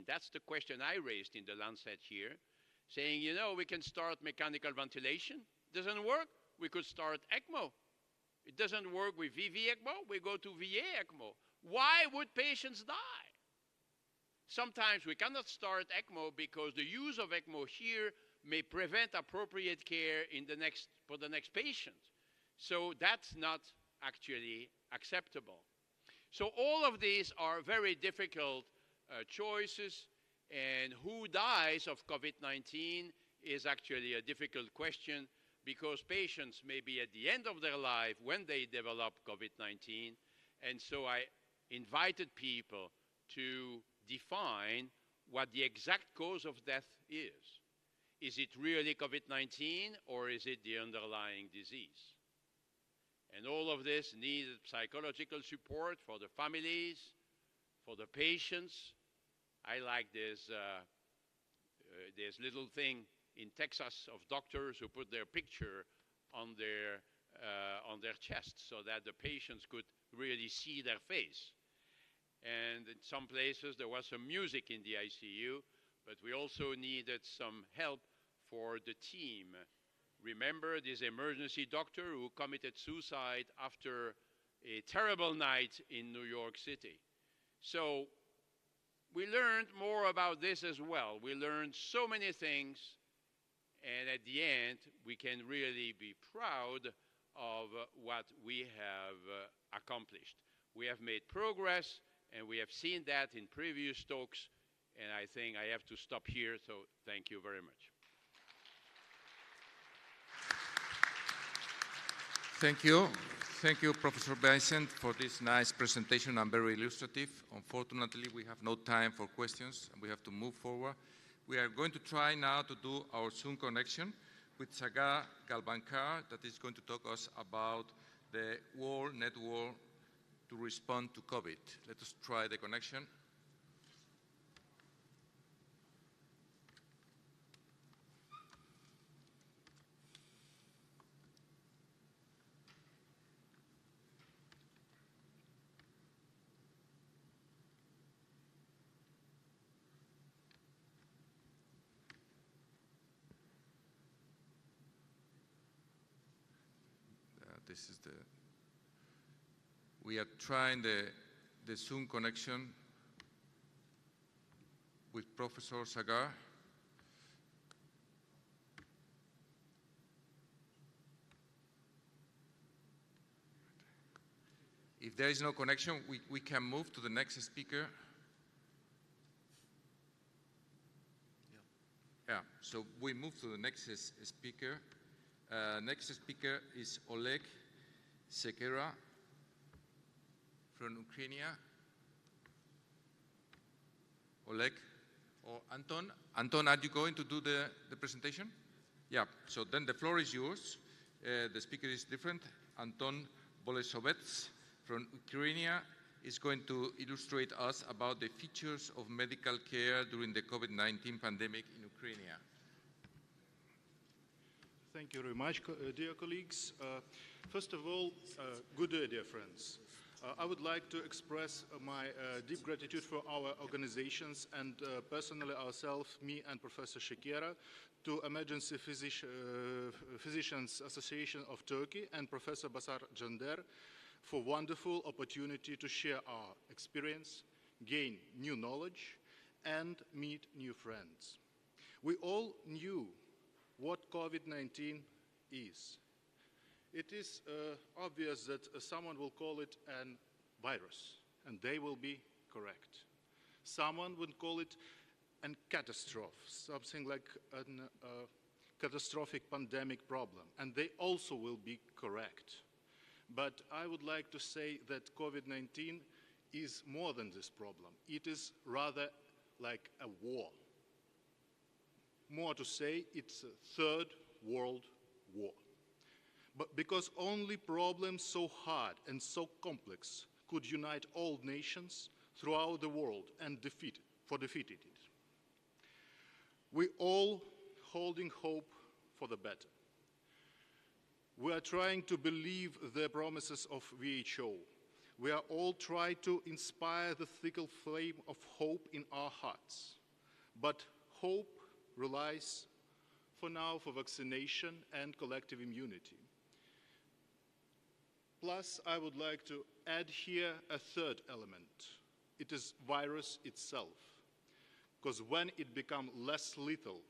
that's the question I raised in the Lancet here, saying, you know, we can start mechanical ventilation. Doesn't work, we could start ECMO. It doesn't work with VV ECMO, we go to VA ECMO. Why would patients die? Sometimes we cannot start ECMO because the use of ECMO here may prevent appropriate care for the next patient. So that's not actually acceptable. So all of these are very difficult choices, and who dies of COVID-19 is actually a difficult question, because patients may be at the end of their life when they develop COVID-19. And so I invited people to define what the exact cause of death is. Is it really COVID-19, or is it the underlying disease? And all of this needed psychological support for the families, for the patients. I like this little thing in Texas of doctors who put their picture on their chest so that the patients could really see their face. And in some places there was some music in the ICU, but we also needed some help for the team. Remember this emergency doctor who committed suicide after a terrible night in New York City. So we learned more about this as well. We learned so many things, and at the end, we can really be proud of what we have accomplished. We have made progress, and we have seen that in previous talks, and I think I have to stop here, so thank you very much. Thank you. Thank you, Professor Vincent, for this nice presentation and very illustrative. Unfortunately, we have no time for questions, and we have to move forward. We are going to try now to do our Zoom connection with Sagar Galbankar, that is going to talk us about the World Network to respond to COVID. Let us try the connection. This is we are trying the Zoom connection with Professor Sagar. If there is no connection, we can move to the next speaker. Yeah, so we move to the next speaker. Next speaker is Oleg Sekera from Ukraine. Oleg or Anton. Anton, are you going to do the presentation? Yeah, so then the floor is yours. The speaker is different. Anton Bolesovets from Ukraine is going to illustrate us about the features of medical care during the COVID-19 pandemic in Ukraine. Thank you very much, dear colleagues. First of all, good day, dear friends. I would like to express my deep gratitude for our organizations and personally ourselves, me and Professor Sekera, to Emergency Physicians Association of Turkey and Professor Basar Cander for wonderful opportunity to share our experience, gain new knowledge, and meet new friends. We all knew what COVID-19 is. It is obvious that someone will call it a virus, and they will be correct. Someone would call it a catastrophe, something like a catastrophic pandemic problem, and they also will be correct. But I would like to say that COVID-19 is more than this problem. It is rather like a war. More to say, it's a third world war. But because only problems so hard and so complex could unite all nations throughout the world and defeat it. We all holding hope for the better. We are trying to believe the promises of WHO. We are all trying to inspire the fickle flame of hope in our hearts. But hope relies, for now, for vaccination and collective immunity. Plus, I would like to add here a third element. It is virus itself. Because when it becomes less lethal,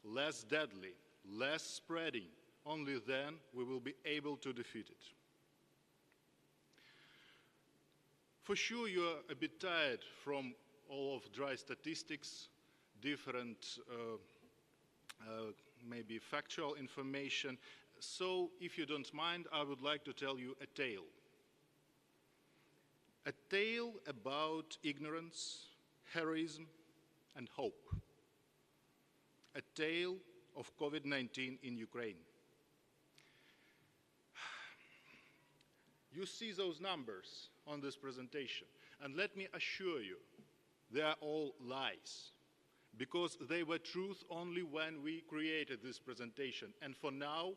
less deadly, less spreading, only then we will be able to defeat it. For sure, you're a bit tired from all of dry statistics, different maybe factual information. So, if you don't mind, I would like to tell you a tale. A tale about ignorance, heroism, and hope. A tale of COVID-19 in Ukraine. You see those numbers on this presentation, and let me assure you, they are all lies, because they were truth only when we created this presentation, and for now,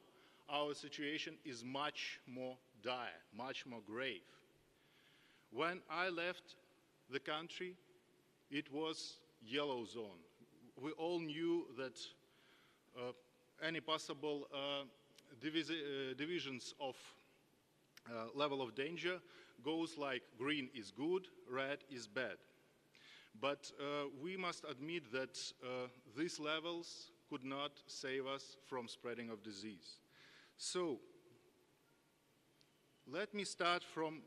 our situation is much more dire, much more grave. When I left the country, it was yellow zone. We all knew that any possible divisions of level of danger goes like green is good, red is bad. But we must admit that these levels could not save us from spreading of disease. So, let me start from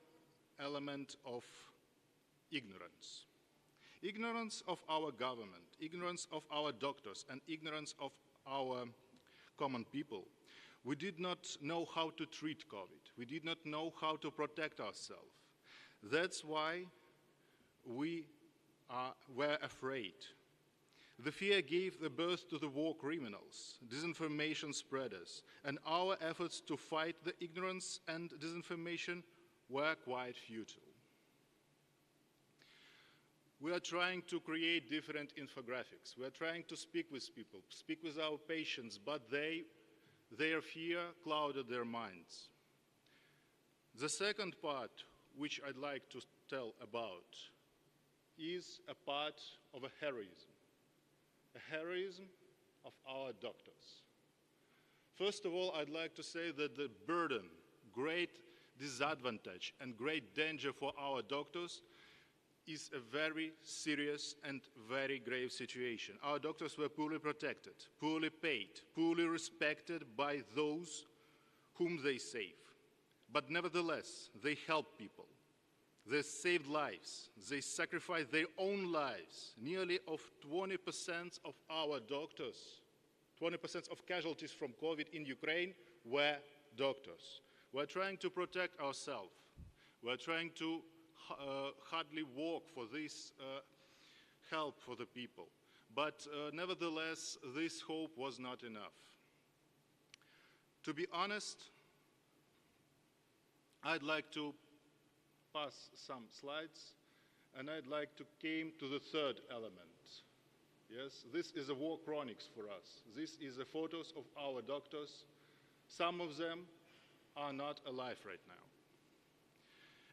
element of ignorance. Ignorance of our government, ignorance of our doctors, and ignorance of our common people. We did not know how to treat COVID. We did not know how to protect ourselves. That's why we were afraid. The fear gave the birth to the war criminals, disinformation spreaders, and our efforts to fight the ignorance and disinformation were quite futile. We are trying to create different infographics. We are trying to speak with people, speak with our patients, but their fear clouded their minds. The second part, which I'd like to tell about, is a part of a heroism of our doctors. First of all, I'd like to say that the burden, great disadvantage, and great danger for our doctors is a very serious and very grave situation. Our doctors were poorly protected, poorly paid, poorly respected by those whom they save. But nevertheless, they help people. They saved lives. They sacrificed their own lives. Nearly of 20% of our doctors, 20% of casualties from COVID in Ukraine were doctors. We're trying to protect ourselves. We're trying to hardly walk for this help for the people. But nevertheless, this hope was not enough. To be honest, I'd like to pass some slides, and I'd like to come to the third element. Yes, this is a war chronics for us. This is the photos of our doctors. Some of them are not alive right now.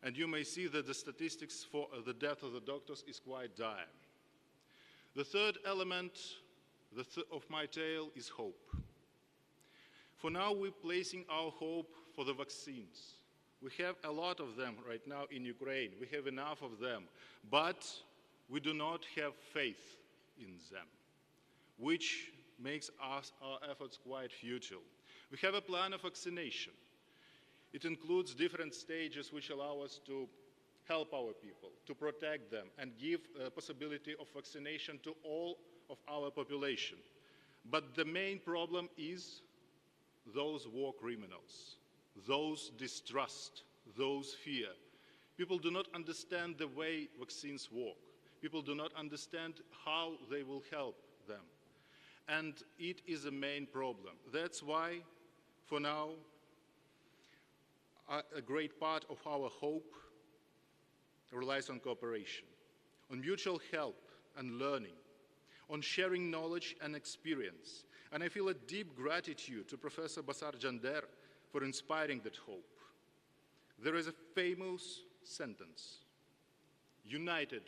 And you may see that the statistics for the death of the doctors is quite dire. The third element of my tale is hope. For now, we're placing our hope for the vaccines. We have a lot of them right now in Ukraine. We have enough of them. But we do not have faith in them, which makes our efforts quite futile. We have a plan of vaccination. It includes different stages which allow us to help our people, to protect them, and give a possibility of vaccination to all of our population. But the main problem is those war criminals, those distrust, those fear. People do not understand the way vaccines work. People do not understand how they will help them. And it is a main problem. That's why, for now, a great part of our hope relies on cooperation, on mutual help and learning, on sharing knowledge and experience. And I feel a deep gratitude to Professor Basar Jander for inspiring that hope. There is a famous sentence: united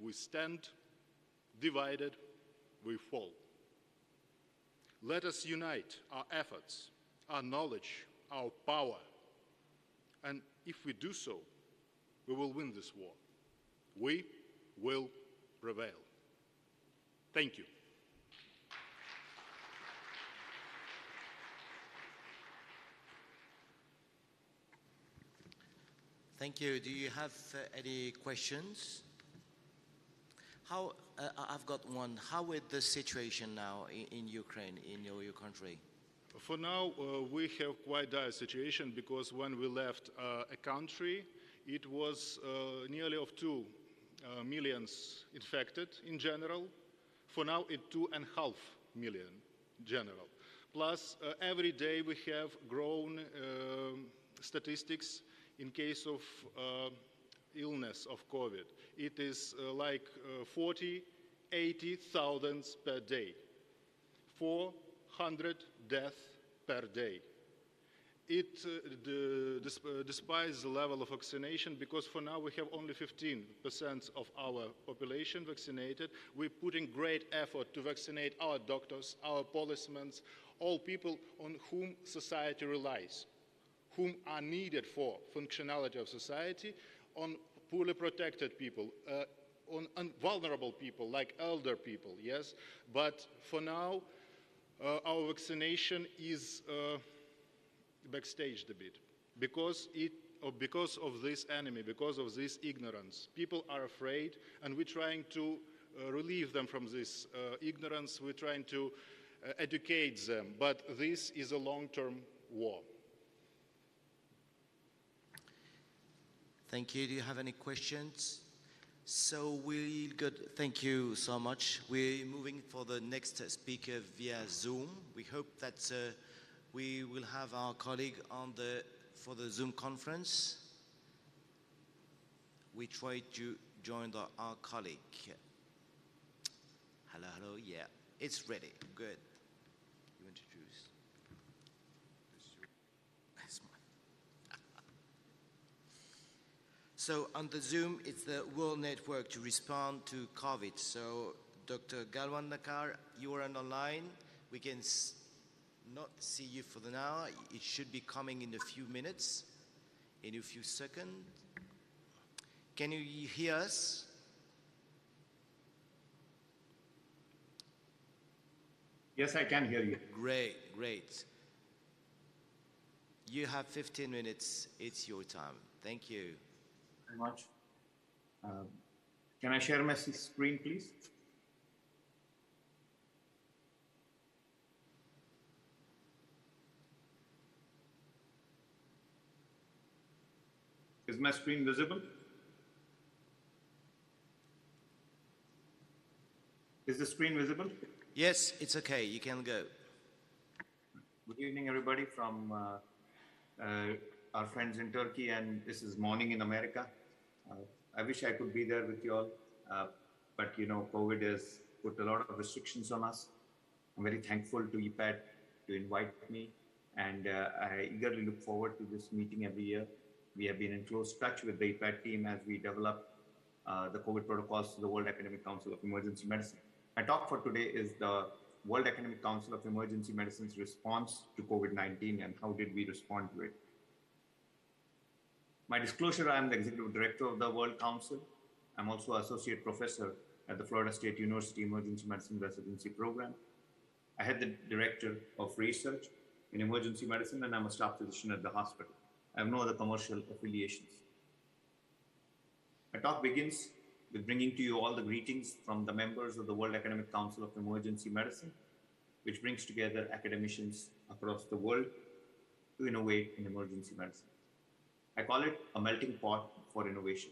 we stand, divided we fall. Let us unite our efforts, our knowledge, our power, and if we do so, we will win this war. We will prevail. Thank you. Thank you. Do you have any questions? I've got one. How is the situation now in Ukraine, in your country? For now, we have quite dire situation because when we left a country, it was nearly of 2 millions infected in general. For now, it's 2.5 million general. Plus, every day we have grown statistics in case of illness of COVID. It is like 40, 80,000 per day, 400 deaths per day. Despite the level of vaccination, because for now we have only 15% of our population vaccinated, we're putting great effort to vaccinate our doctors, our policemen, all people on whom society relies, whom are needed for functionality of society, on poorly protected people, on vulnerable people like elder people, yes? But for now, our vaccination is backstaged a bit because of this enemy, because of this ignorance. People are afraid, and we're trying to relieve them from this ignorance. We're trying to educate them, but this is a long-term war. Thank you. Do you have any questions? So thank you so much. We're moving for the next speaker via Zoom. We hope that we will have our colleague for the Zoom conference. We try to join our colleague. Hello, yeah, it's ready. Good. You introduce. So on the Zoom, it's the World Network to respond to COVID. So Dr. Galwan Nakar, you are on the line. We can not see you for the now. It should be coming in a few minutes, in a few seconds. Can you hear us? Yes, I can hear you. Great, great. You have 15 minutes. It's your time. Thank you. Very much. Can I share my screen, please? Is my screen visible? Is the screen visible? Yes, it's okay. You can go. Good evening, everybody from our friends in Turkey, and this is morning in America. I wish I could be there with you all, but you know, COVID has put a lot of restrictions on us. I'm very thankful to EPAD to invite me, and I eagerly look forward to this meeting every year. We have been in close touch with the EPAD team as we develop the COVID protocols to the World Academic Council of Emergency Medicine. My talk for today is the World Academic Council of Emergency Medicine's response to COVID-19 and how did we respond to it. My disclosure, I am the Executive Director of the World Council. I'm also Associate Professor at the Florida State University Emergency Medicine Residency Program. I head the Director of Research in Emergency Medicine, and I'm a staff physician at the hospital. I have no other commercial affiliations. My talk begins with bringing to you all the greetings from the members of the World Academic Council of Emergency Medicine, which brings together academicians across the world to innovate in emergency medicine. I call it a melting pot for innovation.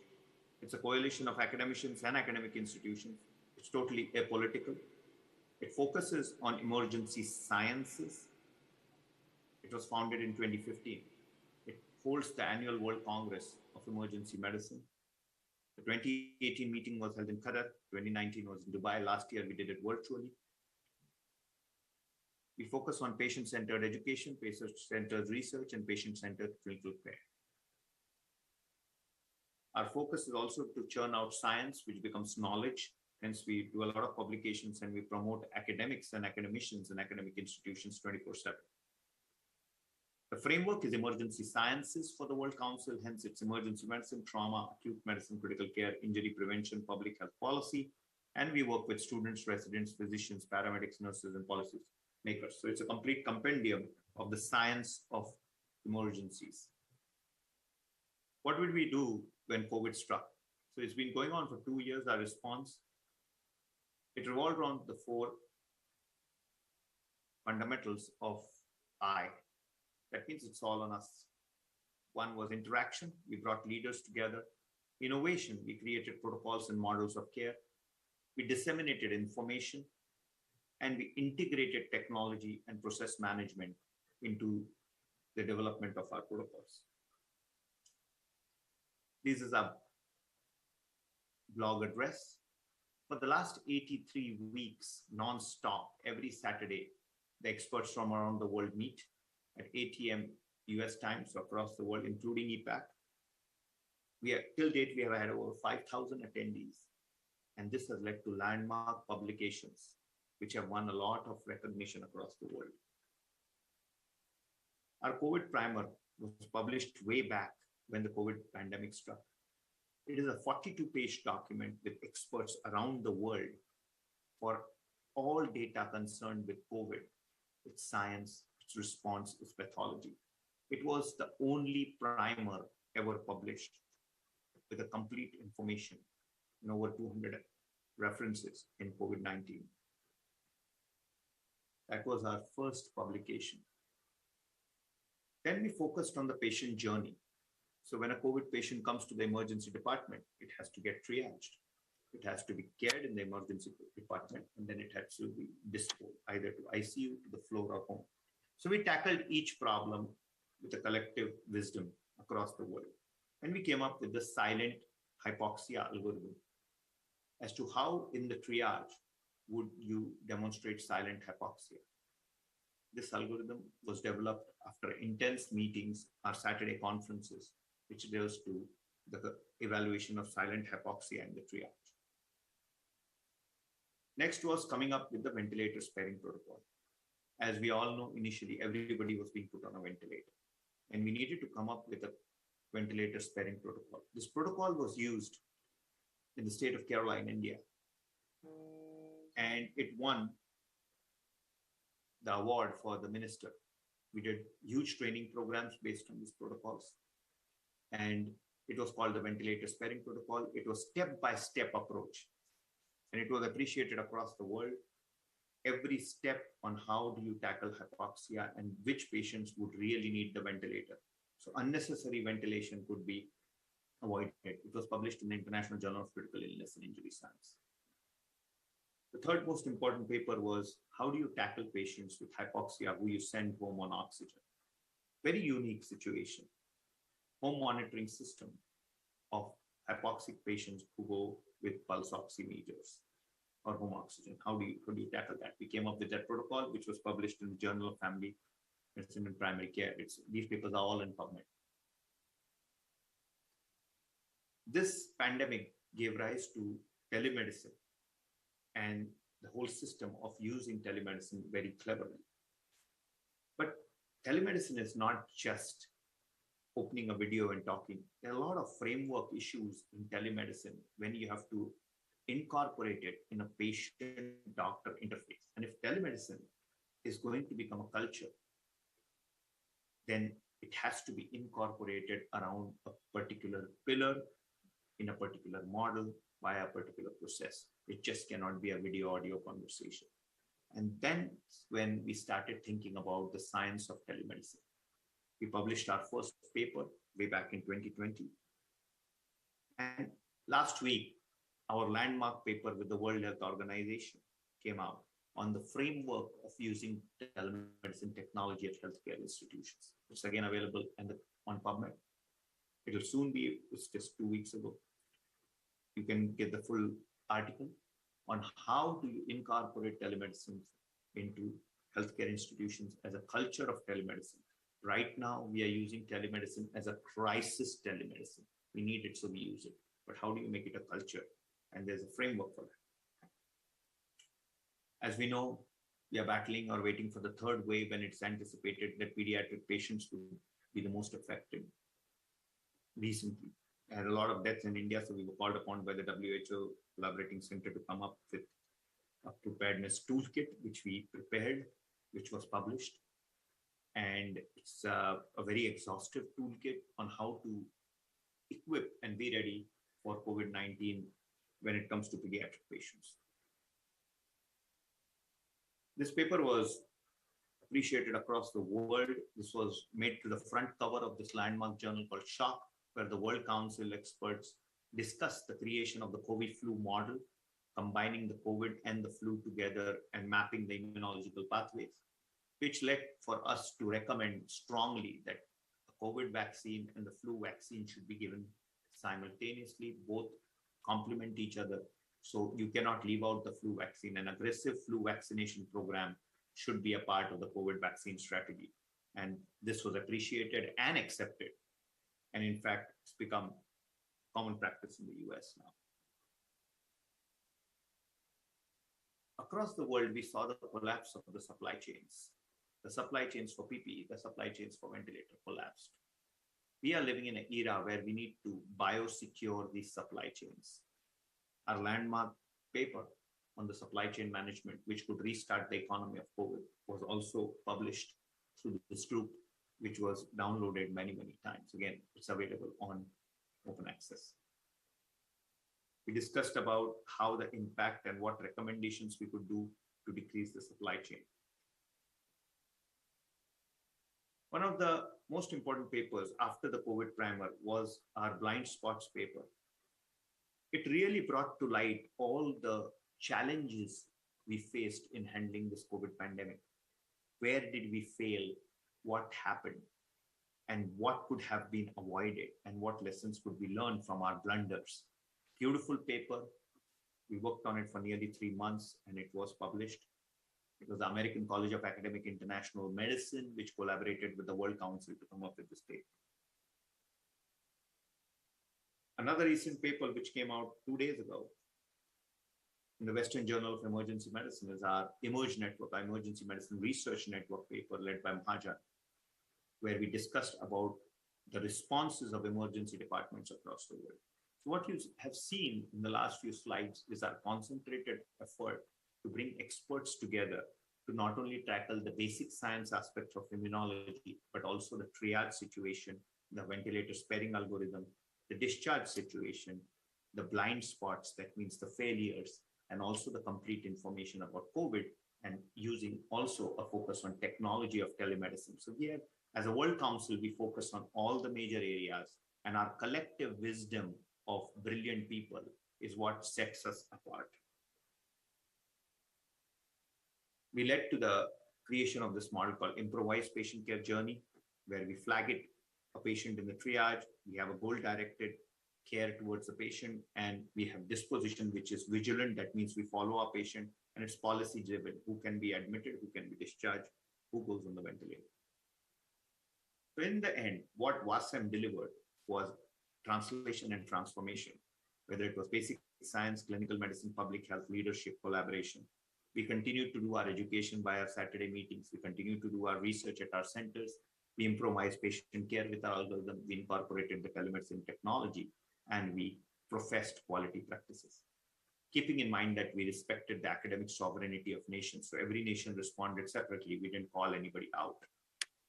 It's a coalition of academicians and academic institutions. It's totally apolitical. It focuses on emergency sciences. It was founded in 2015. It holds the annual World Congress of Emergency Medicine. The 2018 meeting was held in Qatar. 2019 was in Dubai. Last year, we did it virtually. We focus on patient-centered education, patient-centered research, and patient-centered clinical care. Our focus is also to churn out science, which becomes knowledge Hence, we do a lot of publications and we promote academics and academicians and academic institutions 24/7. The framework is emergency sciences for the World Council, hence it's emergency medicine, trauma, acute medicine, critical care, injury prevention, public health policy. And we work with students, residents, physicians, paramedics, nurses, and policy makers. So it's a complete compendium of the science of emergencies. What did we do when COVID struck? So it's been going on for 2 years, our response. It revolved around the 4 fundamentals of I. That means it's all on us. One was interaction. We brought leaders together. Innovation. We created protocols and models of care. We disseminated information. And we integrated technology and process management into the development of our protocols. This is our blog address. For the last 83 weeks, non-stop, every Saturday, the experts from around the world meet at 8 p.m. US time, so across the world, including EPAC. Till date, we have had over 5,000 attendees. And this has led to landmark publications, which have won a lot of recognition across the world. Our COVID primer was published way back when the COVID pandemic struck. It is a 42-page document with experts around the world for all data concerned with COVID, its science, its response, its pathology. It was the only primer ever published with a complete information in over 200 references in COVID-19. That was our first publication. Then we focused on the patient journey. So when a COVID patient comes to the emergency department, it has to get triaged. It has to be cared in the emergency department, and then it has to be disposed either to ICU, to the floor, or home. So we tackled each problem with a collective wisdom across the world. And we came up with the silent hypoxia algorithm as to how in the triage would you demonstrate silent hypoxia. This algorithm was developed after intense meetings, our Saturday conferences, which deals to the evaluation of silent hypoxia in the triage. Next was coming up with the ventilator sparing protocol. As we all know, initially everybody was being put on a ventilator, and we needed to come up with a ventilator sparing protocol. This protocol was used in the state of Kerala in India, and it won the award for the minister. We did huge training programs based on these protocols, and it was called the ventilator sparing protocol. It was step-by-step approach, and it was appreciated across the world. Every step on how do you tackle hypoxia and which patients would really need the ventilator. So unnecessary ventilation could be avoided. It was published in the International Journal of Critical Illness and Injury Science. The third most important paper was how do you tackle patients with hypoxia who you send home on oxygen? Very unique situation. Home monitoring system of hypoxic patients who go with pulse oximeters or home oxygen. How do you tackle that? We came up with that protocol, which was published in the Journal of Family Medicine and Primary Care. These papers are all in PubMed. This pandemic gave rise to telemedicine and the whole system of using telemedicine very cleverly. But telemedicine is not just opening a video and talking. There are a lot of framework issues in telemedicine when you have to incorporate it in a patient-doctor interface. And if telemedicine is going to become a culture, then it has to be incorporated around a particular pillar, in a particular model, by a particular process. It just cannot be a video audio conversation. And then when we started thinking about the science of telemedicine, we published our first paper way back in 2020. And last week, our landmark paper with the World Health Organization came out on the framework of using telemedicine technology at healthcare institutions. It's again available on PubMed. It will soon be, it's just 2 weeks ago. You can get the full article on how do you incorporate telemedicine into healthcare institutions as a culture of telemedicine. Right now, we are using telemedicine as a crisis telemedicine. We need it, so we use it. But how do you make it a culture? And there's a framework for that. As we know, we are battling or waiting for the third wave, and it's anticipated that pediatric patients will be the most affected. Recently, I had a lot of deaths in India, so we were called upon by the WHO Collaborating Center to come up with a preparedness toolkit, which we prepared, which was published. And it's a very exhaustive toolkit on how to equip and be ready for COVID-19 when it comes to pediatric patients. This paper was appreciated across the world. This was made to the front cover of this landmark journal called Shock, where the World Council experts discussed the creation of the COVID flu model, combining the COVID and the flu together and mapping the immunological pathways, which led for us to recommend strongly that the COVID vaccine and the flu vaccine should be given simultaneously. Both complement each other. So you cannot leave out the flu vaccine. An aggressive flu vaccination program should be a part of the COVID vaccine strategy. And this was appreciated and accepted. And in fact, it's become common practice in the US now. Across the world, we saw the collapse of the supply chains. The supply chains for PPE, the supply chains for ventilator collapsed. We are living in an era where we need to biosecure these supply chains. Our landmark paper on the supply chain management, which could restart the economy of COVID, was also published through this group, which was downloaded many, many times. Again, it's available on open access. We discussed about how the impact and what recommendations we could do to decrease the supply chain. One of the most important papers after the COVID primer was our blind spots paper. It really brought to light all the challenges we faced in handling this COVID pandemic. Where did we fail? What happened? And what could have been avoided? And what lessons could we learn from our blunders? Beautiful paper. We worked on it for nearly 3 months and it was published. It was the American College of Academic International Medicine, which collaborated with the World Council to come up with this paper. Another recent paper which came out 2 days ago in the Western Journal of Emergency Medicine is our EMERGE Network, our Emergency Medicine Research Network paper led by Mahajan, where we discussed about the responses of emergency departments across the world. So what you have seen in the last few slides is our concentrated effort to bring experts together to not only tackle the basic science aspects of immunology, but also the triage situation, the ventilator sparing algorithm, the discharge situation, the blind spots, that means the failures, and also the complete information about COVID, and using also a focus on technology of telemedicine. So here, as a World Council, we focus on all the major areas, and our collective wisdom of brilliant people is what sets us apart. We led to the creation of this model called improvised patient care journey, where we flag it a patient in the triage, we have a goal-directed care towards the patient, and we have disposition, which is vigilant. That means we follow our patient, and it's policy-driven. Who can be admitted, who can be discharged, who goes on the ventilator. So in the end, what WASM delivered was translation and transformation, whether it was basic science, clinical medicine, public health, leadership, collaboration. We continue to do our education by our Saturday meetings. We continue to do our research at our centers. We improvised patient care with our algorithm. We incorporated the telemedicine technology, and we professed quality practices, keeping in mind that we respected the academic sovereignty of nations. So every nation responded separately. We didn't call anybody out.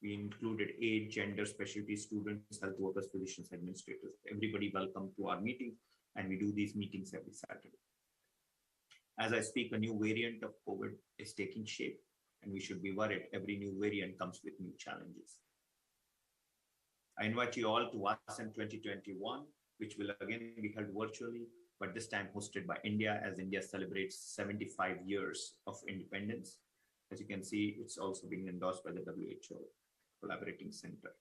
We included age, gender, specialty students, health workers, physicians, administrators. Everybody welcome to our meetings, and we do these meetings every Saturday. As I speak, a new variant of COVID is taking shape, and we should be worried. Every new variant comes with new challenges. I invite you all to WASM 2021, which will again be held virtually, but this time hosted by India, as India celebrates 75 years of independence. As you can see, it's also being endorsed by the WHO Collaborating Center.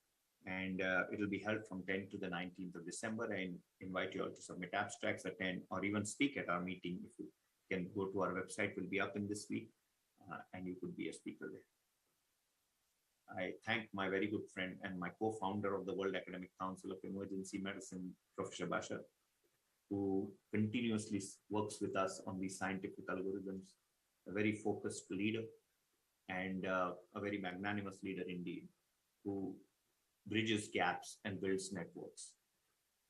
And it will be held from 10th to the 19th of December. I invite you all to submit abstracts, attend, or even speak at our meeting. If you can go to our website, will be up in this week, and you could be a speaker there. I thank my very good friend and my co-founder of the World Academic Council of Emergency Medicine, Professor Bashar, who continuously works with us on these scientific algorithms. a very focused leader, and a very magnanimous leader indeed, who bridges gaps and builds networks.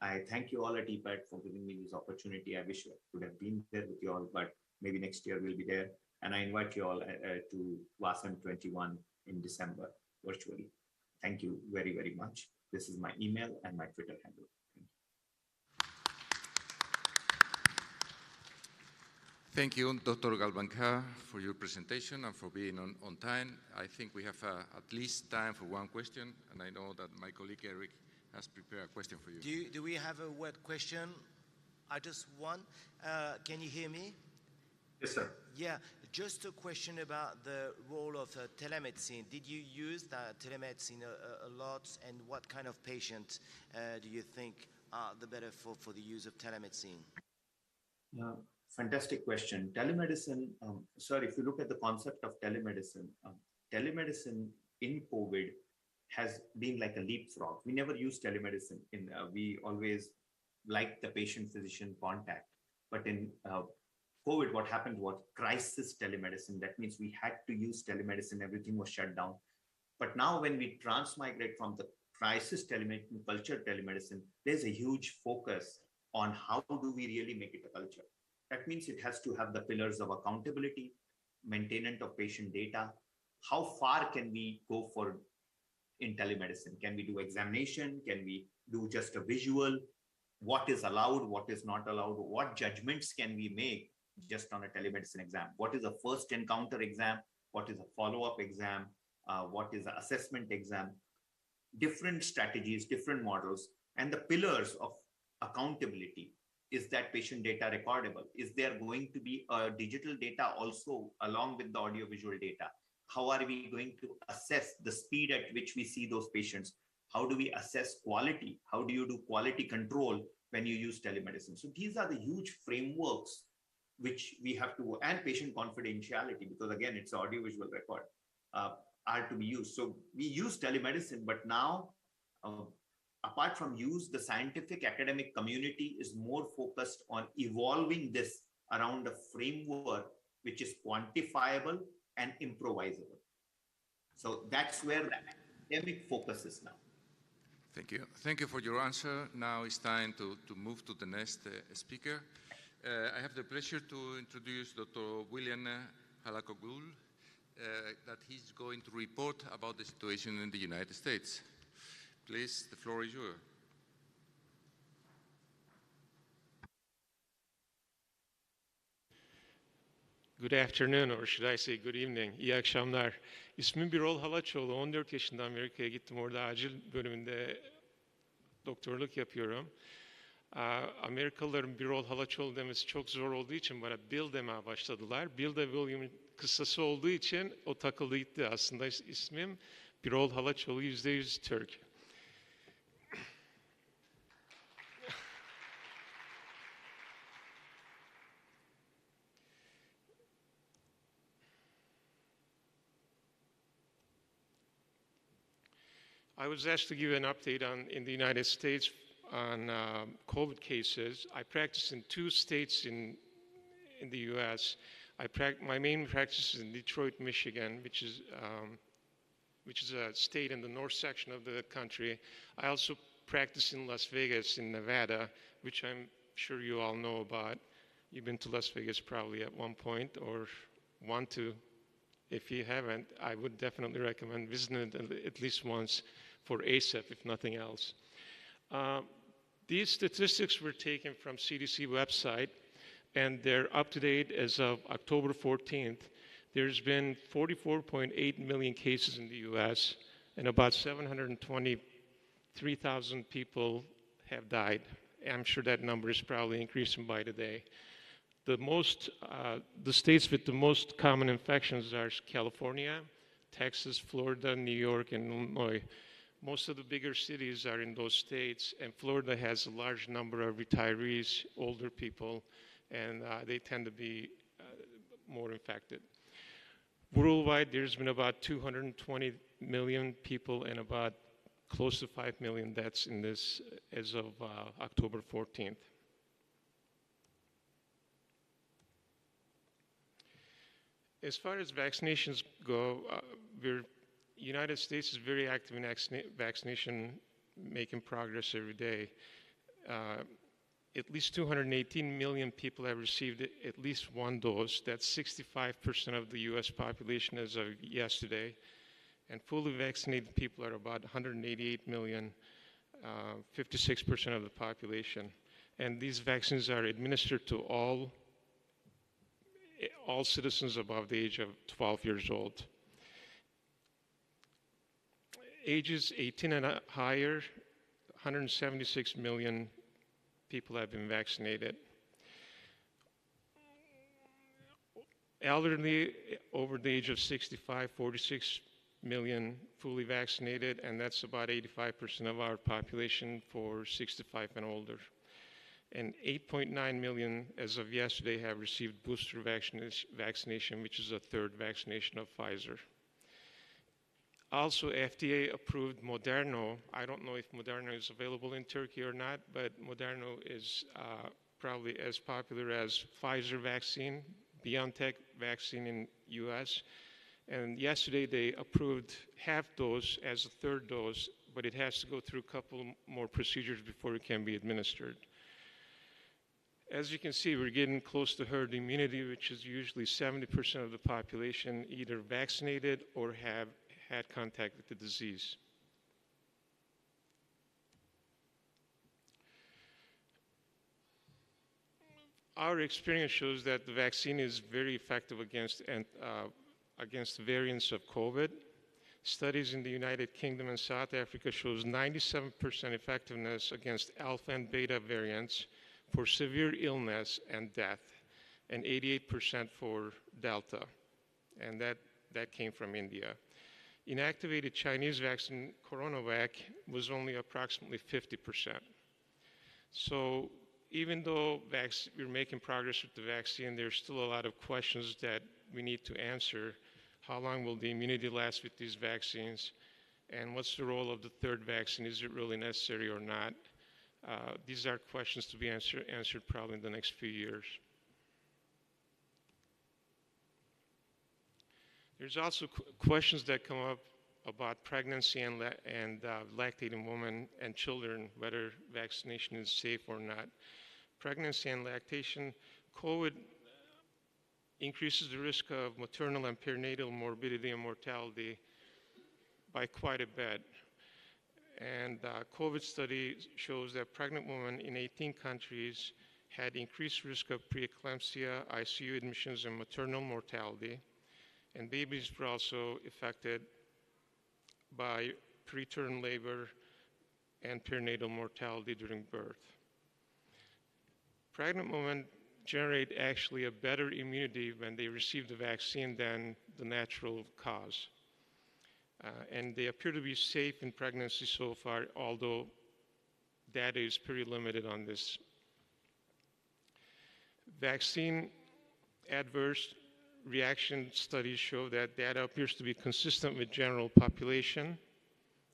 I thank you all at EPAD for giving me this opportunity. I wish I could have been there with you all, but maybe next year we'll be there. And I invite you all to WASM 21 in December virtually. Thank you very, very much. This is my email and my Twitter handle. Thank you, Dr. Galvankar, for your presentation and for being on time. I think we have at least time for one question, and I know that my colleague Eric has prepared a question for you. Do we have a word question? I just one. Can you hear me? Yes, sir. Yeah, just a question about the role of telemedicine. Did you use telemedicine a lot, and what kind of patients do you think are the better for the use of telemedicine? Fantastic question. Telemedicine, sir, if you look at the concept of telemedicine, telemedicine in COVID has been like a leapfrog. We never used telemedicine. We always liked the patient-physician contact. But in COVID, what happened was crisis telemedicine. That means we had to use telemedicine. Everything was shut down. But now when we transmigrate from the crisis telemedicine, culture telemedicine, there's a huge focus on how do we really make it a culture. That means it has to have the pillars of accountability, maintenance of patient data. How far can we go in telemedicine? Can we do examination? Can we do just a visual? What is allowed? What is not allowed? What judgments can we make just on a telemedicine exam? What is a first encounter exam? What is a follow-up exam? What is an assessment exam? Different strategies, different models, and the pillars of accountability. Is that patient data recordable? Is there going to be a digital data also along with the audio-visual data? How are we going to assess the speed at which we see those patients? How do we assess quality? How do you do quality control when you use telemedicine? So these are the huge frameworks which we have to, and patient confidentiality, because again, it's audio-visual record, are to be used. So we use telemedicine, but now, apart from use, the scientific academic community is more focused on evolving this around a framework which is quantifiable and improvisable. So that's where the academic focus is now. Thank you. Thank you for your answer. Now it's time to move to the next speaker. I have the pleasure to introduce Dr. William Halakoglu, that he's going to report about the situation in the United States. Please, the floor is yours. Good afternoon, or should I say good evening. İyi akşamlar. İsmim Birol Halaçoğlu. 14 yaşında Amerika'ya gittim. Orada acil bölümünde doktorluk yapıyorum. Amerikalıların Birol Halaçoğlu demesi çok zor olduğu için bana Bill demeye başladılar. Bill de William'ın kısası olduğu için o takıldı gitti. Aslında ismim Birol Halaçoğlu, %100 Türk. I was asked to give an update in the United States on COVID cases. I practice in 2 states in the U.S. My main practice is in Detroit, Michigan, which is a state in the north section of the country. I also practice in Las Vegas, in Nevada, which I'm sure you all know about. You've been to Las Vegas probably at one point or want to. If you haven't, I would definitely recommend visiting it at least once for ASAP, if nothing else. These statistics were taken from CDC website, and they're up to date as of October 14th. There's been 44.8 million cases in the US, and about 723,000 people have died. I'm sure that number is probably increasing by the day. The states with the most common infections are California, Texas, Florida, New York, and Illinois. Most of the bigger cities are in those states, and Florida has a large number of retirees, older people, and they tend to be more infected. Worldwide, there's been about 220 million people and about close to 5 million deaths in this as of October 14th. As far as vaccinations go, United States is very active in vaccination, making progress every day. At least 218 million people have received at least one dose. That's 65% of the US population as of yesterday. And fully vaccinated people are about 188 million, 56% of the population. And these vaccines are administered to all citizens above the age of 12 years old. Ages 18 and higher, 176 million people have been vaccinated. Elderly over the age of 65, 46 million fully vaccinated, and that's about 85% of our population for 65 and older. And 8.9 million, as of yesterday, have received booster vaccination, which is a third vaccination of Pfizer. Also, FDA approved Moderna. I don't know if Moderna is available in Turkey or not, but Moderna is probably as popular as Pfizer vaccine, BioNTech vaccine in US. And yesterday they approved half dose as a third dose, but it has to go through a couple more procedures before it can be administered. As you can see, we're getting close to herd immunity, which is usually 70% of the population either vaccinated or have had contact with the disease. Our experience shows that the vaccine is very effective against variants of COVID. Studies in the United Kingdom and South Africa shows 97% effectiveness against alpha and beta variants for severe illness and death, and 88% for Delta, and that came from India. Inactivated Chinese vaccine, CoronaVac, was only approximately 50%. So even though we're making progress with the vaccine, there's still a lot of questions that we need to answer. How long will the immunity last with these vaccines? And what's the role of the third vaccine? Is it really necessary or not? These are questions to be answered probably in the next few years. There's also questions that come up about pregnancy and lactating women and children, whether vaccination is safe or not. Pregnancy and lactation, COVID increases the risk of maternal and perinatal morbidity and mortality by quite a bit. And COVID study shows that pregnant women in 18 countries had increased risk of preeclampsia, ICU admissions, and maternal mortality. And babies were also affected by preterm labor and perinatal mortality during birth. Pregnant women generate actually a better immunity when they receive the vaccine than the natural cause. And they appear to be safe in pregnancy so far, although data is pretty limited on this. Vaccine adverse reaction studies show that data appears to be consistent with general population,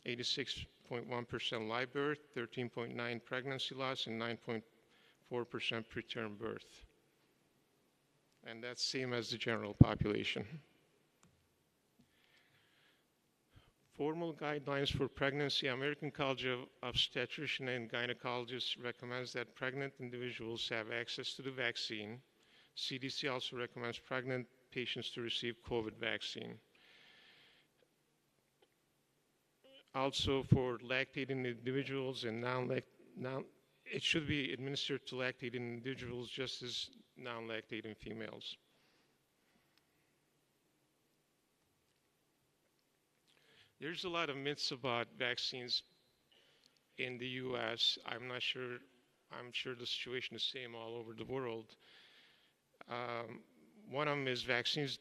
86.1% live birth, 13.9% pregnancy loss, and 9.4% preterm birth. And that's same as the general population. Formal guidelines for pregnancy. American College of Obstetricians and Gynecologists recommends that pregnant individuals have access to the vaccine. CDC also recommends pregnant patients to receive COVID vaccine. Also for lactating individuals and it should be administered to lactating individuals just as non-lactating females. There's a lot of myths about vaccines in the US. I'm sure the situation is the same all over the world. One of them is vaccines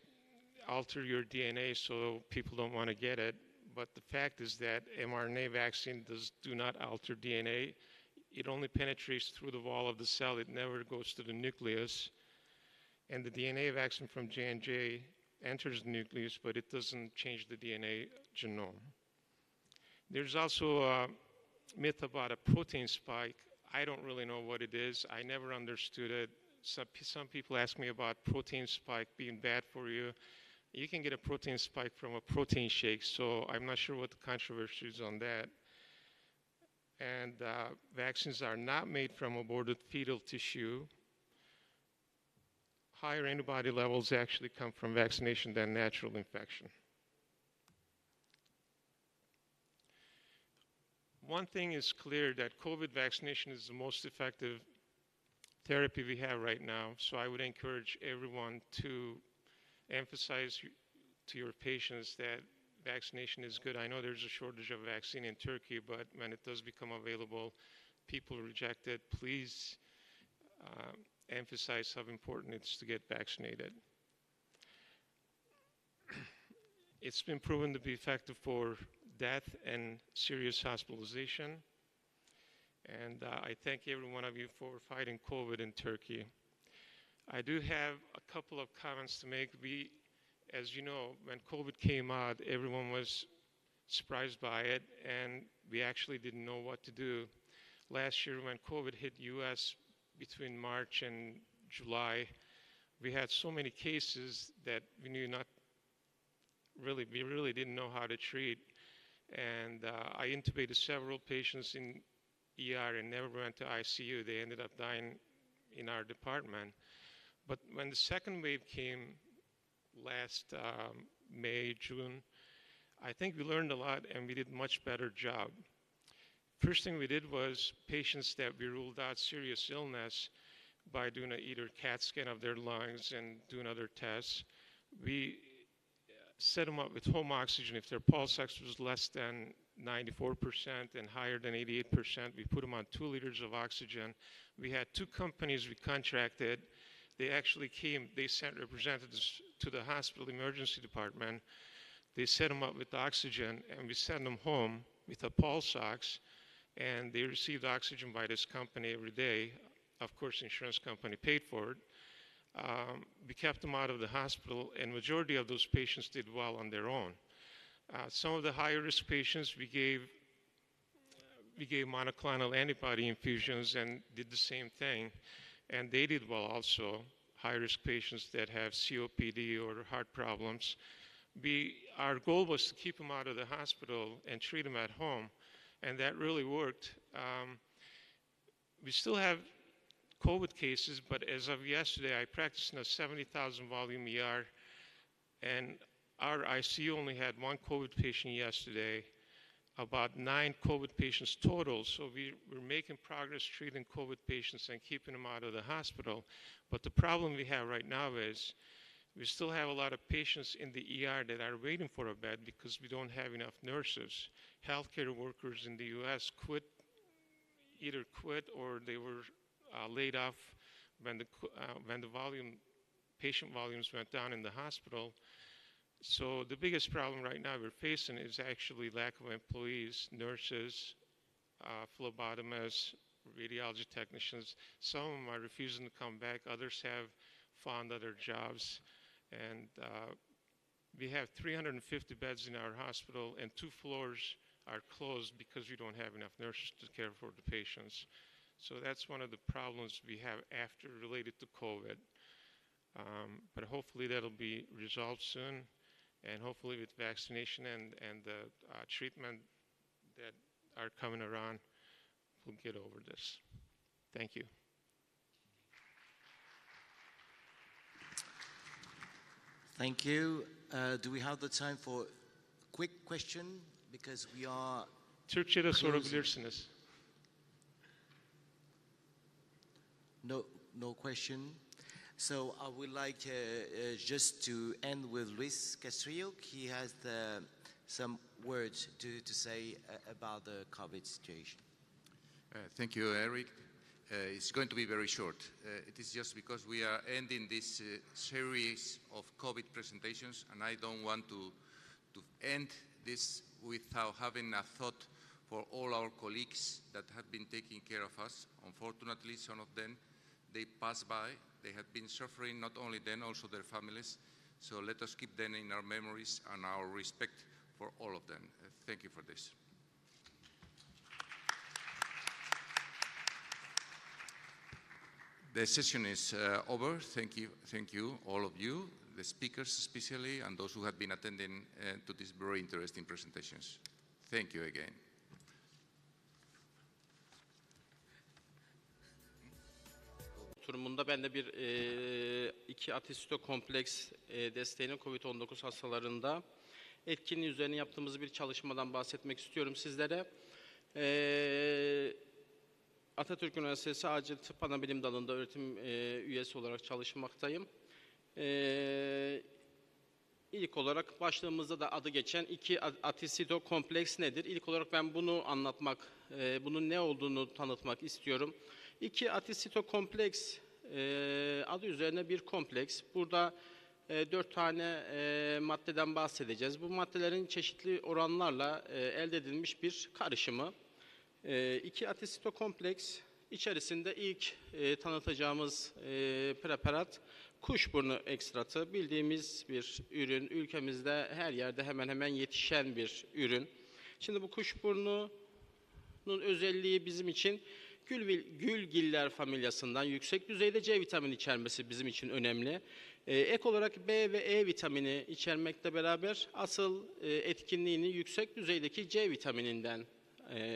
alter your DNA, so people don't want to get it. But the fact is that mRNA vaccine do not alter DNA. It only penetrates through the wall of the cell. It never goes to the nucleus. And the DNA vaccine from J&J enters the nucleus, but it doesn't change the DNA genome. There's also a myth about a protein spike. I don't really know what it is. I never understood it. some people ask me about protein spike being bad for you. You can get a protein spike from a protein shake, so I'm not sure what the controversy is on that. And vaccines are not made from aborted fetal tissue. Higher antibody levels actually come from vaccination than natural infection. One thing is clear, that COVID vaccination is the most effective therapy we have right now, so I would encourage everyone to emphasize to your patients that vaccination is good. I know there's a shortage of vaccine in Turkey, but when it does become available, people reject it. Please emphasize how important it is to get vaccinated. It's been proven to be effective for death and serious hospitalization. And I thank every one of you for fighting COVID in Turkey. I do have a couple of comments to make. As you know, when COVID came out, everyone was surprised by it, and we actually didn't know what to do. Last year, when COVID hit US between March and July, we had so many cases that we really didn't know how to treat. And I intubated several patients in ER and never went to ICU. They ended up dying in our department. But when the second wave came last May, June, I think we learned a lot and we did a much better job. First thing we did was patients that we ruled out serious illness by doing either CAT scan of their lungs and doing other tests. We set them up with home oxygen. If their pulse ox was less than 94% and higher than 88%, we put them on 2 liters of oxygen. We had 2 companies we contracted. They actually came, they sent representatives to the hospital emergency department. They set them up with oxygen, and we sent them home with a pulse ox, and they received oxygen by this company every day. Of course, the insurance company paid for it. We kept them out of the hospital, and majority of those patients did well on their own. Some of the higher risk patients, we gave monoclonal antibody infusions and did the same thing, and they did well also. High risk patients that have COPD or heart problems. Our goal was to keep them out of the hospital and treat them at home, and that really worked. We still have COVID cases, but as of yesterday, I practiced in a 70,000 volume ER, and our ICU only had 1 COVID patient yesterday, about 9 COVID patients total. So we're making progress treating COVID patients and keeping them out of the hospital. But the problem we have right now is we still have a lot of patients in the ER that are waiting for a bed because we don't have enough nurses. Healthcare workers in the US either quit or they were laid off when the patient volumes went down in the hospital. So the biggest problem right now we're facing is actually lack of employees, nurses, phlebotomists, radiology technicians. Some of them are refusing to come back. Others have found other jobs. And we have 350 beds in our hospital, and 2 floors are closed because we don't have enough nurses to care for the patients. So that's one of the problems we have after related to COVID. But hopefully that'll be resolved soon. And hopefully with vaccination and the treatment that are coming around, we'll get over this. Thank you. Thank you. Do we have the time for a quick question? Because we are Türkçe'de closing. sorabilirsiniz. No question. So I would like just to end with Luis Castillo. He has some words to say about the COVID situation. Thank you, Eric. It's going to be very short. It is just because we are ending this series of COVID presentations, and I don't want to end this without having a thought for all our colleagues that have been taking care of us. Unfortunately, some of them, they passed by. They have been suffering, not only them, also their families. So let us keep them in our memories and our respect for all of them. Thank you for this. The session is over. Thank you, all of you, the speakers especially, and those who have been attending to these very interesting presentations. Thank you again. Oturumunda ben de bir iki ateşito kompleks desteğinin COVID-19 hastalarında etkinliği üzerine yaptığımız bir çalışmadan bahsetmek istiyorum sizlere. Atatürk Üniversitesi Acil Tıp Anabilim Dalı'nda öğretim üyesi olarak çalışmaktayım. İlk olarak başlığımızda da adı geçen iki ateşito kompleks nedir? İlk olarak ben bunu anlatmak, bunun ne olduğunu tanıtmak istiyorum. İki ateşito kompleks adı üzerine bir kompleks. Burada 4 tane maddeden bahsedeceğiz. Bu maddelerin çeşitli oranlarla elde edilmiş bir karışımı. İki ateşito kompleks içerisinde ilk tanıtacağımız preparat kuşburnu ekstratı. Bildiğimiz bir ürün, ülkemizde her yerde hemen hemen yetişen bir ürün. Şimdi bu kuşburnunun özelliği bizim için gülgiller familyasından yüksek düzeyde C vitamini içermesi bizim için önemli. Ek olarak B ve E vitamini içermekle beraber asıl etkinliğini yüksek düzeydeki C vitamininden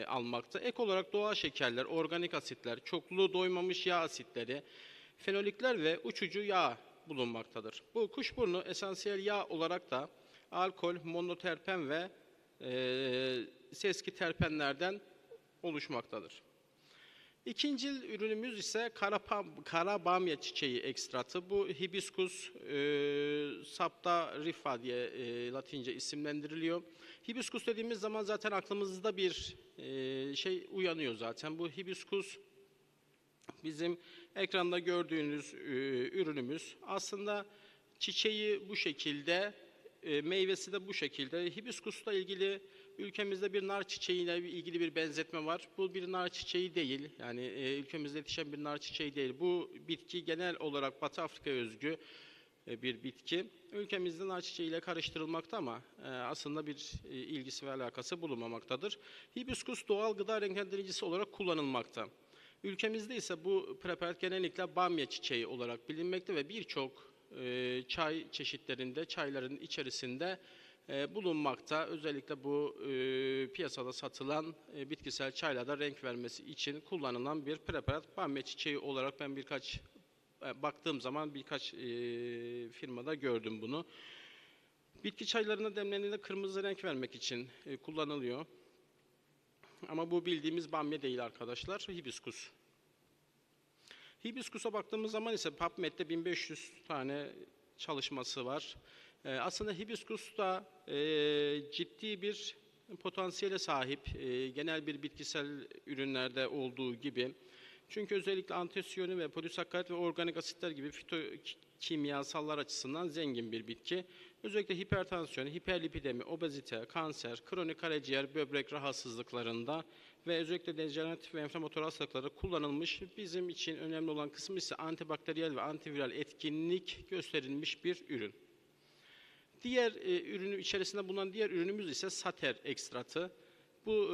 almakta. Ek olarak doğal şekerler, organik asitler, çoklu doymamış yağ asitleri, fenolikler ve uçucu yağ bulunmaktadır. Bu kuşburnu esansiyel yağ olarak da alkol, monoterpen ve seskiterpenlerden oluşmaktadır. İkinci ürünümüz ise kara bamya çiçeği ekstratı. Bu hibiscus sapta rifa diye Latince isimlendiriliyor. Hibiscus dediğimiz zaman zaten aklımızda bir şey uyanıyor zaten. Bu hibiscus bizim ekranda gördüğünüz ürünümüz. Aslında çiçeği bu şekilde, meyvesi de bu şekilde. Hibiscus'la ilgili ülkemizde bir nar çiçeğiyle ilgili bir benzetme var. Bu bir nar çiçeği değil. Yani ülkemizde yetişen bir nar çiçeği değil. Bu bitki genel olarak Batı Afrika'ya özgü bir bitki. Ülkemizde nar çiçeğiyle karıştırılmakta ama aslında bir ilgisi ve alakası bulunmamaktadır. Hibiscus doğal gıda renklendiricisi olarak kullanılmakta. Ülkemizde ise bu preparat genellikle bamya çiçeği olarak bilinmekte ve birçok çay çeşitlerinde, çayların içerisinde bulunmakta. Özellikle bu piyasada satılan bitkisel çaylarda renk vermesi için kullanılan bir preparat. Bamya çiçeği olarak ben baktığım zaman birkaç firmada gördüm bunu. Bitki çaylarına demlendiğinde kırmızı renk vermek için kullanılıyor. Ama bu bildiğimiz bamya değil arkadaşlar, hibiskus. Hibiskus'a baktığımız zaman ise PubMed'de 1500 tane çalışması var. Aslında hibiskus da ciddi bir potansiyele sahip, genel bir bitkisel ürünlerde olduğu gibi. Çünkü özellikle antosiyonin ve polisakkarit ve organik asitler gibi fitokimyasallar açısından zengin bir bitki. Özellikle hipertansiyon, hiperlipidemi, obezite, kanser, kronik karaciğer, böbrek rahatsızlıklarında ve özellikle dejeneratif ve enflamatuar hastalıklarda kullanılmış. Bizim için önemli olan kısmı ise antibakteriyel ve antiviral etkinlik gösterilmiş bir ürün. Diğer ürünü içerisinde bulunan diğer ürünümüz ise sater ekstratı. Bu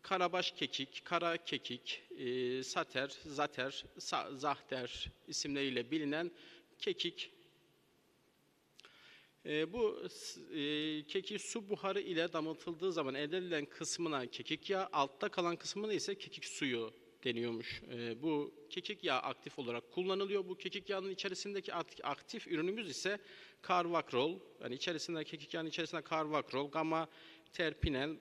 karabaş kekik, kara kekik, sater, zater, zahter isimleriyle bilinen kekik. Bu kekik su buharı ile damıtıldığı zaman elde edilen kısmına kekik yağı, altta kalan kısmına ise kekik suyu deniyormuş. Bu kekik yağı aktif olarak kullanılıyor. Bu kekik yağının içerisindeki aktif ürünümüz ise karvakrol. Yani kekik yağının içerisinde karvakrol, gamma terpinel,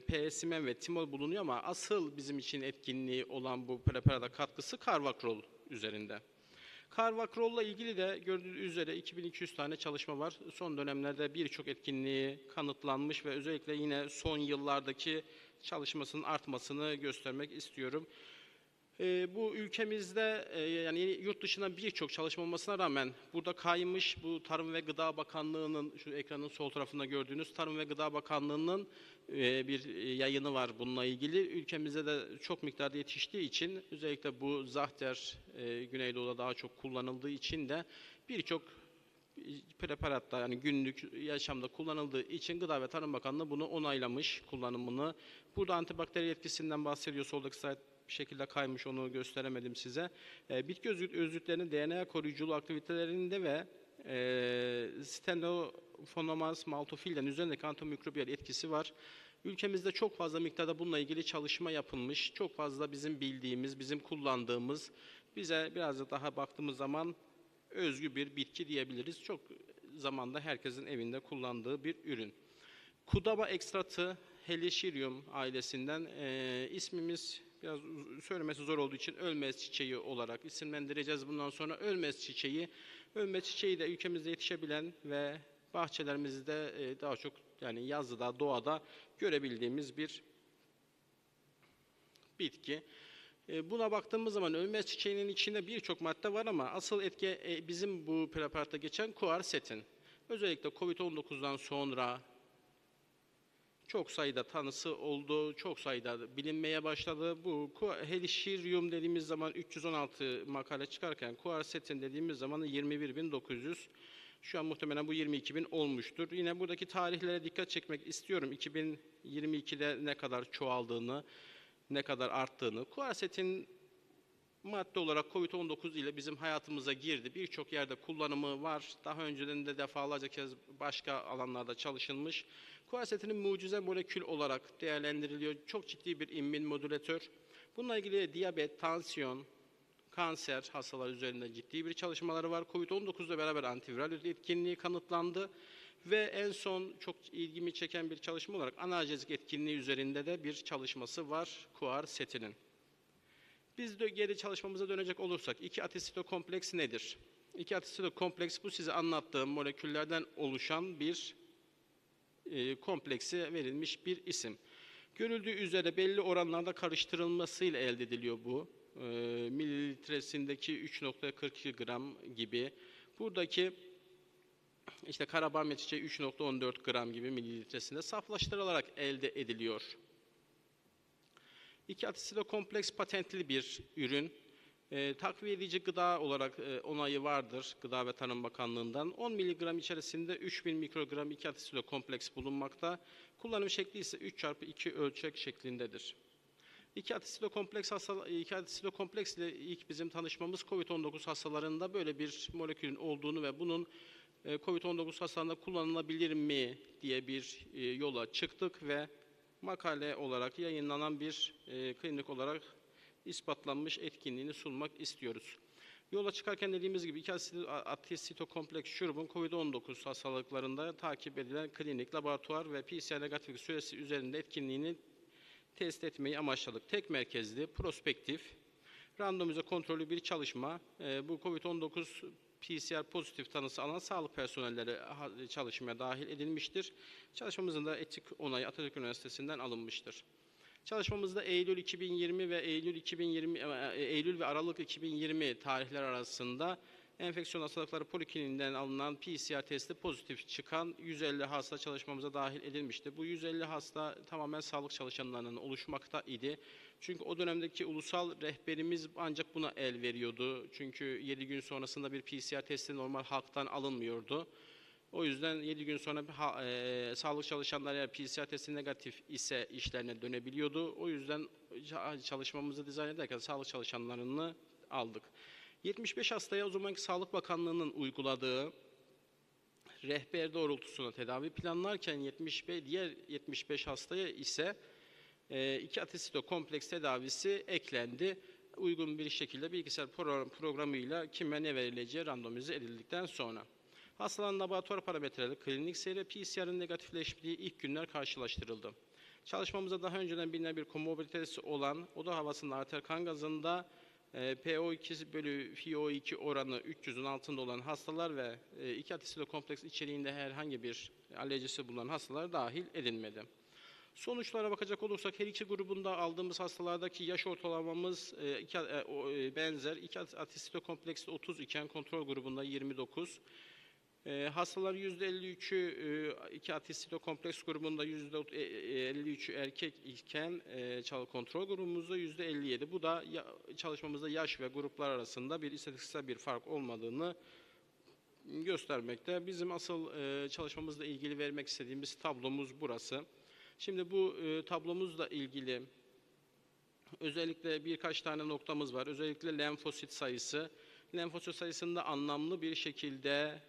pesimen ve timol bulunuyor ama asıl bizim için etkinliği olan bu preparata katkısı karvakrol üzerinde. Karvakrolla ilgili de gördüğünüz üzere 2200 tane çalışma var. Son dönemlerde birçok etkinliği kanıtlanmış ve özellikle yine son yıllardaki çalışmasının artmasını göstermek istiyorum. Bu ülkemizde yani yurt dışında birçok çalışma olmasına rağmen burada kaymış bu Tarım ve Gıda Bakanlığı'nın şu ekranın sol tarafında gördüğünüz Tarım ve Gıda Bakanlığı'nın bir yayını var bununla ilgili. Ülkemizde de çok miktarda yetiştiği için özellikle bu zahter Güneydoğu'da daha çok kullanıldığı için de birçok preparatta yani günlük yaşamda kullanıldığı için Gıda ve Tarım Bakanlığı bunu onaylamış kullanımını. Burada antibakteriyel etkisinden bahsediyor soldaki bir şekilde kaymış, onu gösteremedim size. Bitki özütlerinin DNA koruyuculuğu aktivitelerinde ve Stenophomonas maltophila'nın üzerindeki antimikrobiyal etkisi var. Ülkemizde çok fazla miktarda bununla ilgili çalışma yapılmış. Çok fazla bizim bildiğimiz, bizim kullandığımız, bize biraz da daha baktığımız zaman özgü bir bitki diyebiliriz. Çok zamanda herkesin evinde kullandığı bir ürün. Kudaba ekstratı Helicerium ailesinden, ismimiz biraz söylemesi zor olduğu için ölmez çiçeği olarak isimlendireceğiz bundan sonra. Ölmez çiçeği. Ölmez çiçeği de ülkemizde yetişebilen ve bahçelerimizde daha çok yani yazda, doğada görebildiğimiz bir bitki. Buna baktığımız zaman ölmez çiçeğinin içinde birçok madde var ama asıl etki bizim bu preparatta geçen kuarsetin. Özellikle Covid-19'dan sonra çok sayıda tanısı oldu, çok sayıda bilinmeye başladı. Bu Helicerium dediğimiz zaman 316 makale çıkarken kuarsetin dediğimiz zaman 21.900. Şu an muhtemelen bu 22.000 olmuştur. Yine buradaki tarihlere dikkat çekmek istiyorum. 2022'de ne kadar çoğaldığını, ne kadar arttığını. Kuarsetin madde olarak Covid-19 ile bizim hayatımıza girdi. Birçok yerde kullanımı var. Daha önceden de defalarca kez başka alanlarda çalışılmış. Kuarsetinin mucize molekül olarak değerlendiriliyor. Çok ciddi bir immün Bununla ilgili diyabet, tansiyon, kanser hastaları üzerinde ciddi bir çalışmaları var. Covid-19 ile beraber antiviral etkinliği kanıtlandı. Ve en son çok ilgimi çeken bir çalışma olarak analjezik etkinliği üzerinde de bir çalışması var kuarsetinin. Biz de geri çalışmamıza dönecek olursak 2-atisito kompleks nedir? 2-atisito kompleks bu size anlattığım moleküllerden oluşan bir kompleksi verilmiş bir isim. Görüldüğü üzere belli oranlarda karıştırılmasıyla elde ediliyor bu. Mililitresindeki 3.42 gram gibi. Buradaki işte kara bamya çiçeği 3.14 gram gibi mililitresinde saflaştırılarak elde ediliyor. 2-atisito kompleks patentli bir ürün. Takviye edici gıda olarak onayı vardır Gıda ve Tarım Bakanlığı'ndan. 10 mg içerisinde 3000 mikrogram 2-atisito kompleks bulunmakta. Kullanım şekli ise 3x2 ölçek şeklindedir. 2-atisito kompleks ile ilk bizim tanışmamız COVID-19 hastalarında böyle bir molekülün olduğunu ve bunun COVID-19 hastalarında kullanılabilir mi diye bir yola çıktık ve makale olarak yayınlanan bir klinik olarak ispatlanmış etkinliğini sunmak istiyoruz. Yola çıkarken dediğimiz gibi 2-atisito kompleks şurubun COVID-19 hastalıklarında takip edilen klinik, laboratuvar ve PCR negatif süresi üzerinde etkinliğini test etmeyi amaçladık. Tek merkezli, prospektif, randomize kontrollü bir çalışma. Bu COVID-19 PCR pozitif tanısı alan sağlık personelleri çalışmaya dahil edilmiştir. Çalışmamızın da etik onayı Atatürk Üniversitesi'nden alınmıştır. Çalışmamızda Eylül 2020 ve Eylül ve Aralık 2020 tarihler arasında enfeksiyon hastalıkları polikliniğinden alınan PCR testi pozitif çıkan 150 hasta çalışmamıza dahil edilmişti. Bu 150 hasta tamamen sağlık çalışanlarının oluşmakta idi. Çünkü o dönemdeki ulusal rehberimiz ancak buna el veriyordu. Çünkü 7 gün sonrasında bir PCR testi normal halktan alınmıyordu. O yüzden 7 gün sonra sağlık çalışanları eğer PCR testi negatif ise işlerine dönebiliyordu. O yüzden çalışmamızı dizayn ederken sağlık çalışanlarını aldık. 75 hastaya o zamanki Sağlık Bakanlığı'nın uyguladığı rehber doğrultusuna tedavi planlarken diğer 75 hastaya ise 2-atisito kompleks tedavisi eklendi. Uygun bir şekilde bilgisayar programıyla kime ne verileceği randomize edildikten sonra. Hastaların laboratuvar parametreleri, klinik seyri, PCR'ın negatifleştiği ilk günler karşılaştırıldı. Çalışmamızda daha önceden bilinen bir komorbiditesi olan oda havasının arter kan gazında PO2 bölü FiO2 oranı 300'ün altında olan hastalar ve 2-atisito kompleks içeriğinde herhangi bir alerjisi bulunan hastalar dahil edilmedi. Sonuçlara bakacak olursak her iki grubunda aldığımız hastalardaki yaş ortalamamız benzer. 2-atisito kompleksli 30 iken kontrol grubunda 29. Hastalar %53'ü 2-atisito kompleks grubunda %53'ü erkek iken kontrol grubumuzda %57. Bu da çalışmamızda yaş ve gruplar arasında bir istatistiksel bir fark olmadığını göstermekte. Bizim asıl çalışmamızla ilgili vermek istediğimiz tablomuz burası. Şimdi bu tablomuzla ilgili Özellikle birkaç tane noktamız var. Özellikle lenfosit sayısı. Lenfosit sayısında anlamlı bir şekilde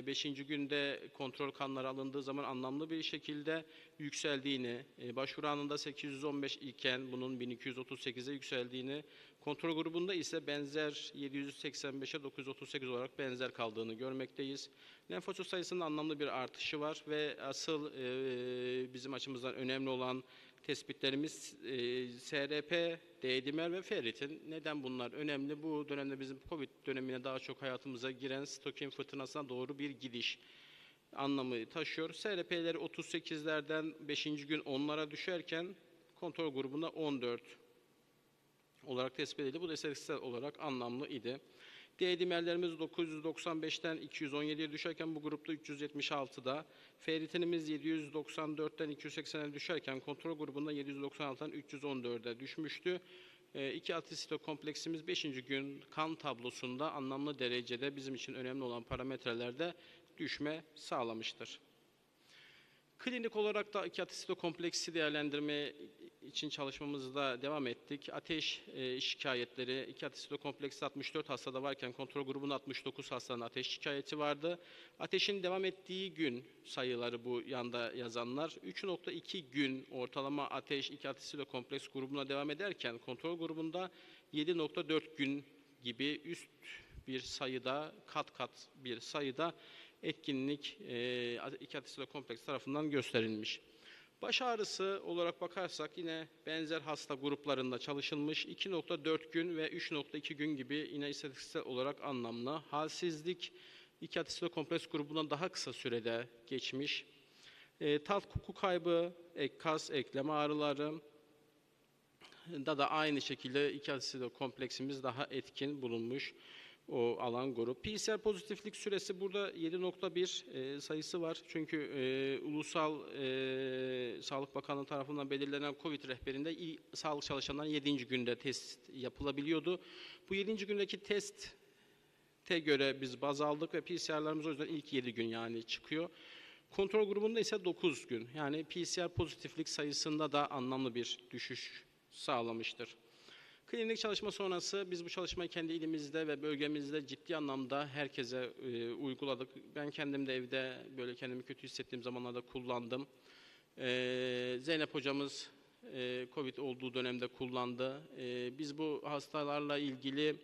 5. günde kontrol kanları alındığı zaman anlamlı bir şekilde yükseldiğini, başvuru anında 815 iken bunun 1238'e yükseldiğini, kontrol grubunda ise benzer 785'e 938 olarak benzer kaldığını görmekteyiz. Lenfosit sayısının anlamlı bir artışı var ve asıl bizim açımızdan önemli olan tespitlerimiz SRP, D-dimer ve ferritin. Neden bunlar önemli? Bu dönemde bizim Covid dönemine daha çok hayatımıza giren sitokin fırtınasına doğru bir gidiş anlamı taşıyor. SRP'leri 38'lerden 5. gün 10'lara düşerken kontrol grubunda 14 olarak tespit edildi. Bu da istatistiksel olarak anlamlı idi. D-dimerlerimiz 995'ten 217'ye düşerken bu grupta 376'da. Ferritinimiz 794'ten 280'e düşerken kontrol grubunda 796'dan 314'e düşmüştü. 2-atil kompleksimiz 5. gün kan tablosunda anlamlı derecede bizim için önemli olan parametrelerde düşme sağlamıştır. Klinik olarak da 2-atil kompleksi değerlendirme için çalışmamızda devam ettik. Ateş şikayetleri 2-atil kompleksi 64 hastada varken kontrol grubunda 69 hastanın ateş şikayeti vardı. Ateşin devam ettiği gün sayıları bu yanda yazanlar. 3.2 gün ortalama ateş 2-atil kompleks grubuna devam ederken kontrol grubunda 7.4 gün gibi üst bir sayıda, kat bir sayıda etkinlik 2-atil kompleks tarafından gösterilmiş. Baş ağrısı olarak bakarsak yine benzer hasta gruplarında çalışılmış. 2.4 gün ve 3.2 gün gibi yine istatistiksel olarak anlamlı. Halsizlik 2-atil kompleks grubundan daha kısa sürede geçmiş. Tat koku kaybı, ek kas, eklem ağrıları da aynı şekilde 2-atil kompleksimiz daha etkin bulunmuş. O alan grup. PCR pozitiflik süresi burada 7.1 sayısı var. Çünkü Ulusal Sağlık Bakanlığı tarafından belirlenen COVID rehberinde sağlık çalışanların 7. günde test yapılabiliyordu. Bu 7. gündeki teste göre biz baz aldık ve PCR'larımız o yüzden ilk 7 gün yani çıkıyor. Kontrol grubunda ise 9 gün. Yani PCR pozitiflik sayısında da anlamlı bir düşüş sağlamıştır. Klinik çalışma sonrası biz bu çalışmayı kendi ilimizde ve bölgemizde ciddi anlamda herkese uyguladık. Ben kendim de evde böyle kendimi kötü hissettiğim zamanlarda kullandım. Zeynep hocamız Covid olduğu dönemde kullandı. Biz bu hastalarla ilgili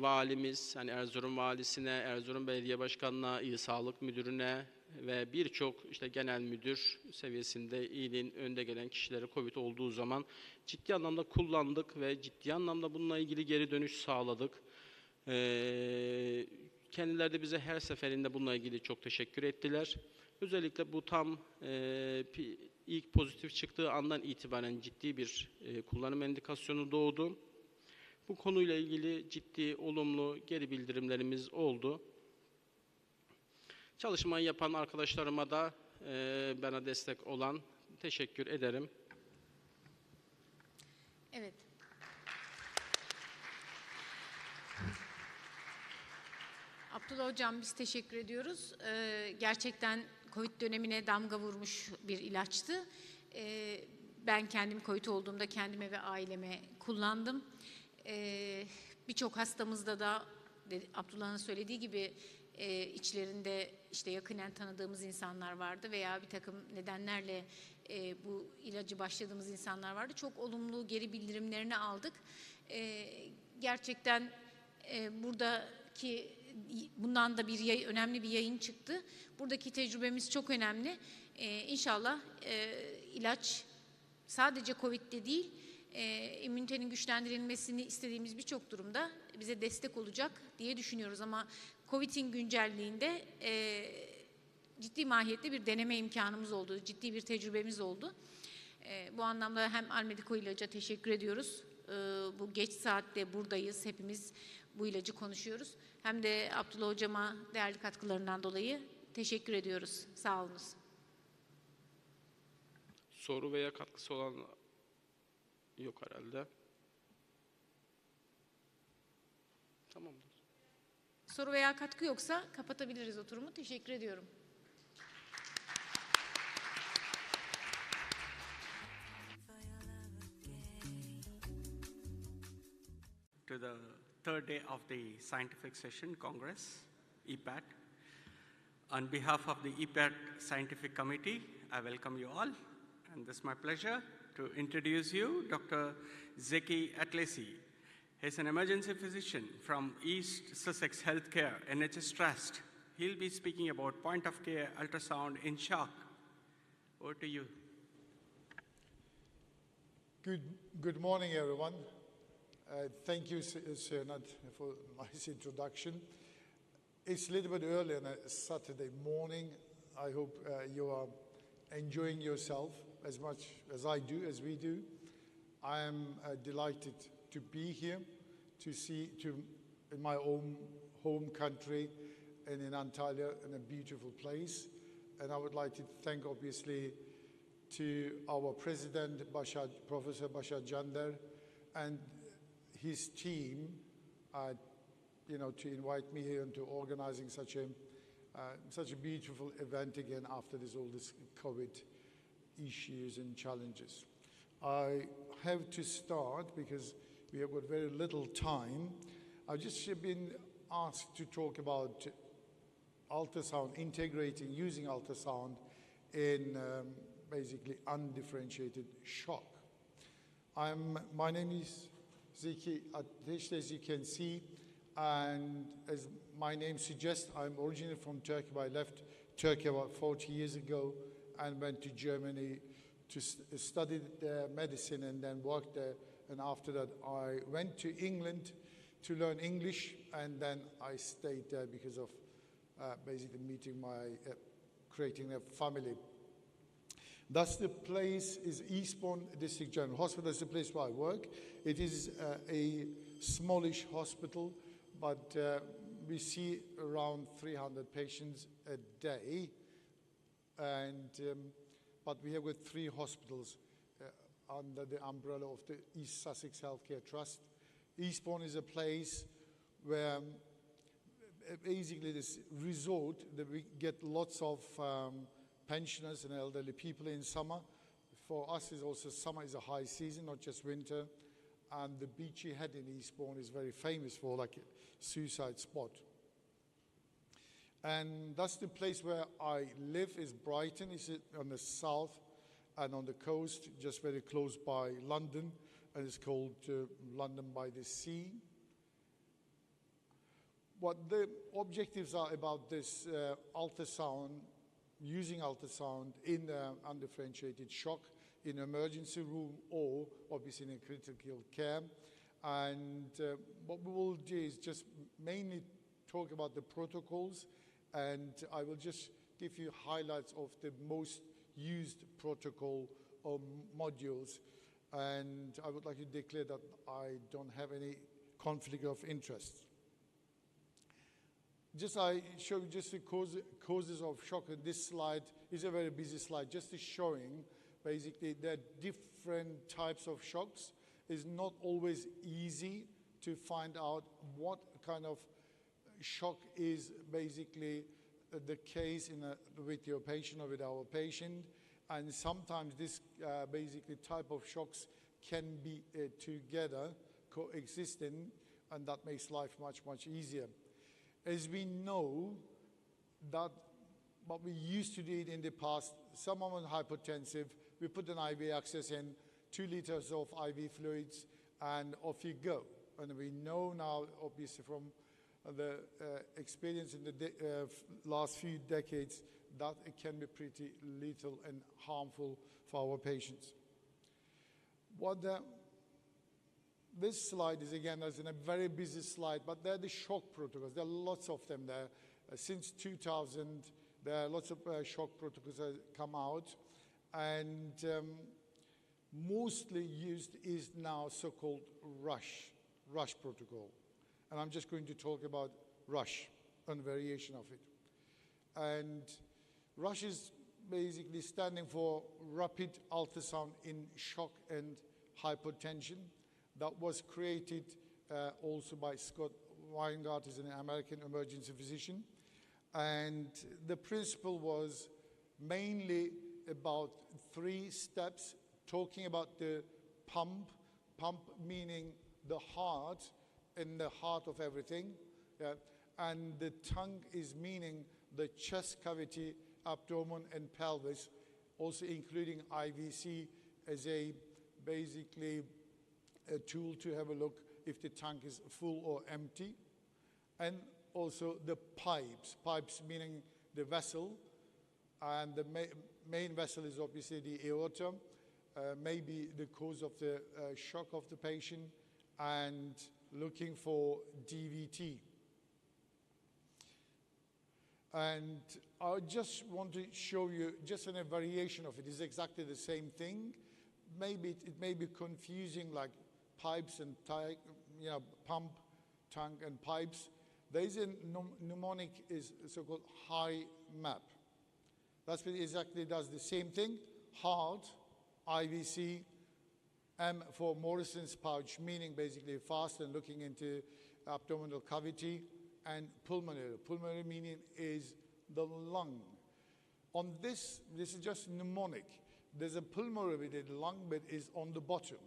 valimiz, hani Erzurum valisine, Erzurum Belediye Başkanı'na, İl Sağlık Müdürü'ne ve birçok işte genel müdür seviyesinde ilin önde gelen kişilere Covid olduğu zaman ciddi anlamda kullandık ve ciddi anlamda bununla ilgili geri dönüş sağladık. Kendileri de bize her seferinde bununla ilgili çok teşekkür ettiler. Özellikle bu tam ilk pozitif çıktığı andan itibaren ciddi bir kullanım indikasyonu doğdu. Bu konuyla ilgili ciddi, olumlu geri bildirimlerimiz oldu. Çalışmayı yapan arkadaşlarıma da bana destek olan teşekkür ederim. Evet. Abdullah Hocam biz teşekkür ediyoruz. Gerçekten Covid dönemine damga vurmuş bir ilaçtı. Ben kendim Covid olduğumda kendime ve aileme kullandım. Birçok hastamızda da Abdullah'ın söylediği gibi içlerinde işte yakinen tanıdığımız insanlar vardı veya bir takım nedenlerle bu ilacı başladığımız insanlar vardı. Çok olumlu geri bildirimlerini aldık. Gerçekten bundan da önemli bir yayın çıktı. Buradaki tecrübemiz çok önemli. İnşallah ilaç sadece Covid'de değil, immünitenin güçlendirilmesini istediğimiz birçok durumda bize destek olacak diye düşünüyoruz. Ama Covid'in güncelliğinde ciddi mahiyette bir deneme imkanımız oldu, ciddi bir tecrübemiz oldu. Bu anlamda hem Almediko ilaca teşekkür ediyoruz. Bu geç saatte buradayız, hepimiz bu ilacı konuşuyoruz. Hem de Abdullah Hocama değerli katkılarından dolayı teşekkür ediyoruz. Sağ olunuz. Soru veya katkısı olan yok herhalde. Tamamdır. Soru veya katkı yoksa kapatabiliriz oturumu. Teşekkür ediyorum. If I'll ever gain to the third day of the Scientific Session Congress, EPAT. On behalf of the EPAT Scientific Committee, I welcome you all. And it's my pleasure to introduce you Dr. Zeki Atlesi. He's an emergency physician from East Sussex Healthcare, NHS Trust. He'll be speaking about point-of-care ultrasound in shock. Over to you. Good morning, everyone. Thank you, Sernat, for a nice introduction. It's a little bit early on a Saturday morning. I hope you are enjoying yourself as much as I do, as we do. I am delighted to be here, in my own home country and in Antalya, in a beautiful place. And I would like to thank, obviously, to our president, Professor Bashar Jander, and his team, to invite me here and to organizing such a beautiful event again after all this COVID issues and challenges. I have to start because we have got very little time. I've just been asked to talk about ultrasound, using ultrasound in basically undifferentiated shock. My name is Zeki Ateş, as you can see, and as my name suggests, I'm originally from Turkey, but I left Turkey about 40 years ago and went to Germany to study medicine and then worked there. And after that, I went to England to learn English, and then I stayed there because of basically creating a family. Thus, the place is Eastbourne District General Hospital. That's the place where I work. It is a smallish hospital, but we see around 300 patients a day. And but we have got 3 hospitals under the umbrella of the East Sussex Healthcare Trust. Eastbourne is a place where basically this resort that we get lots of pensioners and elderly people in summer. For us, summer is a high season, not just winter. And the Beachy Head in Eastbourne is very famous for like a suicide spot. And that's the place where I live, is Brighton. It's on the south and on the coast, just very close by London. And it's called London by the Sea. What the objectives are about this ultrasound, using ultrasound in undifferentiated shock in emergency room or obviously in a critical care. And what we will do is just mainly talk about the protocols, and I will just give you highlights of the most used protocol or modules. And I would like to declare that I don't have any conflict of interest. I show you just the causes of shock. And this slide is a very busy slide, just showing basically there are different types of shocks. It's not always easy to find out what kind of shock is basically the case with your patient or with our patient. And sometimes this basically type of shocks can be together, coexisting, and that makes life much, much easier. As we know that what we used to do it in the past, someone hypertensive, we put an IV access in, 2 liters of IV fluids, and off you go. And we know now, obviously from the experience in the last few decades, that it can be pretty lethal and harmful for our patients. This slide is, again, as in a very busy slide, but they're the shock protocols. There are lots of them there. Since 2000, there are lots of shock protocols that come out. And mostly used is now so-called rush protocol. And I'm just going to talk about rush and variation of it. And rush is basically standing for rapid ultrasound in shock and hypotension. That was created also by Scott Weingart, who's an American emergency physician. And the principle was mainly about 3 steps, talking about the pump meaning the heart in the heart of everything. Yeah? And the tongue is meaning the chest cavity, abdomen, and pelvis, also including IVC as a basically a tool to have a look if the tank is full or empty. And also the pipes meaning the vessel, and the main vessel is obviously the aorta, maybe the cause of the shock of the patient, and looking for DVT. And I just want to show you just in a variation of it. It's exactly the same thing. Maybe it may be confusing, like pipes and pump, tank, and pipes. There is a mnemonic, is so-called high map. That's what exactly does the same thing. Heart, IVC, M for Morrison's pouch, meaning basically fast and looking into abdominal cavity, and pulmonary. Pulmonary meaning is the lung. On this is just mnemonic. There's a pulmonary with the lung, but is on the bottom.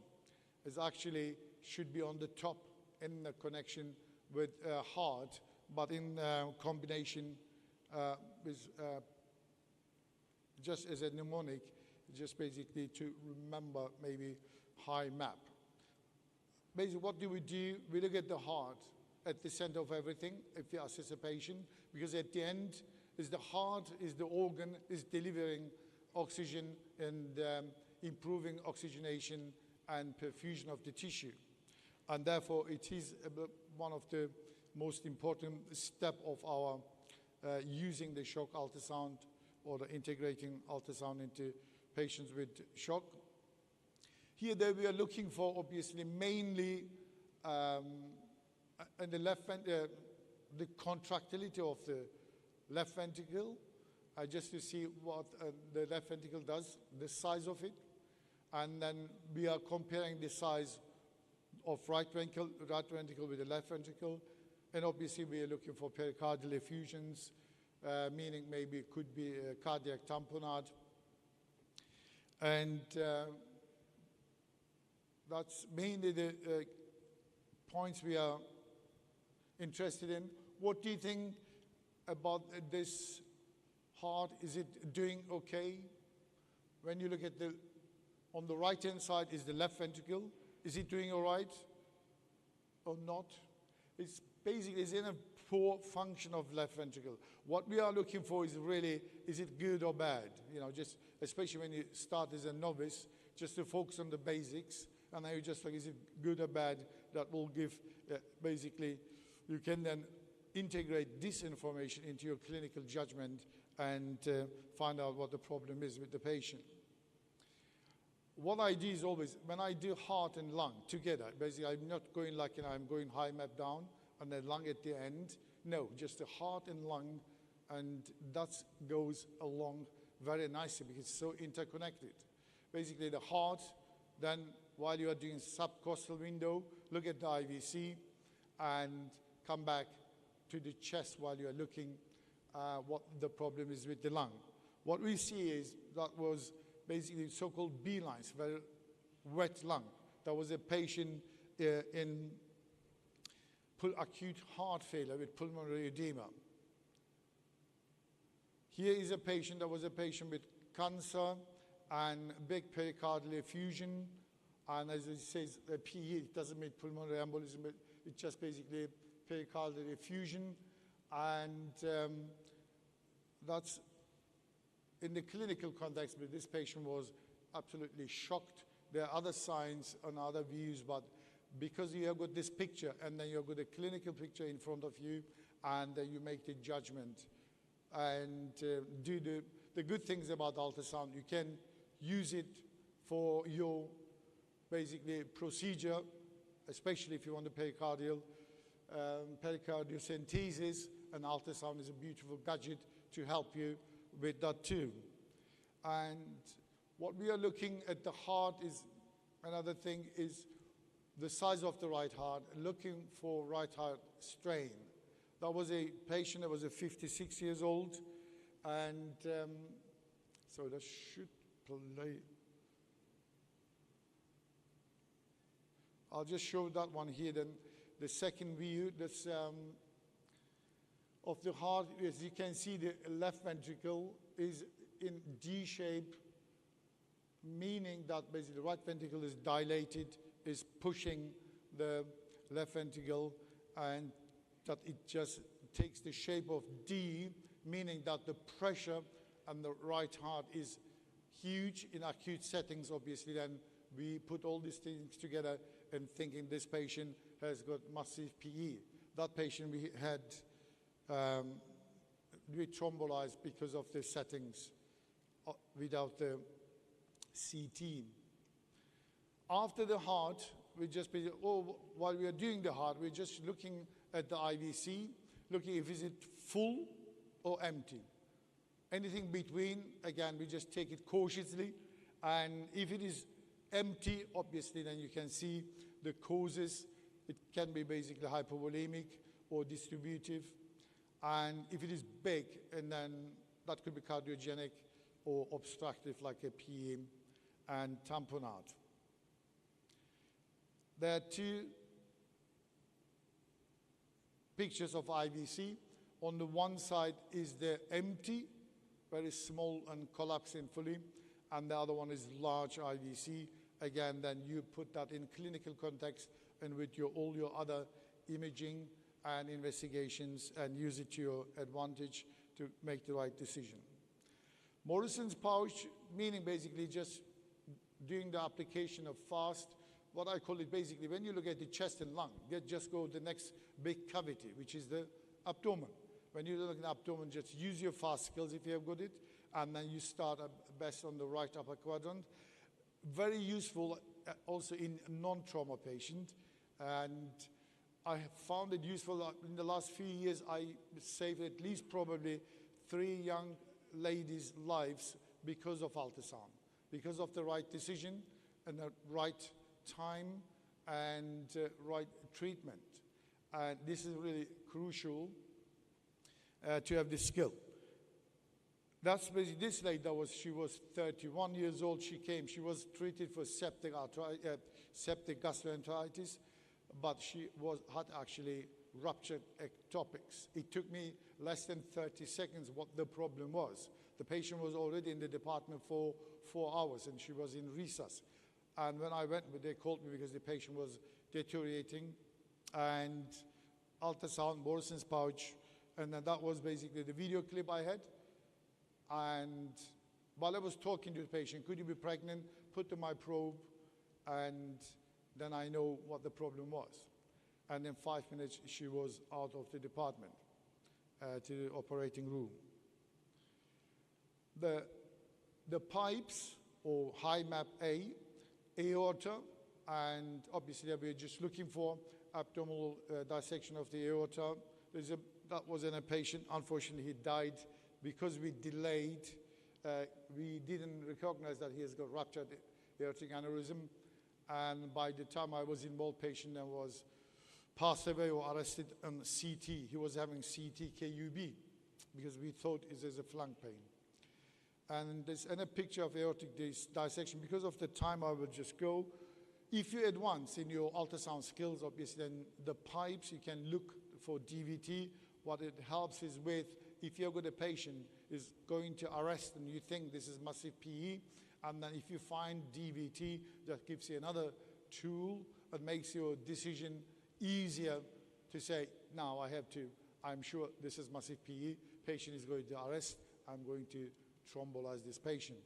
It actually should be on the top in the connection with heart, but in combination with just as a mnemonic, just basically to remember maybe high map. Basically, what do? We look at the heart at the center of everything if we assess a patient, because at the end is the heart, is the organ, is delivering oxygen and improving oxygenation and perfusion of the tissue. And therefore, it is one of the most important step of our using the shock ultrasound or the integrating ultrasound into patients with shock. Here we are looking for obviously mainly in the left the contractility of the left ventricle, just to see what the left ventricle does, the size of it. And then we are comparing the size of right ventricle with the left ventricle. And obviously we are looking for pericardial effusions, meaning maybe it could be a cardiac tamponade. And that's mainly the points we are interested in. What do you think about this heart? Is it doing okay? When you look at on the right-hand side is the left ventricle. Is it doing all right or not? It's basically in a poor function of left ventricle. What we are looking for is really, is it good or bad? Just especially when you start as a novice, just to focus on the basics, and then you just like, is it good or bad? That will give, basically, you can then integrate this information into your clinical judgment and find out what the problem is with the patient. What I do is always, when I do heart and lung together, basically I'm not going like, I'm going high map down and then lung at the end. No, just the heart and lung, and that goes along very nicely because it's so interconnected. Basically the heart, then while you are doing subcostal window, look at the IVC and come back to the chest while you are looking what the problem is with the lung. What we see is that was basically so-called B lines, very wet lung. There was a patient in acute heart failure with pulmonary edema. Here is a patient, there was a patient with cancer and big pericardial effusion, and as it says, the PE, it doesn't mean pulmonary embolism, but it's just basically pericardial effusion, and that's in the clinical context, but this patient was absolutely shocked. There are other signs and other views, but because you have got this picture and then you've got a clinical picture in front of you, and you make the judgment and do the good things about ultrasound. You can use it for your basically procedure, especially if you want a pericardial centesis, and ultrasound is a beautiful gadget to help you with that too. And what we are looking at the heart is, another thing is the size of the right heart, looking for right heart strain. That was a patient that was 56 years old, and so that should play. I'll just show that one here then. the second view that's, of the heart. As you can see, the left ventricle is in D shape, meaning that basically the right ventricle is dilated, is pushing the left ventricle, and that it just takes the shape of D, meaning that the pressure on the right heart is huge in acute settings. Obviously, then we put all these things together and thinking this patient has got massive PE. That patient we had we thrombolized because of the settings without the CT. After the heart, we just while we are doing the heart, we're just looking at the IVC, looking if is it full or empty. Anything between, again, we just take it cautiously, and if it is empty, obviously, then you can see the causes. It can be basically hypovolemic or distributive, and if it is big, and then that could be cardiogenic or obstructive, like a PE and tamponade. There are two pictures of IVC. On the one side is the empty, very small and collapsing fully, and the other one is large IVC. Again, then you put that in clinical context and with all your other imaging and investigations and use it to your advantage to make the right decision. Morrison's pouch, meaning basically just doing the application of fast, what I call it basically, when you look at the chest and lung, just go to the next big cavity, which is the abdomen. When you look at the abdomen, just use your fast skills if you have got it, and then you start best on the right upper quadrant. Very useful also in non-trauma patient, and I have found it useful. In the last few years, I saved at least probably 3 young ladies' lives because of ultrasound, because of the right decision and the right time and right treatment. And this is really crucial to have this skill. That's basically this lady. She was 31 years old. She came. She was treated for septic gastroenteritis, but she had actually ruptured ectopics. It took me less than 30 seconds what the problem was. The patient was already in the department for 4 hours, and she was in resus. And when I went, they called me because the patient was deteriorating, and ultrasound, Morrison's pouch, and then that was basically the video clip I had. And while I was talking to the patient, could you be pregnant? Put to my probe, and then I know what the problem was. And in 5 minutes, she was out of the department to the operating room. The pipes, or high map A, aorta, and obviously we're just looking for abdominal dissection of the aorta. That was in a patient. Unfortunately, he died because we delayed. We didn't recognize that he has got ruptured aortic aneurysm, and by the time I was involved, patient was passed away or arrested on CT. He was having CT KUB because we thought it was a flank pain. And there's a picture of aortic dissection. Because of the time, I will just go. If you advance in your ultrasound skills, obviously, then the pipes, you can look for DVT. What it helps is with, if you've got a patient is going to arrest and you think this is massive PE, and then if you find DVT, that gives you another tool that makes your decision easier to say, now I'm sure this is massive PE, patient is going to arrest, I'm going to thrombolize this patient.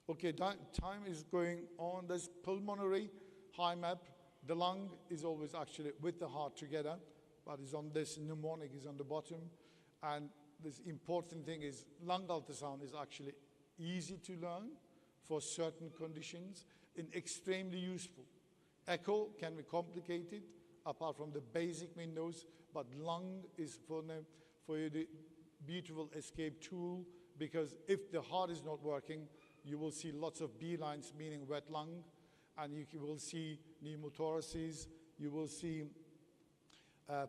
Okay, time is going on. There's pulmonary, high map. The lung is always actually with the heart together, but is on this mnemonic is on the bottom. And this important thing is lung ultrasound is actually easy to learn for certain conditions and extremely useful. Echo can be complicated apart from the basic windows, but lung is for you the beautiful escape tool, because if the heart is not working, you will see lots of B lines, meaning wet lung, and you will see pneumothoraces, you will see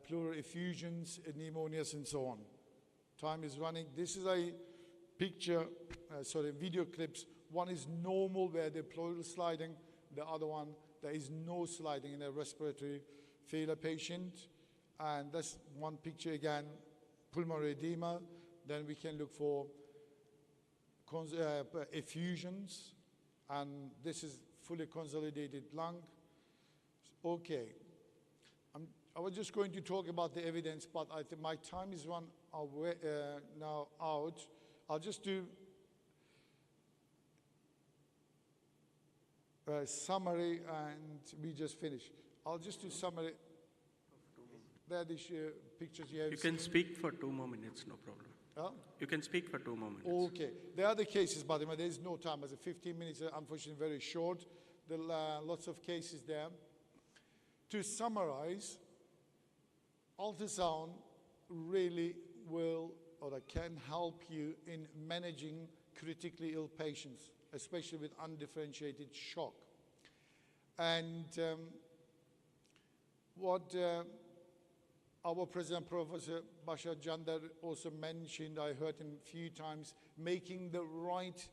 pleural effusions, pneumonias, and so on. Time is running. This is a picture, video clips. One is normal, where the pleural sliding. The other one, there is no sliding in a respiratory failure patient. And that's one picture again, pulmonary edema. Then we can look for effusions, and this is fully consolidated lung. Okay. I was just going to talk about the evidence, but I think my time is run away, now out. I'll just do a summary, and we just finish. I'll just do summary. There are these pictures you have You can seen. speak for 2 more minutes, no problem. Huh? You can speak for 2 more minutes. Okay. There are the cases, but there is no time. As a 15 minutes, unfortunately, very short. There are lots of cases there. To summarize, ultrasound really will or can help you in managing critically ill patients, especially with undifferentiated shock. And what our President, Professor Bashar Jandar, also mentioned, I heard him a few times, making the right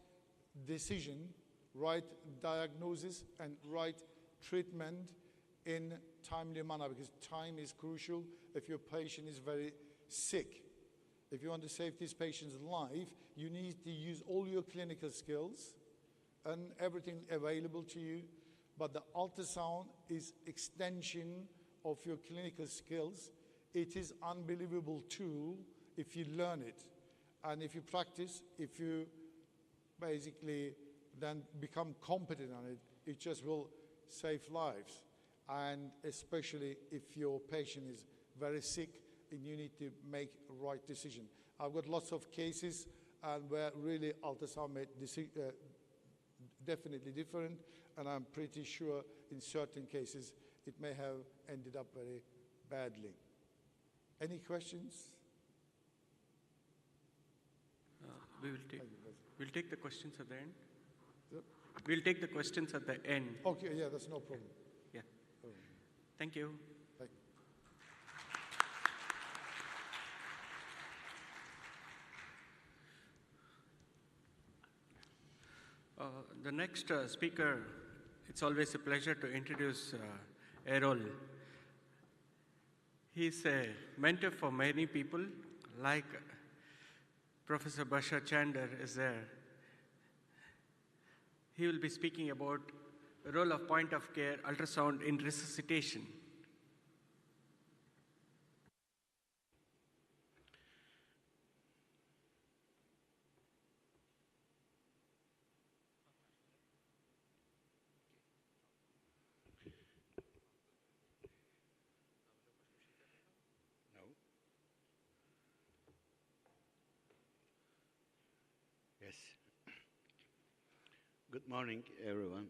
decision, right diagnosis, and right treatment in timely manner, because time is crucial if your patient is very sick. If you want to save this patient's life, you need to use all your clinical skills and everything available to you, but the ultrasound is extension of your clinical skills. It is unbelievable tool if you learn it, and if you practice, if you basically then become competent on it, it just will save lives. And especially if your patient is very sick and you need to make a right decision. I've got lots of cases and where really ultrasound made definitely different, and I'm pretty sure in certain cases it may have ended up very badly. Any questions? We'll take the questions at the end. Yep. We'll take the questions at the end. Okay, yeah, that's no problem. Yeah. Thank you. Thank The next speaker, it's always a pleasure to introduce Errol. He's a mentor for many people, like Professor Bashar Chander is there. He will be speaking about the role of point-of-care ultrasound in resuscitation. Yes. Good morning, everyone.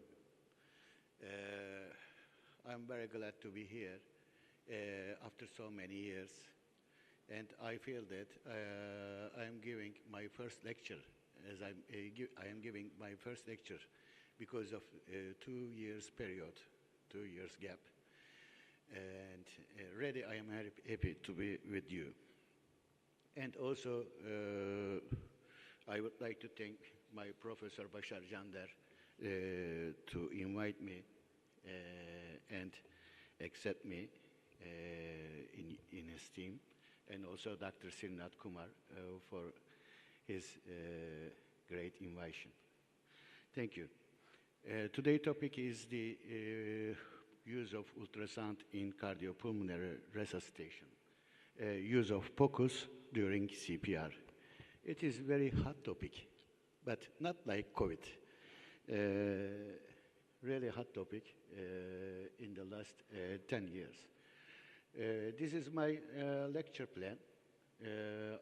I'm very glad to be here after so many years, and I feel that I am giving my first lecture, as I am giving my first lecture because of 2 years period, 2 years gap, and really I am happy to be with you. And also, I would like to thank my Professor Bashar Jandar to invite me and accept me in his team, and also Dr. Srinath Kumar for his great invitation. Thank you. Today's topic is the use of ultrasound in cardiopulmonary resuscitation, use of POCUS during CPR. It is a very hot topic, but not like COVID. Really hot topic in the last 10 years. This is my lecture plan.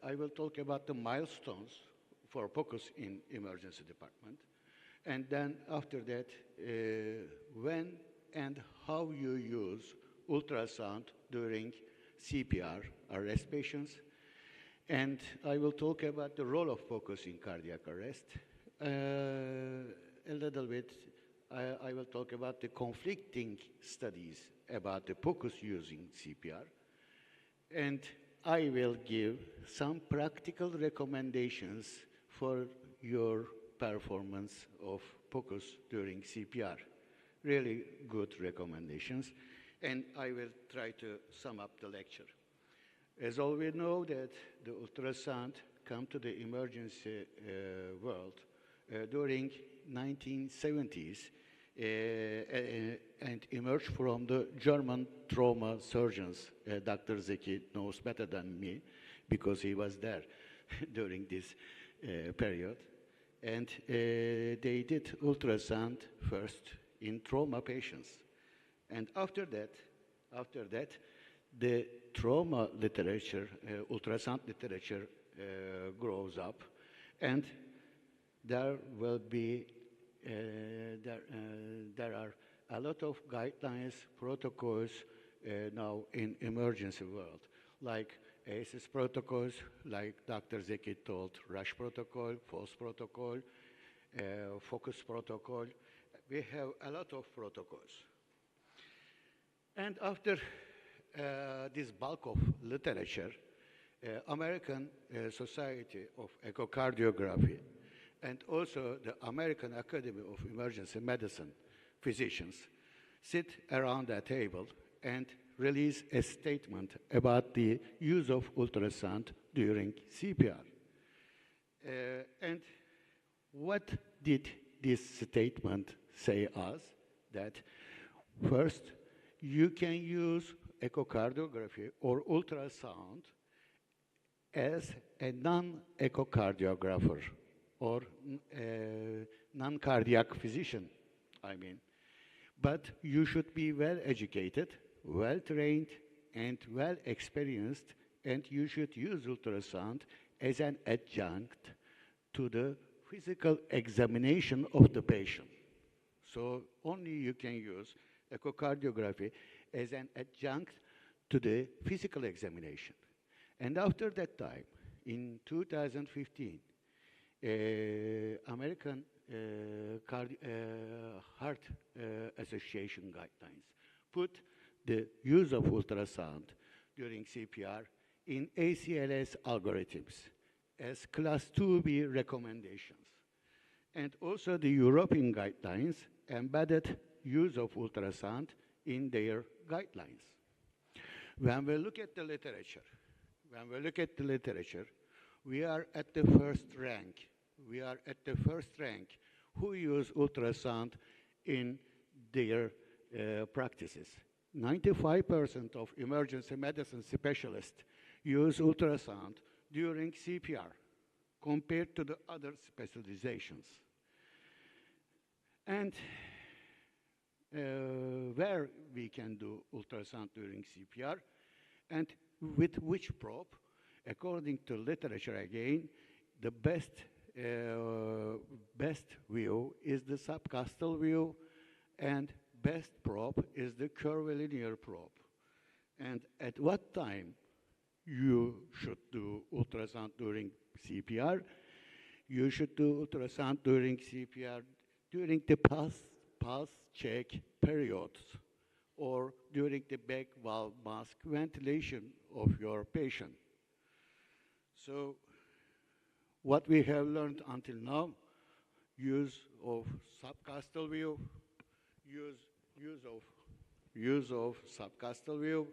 I will talk about the milestones for POCUS in emergency department. And then after that, when and how you use ultrasound during CPR, arrest patients. And I will talk about the role of POCUS in cardiac arrest. A little bit, I will talk about the conflicting studies about the POCUS using CPR. And I will give some practical recommendations for your performance of POCUS during CPR. Really good recommendations. and I will try to sum up the lecture. As all we know that the ultrasound come to the emergency world during 1970s and emerged from the German trauma surgeons. Dr. Zeki knows better than me because he was there during this period. And they did ultrasound first in trauma patients. And after that, the trauma literature, ultrasound literature grows up, and there will be, there are a lot of guidelines, protocols now in emergency world, like ACES protocols, like Dr. Zeki told, RUSH protocol, FOS protocol, FOCUS protocol. We have a lot of protocols. And after this bulk of literature, American Society of Echocardiography and also the American Academy of Emergency Medicine physicians sit around a table and release a statement about the use of ultrasound during CPR. And what did this statement say us? That first, you can use echocardiography or ultrasound as a non-echocardiographer or non-cardiac physician, I mean. But you should be well educated, well trained, and well experienced, and you should use ultrasound as an adjunct to the physical examination of the patient. So only you can use echocardiography as an adjunct to the physical examination. And after that time, in 2015, American Heart Association guidelines put the use of ultrasound during CPR in ACLS algorithms as Class 2B recommendations. And also the European guidelines embedded use of ultrasound in their guidelines. When we look at the literature, we are at the first rank. We are at the first rank who use ultrasound in their practices. 95% of emergency medicine specialists use ultrasound during CPR compared to the other specializations. And where we can do ultrasound during CPR and with which probe, according to literature again, the best view is the subcostal view, and best probe is the curvilinear probe. And at what time you should do ultrasound during CPR? You should do ultrasound during CPR during the pulse check periods or during the back valve mask ventilation of your patient. So what we have learned until now, use of subcostal view, use of subcostal view,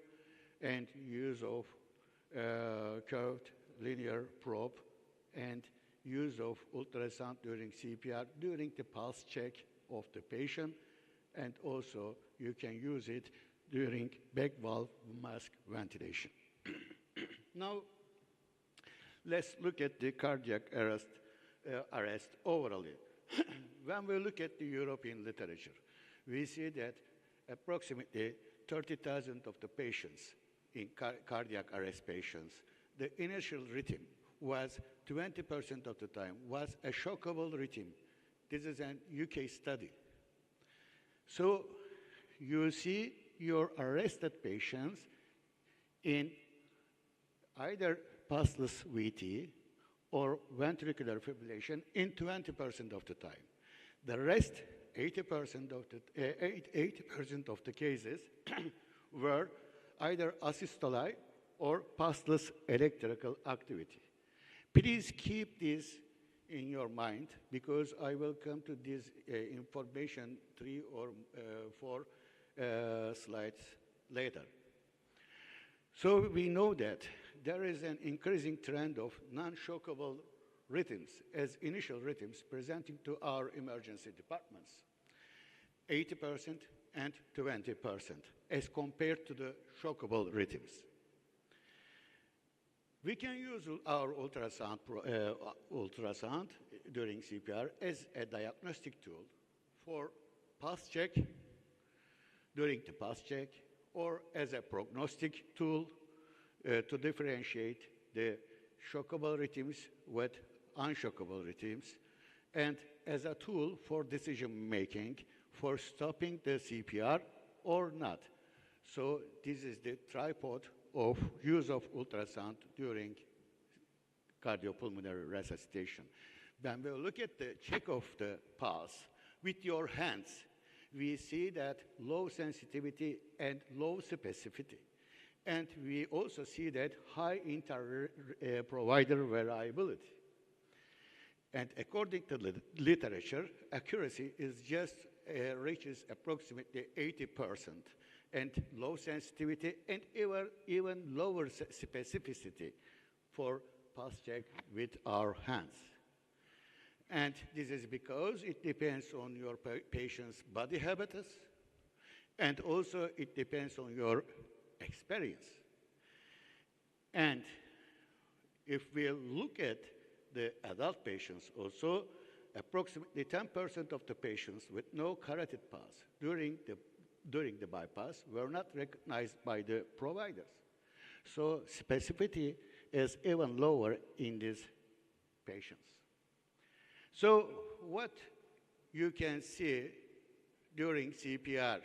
and use of curved linear probe, and use of ultrasound during CPR during the pulse check of the patient, and also you can use it during back valve mask ventilation. Now, let's look at the cardiac arrest overall. When we look at the European literature, we see that approximately 30,000 of the patients in cardiac arrest patients, the initial rhythm was 20% of the time was a shockable rhythm. This is an UK study. So you see your arrested patients in either pulseless VT or ventricular fibrillation in 20% of the time. The rest, 80% of the cases were either asystole or pulseless electrical activity. Please keep this in your mind because I will come to this information 3 or 4 slides later. So we know that there is an increasing trend of non-shockable rhythms as initial rhythms presenting to our emergency departments, 80% and 20% as compared to the shockable rhythms. We can use our ultrasound during CPR as a diagnostic tool for pulse check, during the pulse check, or as a prognostic tool to differentiate the shockable rhythms with unshockable rhythms, and as a tool for decision making for stopping the CPR or not. So this is the tripod of use of ultrasound during cardiopulmonary resuscitation. When we look at the check of the pulse with your hands, we see that low sensitivity and low specificity. And we also see that high inter-provider variability. And according to the literature, accuracy is just reaches approximately 80%, and low sensitivity and even lower specificity for pulse check with our hands. And this is because it depends on your patient's body habitus, and also it depends on your experience. And if we look at the adult patients also, approximately 10% of the patients with no carotid pulse during the bypass were not recognized by the providers. So specificity is even lower in these patients. So what you can see during CPR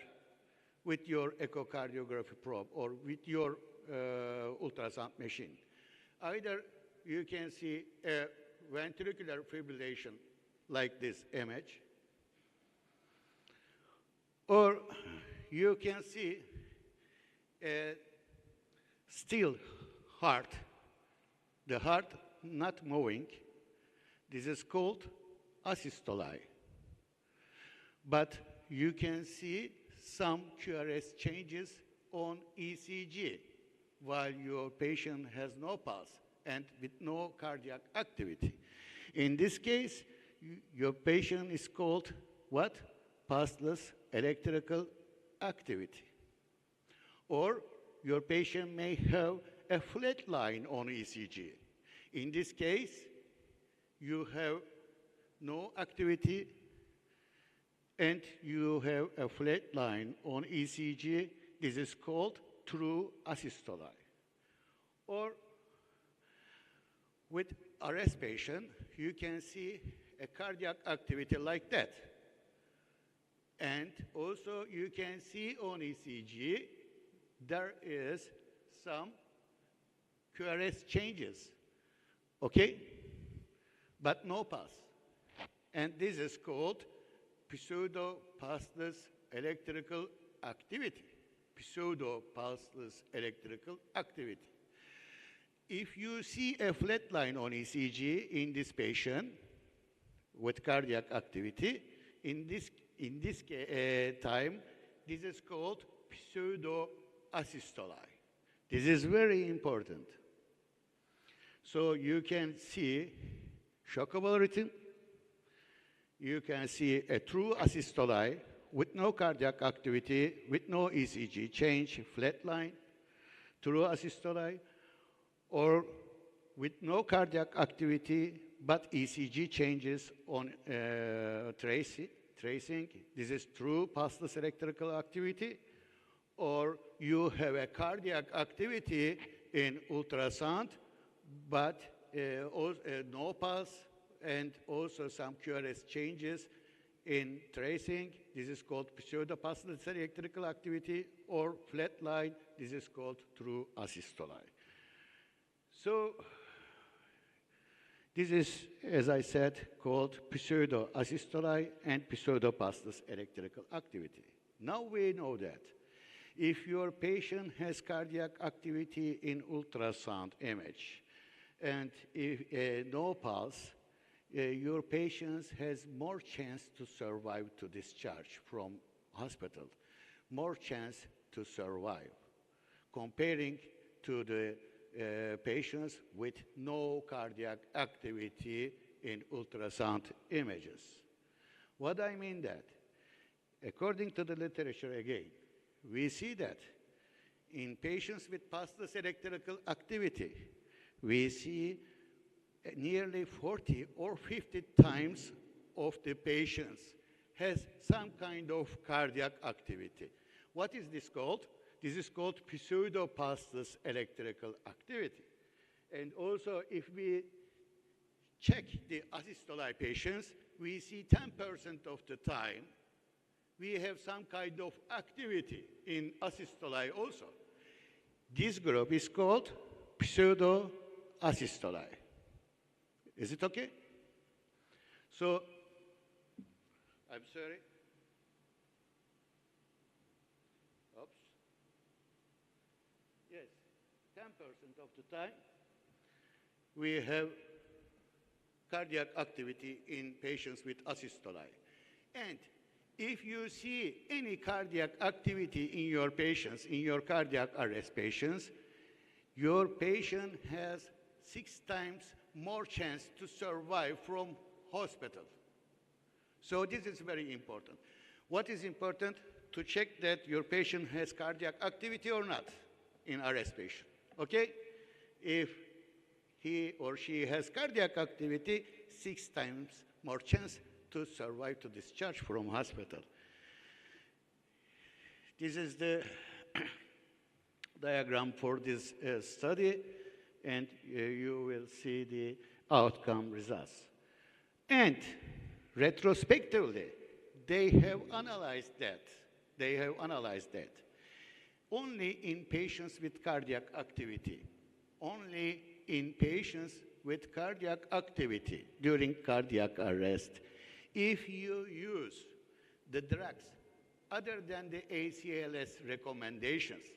with your echocardiography probe or with your ultrasound machine, either you can see a ventricular fibrillation like this image, or you can see a still heart, the heart not moving. This is called asystole. But you can see some QRS changes on ECG while your patient has no pulse and with no cardiac activity. In this case, your patient is called what? Pulseless electrical activity. Or your patient may have a flat line on ECG. In this case, you have no activity and you have a flat line on ECG. This is called true asystole. Or with RS patient, you can see a cardiac activity like that. And also you can see on ECG, there is some QRS changes, okay? But no pulse. And this is called pseudo-pulseless electrical activity. Pseudo-pulseless electrical activity. If you see a flat line on ECG in this patient with cardiac activity, in this time, this is called pseudo-asystole. This is very important. So you can see shockable rhythm, you can see a true asystole with no cardiac activity, with no ECG change, flat line, true asystole, or with no cardiac activity, but ECG changes on tracing. This is true pulseless electrical activity. Or you have a cardiac activity in ultrasound, but no pulse, and also some QRS changes in tracing. This is called pseudo-pulseless electrical activity, or flat line. This is called true asystole. So this is, as I said, called pseudo-asystole and pseudo-pulseless electrical activity. Now we know that if your patient has cardiac activity in ultrasound image and if no pulse, your patient has more chance to survive to discharge from hospital, more chance to survive, comparing to the patients with no cardiac activity in ultrasound images. What I mean that, according to the literature again, we see that in patients with pulseless electrical activity, we see nearly 40 or 50 times of the patients has some kind of cardiac activity. What is this called? This is called pseudo-pulseless electrical activity. And also, if we check the asystole patients, we see 10% of the time we have some kind of activity in asystole also. This group is called pseudo-asystole. Is it okay? So, I'm sorry. Oops. Yes, 10% of the time we have cardiac activity in patients with asystole. And if you see any cardiac activity in your patients, in your cardiac arrest patients, your patient has 6 times more chance to survive from hospital. So this is very important. What is important? To check that your patient has cardiac activity or not in arrest patient, okay? If he or she has cardiac activity, 6 times more chance to survive to discharge from hospital. This is the diagram for this study, and you will see the outcome results. And retrospectively, they have analyzed that. Only in patients with cardiac activity. Only in patients with cardiac activity during cardiac arrest. If you use the drugs other than the ACLS recommendations,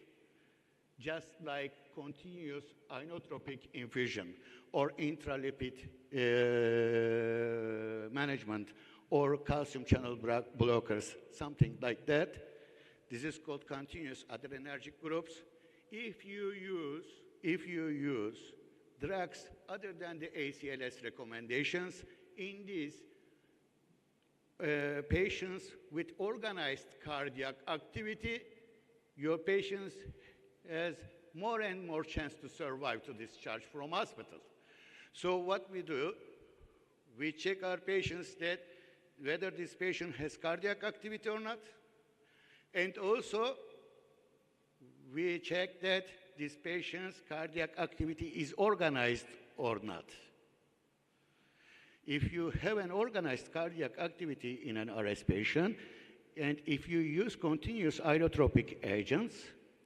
just like continuous inotropic infusion or intralipid management or calcium channel blockers, something like that. This is called continuous adrenergic groups. If you use drugs other than the ACLS recommendations in these patients with organized cardiac activity, your patients has more and more chance to survive to discharge from hospital. So what we do, we check our patients that whether this patient has cardiac activity or not, and also we check that this patient's cardiac activity is organized or not. If you have an organized cardiac activity in an arrest patient, and if you use continuous inotropic agents,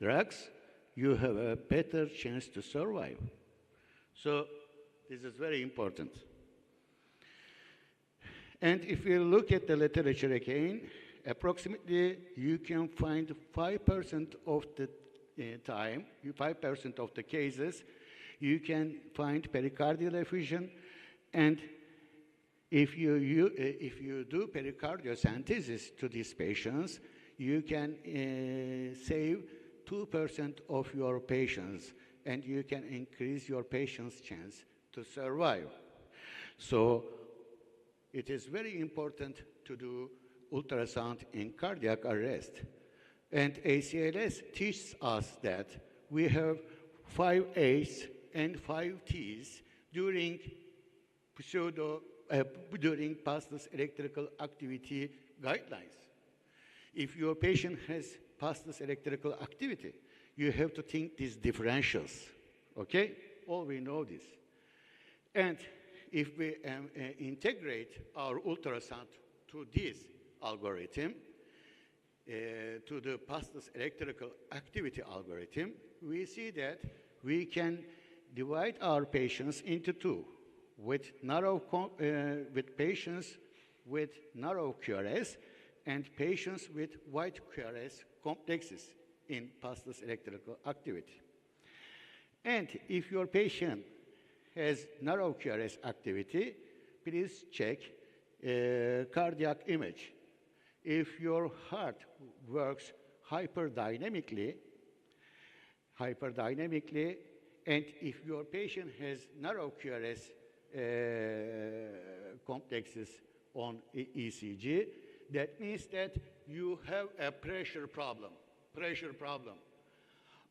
drugs, you have a better chance to survive. So this is very important. And if you look at the literature again, approximately you can find 5% of the time, 5% of the cases, you can find pericardial effusion, and if you do pericardiocentesis to these patients, you can save 2% of your patients, and you can increase your patient's chance to survive. So it is very important to do ultrasound in cardiac arrest. And ACLS teaches us that we have 5 A's and 5 T's during pulseless electrical activity guidelines. If your patient has pulseless electrical activity, you have to think these differentials, okay? All we know this. And if we integrate our ultrasound to this algorithm, to the pulseless electrical activity algorithm, we see that we can divide our patients into 2, with patients with narrow QRS and patients with wide QRS complexes in pulseless electrical activity. And if your patient has narrow QRS activity, please check cardiac image. If your heart works hyperdynamically, and if your patient has narrow QRS complexes on ECG, that means that you have a pressure problem.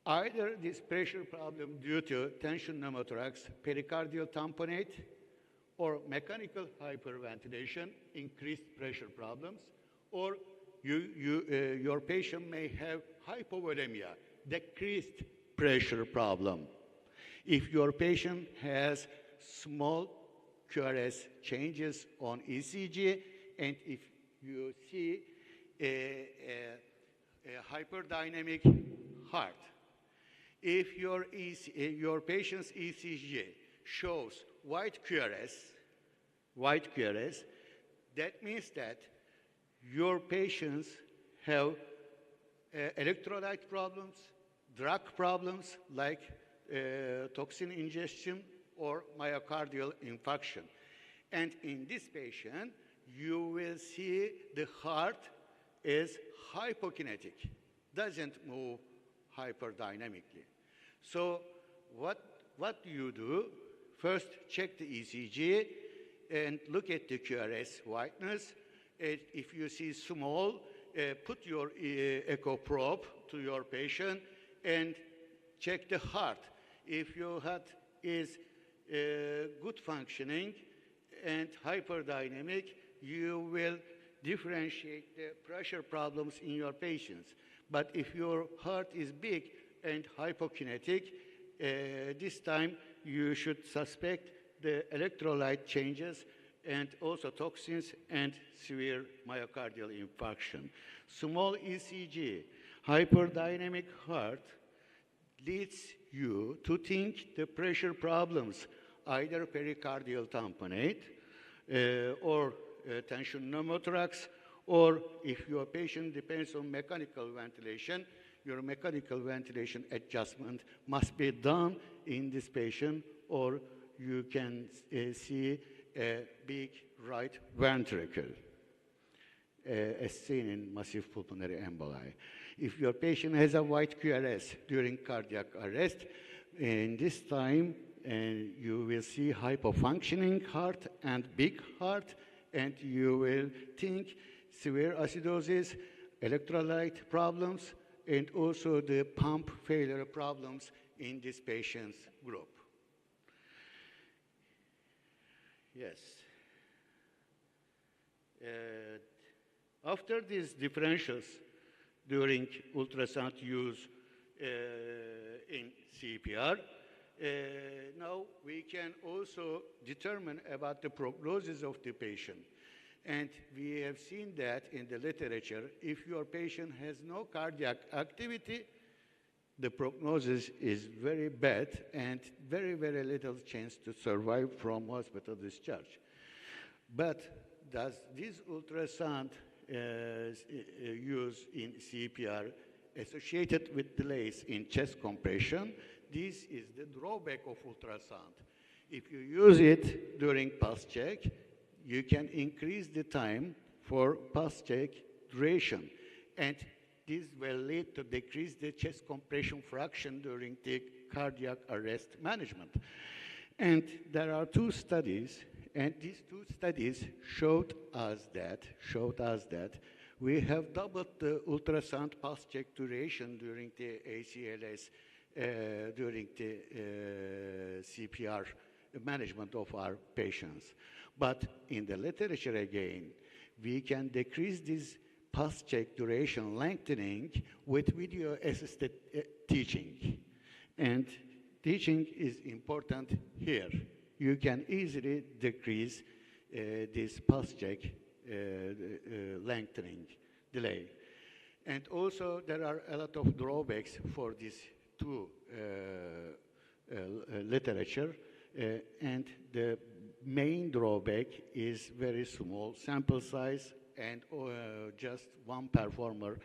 Either this pressure problem due to tension pneumothorax, pericardial tamponade, or mechanical hyperventilation, increased pressure problems, or your patient may have hypovolemia, decreased pressure problem. If your patient has small QRS changes on ECG, and if you see a hyperdynamic heart, if your patient's ECG shows white QRS, that means that your patients have electrolyte problems, drug problems like toxin ingestion or myocardial infarction. And in this patient, you will see the heart is hypokinetic, doesn't move hyperdynamically. So what you do, first check the ECG and look at the QRS whiteness. If you see small, put your echo probe to your patient and check the heart. If your heart is good functioning and hyperdynamic, you will differentiate the pressure problems in your patients. But if your heart is big and hypokinetic, this time you should suspect the electrolyte changes and also toxins and severe myocardial infarction. Small ECG, hyperdynamic heart leads you to think the pressure problems, either pericardial tamponade or tension pneumothorax, or if your patient depends on mechanical ventilation, your mechanical ventilation adjustment must be done in this patient, or you can see a big right ventricle, as seen in massive pulmonary emboli. If your patient has a white QRS during cardiac arrest, in this time you will see hypofunctioning heart and big heart, and you will think severe acidosis, electrolyte problems, and also the pump failure problems in this patient's group. Yes. After these differentials during ultrasound use in CPR, now we can also determine about the prognosis of the patient. And we have seen that in the literature, if your patient has no cardiac activity, the prognosis is very bad and very, very little chance to survive from hospital discharge. But does this ultrasound use in CPR associated with delays in chest compression? This is the drawback of ultrasound. If you use it during pulse check, you can increase the time for pulse check duration, and this will lead to decrease the chest compression fraction during the cardiac arrest management. And there are two studies, and these two studies showed us that we have doubled the ultrasound pulse check duration during the ACLS, during the CPR management of our patients. But in the literature again, we can decrease this pulse check duration lengthening with video-assisted teaching. And teaching is important here. You can easily decrease this pulse check lengthening delay. And also there are a lot of drawbacks for these two literature, and the main drawback is very small sample size, and just one performer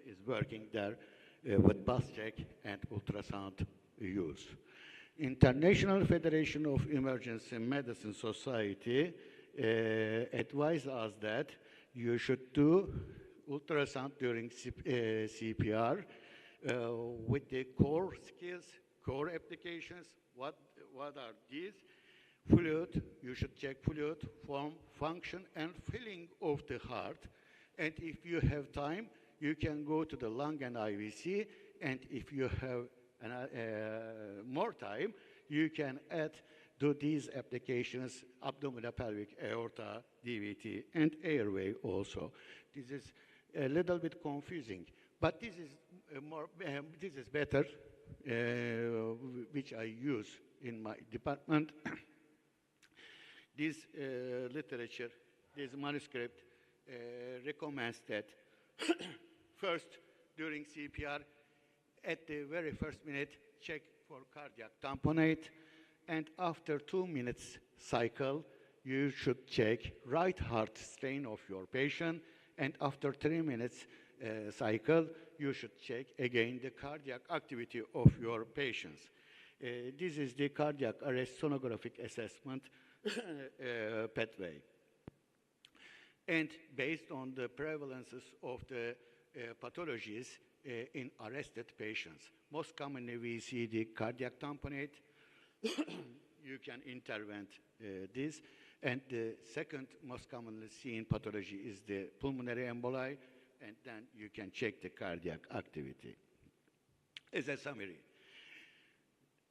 is working there with pulse check and ultrasound use. International Federation of Emergency Medicine Society advised us that you should do ultrasound during CPR with the core skills, core applications. What are these? Fluid, you should check fluid, form, function, and filling of the heart. And if you have time, you can go to the lung and IVC. And if you have more time, you can add to these applications abdominopelvic aorta, DVT, and airway also. This is a little bit confusing, but this is this is better, which I use in my department. This literature, this manuscript recommends that first, during CPR, at the very first minute, check for cardiac tamponade, and after 2 minutes cycle, you should check right heart strain of your patient, and after 3 minutes cycle, you should check again the cardiac activity of your patients. This is the cardiac arrest sonographic assessment pathway. And based on the prevalences of the pathologies in arrested patients, most commonly we see the cardiac tamponade. You can intervene this. And the second most commonly seen pathology is the pulmonary emboli, and then you can check the cardiac activity. As a summary,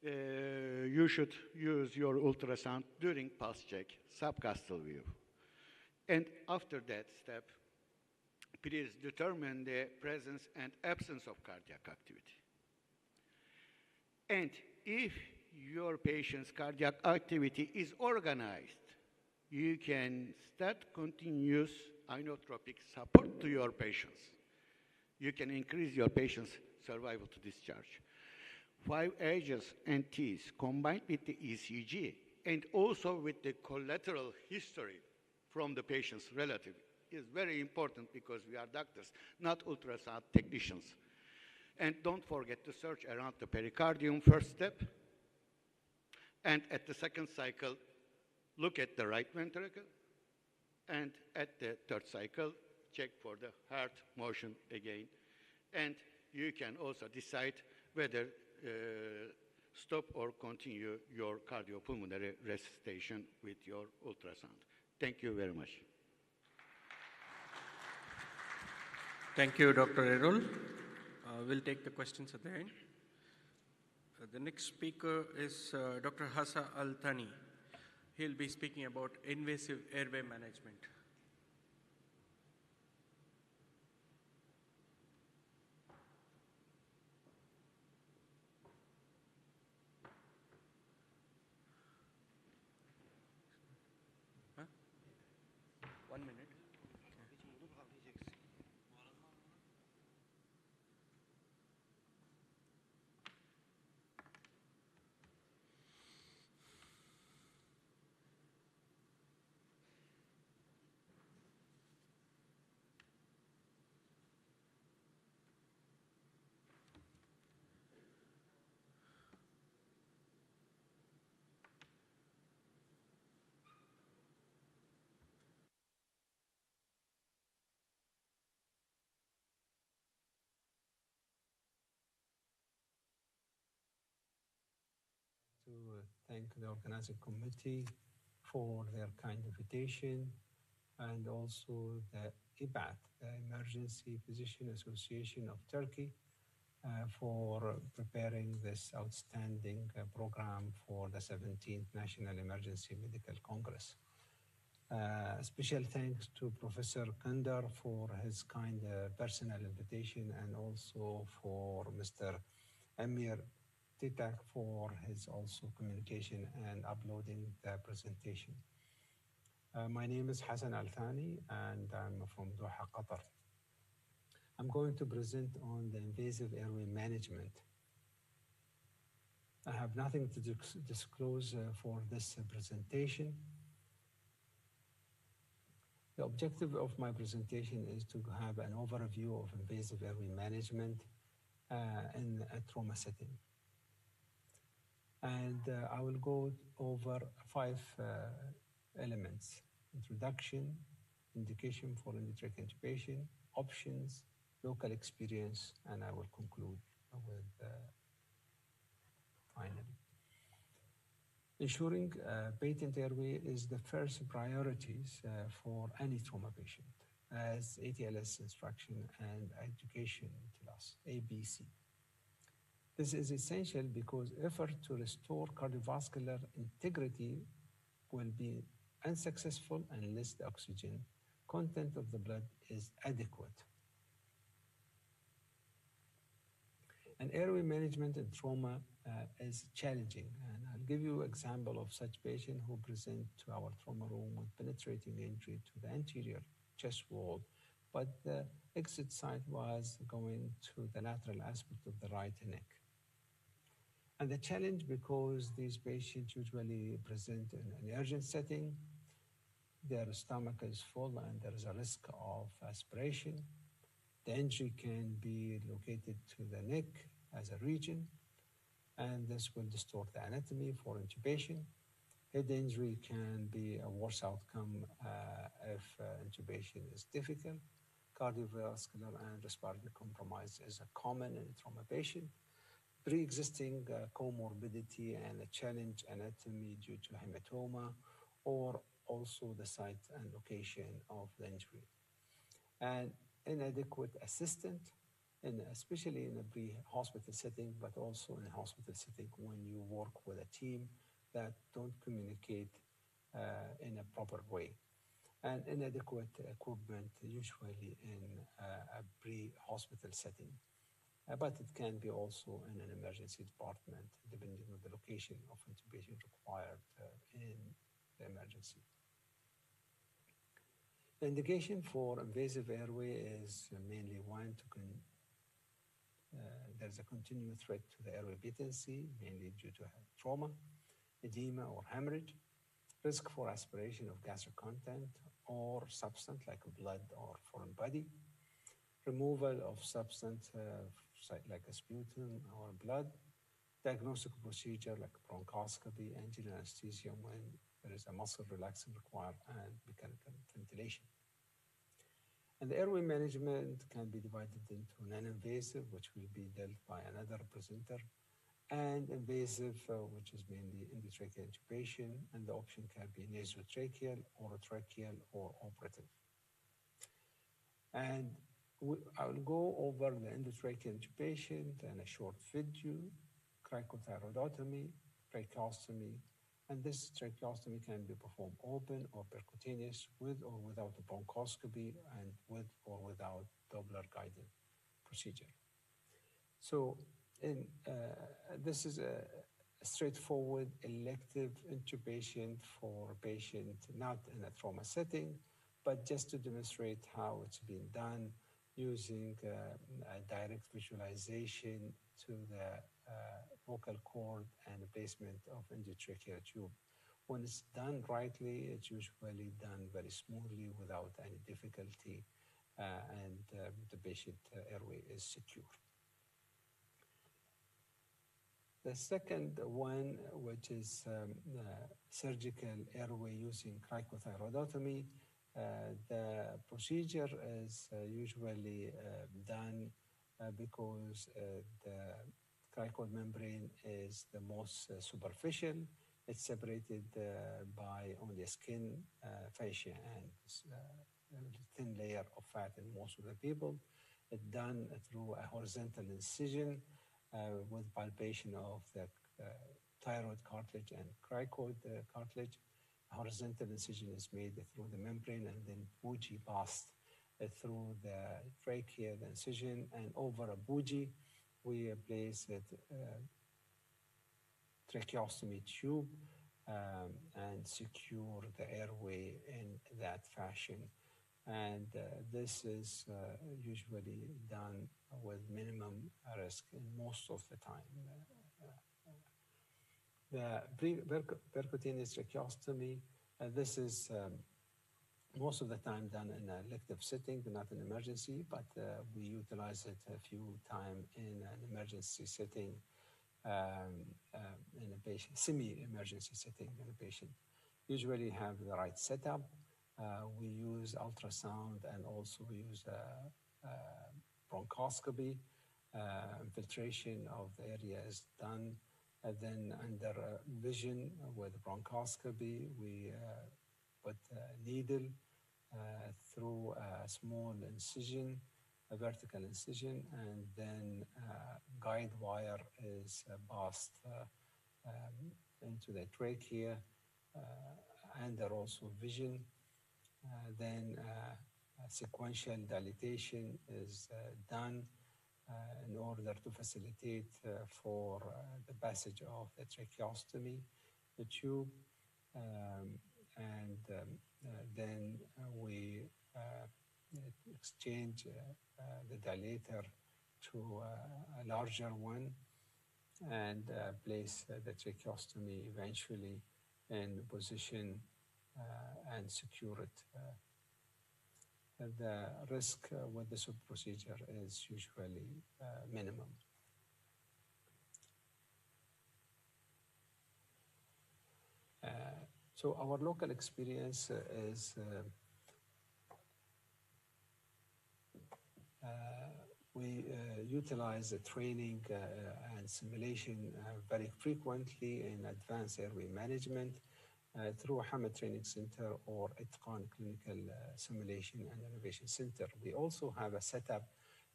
you should use your ultrasound during pulse check, subcostal view. And after that step, please determine the presence and absence of cardiac activity. And if your patient's cardiac activity is organized, you can start continuous inotropic support to your patients. You can increase your patient's survival to discharge. 5 H's and T's combined with the ECG and also with the collateral history from the patient's relative is very important because we are doctors, not ultrasound technicians. And don't forget to search around the pericardium first step. And at the second cycle, look at the right ventricle. And at the third cycle, check for the heart motion again. And you can also decide whether stop or continue your cardiopulmonary resuscitation with your ultrasound. Thank you very much. Thank you, Dr. Errol. We'll take the questions at the end. The next speaker is Dr. Hassan Al-Thani. He'll be speaking about invasive airway management. Huh? 1 minute. To thank the organizing committee for their kind invitation, and also the IBAT, the Emergency Physician Association of Turkey, for preparing this outstanding program for the 17th National Emergency Medical Congress. Special thanks to Professor Kandar for his kind personal invitation, and also for Mr. Amir Titak for his also communication and uploading the presentation. My name is Hassan Al-Thani, and I'm from Doha, Qatar. I'm going to present on the invasive airway management. I have nothing to disclose for this presentation. The objective of my presentation is to have an overview of invasive airway management in a trauma setting. And I will go over 5 elements: introduction, indication for endotracheal intubation, options, local experience, and I will conclude with finally. Ensuring patent airway is the first priorities for any trauma patient, as ATLS instruction and education tell us, ABC. This is essential because effort to restore cardiovascular integrity will be unsuccessful unless the oxygen content of the blood is adequate. And airway management in trauma is challenging. And I'll give you an example of such patient who present to our trauma room with penetrating injury to the anterior chest wall, but the exit site was going to the lateral aspect of the right neck. And the challenge, because these patients usually present in an urgent setting, their stomach is full and there is a risk of aspiration. The injury can be located to the neck as a region, and this will distort the anatomy for intubation. Head injury can be a worse outcome if intubation is difficult. Cardiovascular and respiratory compromise is a common in trauma patient. Pre-existing comorbidity and a challenge anatomy due to hematoma, or also the site and location of the injury. And inadequate assistant, especially in a pre-hospital setting, but also in a hospital setting when you work with a team that don't communicate in a proper way. And inadequate equipment, usually in a pre-hospital setting. But it can be also in an emergency department, depending on the location of intubation required in the emergency. The indication for invasive airway is mainly one, there's a continued threat to the airway patency, mainly due to trauma, edema, or hemorrhage, risk for aspiration of gastric content or substance like blood or foreign body, removal of substance like a sputum or blood, diagnostic procedure like bronchoscopy, and general anesthesia when there is a muscle relaxant required, and mechanical ventilation. And the airway management can be divided into non-invasive, which will be dealt by another presenter, and invasive, which is mainly endotracheal intubation, and the option can be nasotracheal, orotracheal, or operative. And I will go over the endotracheal intubation and a short video, cricothyroidotomy, tracheostomy, and this tracheostomy can be performed open or percutaneous, with or without a bronchoscopy, and with or without Doppler guided procedure. So this is a straightforward elective intubation for a patient not in a trauma setting, but just to demonstrate how it's been done using a direct visualization to the vocal cord and the placement of endotracheal tube. When it's done rightly, it's usually done very smoothly without any difficulty, and the patient airway is secure. The second one, which is surgical airway using cricothyroidotomy, the procedure is usually done because the cricoid membrane is the most superficial. It's separated by only skin, fascia, and thin layer of fat in most of the people. It's done through a horizontal incision with palpation of the thyroid cartilage and cricoid cartilage. A horizontal incision is made through the membrane, and then bougie passed through the trachea, the incision, and over a bougie, we place a tracheostomy tube and secure the airway in that fashion. And this is usually done with minimum risk in most of the time. The percutaneous tracheostomy, this is most of the time done in an elective setting, not an emergency, but we utilize it a few times in an emergency setting, in a patient, semi-emergency setting in a patient. Usually have the right setup, We use ultrasound, and also we use bronchoscopy. Infiltration of the area is done. And then under vision with bronchoscopy, we put a needle through a small incision, a vertical incision, and then guide wire is passed into the trachea, and also vision. Then sequential dilatation is done in order to facilitate for the passage of the tracheostomy, the tube, then we exchange the dilator to a larger one and place the tracheostomy eventually in position and secure it. The risk with this procedure is usually minimum. So our local experience is we utilize the training and simulation very frequently in advanced airway management through Hamad Training Center or Itqan Clinical Simulation and Innovation Center. We also have a setup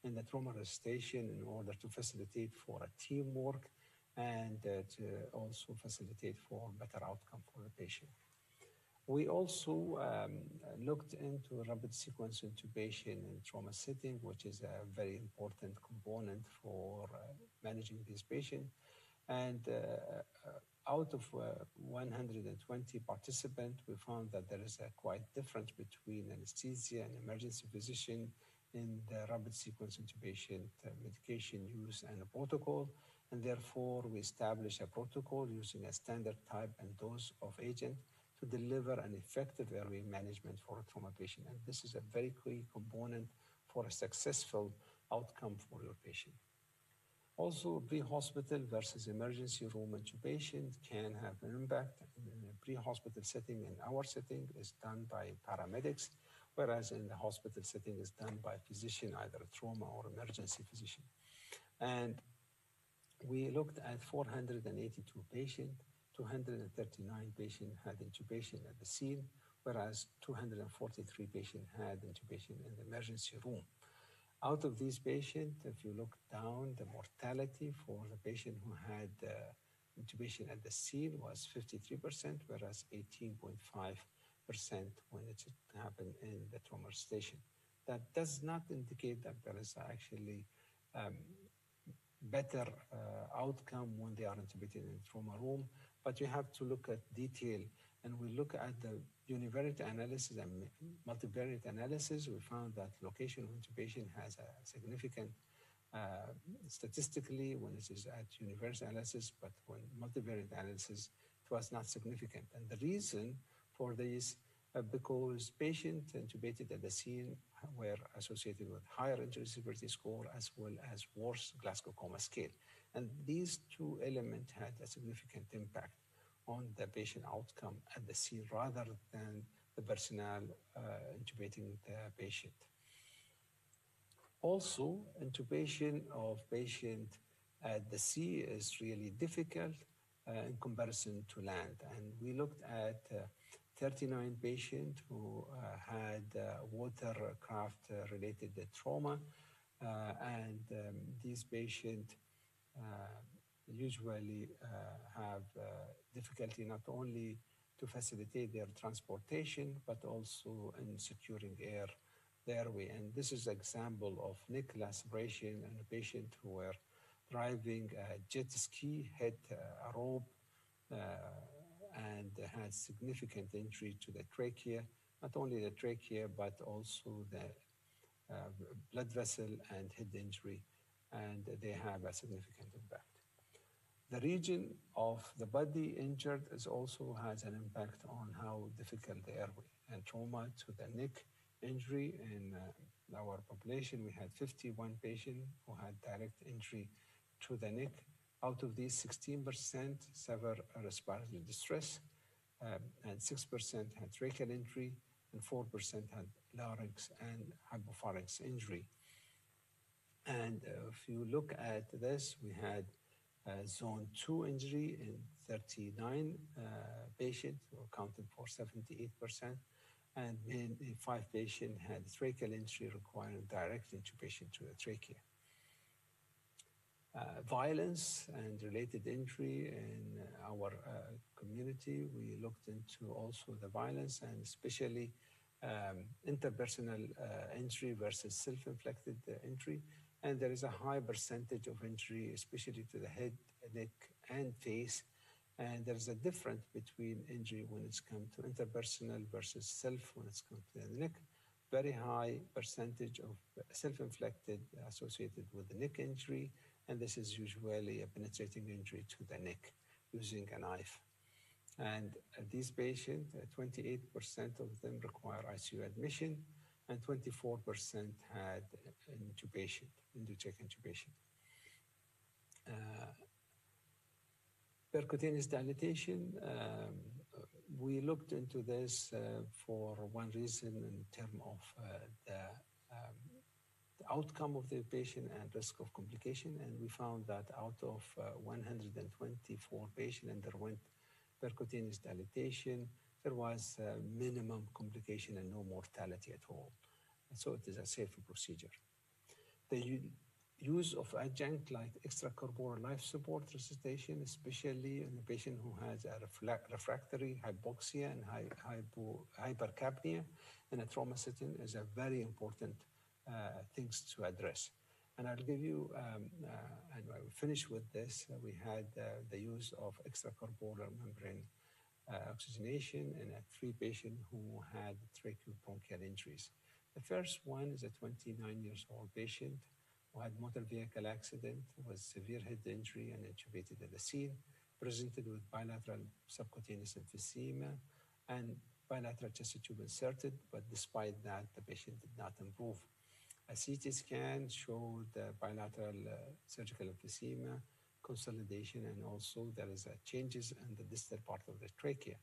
in the trauma station in order to facilitate for a teamwork and to also facilitate for better outcome for the patient. We also looked into rapid sequence intubation in trauma setting, which is a very important component for managing this patient. And out of 120 participants, we found that there is a quite difference between anesthesia and emergency physician in the rapid sequence intubation medication use and a protocol. And therefore, we established a protocol using a standard type and dose of agent to deliver an effective airway management for a trauma patient. And this is a very key component for a successful outcome for your patient. Also, pre-hospital versus emergency room intubation can have an impact. In a pre-hospital setting, in our setting, is done by paramedics, whereas in the hospital setting is done by physician, either a trauma or emergency physician. And we looked at 482 patients. 239 patients had intubation at the scene, whereas 243 patients had intubation in the emergency room. Out of these patients, if you look down, the mortality for the patient who had intubation at the scene was 53%, whereas 18.5% when it happened in the trauma station. That does not indicate that there is actually better outcome when they are intubated in the trauma room, but you have to look at detail. And we look at the univariate analysis and multivariate analysis. We found that location of intubation has a significant statistically when it is at univariate analysis, but when multivariate analysis, it was not significant. And the reason for this, because patients intubated at the scene were associated with higher injury severity score as well as worse Glasgow Coma Scale. And these two elements had a significant impact on the patient outcome at the scene rather than the personnel intubating the patient. Also, intubation of patient at the sea is really difficult in comparison to land. And we looked at 39 patients who had watercraft related trauma, and these patients usually have difficulty not only to facilitate their transportation, but also in securing the airway. And this is an example of neck laceration in a patient who were driving a jet ski, hit a rope, and had significant injury to the trachea, not only the trachea, but also the blood vessel and head injury, and they have a significant impact. The region of the body injured also has an impact on how difficult the airway. And trauma to the neck injury in our population, we had 51 patients who had direct injury to the neck. Out of these, 16% suffer respiratory distress, and 6% had tracheal injury, and 4% had larynx and hypopharynx injury. And if you look at this, we had zone 2 injury in 39 patients, who accounted for 78%, and in 5 patients had tracheal injury requiring direct intubation to the trachea. Violence and related injury in our community, we looked into also the violence and especially interpersonal injury versus self-inflicted injury. And there is a high percentage of injury, especially to the head, neck, and face. And there is a difference between injury when it's come to interpersonal versus self when it's come to the neck. Very high percentage of self-inflicted associated with the neck injury, and this is usually a penetrating injury to the neck using a knife. And these patients, 28% of them require ICU admission, and 24% had intubation, endotracheal intubation. Percutaneous dilatation, we looked into this for one reason in terms of the outcome of the patient and risk of complication, and we found that out of 124 patients underwent percutaneous dilatation, there was minimum complication and no mortality at all. So it is a safe procedure. The use of adjunct like extracorporeal life support resuscitation, especially in a patient who has a refractory hypoxia and hypercapnia in a trauma setting, is a very important things to address. And I'll give you, and I will finish with this. We had the use of extracorporeal membrane oxygenation in 3 patients who had tracheobronchial injuries. The first one is a 29-year-old patient who had motor vehicle accident with severe head injury and intubated at the scene, presented with bilateral subcutaneous emphysema and bilateral chest tube inserted, but despite that, the patient did not improve. A CT scan showed bilateral surgical emphysema, consolidation, and also there is changes in the distal part of the trachea.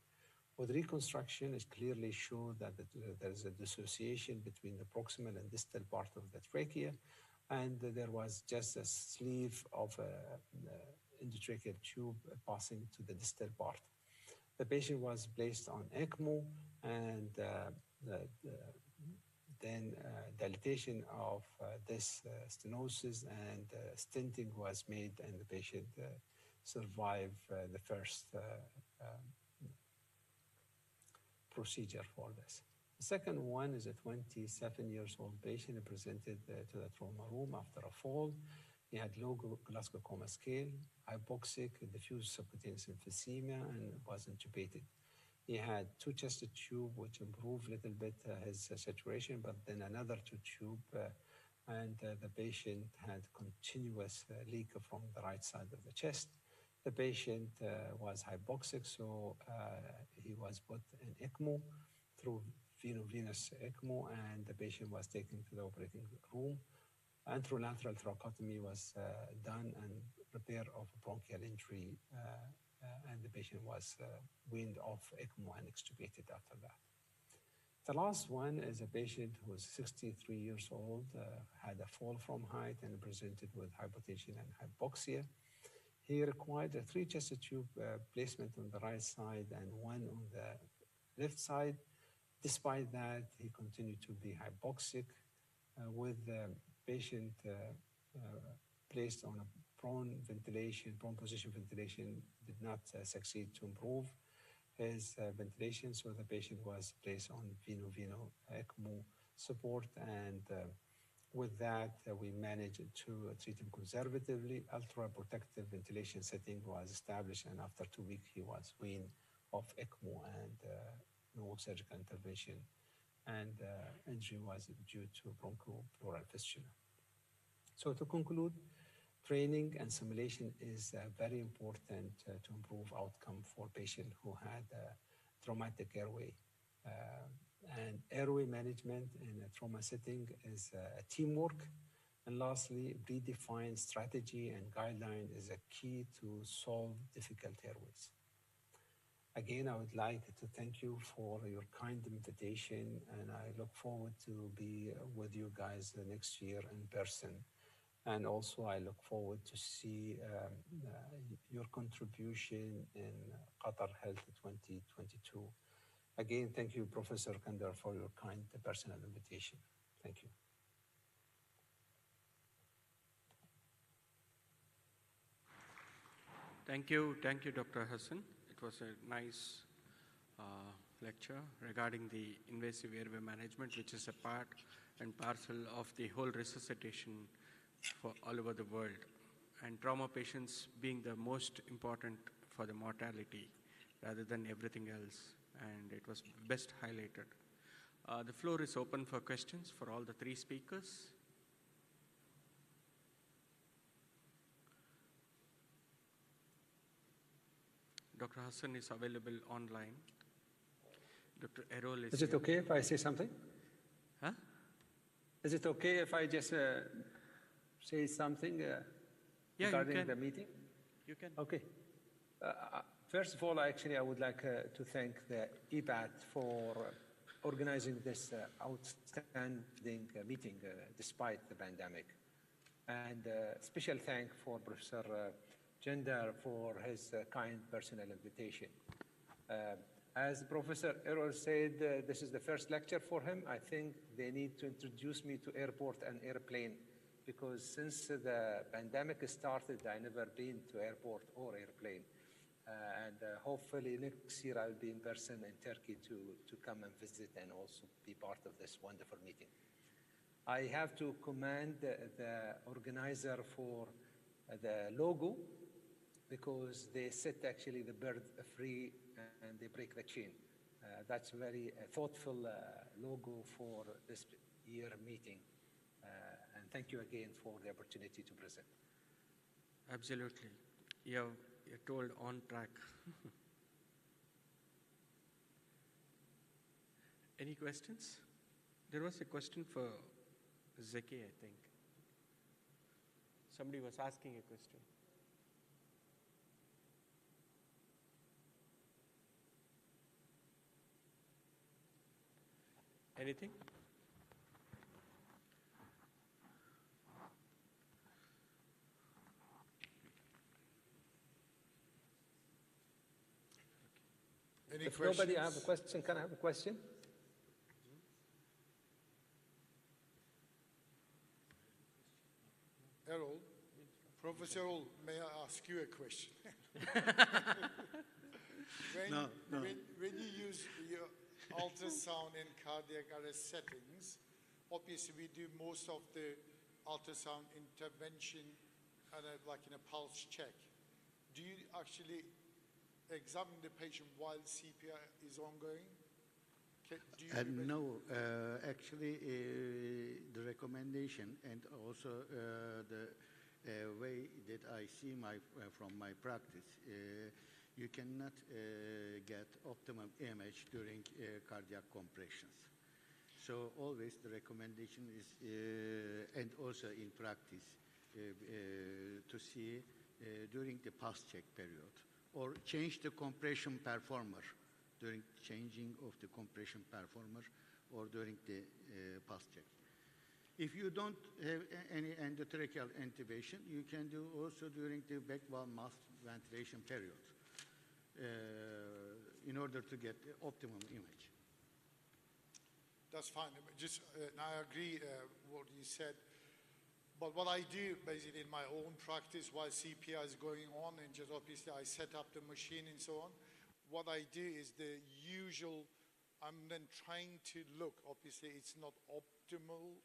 With reconstruction, it clearly showed that there is a dissociation between the proximal and distal part of the trachea, and there was just a sleeve of endotracheal tube passing to the distal part. The patient was placed on ECMO, and then dilatation of this stenosis and stenting was made, and the patient survived the first procedure for this. The second one is a 27-year-old patient who presented to the trauma room after a fall. He had low Glasgow Coma Scale, hypoxic, diffuse subcutaneous emphysema, and was intubated. He had 2 chest tubes, which improved a little bit his saturation, but then another 2 tubes, and the patient had continuous leak from the right side of the chest. The patient was hypoxic, so he was put in ECMO through veno-venous ECMO, and the patient was taken to the operating room. Anterolateral thoracotomy was done and repair of bronchial injury, and the patient was weaned off ECMO and extubated after that. The last one is a patient who was 63 years old, had a fall from height and presented with hypotension and hypoxia. He required a 3 chest tube placement on the right side and 1 on the left side. Despite that, he continued to be hypoxic, with the patient placed on a prone position ventilation, did not succeed to improve his ventilation, so the patient was placed on veno ECMO support, and with that, we managed to treat him conservatively. Ultra-protective ventilation setting was established, and after 2 weeks, he was weaned off ECMO and no surgical intervention, and injury was due to bronchopleural fistula. So to conclude, training and simulation is very important to improve outcome for patients who had traumatic airway. And airway management in a trauma setting is a teamwork. And lastly, predefined strategy and guideline is a key to solve difficult airways. Again, I would like to thank you for your kind invitation, and I look forward to be with you guys next year in person. And also, I look forward to see your contribution in Qatar Health 2022. Again, thank you, Professor Kandar, for your kind personal invitation. Thank you. Thank you, Dr. Hassan. It was a nice lecture regarding the invasive airway management, which is a part and parcel of the whole resuscitation for all over the world, and trauma patients being the most important for the mortality rather than everything else, and it was best highlighted. The floor is open for questions for all the three speakers. Dr. Hassan is available online. Dr. Errol is it here. okay if I say something? Huh? Is it okay if I just say something regarding the meeting? You can. Okay. First of all, actually, I would like to thank the EBAT for organizing this outstanding meeting despite the pandemic. And special thank for Professor Jandar for his kind personal invitation. As Professor Errol said, this is the first lecture for him. I think they need to introduce me to airport and airplane, because since the pandemic started, I never been to airport or airplane. And hopefully next year I'll be in person in Turkey to come and visit and also be part of this wonderful meeting. I have to commend the organizer for the logo, because they set actually the bird free and they break the chain. That's very thoughtful logo for this year meeting. And thank you again for the opportunity to present. Absolutely. You're told on track. Any questions? There was a question for Zeki, I think. Somebody was asking a question. Anything? Any If questions? nobody have a question, can I have a question? Errol, Professor Errol, may I ask you a question? No. When you use your ultrasound in cardiac arrest settings, obviously we do most of the ultrasound intervention like in a pulse check. Do you actually examine the patient while CPR is ongoing? No, actually, the recommendation and also the way that I see from my practice, you cannot get optimum image during cardiac compressions. So always the recommendation is, and also in practice, to see during the pulse check period, or change the compression performer during changing of the compression performer or during the pulse check. If you don't have any endotracheal intubation, you can do also during the back valve mask ventilation period in order to get the optimum image. That's fine. Just, I agree what you said. But what I do basically in my own practice while CPR is going on, and just obviously I set up the machine and so on, what I do is the usual, I'm then trying to look, obviously it's not optimal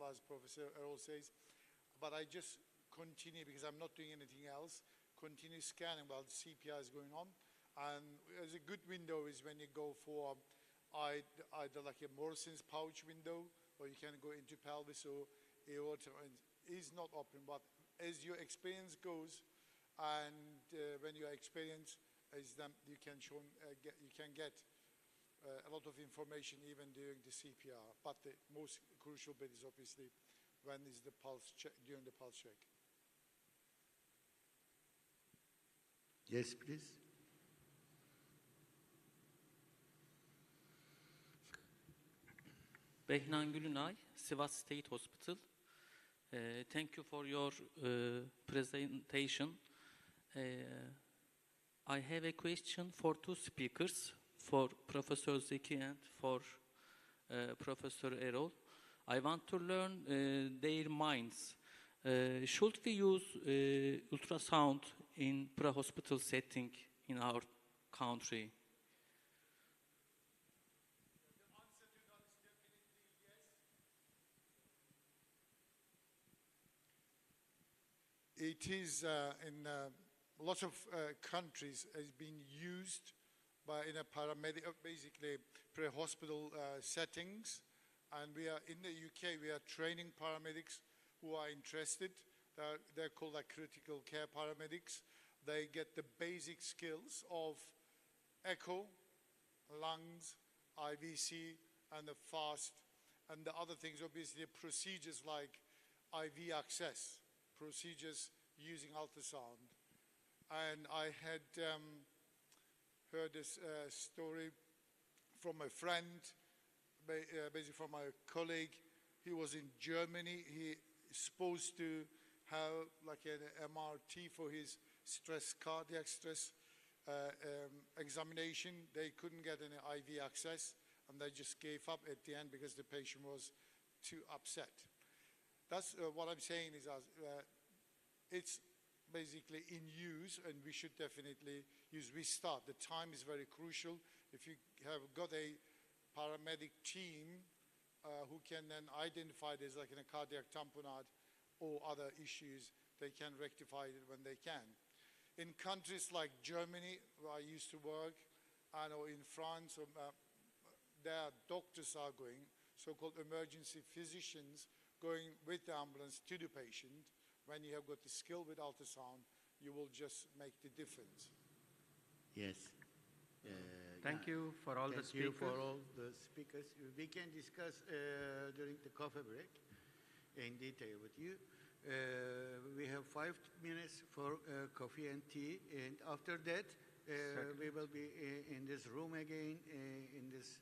as Professor Errol says, but I just continue, because I'm not doing anything else, continue scanning while the CPR is going on. And there's a good window is when you go for either like a Morrison's pouch window, or you can go into pelvis or aorta, and is not open, but as your experience goes, and when your experience is then you can get a lot of information even during the CPR. But the most crucial bit is obviously when is the pulse check, during the pulse check. Yes, please. Behnan Gülünay, Sivas State Hospital. Thank you for your presentation. I have a question for two speakers, for Professor Zeki and for Professor Erol. I want to learn their minds. Should we use ultrasound in pre-hospital setting in our country? It is in lots of countries has been used in a paramedic, basically pre-hospital settings. And we are in the UK, we are training paramedics who are interested. They're called like critical care paramedics. They get the basic skills of echo, lungs, IVC, and the fast, and the other things, obviously procedures like IV access, procedures using ultrasound. And I had heard this story from a friend, basically from my colleague. He was in Germany. He is supposed to have like an MRT for his cardiac stress examination. They couldn't get any IV access, and they just gave up at the end because the patient was too upset. That's what I'm saying is it's basically in use, and we should definitely use restart. The time is very crucial. If you have got a paramedic team who can then identify there's like in a cardiac tamponade or other issues, they can rectify it when they can. In countries like Germany, where I used to work, and or in France, their doctors are going, so-called emergency physicians, going with the ambulance to the patient. When you have got the skill with ultrasound, you will just make the difference. Yes. Thank you for all the speakers. Thank you for all the speakers. We can discuss during the coffee break in detail with you. We have 5 minutes for coffee and tea, and after that, we will be in this room again, in this,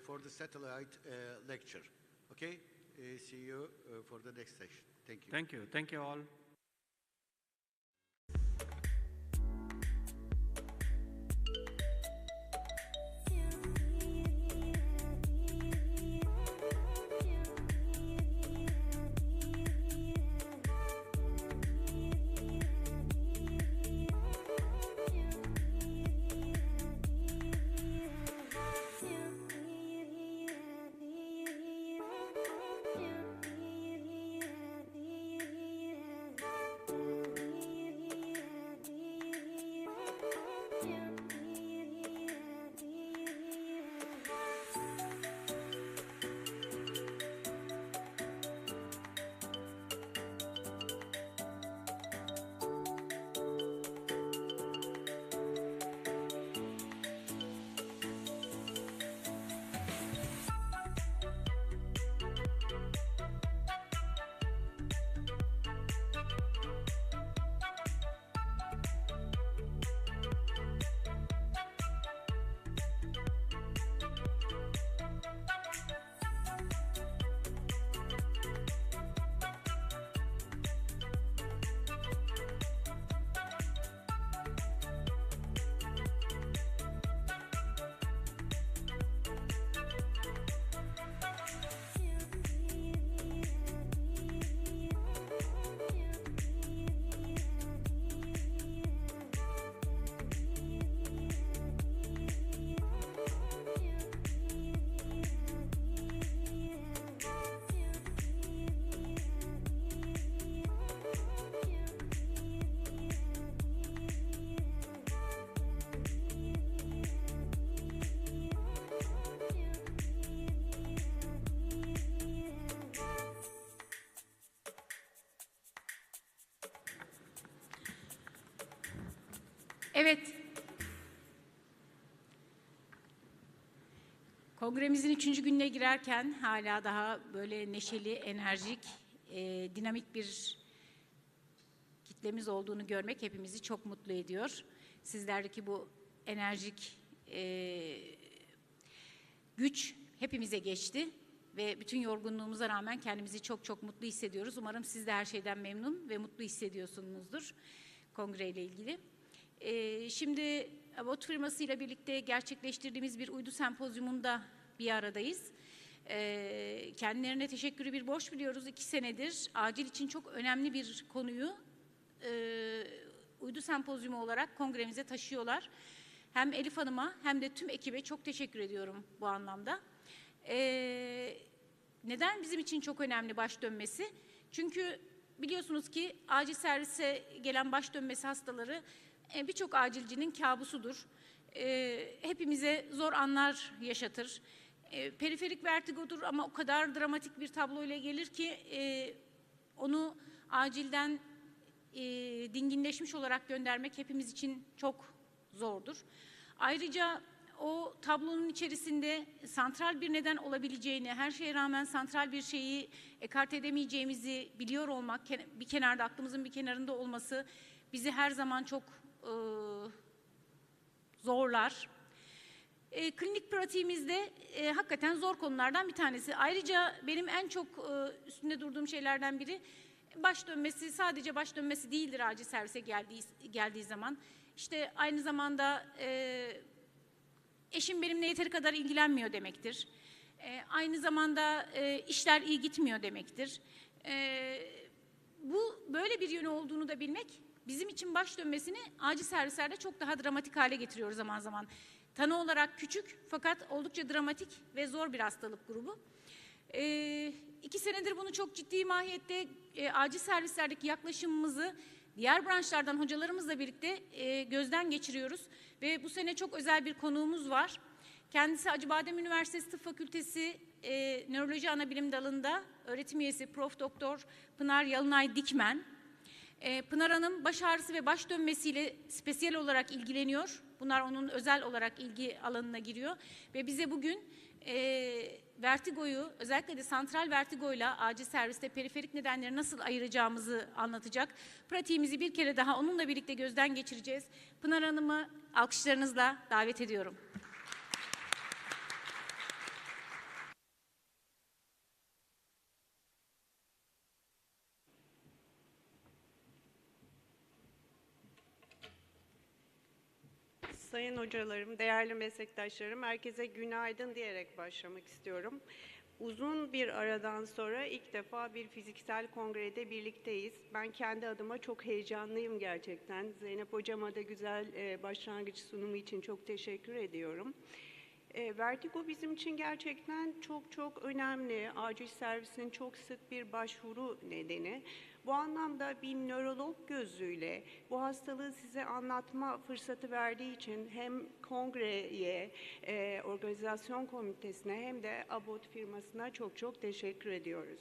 for the satellite lecture. Okay? See you for the next session. Thank you. Thank you. Thank you all. Evet. Kongremizin 3. gününe girerken hala daha böyle neşeli, enerjik, dinamik bir kitlemiz olduğunu görmek hepimizi çok mutlu ediyor. Sizlerdeki bu enerjik güç hepimize geçti ve bütün yorgunluğumuza rağmen kendimizi çok çok mutlu hissediyoruz. Umarım siz de her şeyden memnun ve mutlu hissediyorsunuzdur kongreyle ilgili. Şimdi Abbott firmasıyla birlikte gerçekleştirdiğimiz bir uydu sempozyumunda bir aradayız. Kendilerine teşekkürü bir borç biliyoruz. 2 senedir acil için çok önemli bir konuyu uydu sempozyumu olarak kongremize taşıyorlar. Hem Elif Hanım'a hem de tüm ekibe çok teşekkür ediyorum bu anlamda. Neden bizim için çok önemli baş dönmesi? Çünkü biliyorsunuz ki acil servise gelen baş dönmesi hastaları birçok acilcinin kabusudur. Hepimize zor anlar yaşatır. Periferik vertigodur ama o kadar dramatik bir tabloyla gelir ki onu acilden dinginleşmiş olarak göndermek hepimiz için çok zordur. Ayrıca o tablonun içerisinde santral bir neden olabileceğini, her şeye rağmen santral bir şeyi ekart edemeyeceğimizi biliyor olmak, bir kenarda, aklımızın bir kenarında olması bizi her zaman çok zorlar. Klinik pratiğimizde hakikaten zor konulardan bir tanesi. Ayrıca benim en çok üstünde durduğum şeylerden biri baş dönmesi, sadece baş dönmesi değildir acil servise geldiği zaman. İşte aynı zamanda eşim benimle yeteri kadar ilgilenmiyor demektir. Aynı zamanda işler iyi gitmiyor demektir. Bu böyle bir yönü olduğunu da bilmek bizim için baş dönmesini acil servislerde çok daha dramatik hale getiriyor zaman zaman. Tanı olarak küçük fakat oldukça dramatik ve zor bir hastalık grubu. 2 senedir bunu çok ciddi mahiyette acil servislerdeki yaklaşımımızı diğer branşlardan hocalarımızla birlikte gözden geçiriyoruz. Ve bu sene çok özel bir konuğumuz var. Kendisi Acıbadem Üniversitesi Tıp Fakültesi Nöroloji Anabilim Dalı'nda öğretim üyesi Prof. Doktor Pınar Yalınay Dikmen. Pınar Hanım baş ağrısı ve baş dönmesiyle spesiyel olarak ilgileniyor. Bunlar onun özel olarak ilgi alanına giriyor. Ve bize bugün vertigoyu, özellikle de santral vertigoyla acil serviste periferik nedenleri nasıl ayıracağımızı anlatacak. Pratiğimizi bir kere daha onunla birlikte gözden geçireceğiz. Pınar Hanım'ı alkışlarınızla davet ediyorum. Sayın hocalarım, değerli meslektaşlarım, herkese günaydın diyerek başlamak istiyorum. Uzun bir aradan sonra ilk defa bir fiziksel kongrede birlikteyiz. Ben kendi adıma çok heyecanlıyım gerçekten. Zeynep hocama da güzel başlangıç sunumu için çok teşekkür ediyorum. Vertigo bizim için gerçekten çok önemli. Acil servisin çok sık bir başvuru nedeni. Bu anlamda bir nörolog gözüyle bu hastalığı size anlatma fırsatı verdiği için hem kongreye, organizasyon komitesine hem de Abbott firmasına çok teşekkür ediyoruz.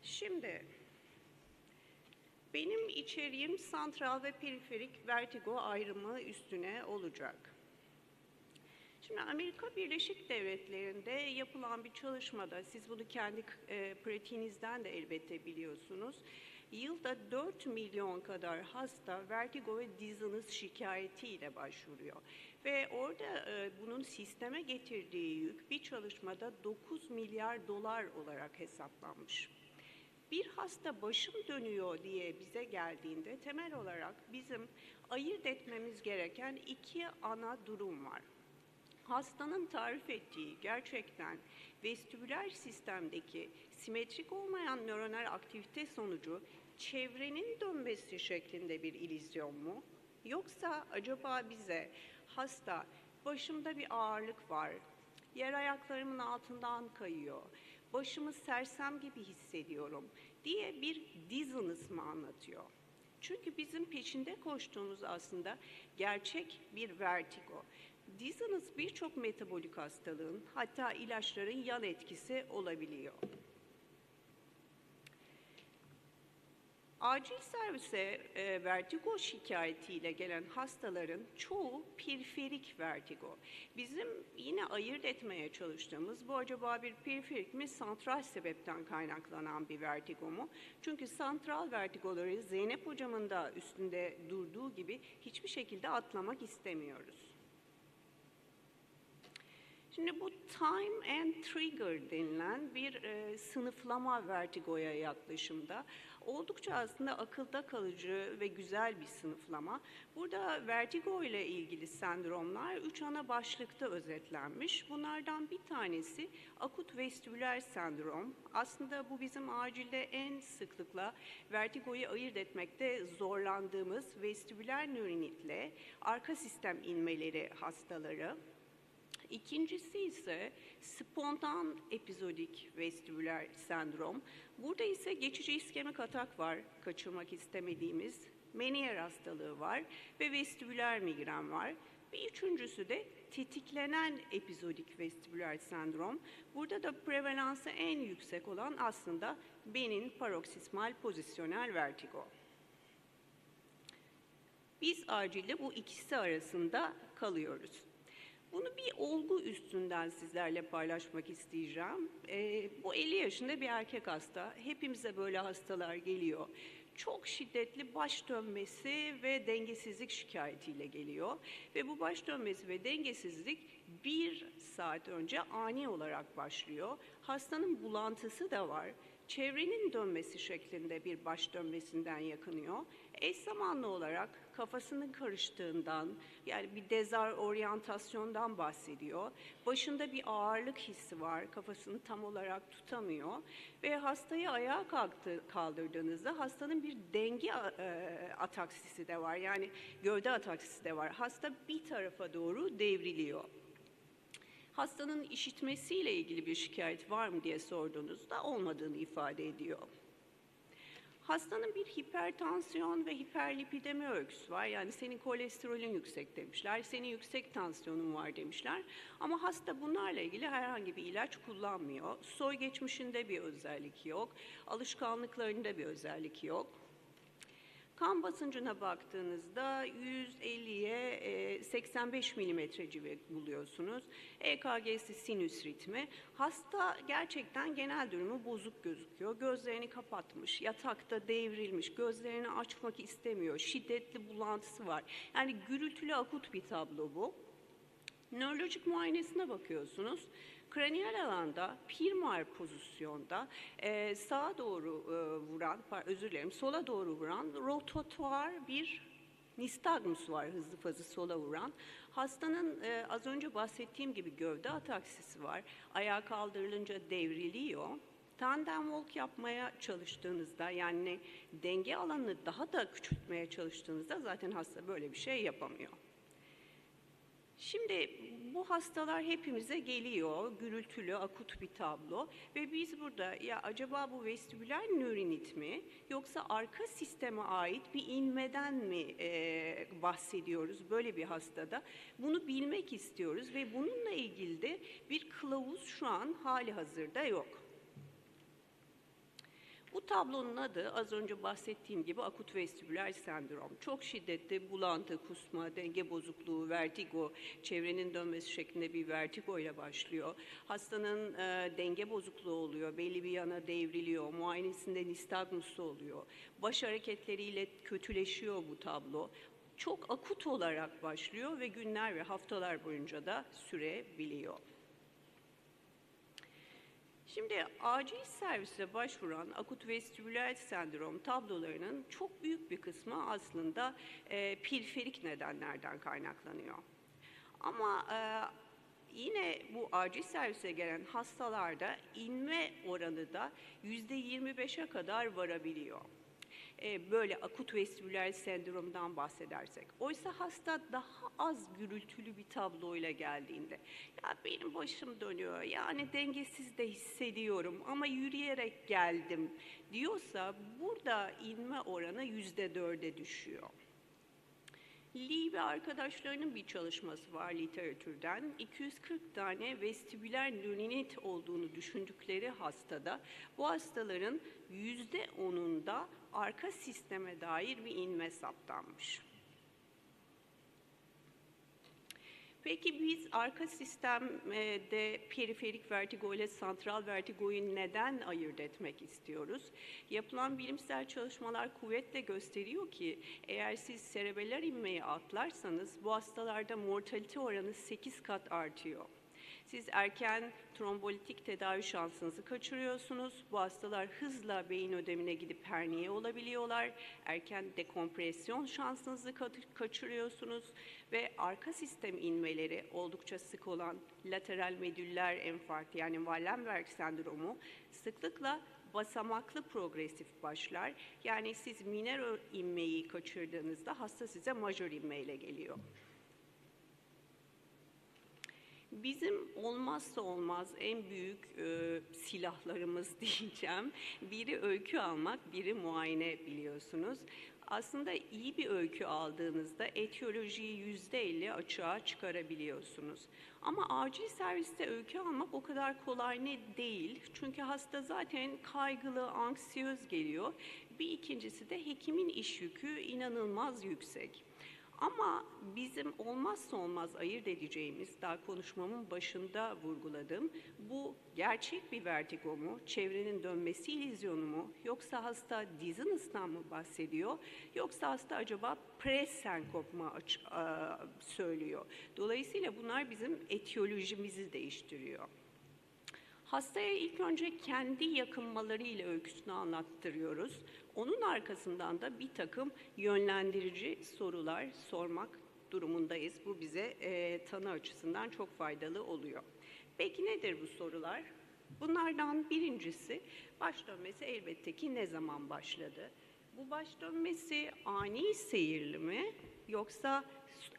Şimdi benim içeriğim santral ve periferik vertigo ayrımı üstüne olacak. Şimdi Amerika Birleşik Devletleri'nde yapılan bir çalışmada, siz bunu kendi pratiğinizden de elbette biliyorsunuz, yılda 4 milyon kadar hasta vertigo ve dizziness şikayetiyle başvuruyor. Ve orada bunun sisteme getirdiği yük bir çalışmada 9 milyar dolar olarak hesaplanmış. Bir hasta başım dönüyor diye bize geldiğinde temel olarak bizim ayırt etmemiz gereken 2 ana durum var. Hastanın tarif ettiği gerçekten vestibüler sistemdeki simetrik olmayan nöronal aktivite sonucu çevrenin dönmesi şeklinde bir illüzyon mu? Yoksa acaba bize hasta başımda bir ağırlık var, yer ayaklarımın altından kayıyor, başımı sersem gibi hissediyorum diye bir dizziness mı anlatıyor? Çünkü bizim peşinde koştuğumuz aslında gerçek bir vertigo. Dizziness birçok metabolik hastalığın, hatta ilaçların yan etkisi olabiliyor. Acil servise vertigo şikayetiyle gelen hastaların çoğu periferik vertigo. Bizim yine ayırt etmeye çalıştığımız bu acaba bir periferik mi, santral sebepten kaynaklanan bir vertigo mu? Çünkü santral vertigoları Zeynep hocamın da üstünde durduğu gibi hiçbir şekilde atlamak istemiyoruz. Şimdi bu time and trigger denilen bir sınıflama vertigoya yaklaşımda. Oldukça aslında akılda kalıcı ve güzel bir sınıflama. Burada vertigo ile ilgili sendromlar 3 ana başlıkta özetlenmiş. Bunlardan bir tanesi akut vestibüler sendrom. Aslında bu bizim acilde en sıklıkla vertigoyu ayırt etmekte zorlandığımız vestibüler nörinitle arka sistem inmeleri hastaları. İkincisi ise spontan epizodik vestibüler sendrom. Burada ise geçici iskemik atak var, kaçırmak istemediğimiz. Meniere hastalığı var ve vestibüler migren var. Bir üçüncüsü de tetiklenen epizodik vestibüler sendrom. Burada da prevalansı en yüksek olan aslında benin paroksismal pozisyonel vertigo. Biz acilde bu ikisi arasında kalıyoruz. Bunu bir olgu üstünden sizlerle paylaşmak isteyeceğim. Bu 50 yaşında bir erkek hasta. Hepimize böyle hastalar geliyor. Çok şiddetli baş dönmesi ve dengesizlik şikayetiyle geliyor. Ve bu baş dönmesi ve dengesizlik 1 saat önce ani olarak başlıyor. Hastanın bulantısı da var. Çevrenin dönmesi şeklinde bir baş dönmesinden yakınıyor. Eş zamanlı olarak kafasının karıştığından, yani bir dezoryantasyondan bahsediyor. Başında bir ağırlık hissi var, kafasını tam olarak tutamıyor. Ve hastayı ayağa kaldırdığınızda hastanın bir denge ataksisi de var, yani gövde ataksisi de var. Hasta bir tarafa doğru devriliyor. Hastanın işitmesiyle ilgili bir şikayet var mı diye sorduğunuzda olmadığını ifade ediyor. Hastanın bir hipertansiyon ve hiperlipidemi öyküsü var. Yani senin kolesterolün yüksek demişler, senin yüksek tansiyonun var demişler. Ama hasta bunlarla ilgili herhangi bir ilaç kullanmıyor. Soy geçmişinde bir özellik yok, alışkanlıklarında bir özellik yok. Kan basıncına baktığınızda 150'ye 85 milimetre civarı buluyorsunuz. EKG'si sinüs ritmi. Hasta gerçekten genel durumu bozuk gözüküyor. Gözlerini kapatmış, yatakta devrilmiş, gözlerini açmak istemiyor. Şiddetli bulantısı var. Yani gürültülü akut bir tablo bu. Nörolojik muayenesine bakıyorsunuz. Kraniyal alanda, primar pozisyonda sağa doğru vuran, sola doğru vuran rotatuar bir nistagmus var, hızlı fazı sola vuran. Hastanın az önce bahsettiğim gibi gövde ataksisi var. Ayağa kaldırılınca devriliyor. Tandem walk yapmaya çalıştığınızda, yani denge alanını daha da küçültmeye çalıştığınızda zaten hasta böyle bir şey yapamıyor. Şimdi bu hastalar hepimize geliyor, gürültülü, akut bir tablo ve biz burada ya acaba bu vestibüler nörinit mi yoksa arka sisteme ait bir inmeden mi bahsediyoruz böyle bir hastada? Bunu bilmek istiyoruz ve bununla ilgili de bir kılavuz şu an hali hazırda yok. Bu tablonun adı az önce bahsettiğim gibi akut vestibüler sendrom. Çok şiddetli bulantı, kusma, denge bozukluğu, vertigo, çevrenin dönmesi şeklinde bir vertigo ile başlıyor. Hastanın denge bozukluğu oluyor, belli bir yana devriliyor, muayenesinde nistagmusu oluyor. Baş hareketleriyle kötüleşiyor bu tablo. Çok akut olarak başlıyor ve günler ve haftalar boyunca da sürebiliyor. Şimdi acil servise başvuran akut vestibüler sendrom tablolarının çok büyük bir kısmı aslında periferik nedenlerden kaynaklanıyor. Ama yine bu acil servise gelen hastalarda inme oranı da %25'e kadar varabiliyor. Böyle akut vestibüler sendromdan bahsedersek. Oysa hasta daha az gürültülü bir tabloyla geldiğinde, ya benim başım dönüyor, yani dengesiz de hissediyorum ama yürüyerek geldim diyorsa burada inme oranı %4'e düşüyor. Lee ve arkadaşlarının bir çalışması var literatürden. 240 tane vestibüler nörinit olduğunu düşündükleri hastada bu hastaların %10'unda arka sisteme dair bir inme saptanmış. Peki biz arka sistemde periferik vertigo ile santral vertigoyu neden ayırt etmek istiyoruz? Yapılan bilimsel çalışmalar kuvvetle gösteriyor ki eğer siz serebeller inmeyi atlarsanız bu hastalarda mortalite oranı 8 kat artıyor. Siz erken trombolitik tedavi şansınızı kaçırıyorsunuz. Bu hastalar hızla beyin ödemine gidip herniye olabiliyorlar. Erken dekompresyon şansınızı kaçırıyorsunuz ve arka sistem inmeleri oldukça sık olan lateral medüller enfarktü yani Wallenberg sendromu sıklıkla basamaklı progresif başlar. Yani siz minor inmeyi kaçırdığınızda hasta size majör inmeyle geliyor. Bizim olmazsa olmaz en büyük silahlarımız diyeceğim. Biri öykü almak, biri muayene biliyorsunuz. Aslında iyi bir öykü aldığınızda etiyolojiyi %50 açığa çıkarabiliyorsunuz. Ama acil serviste öykü almak o kadar kolay ne değil. Çünkü hasta zaten kaygılı, anksiyöz geliyor. Bir ikincisi de hekimin iş yükü inanılmaz yüksek. Ama bizim olmazsa olmaz ayırt edeceğimiz, daha konuşmamın başında vurguladım, bu gerçek bir vertigo mu, çevrenin dönmesi illüzyonu mu, yoksa hasta dizziness'tan mı bahsediyor, yoksa hasta acaba presenkop mu söylüyor. Dolayısıyla bunlar bizim etiyolojimizi değiştiriyor. Hastaya ilk önce kendi yakınmalarıyla öyküsünü anlattırıyoruz. Onun arkasından da bir takım yönlendirici sorular sormak durumundayız. Bu bize tanı açısından çok faydalı oluyor. Peki nedir bu sorular? Bunlardan birincisi baş dönmesi elbette ki ne zaman başladı? Bu baş dönmesi ani seyirli mi yoksa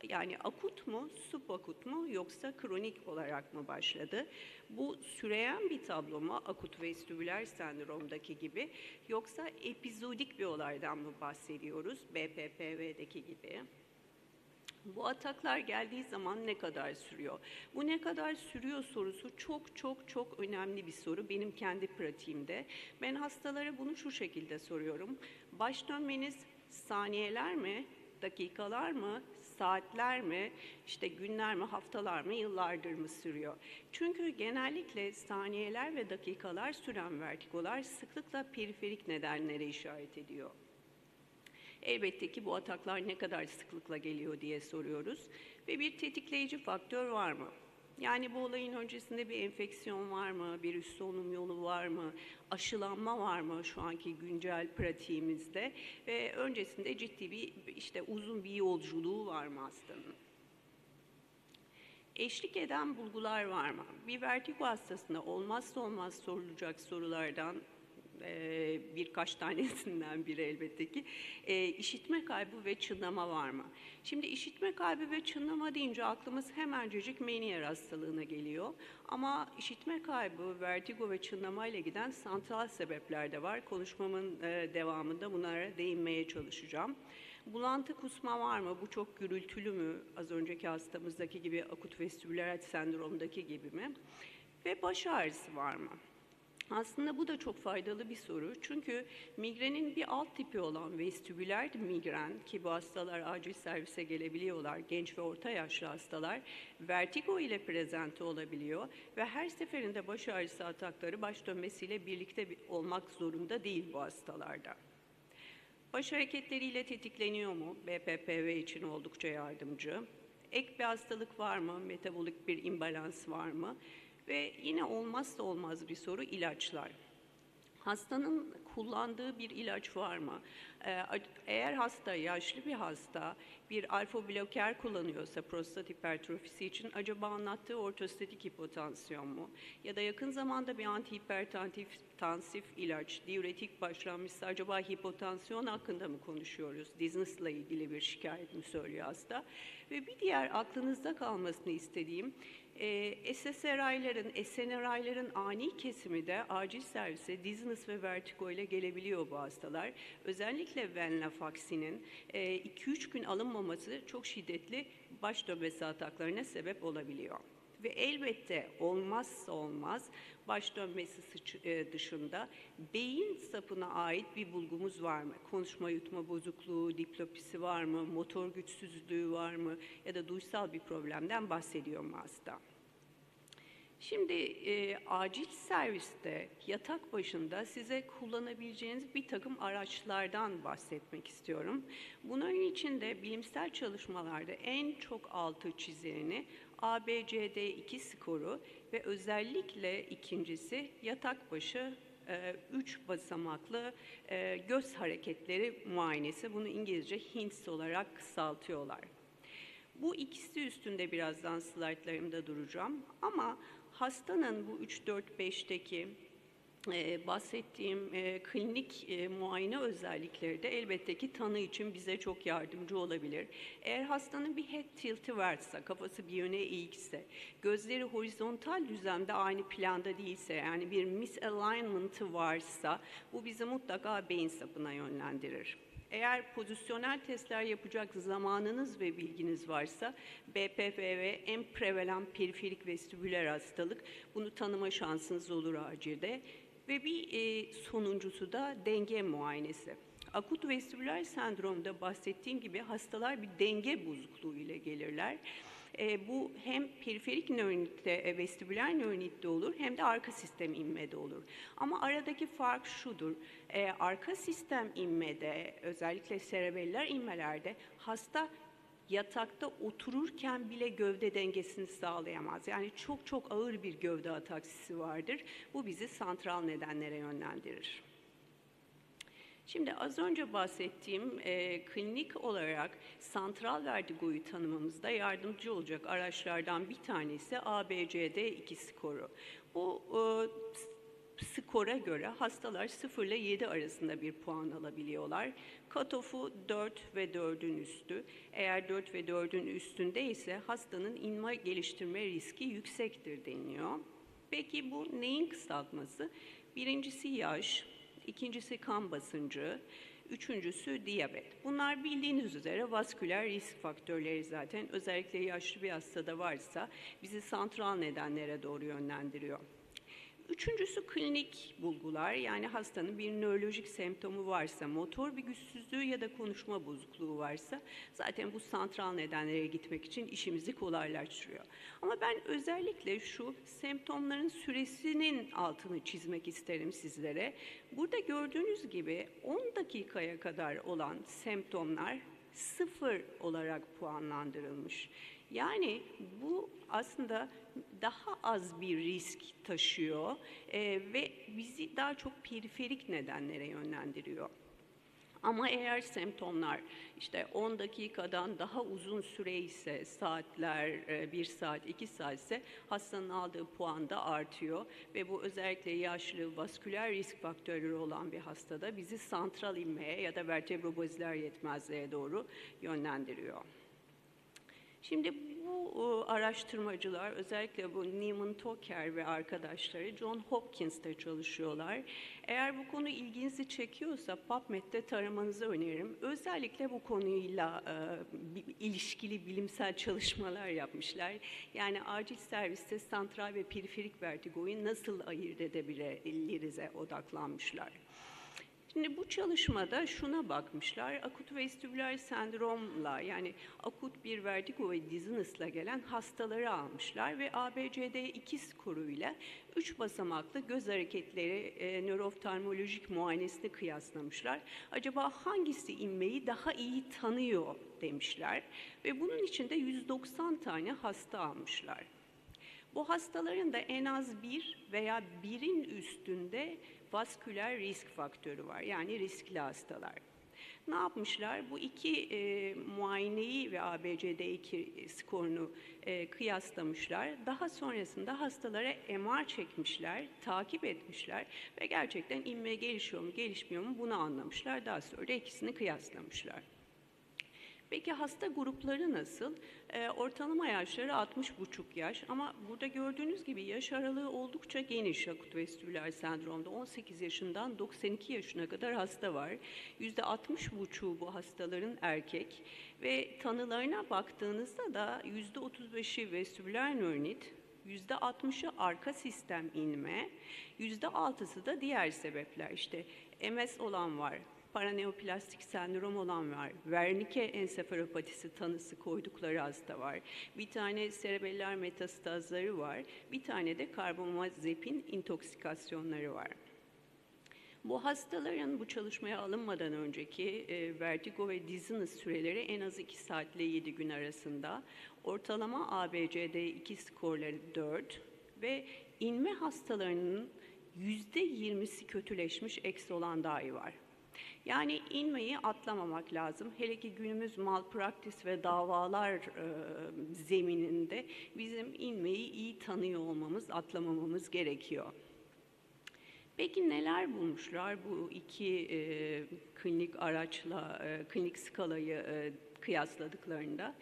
yani akut mu, subakut mu yoksa kronik olarak mı başladı? Bu süreyen bir tablo mu akut vestibüler sendromdaki gibi yoksa epizodik bir olaydan mı bahsediyoruz BPPV'deki gibi? Bu ataklar geldiği zaman ne kadar sürüyor? Bu ne kadar sürüyor sorusu çok önemli bir soru benim kendi pratiğimde. Ben hastalara bunu şu şekilde soruyorum. Baş dönmeniz saniyeler mi, dakikalar mı, saatler mi, işte günler mi, haftalar mı, yıllardır mı sürüyor? Çünkü genellikle saniyeler ve dakikalar süren vertigolar sıklıkla periferik nedenlere işaret ediyor. Elbette ki bu ataklar ne kadar sıklıkla geliyor diye soruyoruz. Ve bir tetikleyici faktör var mı? Yani bu olayın öncesinde bir enfeksiyon var mı? Bir üst solunum yolu var mı? Aşılanma var mı şu anki güncel pratiğimizde? Ve öncesinde ciddi bir uzun bir yolculuğu var mı hastanın? Eşlik eden bulgular var mı? Bir vertigo hastasında olmazsa olmaz sorulacak sorulardan birkaç tanesinden biri elbette ki işitme kaybı ve çınlama var mı? Şimdi işitme kaybı ve çınlama deyince aklımız hemencecik Meniere hastalığına geliyor. Ama işitme kaybı, vertigo ve çınlama ile giden santral sebepler de var. Konuşmamın devamında bunlara değinmeye çalışacağım. Bulantı kusma var mı? Bu çok gürültülü mü? Az önceki hastamızdaki gibi akut vestibüler sendromdaki gibi mi? Ve baş ağrısı var mı? Aslında bu da çok faydalı bir soru. Çünkü migrenin bir alt tipi olan vestibüler migren ki bu hastalar acil servise gelebiliyorlar, genç ve orta yaşlı hastalar, vertigo ile prezente olabiliyor ve her seferinde baş ağrısı atakları baş dönmesiyle birlikte olmak zorunda değil bu hastalarda. Baş hareketleriyle tetikleniyor mu? BPPV için oldukça yardımcı. Ek bir hastalık var mı? Metabolik bir imbalans var mı? Ve yine olmazsa olmaz bir soru ilaçlar. Hastanın kullandığı bir ilaç var mı? Eğer hasta, yaşlı bir hasta bir alfa bloker kullanıyorsa prostat hipertrofisi için acaba anlattığı ortostatik hipotansiyon mu? Ya da yakın zamanda bir antihipertansif ilaç, diüretik başlanmışsa acaba hipotansiyon hakkında mı konuşuyoruz? Dizziness'la ilgili bir şikayet mi söylüyor hasta? Ve bir diğer aklınızda kalmasını istediğim SNRI'ların ani kesimi de acil servise dizziness ve vertigo ile gelebiliyor bu hastalar. Özellikle venlafaxinin 2-3 gün alınmaması çok şiddetli baş dönmesi ataklarına sebep olabiliyor. Ve elbette olmazsa olmaz baş dönmesi dışında beyin sapına ait bir bulgumuz var mı? Konuşma yutma bozukluğu, diplopisi var mı? Motor güçsüzlüğü var mı? Ya da duysal bir problemden bahsediyor mu hasta? Şimdi acil serviste yatak başında size kullanabileceğiniz bir takım araçlardan bahsetmek istiyorum. Bunların içinde bilimsel çalışmalarda en çok altı çizileni ABCD2 skoru ve özellikle ikincisi yatak başı 3 basamaklı göz hareketleri muayenesi. Bunu İngilizce HINTS olarak kısaltıyorlar. Bu ikisi üstünde birazdan slaytlarımda duracağım ama hastanın bu 3-4-5'teki bahsettiğim klinik muayene özellikleri de elbette ki tanı için bize çok yardımcı olabilir. Eğer hastanın bir head tilt'i varsa, kafası bir yöne eğikse, gözleri horizontal düzlemde aynı planda değilse, yani bir misalignment'ı varsa bu bizi mutlaka beyin sapına yönlendirir. Eğer pozisyonel testler yapacak zamanınız ve bilginiz varsa BPPV en prevalent periferik vestibüler hastalık. Bunu tanıma şansınız olur acilde. Ve bir sonuncusu da denge muayenesi. Akut vestibüler sendromda bahsettiğim gibi hastalar bir denge bozukluğu ile gelirler. Bu hem periferik nöronitte, vestibüler nöronitte olur hem de arka sistem inmede olur. Ama aradaki fark şudur. Arka sistem inmede, özellikle serebeller inmelerde hasta yatakta otururken bile gövde dengesini sağlayamaz. Yani çok çok ağır bir gövde ataksisi vardır. Bu bizi santral nedenlere yönlendirir. Şimdi az önce bahsettiğim klinik olarak santral vertigoyu tanımamızda yardımcı olacak araçlardan bir tanesi ABCD2 skoru. Bu skora göre hastalar 0 ile 7 arasında bir puan alabiliyorlar. Cutoff'u 4 ve 4'ün üstü. Eğer 4 ve 4'ün üstünde ise hastanın inme geliştirme riski yüksektir deniliyor. Peki bu neyin kısaltması? Birincisi yaş, ikincisi kan basıncı, üçüncüsü diyabet. Bunlar bildiğiniz üzere vasküler risk faktörleri zaten. Özellikle yaşlı bir hastada varsa bizi santral nedenlere doğru yönlendiriyor. Üçüncüsü klinik bulgular, yani hastanın bir nörolojik semptomu varsa, motor bir güçsüzlüğü ya da konuşma bozukluğu varsa zaten bu santral nedenlere gitmek için işimizi kolaylaştırıyor. Ama ben özellikle şu semptomların süresinin altını çizmek isterim sizlere. Burada gördüğünüz gibi 10 dakikaya kadar olan semptomlar 0 olarak puanlandırılmış. Yani bu aslında daha az bir risk taşıyor ve bizi daha çok periferik nedenlere yönlendiriyor. Ama eğer semptomlar işte 10 dakikadan daha uzun süre ise, saatler, 1 saat, 2 saat ise hastanın aldığı puan da artıyor. Ve bu özellikle yaşlı, vasküler risk faktörleri olan bir hastada bizi santral inmeye ya da vertebrobaziller yetmezliğe doğru yönlendiriyor. Şimdi bu araştırmacılar, özellikle bu Neiman Toker ve arkadaşları John Hopkins'te çalışıyorlar. Eğer bu konu ilginizi çekiyorsa PubMed'de taramanızı öneririm. Özellikle bu konuyla ilişkili bilimsel çalışmalar yapmışlar. Yani acil serviste santral ve periferik vertigoyu nasıl ayırt edebilirize odaklanmışlar. Şimdi bu çalışmada şuna bakmışlar, akut vestibüler sendromla, yani akut bir vertigo ve dizziness'la gelen hastaları almışlar ve ABCD2 skoruyla 3 basamaklı göz hareketleri nörooftalmolojik muayenesini kıyaslamışlar. Acaba hangisi inmeyi daha iyi tanıyor demişler ve bunun için de 190 tane hasta almışlar. Bu hastaların da en az 1 veya 1'in üstünde vasküler risk faktörü var. Yani riskli hastalar. Ne yapmışlar? Bu iki muayeneyi ve ABCD2 skorunu kıyaslamışlar. Daha sonrasında hastalara MR çekmişler, takip etmişler ve gerçekten inme gelişiyor mu, gelişmiyor mu bunu anlamışlar. Daha sonra da ikisini kıyaslamışlar. Peki hasta grupları nasıl? Ortalama yaşları 60,5 yaş ama burada gördüğünüz gibi yaş aralığı oldukça geniş akut vestibüler sendromda. 18 yaşından 92 yaşına kadar hasta var. %60,5'u bu hastaların erkek ve tanılarına baktığınızda da %35'i vestibüler nöronit, %60'ı arka sistem inme, %6'sı da diğer sebepler. İşte MS olan var, paraneoplastik sendrom olan var, Wernicke ensefalopatisi tanısı koydukları hasta var, bir tane serebeller metastazları var, bir tane de karbamazepin intoksikasyonları var. Bu hastaların bu çalışmaya alınmadan önceki vertigo ve dizziness süreleri en az 2 saatle 7 gün arasında. Ortalama ABCD2 skorları 4 ve inme hastalarının %20'si kötüleşmiş, eksi olan dahi var. Yani inmeyi atlamamak lazım. Hele ki günümüz malpraktis ve davalar zemininde bizim inmeyi iyi tanıyor olmamız, atlamamamız gerekiyor. Peki neler bulmuşlar bu iki klinik araçla, klinik skalayı kıyasladıklarında?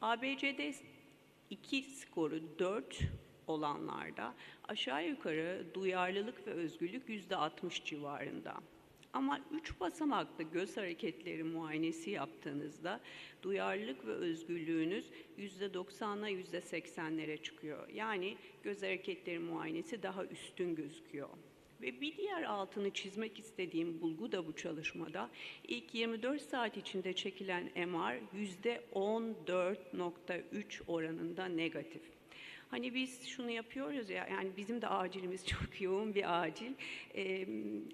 ABCD 2 skoru 4 olanlarda aşağı yukarı duyarlılık ve özgürlük %60 civarında. Ama 3 basamaklı göz hareketleri muayenesi yaptığınızda duyarlılık ve özgürlüğünüz %90'la %80'lere çıkıyor. Yani göz hareketleri muayenesi daha üstün gözüküyor. Ve bir diğer altını çizmek istediğim bulgu da bu çalışmada ilk 24 saat içinde çekilen MR %14.3 oranında negatif. Hani biz şunu yapıyoruz ya, yani bizim de acilimiz çok yoğun bir acil.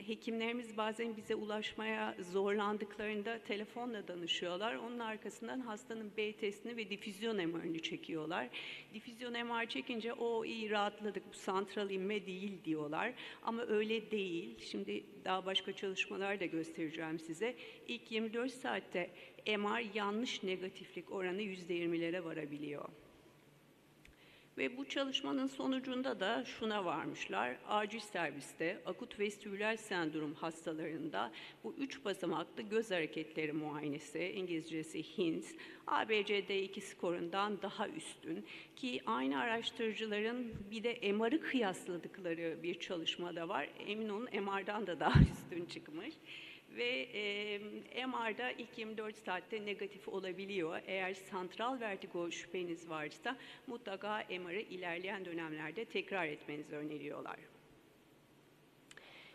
Hekimlerimiz bazen bize ulaşmaya zorlandıklarında telefonla danışıyorlar. Onun arkasından hastanın B testini ve difüzyon MR'ını çekiyorlar. Difüzyon MR çekince o iyi rahatladık, bu santral inme değil diyorlar. Ama öyle değil. Şimdi daha başka çalışmalar da göstereceğim size. İlk 24 saatte MR yanlış negatiflik oranı %20'lere varabiliyor. Ve bu çalışmanın sonucunda da şuna varmışlar. Acil serviste akut vestibüler sendrom hastalarında bu 3 basamaklı göz hareketleri muayenesi, İngilizcesi HINS, ABCD2 skorundan daha üstün ki aynı araştırıcıların bir de MR'ı kıyasladıkları bir çalışmada var. Emin olun MR'dan da daha üstün çıkmış. Ve MR'da ilk 24 saatte negatif olabiliyor. Eğer santral vertigo şüpheniz varsa mutlaka MR'ı ilerleyen dönemlerde tekrar etmenizi öneriyorlar.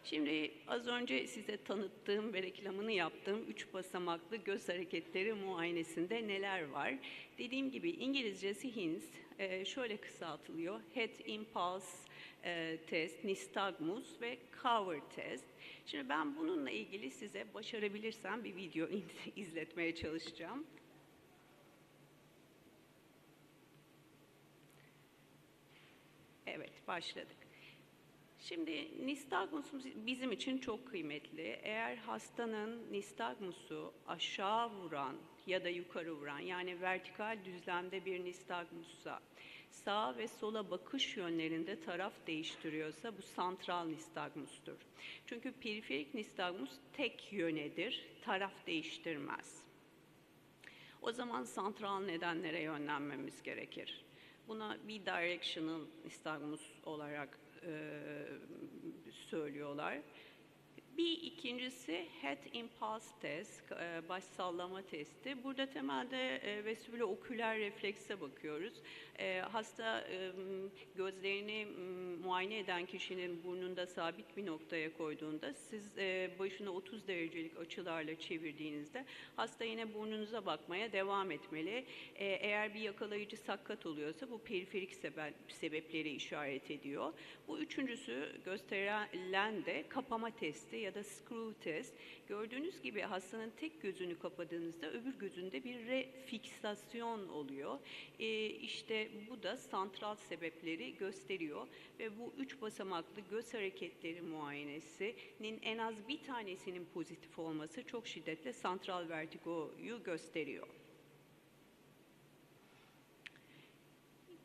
Şimdi az önce size tanıttığım ve reklamını yaptığım 3 basamaklı göz hareketleri muayenesinde neler var? Dediğim gibi İngilizcesi HINS, şöyle kısaltılıyor. Head Impulse Test, Nystagmus ve Cover Test. Şimdi ben bununla ilgili size başarabilirsem bir video izletmeye çalışacağım. Evet, başladık. Şimdi nistagmus bizim için çok kıymetli. Eğer hastanın nistagmusu aşağı vuran ya da yukarı vuran, yani vertikal düzlemde bir nistagmussa, sağa ve sola bakış yönlerinde taraf değiştiriyorsa bu santral nistagmustur. Çünkü periferik nistagmus tek yönedir, taraf değiştirmez. O zaman santral nedenlere yönlenmemiz gerekir. Buna bidirectional nistagmus olarak söylüyorlar. Bir ikincisi head impulse test, baş sallama testi. Burada temelde vestibülo-oküler reflekse bakıyoruz. Hasta gözlerini muayene eden kişinin burnunda sabit bir noktaya koyduğunda siz başını 30 derecelik açılarla çevirdiğinizde hasta yine burnunuza bakmaya devam etmeli. Eğer bir yakalayıcı sakkat oluyorsa bu periferik sebepleri işaret ediyor. Bu üçüncüsü gösterilen de kapama testi ya da screw test. Gördüğünüz gibi hastanın tek gözünü kapadığınızda öbür gözünde bir refiksasyon oluyor. İşte bu da santral sebepleri gösteriyor ve bu 3 basamaklı göz hareketleri muayenesinin en az bir tanesinin pozitif olması çok şiddetle santral vertigoyu gösteriyor.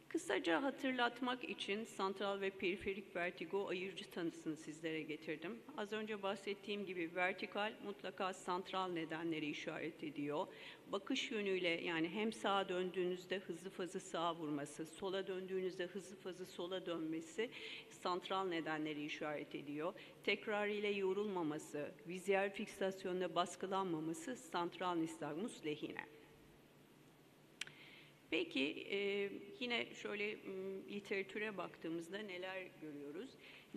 Kısaca hatırlatmak için santral ve periferik vertigo ayırıcı tanısını sizlere getirdim. Az önce bahsettiğim gibi vertikal mutlaka santral nedenleri işaret ediyor. Bakış yönüyle, yani hem sağa döndüğünüzde hızlı fazı sağa vurması, sola döndüğünüzde hızlı fazı sola dönmesi santral nedenleri işaret ediyor. Tekrar ile yorulmaması, vizyer fiksasyonla baskılanmaması santral nistagmus lehine. Peki yine şöyle literatüre baktığımızda neler görüyoruz?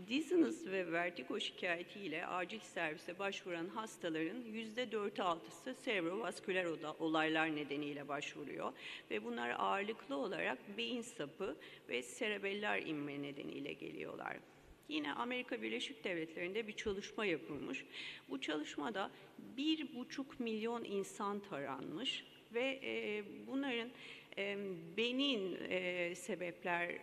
Dizziness ve vertigo şikayetiyle acil servise başvuran hastaların %4-6'sı serebrovasküler olaylar nedeniyle başvuruyor. Ve bunlar ağırlıklı olarak beyin sapı ve serebellar inme nedeniyle geliyorlar. Yine Amerika Birleşik Devletleri'nde bir çalışma yapılmış. Bu çalışmada 1,5 milyon insan taranmış ve bunların benin sebepler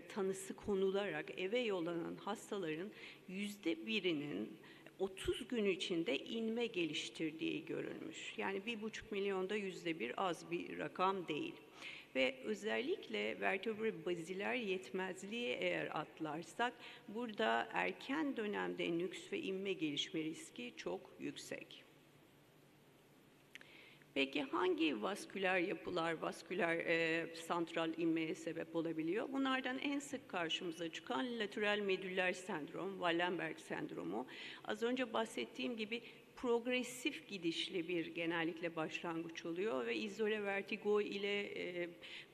tanısı konularak eve yollanan hastaların %1'inin 30 gün içinde inme geliştirdiği görülmüş. Yani 1,5 milyonda %1 az bir rakam değil. Ve özellikle vertebral baziler yetmezliği eğer atlarsak burada erken dönemde nüks ve inme gelişme riski çok yüksek. Peki hangi vasküler yapılar, vasküler santral inmeye sebep olabiliyor? Bunlardan en sık karşımıza çıkan lateral medüller sendrom, Wallenberg sendromu. Az önce bahsettiğim gibi progresif gidişli bir genellikle başlangıç oluyor ve izole vertigo ile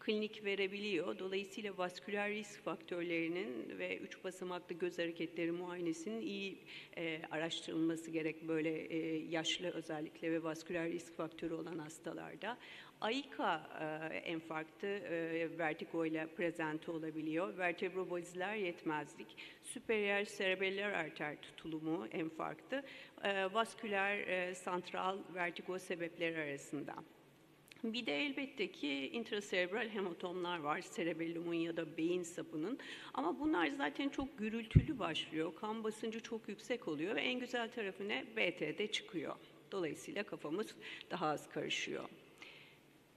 klinik verebiliyor. Dolayısıyla vasküler risk faktörlerinin ve 3 basamaklı göz hareketleri muayenesinin iyi araştırılması gerek böyle yaşlı özellikle ve vasküler risk faktörü olan hastalarda. AIKA enfarktı vertigo ile prezente olabiliyor. Vertebrobaziler yetmezlik, süperyer serebeller arter tutulumu enfarktı, vasküler santral vertigo sebepleri arasında. Bir de elbette ki intraserebral hematomlar var, serebellumun ya da beyin sapının. Ama bunlar zaten çok gürültülü başlıyor, kan basıncı çok yüksek oluyor ve en güzel tarafı ne? BT'de çıkıyor. Dolayısıyla kafamız daha az karışıyor.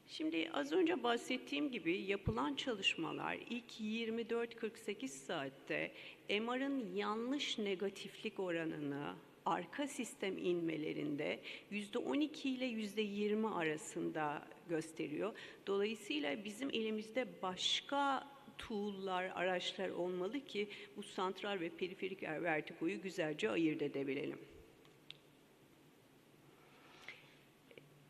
Şimdi az önce bahsettiğim gibi yapılan çalışmalar ilk 24-48 saatte MR'ın yanlış negatiflik oranını arka sistem inmelerinde %12 ile %20 arasında gösteriyor. Dolayısıyla bizim elimizde başka tool'lar, araçlar olmalı ki bu santral ve periferik vertigoyu güzelce ayırt edebilelim.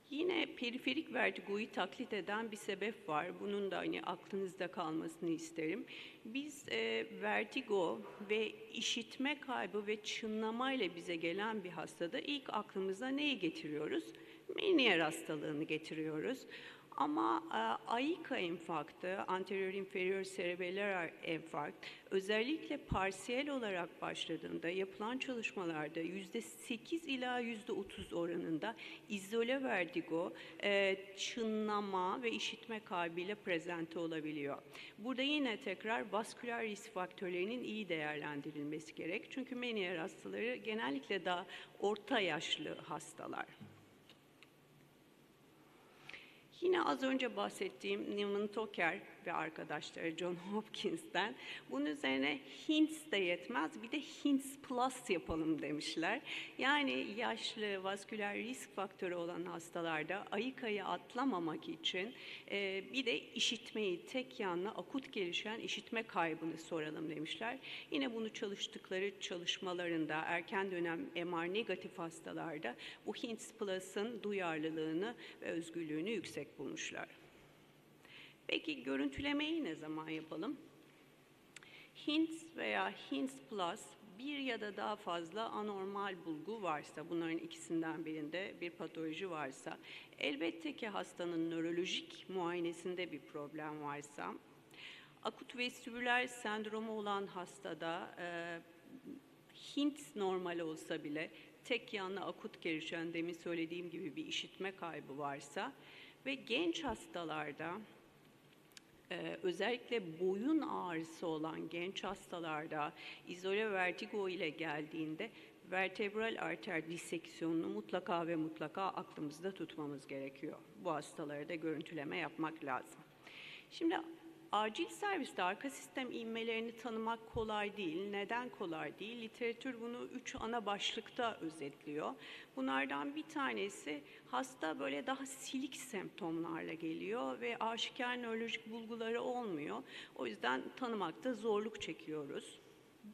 Yine periferik vertigoyu taklit eden bir sebep var. Bunun da hani aklınızda kalmasını isterim. Biz vertigo ve işitme kaybı ve çınlamayla bize gelen bir hastada ilk aklımıza neyi getiriyoruz? Meniere hastalığını getiriyoruz. Ama AIKA enfarktı, anterior inferior cerebellar enfarkt, özellikle parsiyel olarak başladığında yapılan çalışmalarda %8 ila %30 oranında izole vertigo, çınlama ve işitme kaybıyla prezente olabiliyor. Burada yine tekrar vasküler risk faktörlerinin iyi değerlendirilmesi gerek. Çünkü Meniere hastaları genellikle daha orta yaşlı hastalar. Yine az önce bahsettiğim Newman Toker ve arkadaşları John Hopkins'ten bunun üzerine HINTS de yetmez, bir de HINTS Plus yapalım demişler. Yani yaşlı vasküler risk faktörü olan hastalarda AIKA'yı atlamamak için bir de işitmeyi tek yanlı akut gelişen işitme kaybını soralım demişler. Yine bunu çalıştıkları çalışmalarında erken dönem MR negatif hastalarda bu HINTS Plus'ın duyarlılığını ve özgürlüğünü yüksek bulmuşlar. Peki görüntülemeyi ne zaman yapalım? HINTS veya HINTS Plus bir ya da daha fazla anormal bulgu varsa, bunların ikisinden birinde bir patoloji varsa, elbette ki hastanın nörolojik muayenesinde bir problem varsa, akut vestibüler sendromu olan hastada HINTS normal olsa bile tek yanlı akut gelişen demin söylediğim gibi bir işitme kaybı varsa ve genç hastalarda özellikle boyun ağrısı olan genç hastalarda izole vertigo ile geldiğinde vertebral arter diseksiyonunu mutlaka ve mutlaka aklımızda tutmamız gerekiyor. Bu hastalara da görüntüleme yapmak lazım. Şimdi acil serviste arka sistem inmelerini tanımak kolay değil. Neden kolay değil? Literatür bunu 3 ana başlıkta özetliyor. Bunlardan bir tanesi hasta böyle daha silik semptomlarla geliyor ve aşikar nörolojik bulguları olmuyor. O yüzden tanımakta zorluk çekiyoruz.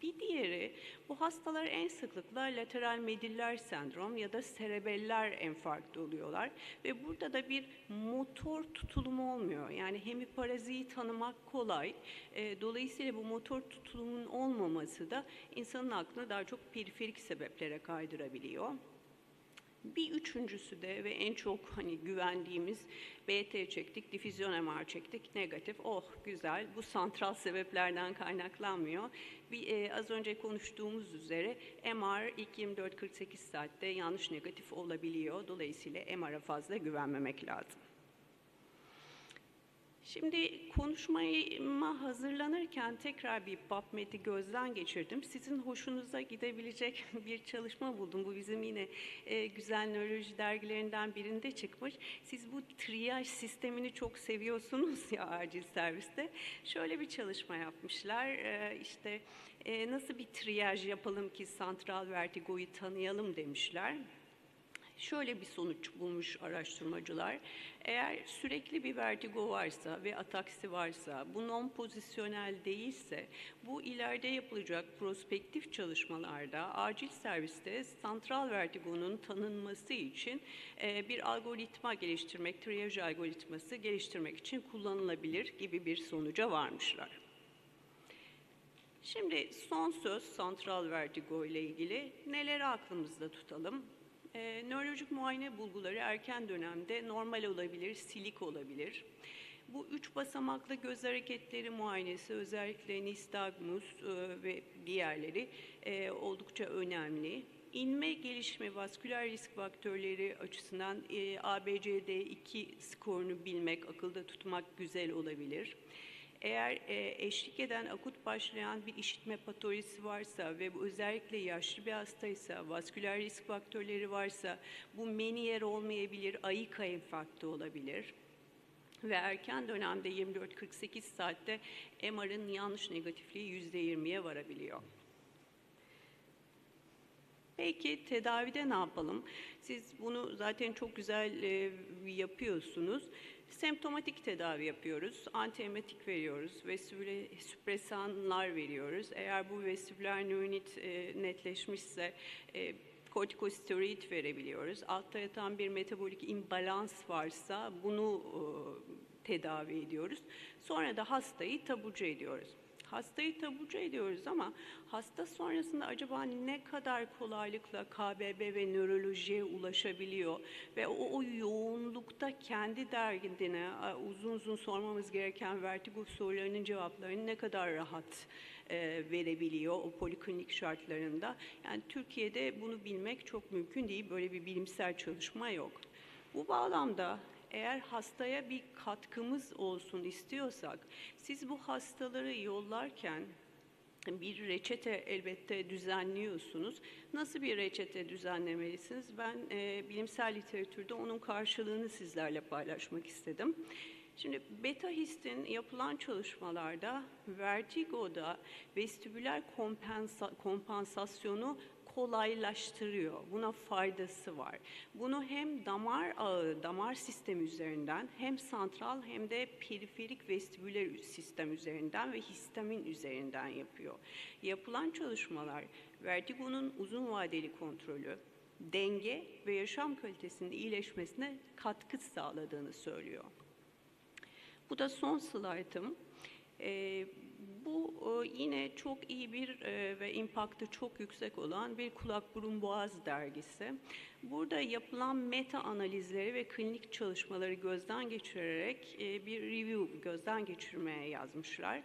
Bir diğeri, bu hastalar en sıklıkla lateral medüller sendrom ya da serebeller enfarktı oluyorlar ve burada da bir motor tutulumu olmuyor. Yani hemiparaziyi tanımak kolay. Dolayısıyla bu motor tutulumun olmaması da insanın aklını daha çok periferik sebeplere kaydırabiliyor. Bir üçüncüsü de ve en çok güvendiğimiz BT çektik, difüzyon MR çektik, negatif. Oh güzel, bu santral sebeplerden kaynaklanmıyor. Az önce konuştuğumuz üzere MR ilk 24-48 saatte yanlış negatif olabiliyor. Dolayısıyla MR'a fazla güvenmemek lazım. Şimdi konuşmama hazırlanırken tekrar bir PubMed'i gözden geçirdim. Sizin hoşunuza gidebilecek bir çalışma buldum. Bu bizim yine güzel nöroloji dergilerinden birinde çıkmış. Siz bu triyaj sistemini çok seviyorsunuz ya acil serviste. Şöyle bir çalışma yapmışlar. İşte nasıl bir triyaj yapalım ki santral vertigoyu tanıyalım demişler. Şöyle bir sonuç bulmuş araştırmacılar. Eğer sürekli bir vertigo varsa ve ataksi varsa, bu non-pozisyonel değilse, bu ileride yapılacak prospektif çalışmalarda acil serviste santral vertigonun tanınması için bir algoritma geliştirmek, triyaj algoritması geliştirmek için kullanılabilir gibi bir sonuca varmışlar. Şimdi son söz santral vertigo ile ilgili neleri aklımızda tutalım? Nörolojik muayene bulguları erken dönemde normal olabilir, silik olabilir. Bu 3 basamaklı göz hareketleri muayenesi özellikle nistagmus ve diğerleri oldukça önemli. İnme gelişme vasküler risk faktörleri açısından ABCD2 skorunu bilmek, akılda tutmak güzel olabilir. Eğer eşlik eden akut başlayan bir işitme patolojisi varsa ve bu özellikle yaşlı bir hastaysa, vasküler risk faktörleri varsa bu Meniere olmayabilir, AIKA enfarktı olabilir. Ve erken dönemde 24-48 saatte MR'ın yanlış negatifliği %20'ye varabiliyor. Peki tedavide ne yapalım? Siz bunu zaten çok güzel yapıyorsunuz. Semptomatik tedavi yapıyoruz, antiemetik veriyoruz, vestibüle süpresanlar veriyoruz. Eğer bu vestibüler nöronit netleşmişse kortikosteroid verebiliyoruz. Altta yatan bir metabolik imbalans varsa bunu tedavi ediyoruz. Sonra da hastayı taburcu ediyoruz. Hastayı taburcu ediyoruz ama hasta sonrasında acaba ne kadar kolaylıkla KBB ve nörolojiye ulaşabiliyor ve o yoğunlukta kendi derdine uzun uzun sormamız gereken vertigo sorularının cevaplarını ne kadar rahat verebiliyor o poliklinik şartlarında. Yani Türkiye'de bunu bilmek çok mümkün değil. Böyle bir bilimsel çalışma yok. Bu bağlamda eğer hastaya bir katkımız olsun istiyorsak, siz bu hastaları yollarken bir reçete elbette düzenliyorsunuz. Nasıl bir reçete düzenlemelisiniz? Ben bilimsel literatürde onun karşılığını sizlerle paylaşmak istedim. Şimdi beta histin yapılan çalışmalarda vertigoda vestibüler kompansasyonu kolaylaştırıyor. Buna faydası var. Bunu hem damar ağı, damar sistemi üzerinden hem santral hem de periferik vestibüler sistem üzerinden ve histamin üzerinden yapıyor. Yapılan çalışmalar vertigonun uzun vadeli kontrolü, denge ve yaşam kalitesinin iyileşmesine katkı sağladığını söylüyor. Bu da son slaytım. Bu yine çok iyi bir ve impact'ı çok yüksek olan bir kulak burun boğaz dergisi. Burada yapılan meta analizleri ve klinik çalışmaları gözden geçirerek bir review gözden geçirmeye yazmışlar.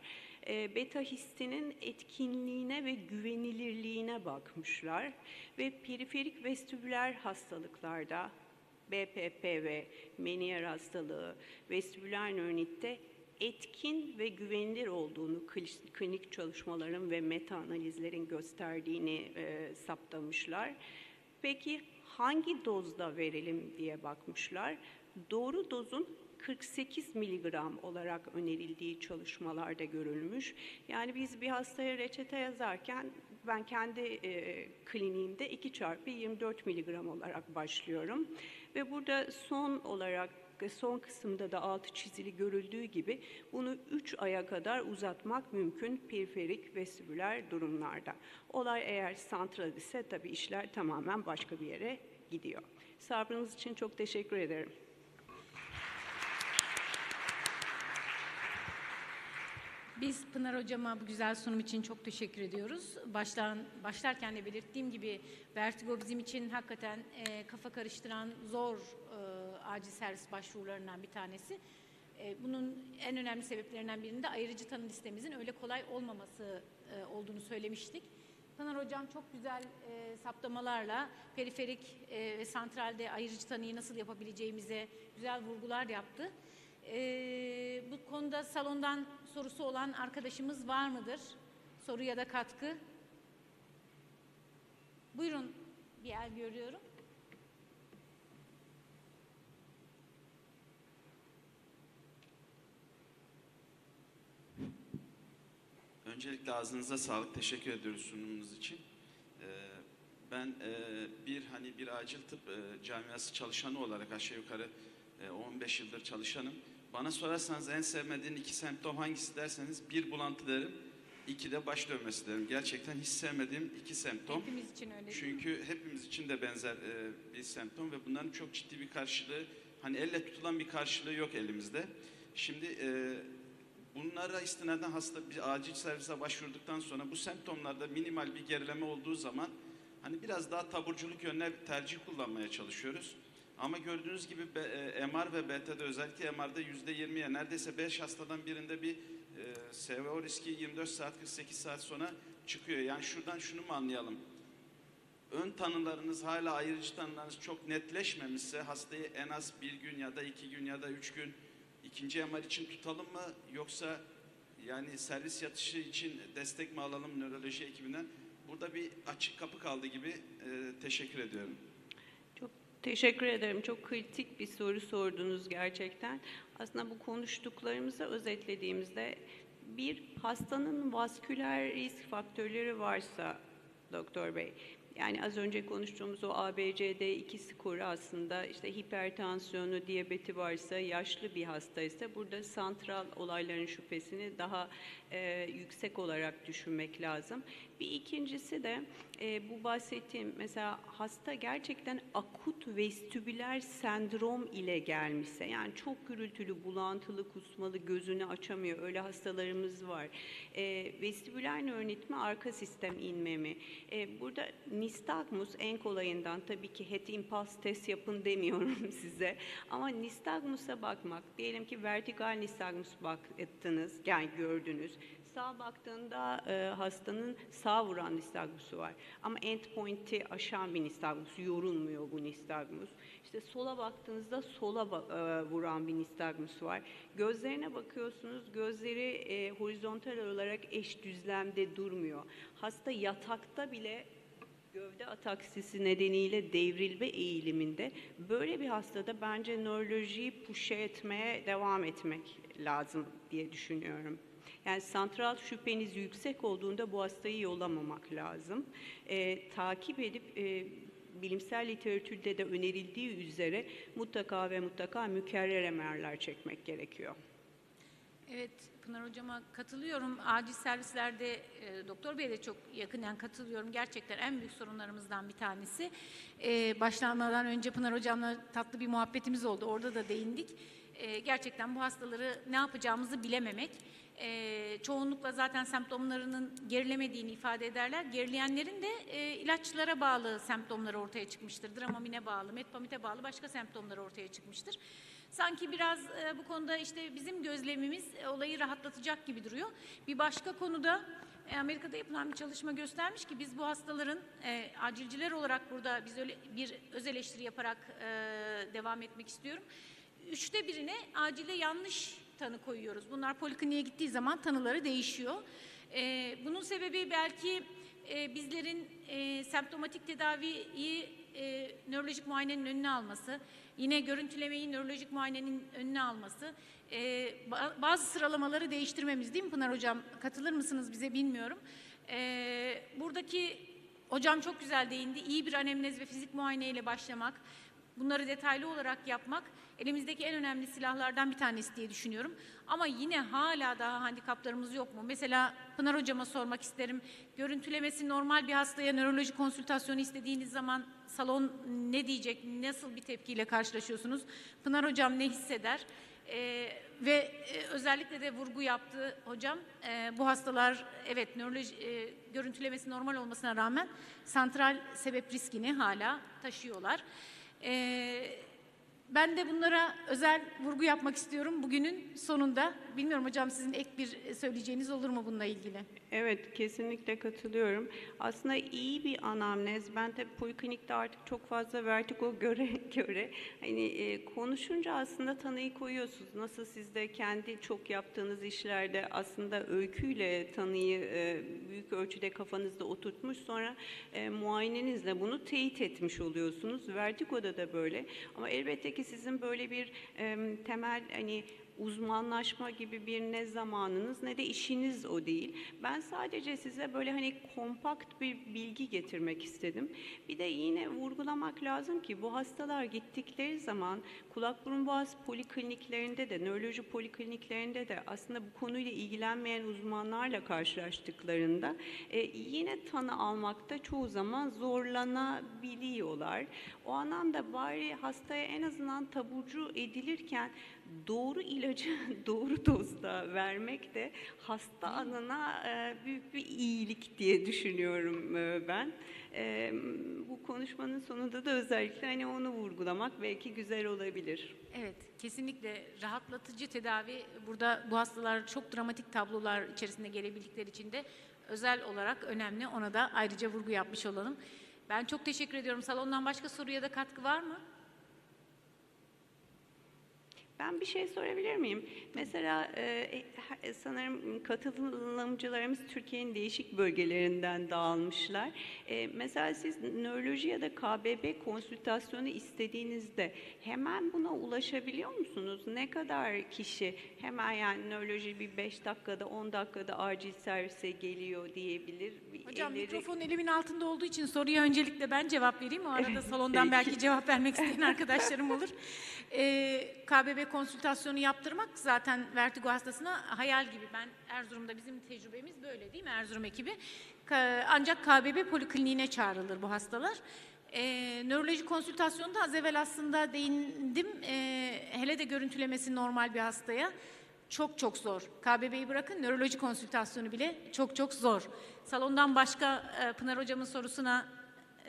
Beta histinin etkinliğine ve güvenilirliğine bakmışlar ve periferik vestibüler hastalıklarda BPP ve Meniere hastalığı, vestibüler nöronitte etkin ve güvenilir olduğunu klinik çalışmaların ve meta analizlerin gösterdiğini saptamışlar. Peki hangi dozda verelim diye bakmışlar. Doğru dozun 48 miligram olarak önerildiği çalışmalarda görülmüş. Yani biz bir hastaya reçete yazarken ben kendi kliniğimde 2x24 miligram olarak başlıyorum. Ve burada son kısımda da altı çizili görüldüğü gibi bunu 3 aya kadar uzatmak mümkün periferik vestibüler durumlarda. Olay eğer santral ise tabii işler tamamen başka bir yere gidiyor. Sabrınız için çok teşekkür ederim. Biz Pınar Hocama bu güzel sunum için çok teşekkür ediyoruz. Başlarken de belirttiğim gibi vertigo bizim için hakikaten kafa karıştıran zor acil servis başvurularından bir tanesi. Bunun en önemli sebeplerinden birinde ayrıcı tanı listemizin öyle kolay olmaması olduğunu söylemiştik. Pınar Hocam çok güzel saptamalarla periferik ve santralde ayrıcı tanıyı nasıl yapabileceğimize güzel vurgular yaptı. Bu konuda salondan sorusu olan arkadaşımız var mıdır? Soru ya da katkı? Buyurun, bir el görüyorum. Öncelikle ağzınıza sağlık. Teşekkür ediyoruz sunumunuz için. Ben bir acil tıp camiası çalışanı olarak aşağı yukarı 15 yıldır çalışanım. Bana sorarsanız en sevmediğin 2 semptom hangisi derseniz 1 bulantı derim, 2 de baş dönmesi derim. Gerçekten hiç sevmediğim 2 semptom. Hepimiz için öyle. Çünkü hepimiz için de benzer bir semptom ve bunların çok ciddi bir karşılığı, hani elle tutulan bir karşılığı yok elimizde. Şimdi bunlara istinaden hasta bir acil servise başvurduktan sonra bu semptomlarda minimal bir gerileme olduğu zaman hani biraz daha taburculuk yönüne tercih kullanmaya çalışıyoruz. Ama gördüğünüz gibi MR ve BT'de özellikle MR'da %20'ye neredeyse 5 hastadan birinde bir SVO riski 24 saat 48 saat sonra çıkıyor. Yani şuradan şunu mu anlayalım? Ön tanılarınız hala ayrıcı tanılarınız çok netleşmemişse hastayı en az 1 gün ya da 2 gün ya da 3 gün ikinci MR için tutalım mı? Yoksa yani servis yatışı için destek mi alalım nöroloji ekibinden? Burada bir açık kapı kaldı gibi. Teşekkür ediyorum. Teşekkür ederim. Çok kritik bir soru sordunuz gerçekten. Aslında bu konuştuklarımızı özetlediğimizde bir hastanın vasküler risk faktörleri varsa Doktor Bey, yani az önce konuştuğumuz o ABCD2 skoru aslında işte hipertansiyonu, diyabeti varsa, yaşlı bir hastaysa burada santral olayların şüphesini daha yüksek olarak düşünmek lazım. Bir ikincisi de bu bahsettiğim mesela hasta gerçekten akut vestibüler sendrom ile gelmişse, yani çok gürültülü, bulantılı, kusmalı, gözünü açamıyor, öyle hastalarımız var. Vestibüler nöronitmi, arka sistem inmemi. Burada nistagmus en kolayından, tabii ki head impulse test yapın demiyorum size. Ama nistagmus'a bakmak, diyelim ki vertikal nistagmus baktınız, yani gördünüz. Sağa baktığında hastanın sağ vuran nistagmusu var. Ama endpoint'i aşan bir nistagmus, yorulmuyor bu nistagmus. İşte sola baktığınızda sola vuran bir nistagmus var. Gözlerine bakıyorsunuz, gözleri horizontal olarak eş düzlemde durmuyor. Hasta yatakta bile gövde ataksisi nedeniyle devrilme eğiliminde. Böyle bir hastada bence nörolojiyi push etmeye devam etmek lazım diye düşünüyorum. Yani santral şüpheniz yüksek olduğunda bu hastayı yollamamak lazım. Takip edip bilimsel literatürde de önerildiği üzere mutlaka ve mutlaka mükerrer MR'ler çekmek gerekiyor. Evet, Pınar Hocama katılıyorum. Acil servislerde Doktor Bey'e de çok yakından katılıyorum. Gerçekten en büyük sorunlarımızdan bir tanesi. Başlanmadan önce Pınar Hocam'la tatlı bir muhabbetimiz oldu. Orada da değindik. Gerçekten bu hastaları ne yapacağımızı bilememek. Çoğunlukla zaten semptomlarının gerilemediğini ifade ederler. Gerileyenlerin de ilaçlara bağlı semptomları ortaya çıkmıştır. Dramamine bağlı, metpamite bağlı başka semptomları ortaya çıkmıştır. Sanki biraz bu konuda işte bizim gözlemimiz olayı rahatlatacak gibi duruyor. Bir başka konuda Amerika'da yapılan bir çalışma göstermiş ki biz bu hastaların acilciler olarak burada biz öyle bir öz eleştiri yaparak devam etmek istiyorum. 3'te 1'ine acile yanlış tanı koyuyoruz. Bunlar polikliniğe gittiği zaman tanıları değişiyor. Bunun sebebi belki bizlerin semptomatik tedaviyi nörolojik muayenenin önüne alması, yine görüntülemeyi nörolojik muayenenin önüne alması, bazı sıralamaları değiştirmemiz değil mi Pınar Hocam? Katılır mısınız bize bilmiyorum. Buradaki hocam çok güzel değindi. İyi bir anemnez ve fizik muayeneyle başlamak, bunları detaylı olarak yapmak elimizdeki en önemli silahlardan bir tanesi diye düşünüyorum. Ama yine hala daha handikaplarımız yok mu? Mesela Pınar Hocama sormak isterim. Görüntülemesi normal bir hastaya nöroloji konsültasyonu istediğiniz zaman salon ne diyecek? Nasıl bir tepkiyle karşılaşıyorsunuz? Pınar Hocam ne hisseder? Ve özellikle de vurgu yaptı hocam, bu hastalar evet nöroloji görüntülemesi normal olmasına rağmen santral sebep riskini hala taşıyorlar. Ben de bunlara özel vurgu yapmak istiyorum bugünün sonunda. Bilmiyorum hocam, sizin ek bir söyleyeceğiniz olur mu bununla ilgili? Evet, kesinlikle katılıyorum. Aslında iyi bir anamnez. Ben tabii poliklinikte artık çok fazla vertigo göre hani konuşunca aslında tanıyı koyuyorsunuz. Nasıl siz de kendi çok yaptığınız işlerde aslında öyküyle tanıyı büyük ölçüde kafanızda oturtmuş, sonra muayenenizle bunu teyit etmiş oluyorsunuz. Vertigo'da da böyle. Ama elbette ki sizin böyle bir temel hani uzmanlaşma gibi bir ne zamanınız ne de işiniz o değil. Ben sadece size böyle hani kompakt bir bilgi getirmek istedim. Bir de yine vurgulamak lazım ki bu hastalar gittikleri zaman kulak burun boğaz polikliniklerinde de, nöroloji polikliniklerinde de aslında bu konuyla ilgilenmeyen uzmanlarla karşılaştıklarında yine tanı almakta çoğu zaman zorlanabiliyorlar. O anlamda bari hastaya en azından taburcu edilirken doğru ilacı doğru dozda vermek de hasta anına büyük bir iyilik diye düşünüyorum ben. Bu konuşmanın sonunda da özellikle hani onu vurgulamak belki güzel olabilir. Evet, kesinlikle rahatlatıcı tedavi. Burada bu hastalar çok dramatik tablolar içerisinde gelebildikleri için de özel olarak önemli. Ona da ayrıca vurgu yapmış olalım. Ben çok teşekkür ediyorum. Salondan başka soru ya da katkı var mı? Ben bir şey sorabilir miyim? Mesela sanırım katılımcılarımız Türkiye'nin değişik bölgelerinden dağılmışlar. Mesela siz nöroloji ya da KBB konsültasyonu istediğinizde hemen buna ulaşabiliyor musunuz? Ne kadar kişi hemen yani nöroloji bir 5 dakikada 10 dakikada acil servise geliyor diyebilir? Hocam mikrofon elimin altında olduğu için soruya öncelikle ben cevap vereyim. O arada salondan belki cevap vermek isteyen arkadaşlarım olur. KBB konsültasyonu yaptırmak zaten vertigo hastasına hayal gibi. Ben Erzurum'da bizim tecrübemiz böyle değil mi, Erzurum ekibi? Ancak KBB polikliniğine çağrılır bu hastalar. Nöroloji konsültasyonunda az evvel aslında değindim. Hele de görüntülemesi normal bir hastaya çok zor. KBB'yi bırakın, nöroloji konsültasyonu bile çok zor. Salondan başka Pınar hocamın sorusuna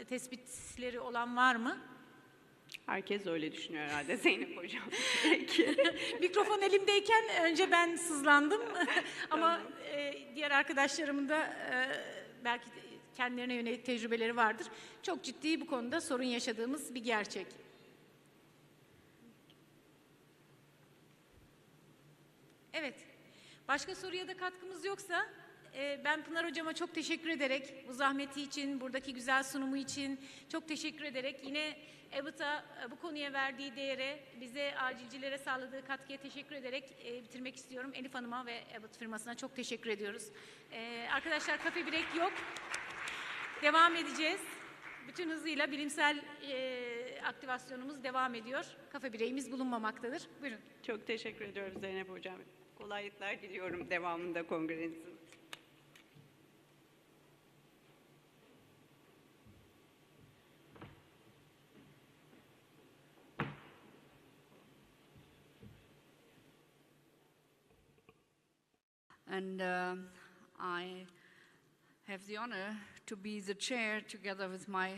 tespitleri olan var mı? Herkes öyle düşünüyor herhalde Zeynep hocam. Peki. Mikrofon elimdeyken önce ben sızlandım ama diğer arkadaşlarımın da belki kendilerine yönelik tecrübeleri vardır. Çok ciddi bu konuda sorun yaşadığımız bir gerçek. Evet. Başka soruya da katkımız yoksa ben Pınar hocama çok teşekkür ederek, bu zahmeti için, buradaki güzel sunumu için çok teşekkür ederek, yine Abbot'a bu konuya verdiği değere, bize acilcilere sağladığı katkıya teşekkür ederek bitirmek istiyorum. Elif Hanım'a ve Abbot firmasına çok teşekkür ediyoruz. Arkadaşlar, kafe break yok. Devam edeceğiz. Bütün hızıyla bilimsel aktivasyonumuz devam ediyor. Kafe break'imiz bulunmamaktadır. Buyurun. Çok teşekkür ediyorum Zeynep hocam. Kolaylıklar diliyorum devamında kongrenizin. And I have the honor to be the chair together with my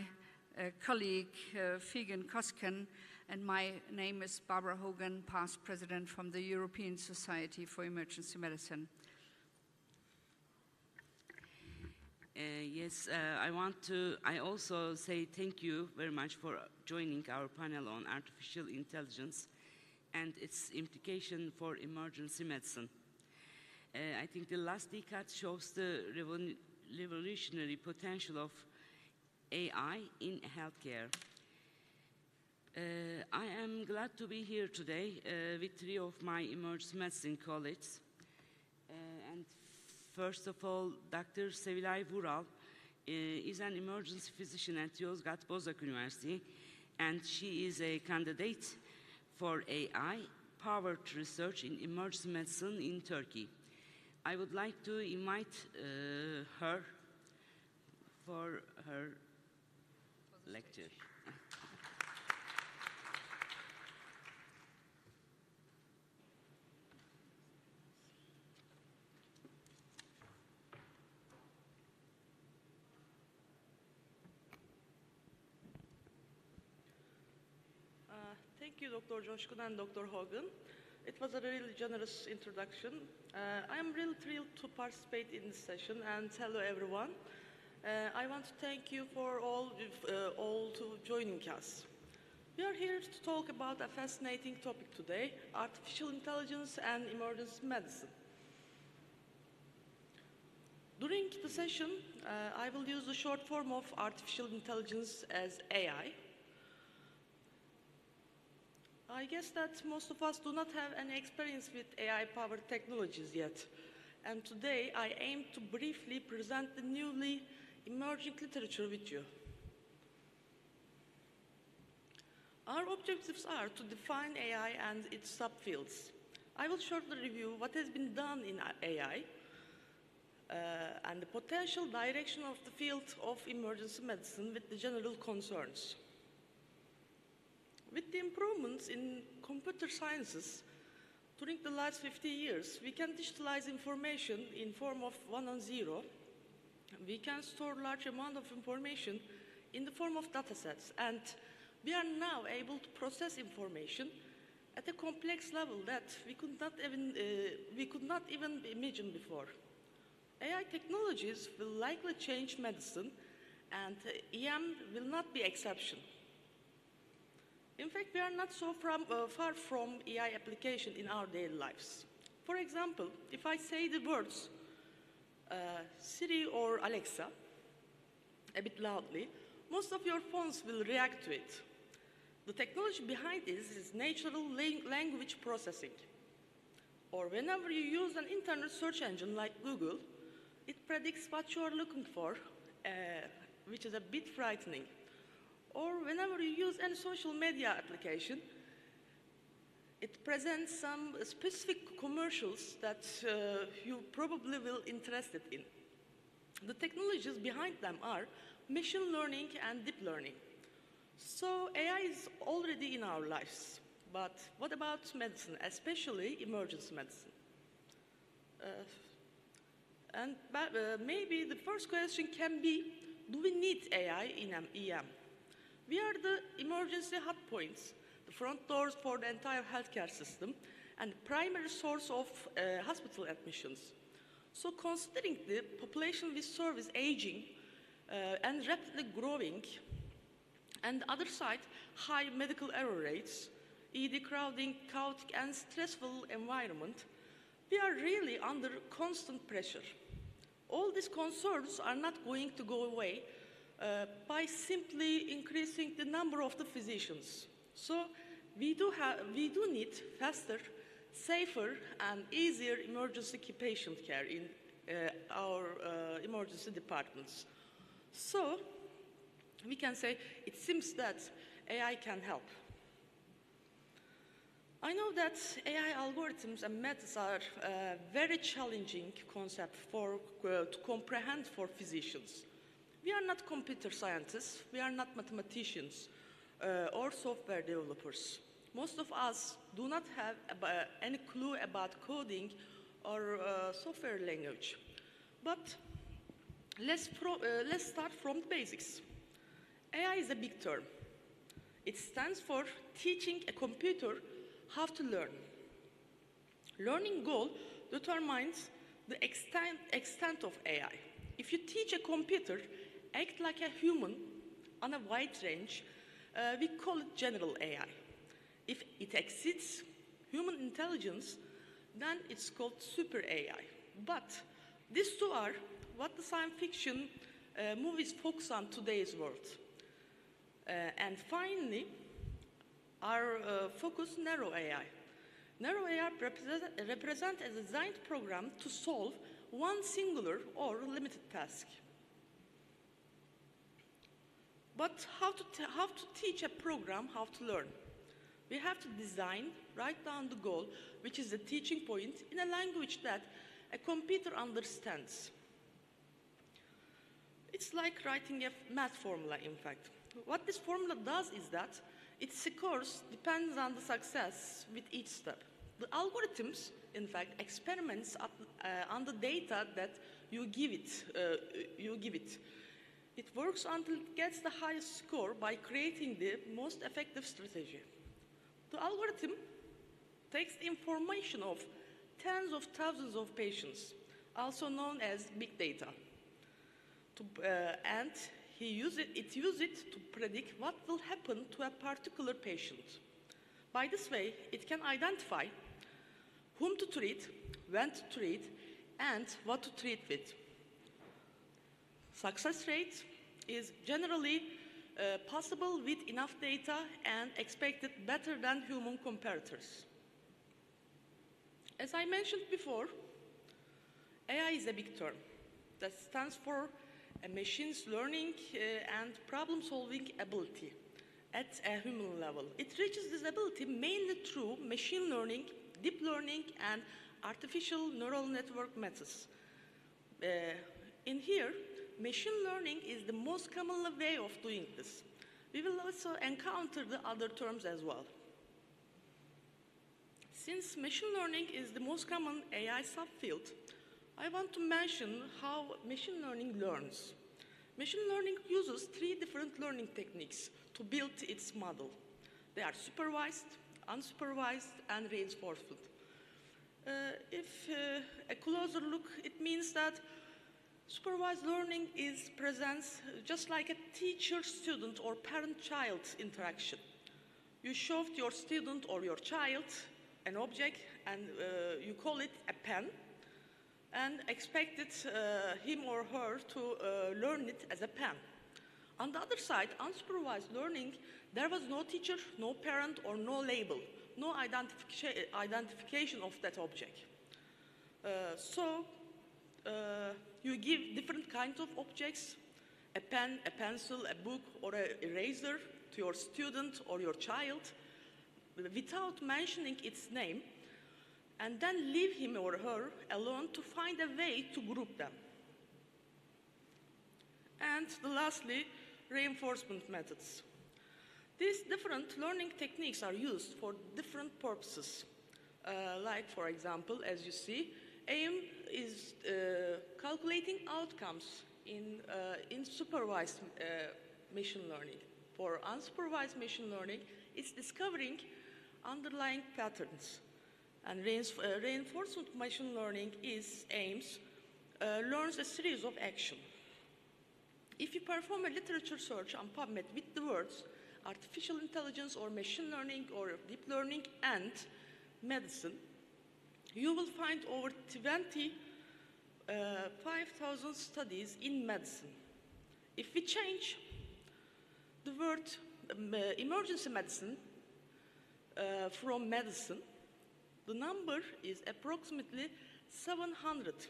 colleague Figen Kosken, and my name is Barbara Hogan, past president from the European Society for Emergency Medicine. Yes, I also say thank you very much for joining our panel on artificial intelligence and its implication for emergency medicine. I think the last decade shows the revolutionary potential of AI in healthcare. I am glad to be here today with three of my emergency medicine colleagues. And first of all, Dr. Sevilay Vural is an emergency physician at Yozgat Bozak University, and she is a candidate for AI-powered research in emergency medicine in Turkey. I would like to invite her for her lecture. Thank you, Dr. Coşkun and Dr. Hogan. It was a really generous introduction. I am really thrilled to participate in this session, and hello everyone. I want to thank you for all to joining us. We are here to talk about a fascinating topic today, artificial intelligence and emergency medicine. During the session, I will use the short form of artificial intelligence as AI. I guess that most of us do not have any experience with AI-powered technologies yet. And today, I aim to briefly present the newly emerging literature with you. Our objectives are to define AI and its subfields. I will shortly review what has been done in AI and the potential direction of the field of emergency medicine with the general concerns. With the improvements in computer sciences during the last 50 years, we can digitalize information in form of 1 and 0. We can store large amount of information in the form of datasets, and we are now able to process information at a complex level that we could not even imagine before. AI technologies will likely change medicine, and EM will not be exception. In fact, we are not so far from AI application in our daily lives. For example, if I say the words Siri or Alexa a bit loudly, most of your phones will react to it. The technology behind this is natural language processing. Or whenever you use an internet search engine like Google, it predicts what you are looking for, which is a bit frightening. Or whenever you use any social media application, it presents some specific commercials that you probably will be interested in. The technologies behind them are machine learning and deep learning. So AI is already in our lives. But what about medicine, especially emergency medicine? Maybe the first question can be, do we need AI in EM? We are the emergency hot points, the front doors for the entire healthcare system, and the primary source of hospital admissions. So considering the population we serve is aging and rapidly growing, and the other side, high medical error rates, ED crowding, chaotic and stressful environment, we are really under constant pressure. All these concerns are not going to go away by simply increasing the number of the physicians. So we do need faster, safer, and easier emergency patient care in our emergency departments. So we can say it seems that AI can help. I know that AI algorithms and methods are a very challenging concept to comprehend for physicians. We are not computer scientists, we are not mathematicians or software developers. Most of us do not have any clue about coding or software language. But let's start from the basics. AI is a big term. It stands for teaching a computer how to learn. Learning goal determines the extent of AI. If you teach a computer act like a human on a wide range, we call it general AI. If it exceeds human intelligence, then it's called super AI. But these two are what the science fiction movies focus on today's world. And finally, our focus, narrow AI. Narrow AI represents a designed program to solve one singular or limited task. But how to teach a program how to learn? We have to design, write down the goal, which is the teaching point, in a language that a computer understands. It's like writing a math formula, in fact. What this formula does is that its scores depends on the success with each step. The algorithms, in fact, experiments on the data that you give it. It works until it gets the highest score by creating the most effective strategy. The algorithm takes the information of tens of thousands of patients, also known as big data, and it uses it to predict what will happen to a particular patient. By this way, it can identify whom to treat, when to treat, and what to treat with. Success rate is generally possible with enough data and expected better than human comparators. As I mentioned before, AI is a big term that stands for a machine's learning and problem-solving ability at a human level. It reaches this ability mainly through machine learning, deep learning, and artificial neural network methods. In here, machine learning is the most common way of doing this. We will also encounter the other terms as well. Since machine learning is the most common AI subfield, I want to mention how machine learning learns. Machine learning uses 3 different learning techniques to build its model. They are supervised, unsupervised, and reinforcement. If a closer look, it means that supervised learning presents just like a teacher-student or parent-child interaction. You show your student or your child an object and you call it a pen and expected him or her to learn it as a pen. On the other side, unsupervised learning, there was no teacher, no parent, or no label, no identification of that object. You give different kinds of objects, a pen, a pencil, a book, or an eraser to your student or your child without mentioning its name, and then leave him or her alone to find a way to group them. And lastly, reinforcement methods. These different learning techniques are used for different purposes. Like, for example, as you see, AIM is calculating outcomes in supervised machine learning. For unsupervised machine learning, it's discovering underlying patterns. And reinforcement machine learning learns a series of actions. If you perform a literature search on PubMed with the words artificial intelligence or machine learning or deep learning and medicine, you will find over 25,000 studies in medicine. If we change the word emergency medicine from medicine, the number is approximately 700.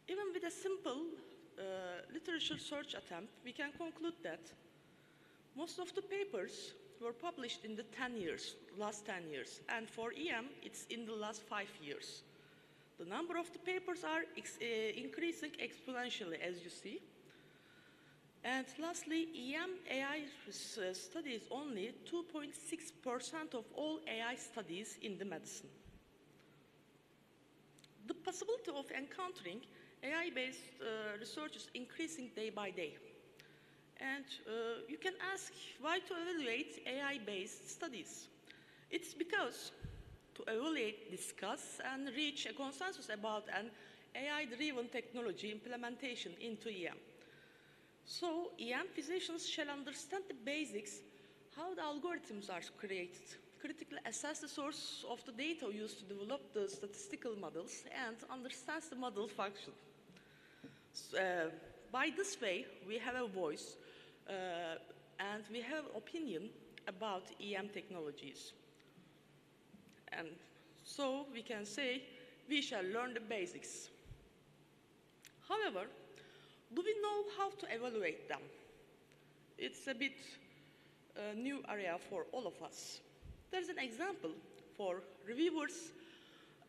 Even with a simple literature search attempt, we can conclude that most of the papers were published in the last 10 years, and for EM, it's in the last 5 years. The number of the papers are increasing exponentially, as you see. And lastly, EM AI studies only 2.6% of all AI studies in the medicine. The possibility of encountering AI-based research is increasing day by day. And you can ask why to evaluate AI-based studies. It's because to evaluate, discuss, and reach a consensus about an AI-driven technology implementation into EM. So EM physicians shall understand the basics, how the algorithms are created, critically assess the source of the data used to develop the statistical models, and understand the model function. By this way, we have a voice and we have opinion about EM technologies. And so we can say we shall learn the basics. However, do we know how to evaluate them? It's a bit new area for all of us. There's an example for reviewers,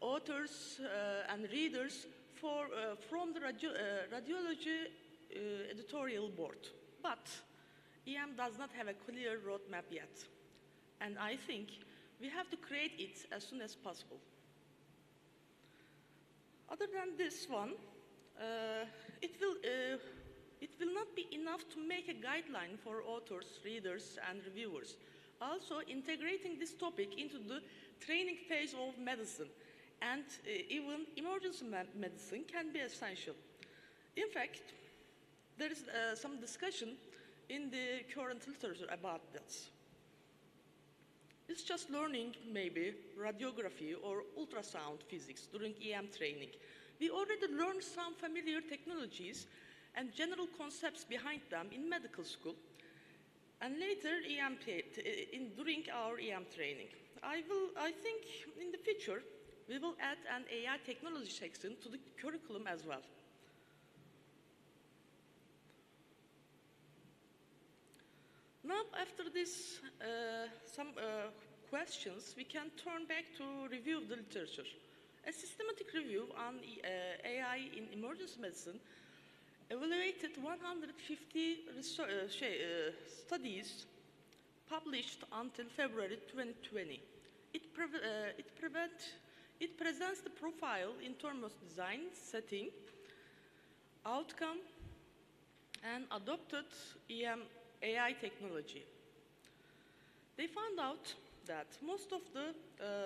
authors, and readers from the radiology editorial board. But EM does not have a clear roadmap yet. And I think we have to create it as soon as possible. Other than this one, it will not be enough to make a guideline for authors, readers, and reviewers. Also, integrating this topic into the training phase of medicine and even emergency medicine can be essential. In fact, there is some discussion in the current literature about this. It's just learning maybe radiography or ultrasound physics during EM training. We already learned some familiar technologies and general concepts behind them in medical school, and later during our EM training. I think in the future we will add an AI technology section to the curriculum as well. Now, after this, some questions, we can turn back to review of the literature. A systematic review on AI in emergency medicine evaluated 150 studies published until February 2020. It presents the profile in terms of design, setting, outcome, and adopted AI technology. They found out that most of the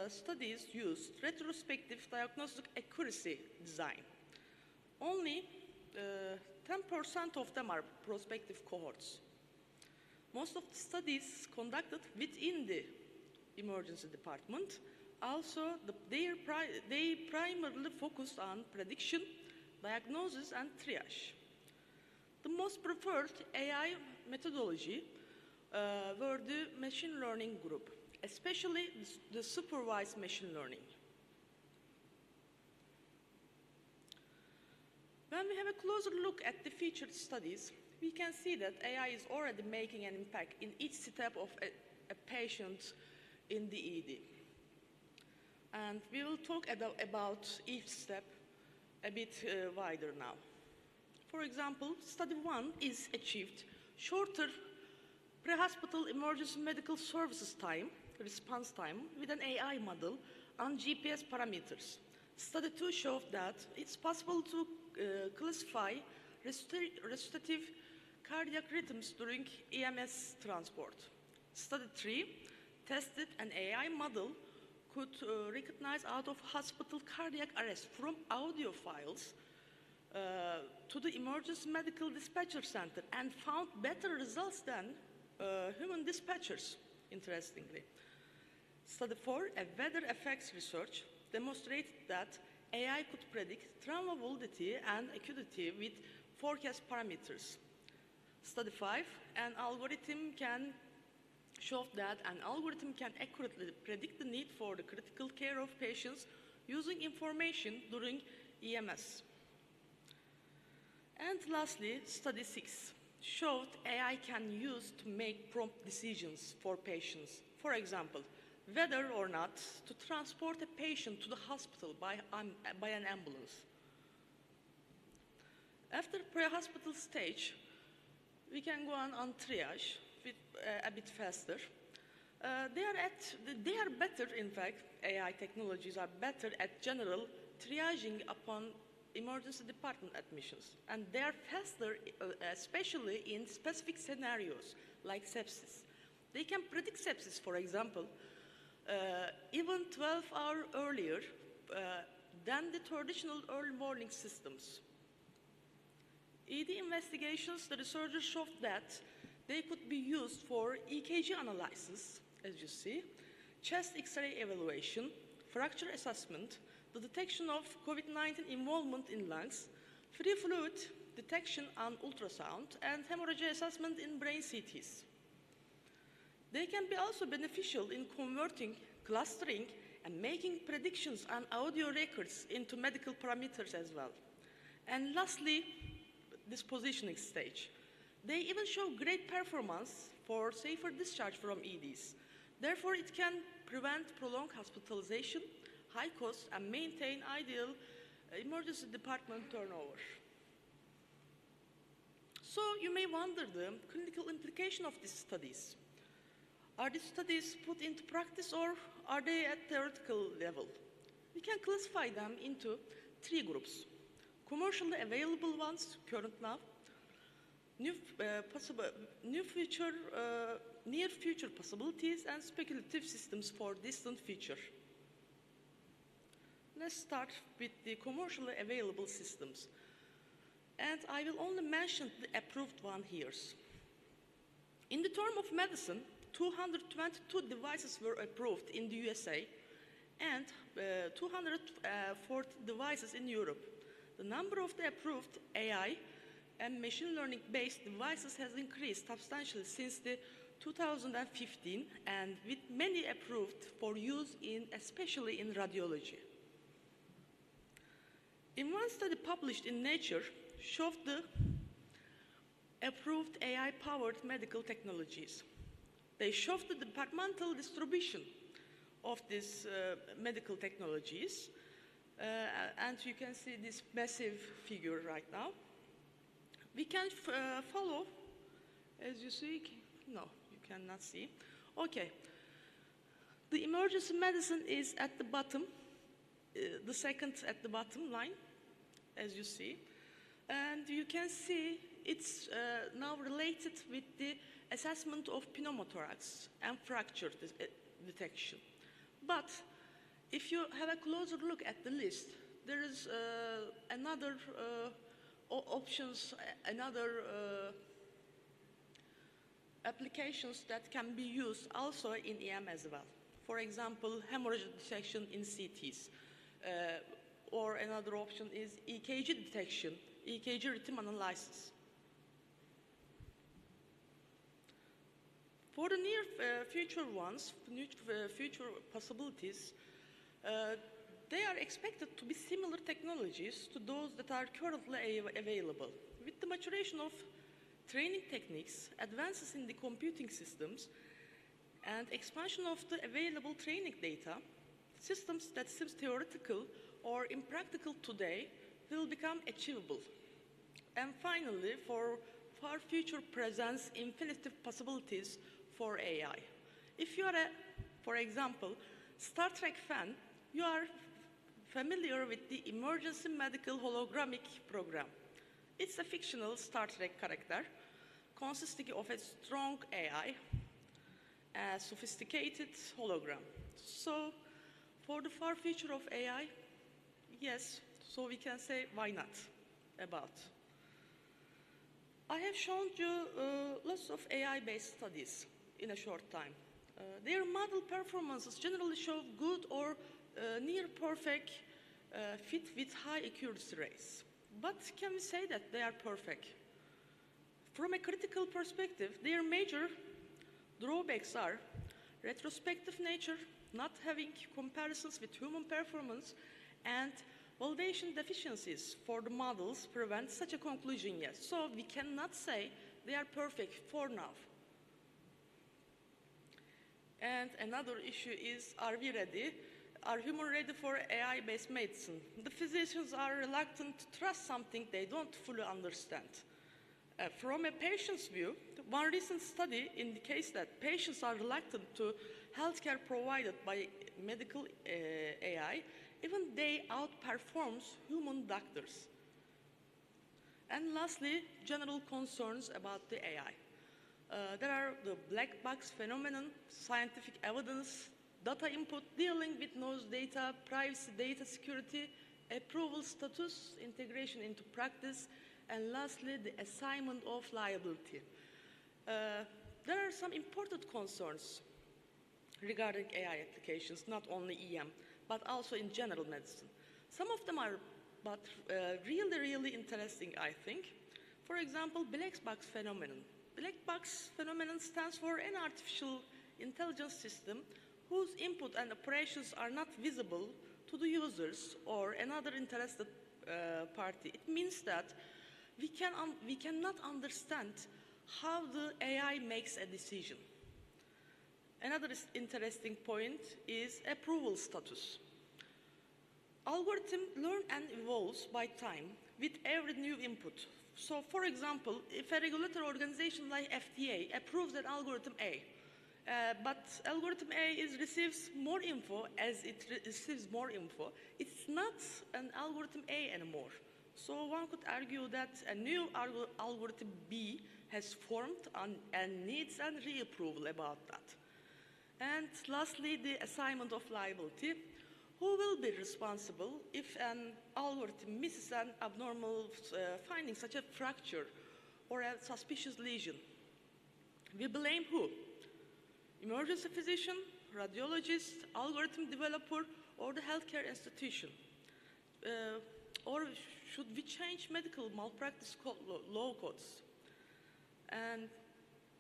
studies used retrospective diagnostic accuracy design. Only 10% of them are prospective cohorts. Most of the studies conducted within the emergency department, also they primarily focused on prediction, diagnosis, and triage. The most preferred AI methodology were the machine learning group, especially the supervised machine learning. When we have a closer look at the featured studies, we can see that AI is already making an impact in each step of a patient in the ED. And we will talk about each step a bit wider now. For example, study 1 is achieved shorter pre-hospital emergency medical services time, response time, with an AI model on GPS parameters. Study 2 showed that it's possible to classify resuscitative cardiac rhythms during EMS transport. Study 3 tested an AI model could recognize out-of-hospital cardiac arrest from audio files to the emergency medical dispatcher center and found better results than human dispatchers, interestingly. Study 4, a weather effects research, demonstrated that AI could predict trauma validity and acuity with forecast parameters. Study 5, an algorithm can show that an algorithm can accurately predict the need for the critical care of patients using information during EMS. And lastly, study 6 showed AI can use to make prompt decisions for patients. For example, whether or not to transport a patient to the hospital by an ambulance. After pre-hospital stage, we can go on triage with, a bit faster. They are better, in fact, AI technologies are better at general triaging upon emergency department admissions. And they are faster, especially in specific scenarios like sepsis. They can predict sepsis, for example, even 12 hours earlier than the traditional early warning systems. ED investigations, the researchers showed that they could be used for EKG analysis, as you see, chest X-ray evaluation, fracture assessment, the detection of COVID-19 involvement in lungs, free fluid detection on ultrasound, and hemorrhage assessment in brain CTs. They can be also beneficial in converting, clustering, and making predictions on audio records into medical parameters as well. And lastly, this positioning stage. They even show great performance for safer discharge from EDs. Therefore, it can prevent prolonged hospitalization, high costs, and maintain ideal emergency department turnover. So you may wonder the clinical implication of these studies. Are these studies put into practice or are they at theoretical level? We can classify them into 3 groups. Commercially available ones, current now, near future possibilities and speculative systems for distant future. Let's start with the commercially available systems. And I will only mention the approved one here. In the term of medicine, 222 devices were approved in the USA and 240 devices in Europe. The number of the approved AI and machine learning-based devices has increased substantially since the 2015, and with many approved for use especially in radiology. In one study published in Nature, showed the approved AI-powered medical technologies. They showed the departmental distribution of these medical technologies, and you can see this massive figure right now. We can follow, as you see, no, you cannot see. Okay, the emergency medicine is at the bottom, the second at the bottom line, as you see. And you can see it's now related with the assessment of pneumothorax and fracture detection. But if you have a closer look at the list, there is another options, another applications that can be used also in EM as well. For example, hemorrhage detection in CTs. Or another option is EKG detection, EKG rhythm analysis. For the near future ones, future possibilities, they are expected to be similar technologies to those that are currently available. With the maturation of training techniques, advances in the computing systems, and expansion of the available training data, systems that seem theoretical or impractical today will become achievable. And finally, for far future presents infinitive possibilities for AI. If you are for example, Star Trek fan, you are familiar with the Emergency Medical Hologramic Program. It's a fictional Star Trek character consisting of a strong AI, a sophisticated hologram. So, for the far future of AI, yes, so we can say why not about. I have shown you lots of AI-based studies in a short time. Their model performances generally show good or near perfect fit with high accuracy rates. But can we say that they are perfect? From a critical perspective, their major drawbacks are retrospective nature, not having comparisons with human performance, and validation deficiencies for the models prevent such a conclusion yet. So we cannot say they are perfect for now. And another issue is, are we ready? Are humans ready for AI-based medicine? The physicians are reluctant to trust something they don't fully understand. From a patient's view, one recent study indicates that patients are reluctant to healthcare provided by medical AI, even they outperforms human doctors. And lastly, general concerns about the AI. There are the black box phenomenon, scientific evidence, data input dealing with noise data, privacy, data security, approval status, integration into practice, and lastly, the assignment of liability. There are some important concerns regarding AI applications, not only EM, but also in general medicine. Some of them are really, really interesting, I think. For example, black box phenomenon. Black box phenomenon stands for an artificial intelligence system whose input and operations are not visible to the users or another interested party. It means that we cannot understand how the AI makes a decision. Another interesting point is approval status. Algorithm learn and evolves by time with every new input. So, for example, if a regulatory organization like FDA approves an algorithm A, but algorithm A receives more info, as it receives more info, it's not an algorithm A anymore. So one could argue that a new algorithm B has formed and needs a reapproval about that. And lastly, the assignment of liability. Who will be responsible if an algorithm misses an abnormal finding, such as a fracture or a suspicious lesion? We blame who? Emergency physician, radiologist, algorithm developer, or the healthcare institution? Or should we change medical malpractice law codes? And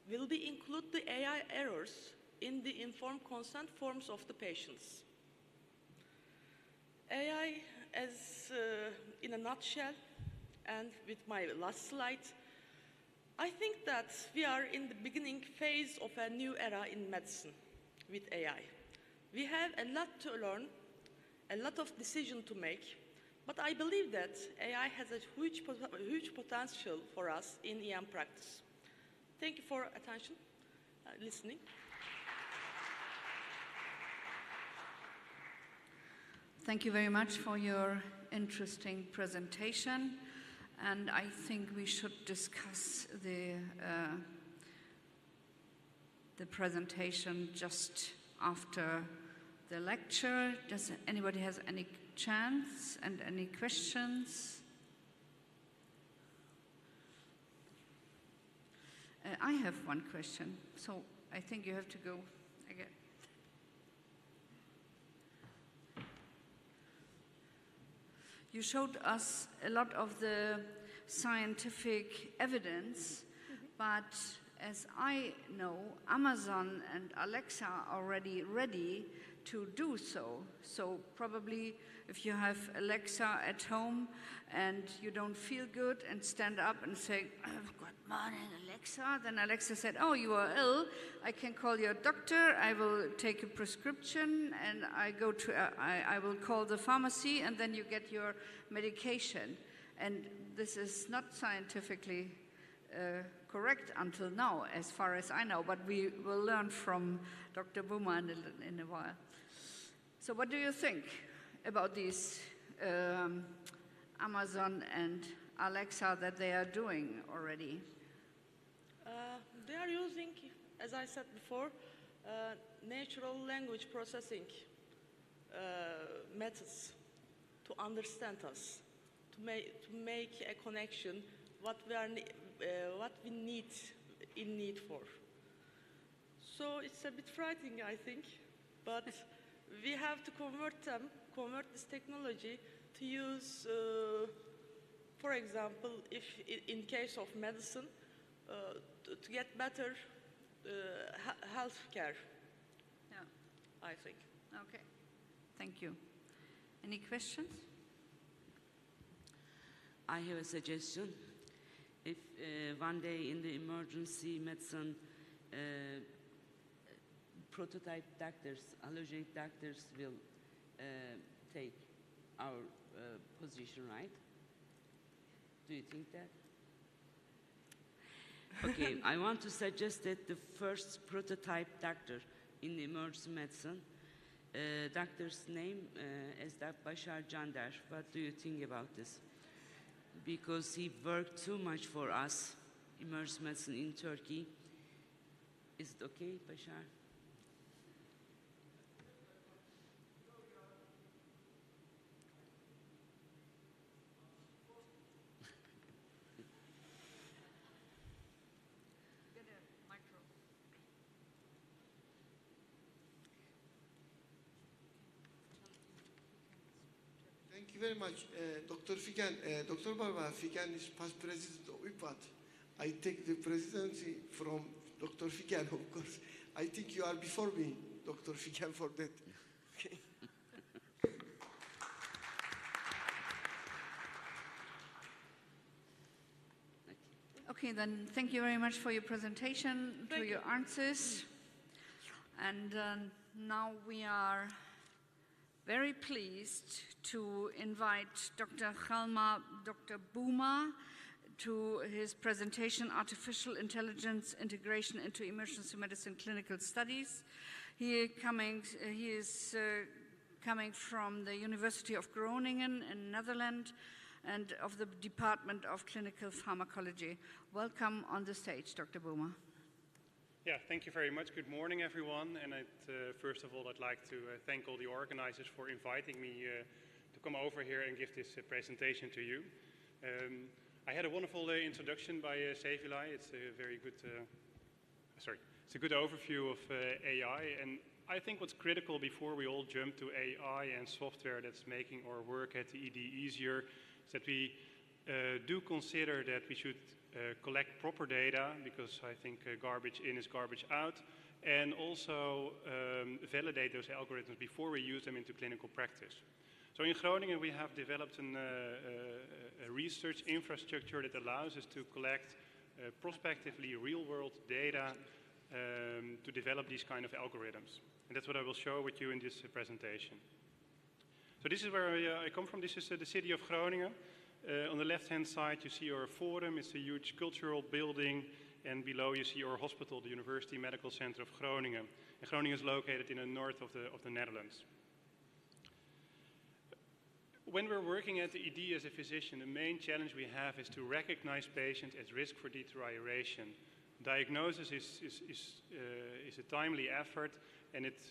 will we include the AI errors in the informed consent forms of the patients? AI, as in a nutshell, and with my last slide, I think that we are in the beginning phase of a new era in medicine with AI. We have a lot to learn, a lot of decisions to make, but I believe that AI has a huge potential for us in EM practice. Thank you for attention, listening. Thank you very much for your interesting presentation. And I think we should discuss the presentation just after the lecture. Does anybody has any chance and any questions? I have one question, so I think you have to go again. You showed us a lot of the scientific evidence, but as I know, Amazon and Alexa are already ready to do so. So probably if you have Alexa at home and you don't feel good and stand up and say, "Good morning, Alexa," then Alexa said, "Oh, you are ill. I can call your doctor. I will take a prescription and I will call the pharmacy, and then you get your medication." And this is not scientifically correct until now, as far as I know, but we will learn from Dr. Buma in a while. So what do you think about these Amazon and Alexa that they are doing already? They are using, as I said before, natural language processing methods to understand us, to make a connection what we need for. So it's a bit frightening, I think, but we have to convert this technology to use, for example, if in case of medicine, to get better health care. Yeah, I think. Okay, thank you. Any questions? I have a suggestion. If one day in the emergency medicine, prototype doctors, allogenic doctors will take our position, right? Do you think that? Okay, I want to suggest that the first prototype doctor in the emergency medicine, doctor's name is Bashar Jander. What do you think about this? Because he worked too much for us, emergency medicine in Turkey. Is it okay, Bashar? Thank you very much, Dr. Figen. Dr. Barba, Figen is past president of IPAT. I take the presidency from Dr. Figen, of course. I think you are before me, Dr. Figen, for that. Okay. Okay, then thank you very much for your presentation, for your answers. And now we are very pleased to invite Dr. Khalma, Dr. Buma, to his presentation, Artificial Intelligence Integration into Emergency Medicine Clinical Studies. He is coming from the University of Groningen in Netherlands, and of the Department of Clinical Pharmacology. Welcome on the stage, Dr. Boomer. Yeah, thank you very much. Good morning, everyone. And first of all, I'd like to thank all the organizers for inviting me to come over here and give this presentation to you. I had a wonderful introduction by Sevilay. It's a very good, it's a good overview of AI. And I think what's critical before we all jump to AI and software that's making our work at the ED easier is that we do consider that we should collect proper data, because I think garbage in is garbage out, and also validate those algorithms before we use them into clinical practice. So in Groningen we have developed a research infrastructure that allows us to collect prospectively real-world data to develop these kind of algorithms. And that's what I will show with you in this presentation. So this is where I come from. This is the city of Groningen. On the left-hand side, you see our forum. It's a huge cultural building. And below, you see our hospital, the University Medical Center of Groningen. And Groningen is located in the north of the Netherlands. When we're working at the ED as a physician, the main challenge we have is to recognize patients at risk for deterioration. Diagnosis is a timely effort, and it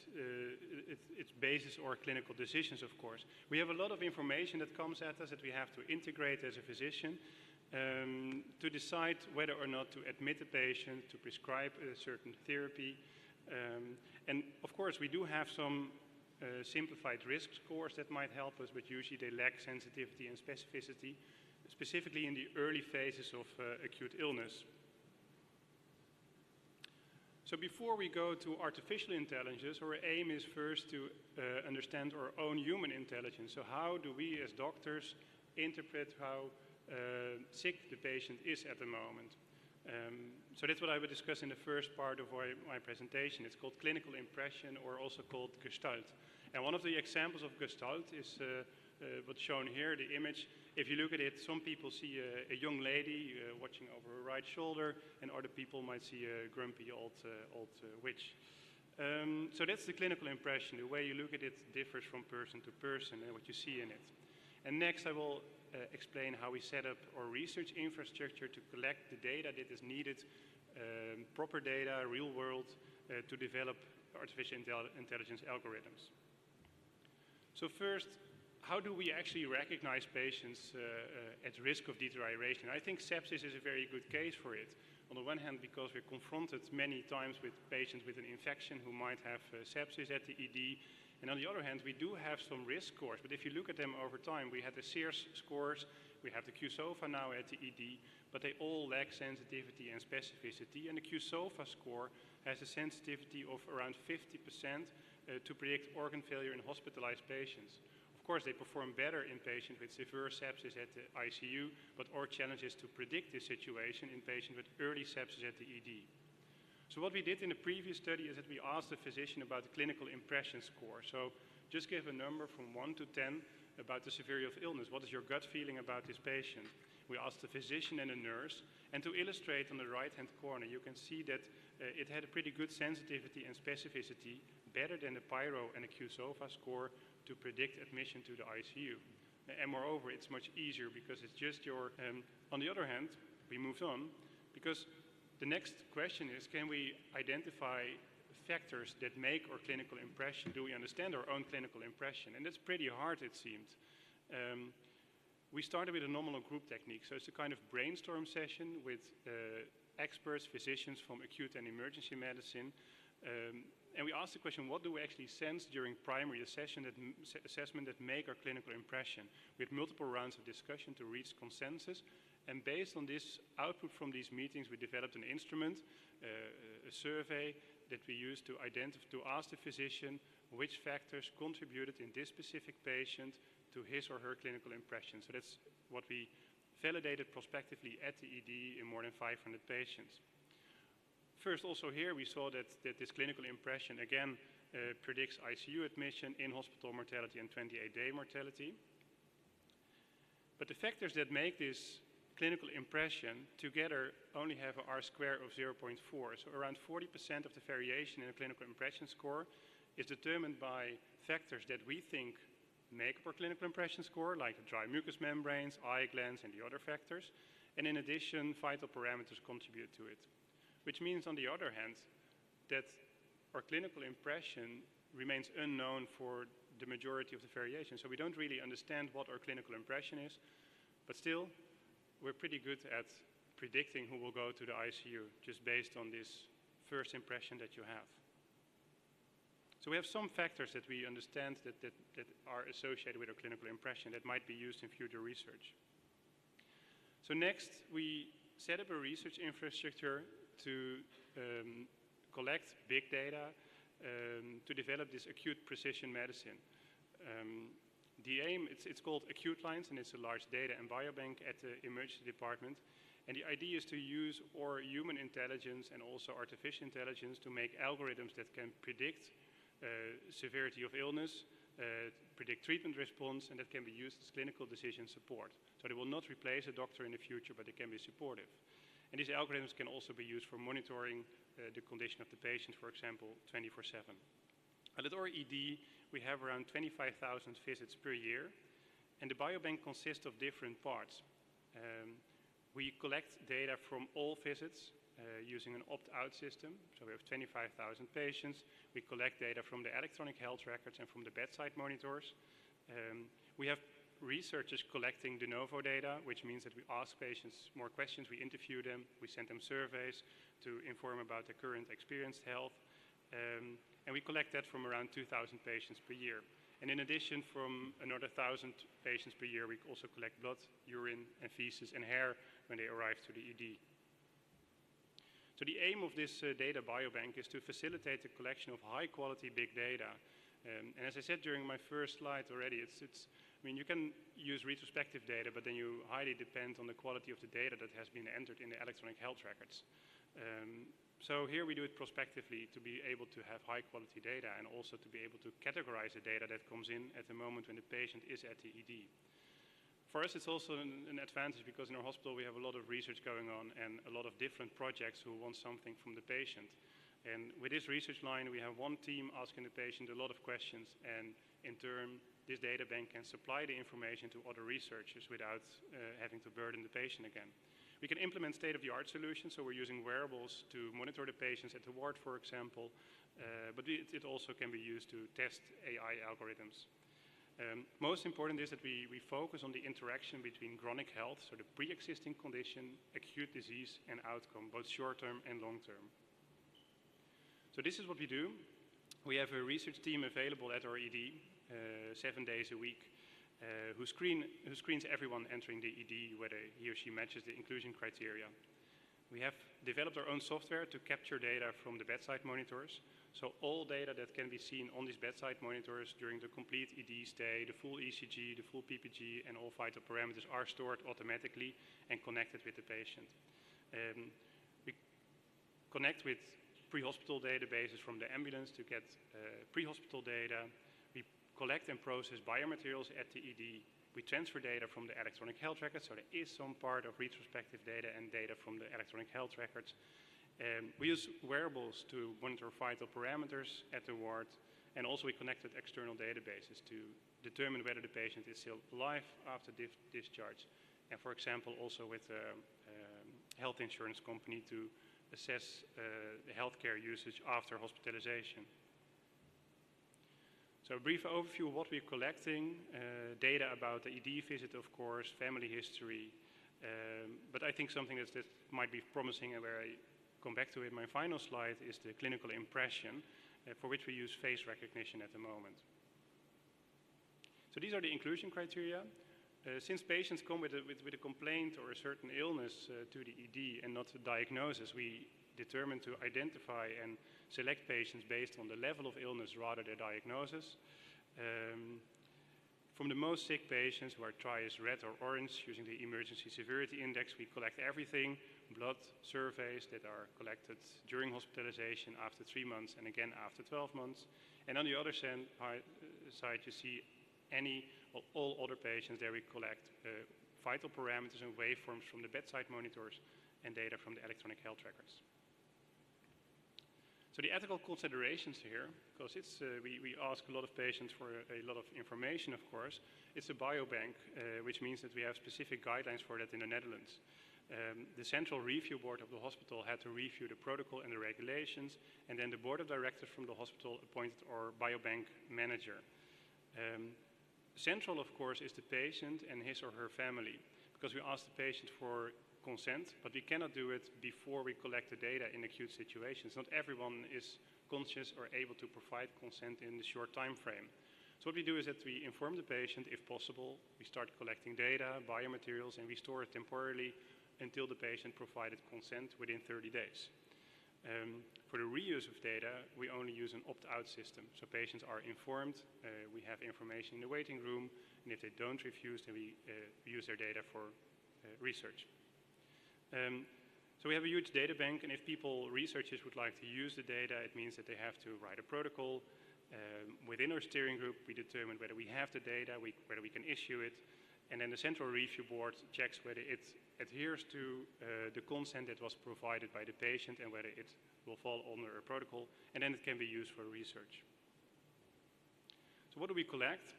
bases our clinical decisions, of course. We have a lot of information that comes at us that we have to integrate as a physician to decide whether or not to admit a patient, to prescribe a certain therapy. And of course, we do have some simplified risk scores that might help us, but usually they lack sensitivity and specificity, specifically in the early phases of acute illness. So before we go to artificial intelligence, our aim is first to understand our own human intelligence. So how do we as doctors interpret how sick the patient is at the moment? So that's what I will discuss in the first part of my presentation. It's called clinical impression, or also called Gestalt. And one of the examples of Gestalt is what's shown here, the image. If you look at it, some people see a young lady watching over her right shoulder, and other people might see a grumpy old witch. So that's the clinical impression. The way you look at it differs from person to person and what you see in it. And next I will explain how we set up our research infrastructure to collect the data that is needed, proper data, real world, to develop artificial intelligence algorithms. So first, how do we actually recognize patients at risk of deterioration? I think sepsis is a very good case for it. On the one hand, because we're confronted many times with patients with an infection who might have sepsis at the ED. And on the other hand, we do have some risk scores. But if you look at them over time, we had the SEERS scores, we have the QSOFA now at the ED, but they all lack sensitivity and specificity. And the QSOFA score has a sensitivity of around 50% to predict organ failure in hospitalized patients. Of course, they perform better in patients with severe sepsis at the ICU, but our challenge is to predict this situation in patients with early sepsis at the ED. So what we did in the previous study is that we asked the physician about the clinical impression score. So just give a number from 1 to 10 about the severity of illness. What is your gut feeling about this patient? We asked the physician and the nurse. And to illustrate on the right-hand corner, you can see that it had a pretty good sensitivity and specificity, better than the PYRO and the QSOFA score, to predict admission to the ICU. And moreover, it's much easier because it's just your... on the other hand, we moved on, because the next question is, can we identify factors that make our clinical impression? Do we understand our own clinical impression? And that's pretty hard, it seemed. We started with a nominal group technique. So it's a kind of brainstorm session with experts, physicians from acute and emergency medicine. And we asked the question, what do we actually sense during primary assessment that make our clinical impression? We had multiple rounds of discussion to reach consensus. And based on this output from these meetings, we developed an instrument, a survey that we used to ask the physician which factors contributed in this specific patient to his or her clinical impression. So that's what we validated prospectively at the ED in more than 500 patients. First, also here, we saw that this clinical impression, again, predicts ICU admission, in-hospital mortality, and 28-day mortality. But the factors that make this clinical impression together only have an R-square of 0.4. So around 40% of the variation in a clinical impression score is determined by factors that we think make up our clinical impression score, like the dry mucous membranes, eye glands, and the other factors. And in addition, vital parameters contribute to it, which means, on the other hand, that our clinical impression remains unknown for the majority of the variation. So we don't really understand what our clinical impression is, but still, we're pretty good at predicting who will go to the ICU just based on this first impression that you have. So we have some factors that we understand that are associated with our clinical impression that might be used in future research. So next, we set up a research infrastructure to collect big data to develop this acute precision medicine. The aim, it's called Acute Lines, and it's a large data and biobank at the emergency department. And the idea is to use our human intelligence and also artificial intelligence to make algorithms that can predict severity of illness, predict treatment response, and that can be used as clinical decision support. So they will not replace a doctor in the future, but they can be supportive. And these algorithms can also be used for monitoring the condition of the patient, for example, 24/7. At our ED, we have around 25,000 visits per year, and the biobank consists of different parts. We collect data from all visits using an opt-out system. So we have 25,000 patients. We collect data from the electronic health records and from the bedside monitors. We have researchers collecting de novo data, which means that we ask patients more questions, we interview them, we send them surveys to inform about their current experienced health. And we collect that from around 2,000 patients per year. And in addition, from another 1,000 patients per year, we also collect blood, urine, and feces and hair when they arrive to the ED. So the aim of this data biobank is to facilitate the collection of high-quality big data. And as I said during my first slide already, I mean, you can use retrospective data, but then you highly depend on the quality of the data that has been entered in the electronic health records. So here we do it prospectively to be able to have high-quality data and also to be able to categorize the data that comes in at the moment when the patient is at the ED. For us, it's also an advantage because in our hospital we have a lot of research going on and a lot of different projects who want something from the patient. And with this research line, we have one team asking the patient a lot of questions, and in turn, this data bank can supply the information to other researchers without having to burden the patient again. We can implement state-of-the-art solutions, so we're using wearables to monitor the patients at the ward, for example, but it also can be used to test AI algorithms. Most important is that we focus on the interaction between chronic health, so the pre-existing condition, acute disease, and outcome, both short-term and long-term. So this is what we do. We have a research team available at our ED 7 days a week who screens everyone entering the ED, whether he or she matches the inclusion criteria. We have developed our own software to capture data from the bedside monitors. So all data that can be seen on these bedside monitors during the complete ED stay, the full ECG, the full PPG, and all vital parameters are stored automatically and connected with the patient. We connect with pre-hospital databases from the ambulance to get pre-hospital data. We collect and process biomaterials at the ED. We transfer data from the electronic health records, so there is some part of retrospective data and data from the electronic health records. We use wearables to monitor vital parameters at the ward, and also we connected external databases to determine whether the patient is still alive after discharge, and for example also with a health insurance company to assess the healthcare usage after hospitalization. So a brief overview of what we're collecting, data about the ED visit, of course, family history, but I think something that might be promising and where I come back to in my final slide is the clinical impression, for which we use face recognition at the moment. So these are the inclusion criteria. Since patients come with a complaint or a certain illness to the ED and not a diagnosis, we determine to identify and select patients based on the level of illness rather than diagnosis. From the most sick patients who are trias red or orange, using the emergency severity index, we collect everything, blood surveys that are collected during hospitalization after 3 months and again after 12 months. And on the other side, you see any or all other patients. There we collect vital parameters and waveforms from the bedside monitors and data from the electronic health records. So the ethical considerations here, because we ask a lot of patients for a lot of information, of course. It's a biobank, which means that we have specific guidelines for that in the Netherlands. The central review board of the hospital had to review the protocol and the regulations, and then the board of directors from the hospital appointed our biobank manager. Central, of course, is the patient and his or her family, because we ask the patient for consent, but we cannot do it before we collect the data in acute situations. Not everyone is conscious or able to provide consent in the short time frame. So what we do is that we inform the patient, if possible, we start collecting data, biomaterials, and we store it temporarily until the patient provided consent within 30 days. For the reuse of data, we only use an opt-out system. So patients are informed, we have information in the waiting room, and if they don't refuse, then we use their data for research. So we have a huge data bank, and if researchers would like to use the data, it means that they have to write a protocol. Within our steering group, we determine whether we have the data, whether we can issue it, and then the central review board checks whether it adheres to the consent that was provided by the patient and whether it will fall under a protocol, and then it can be used for research. So what do we collect?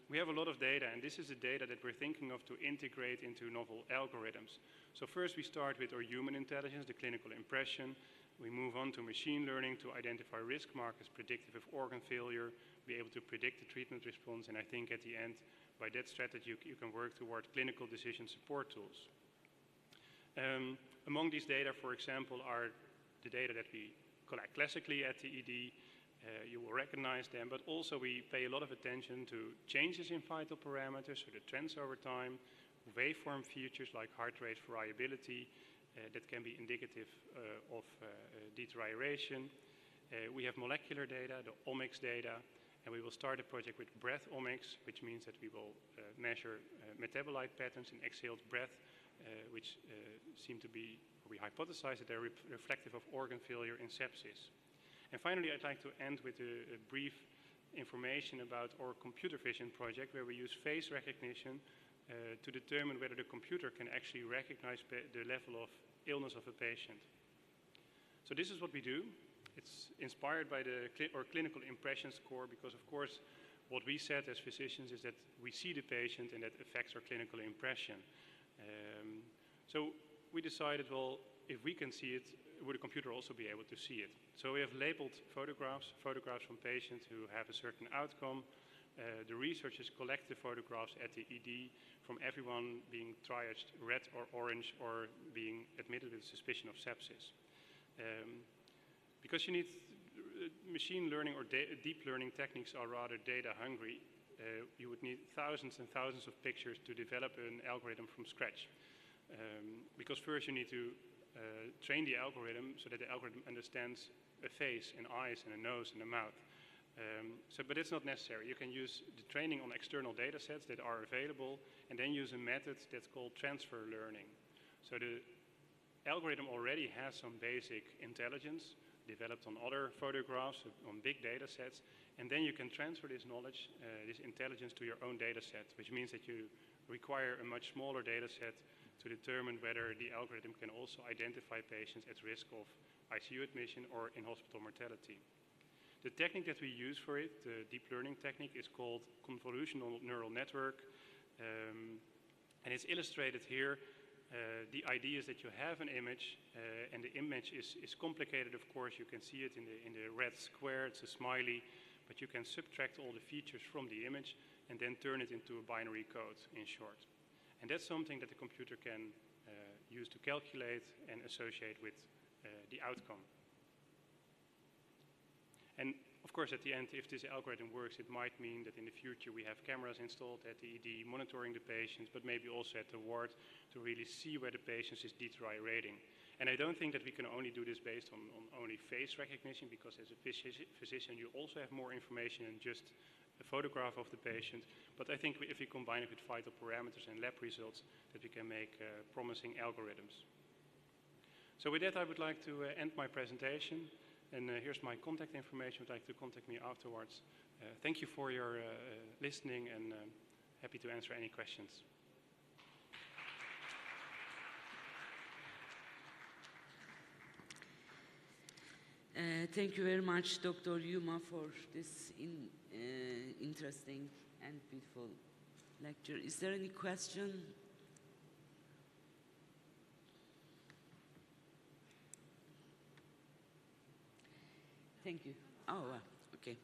We have a lot of data, and this is the data that we're thinking of to integrate into novel algorithms. So first we start with our human intelligence, the clinical impression. We move on to machine learning to identify risk markers predictive of organ failure, be able to predict the treatment response, and I think at the end, by that strategy, you can work toward clinical decision support tools. Among these data, for example, are the data that we collect classically at the ED. You will recognize them, but also we pay a lot of attention to changes in vital parameters, so the trends over time, waveform features like heart rate variability that can be indicative of deterioration. We have molecular data, the omics data, and we will start a project with breath omics, which means that we will measure metabolite patterns in exhaled breath, which seem to be, we hypothesize that they're reflective of organ failure in sepsis. And finally, I'd like to end with a brief information about our computer vision project, where we use face recognition to determine whether the computer can actually recognize the level of illness of a patient. So this is what we do. It's inspired by our clinical impression score, because of course what we said as physicians is that we see the patient and that affects our clinical impression. So we decided, well, if we can see it, would the computer also be able to see it? So we have labeled photographs from patients who have a certain outcome. The researchers collect the photographs at the ED from everyone being triaged red or orange or being admitted with suspicion of sepsis. Because you need machine learning or deep learning techniques are rather data hungry, you would need thousands and thousands of pictures to develop an algorithm from scratch. Because first you need to train the algorithm so that the algorithm understands a face and eyes and a nose and a mouth. But it's not necessary. You can use the training on external data sets that are available and then use a method that's called transfer learning. So the algorithm already has some basic intelligence developed on other photographs, on big data sets, and then you can transfer this knowledge, this intelligence to your own data set, which means that you require a much smaller data set to determine whether the algorithm can also identify patients at risk of ICU admission or in-hospital mortality. The technique that we use for it, the deep learning technique, is called convolutional neural network, and it's illustrated here. The idea is that you have an image, and the image is complicated, of course. You can see it in the red square, it's a smiley, but you can subtract all the features from the image and then turn it into a binary code, in short. And that's something that the computer can use to calculate and associate with the outcome. And of course, at the end, if this algorithm works, it might mean that in the future we have cameras installed at the ED monitoring the patients, but maybe also at the ward to really see where the patient is deteriorating. And I don't think that we can only do this based on only face recognition, because as a physician you also have more information than just a photograph of the patient. But I think if we combine it with vital parameters and lab results, that we can make promising algorithms. So with that, I would like to end my presentation. And here's my contact information. If you'd like to contact me afterwards. Thank you for your listening, and happy to answer any questions. Thank you very much, Dr. Yuma, for this interesting and beautiful lecture. Is there any question? Thank you. Oh, wow. Okay.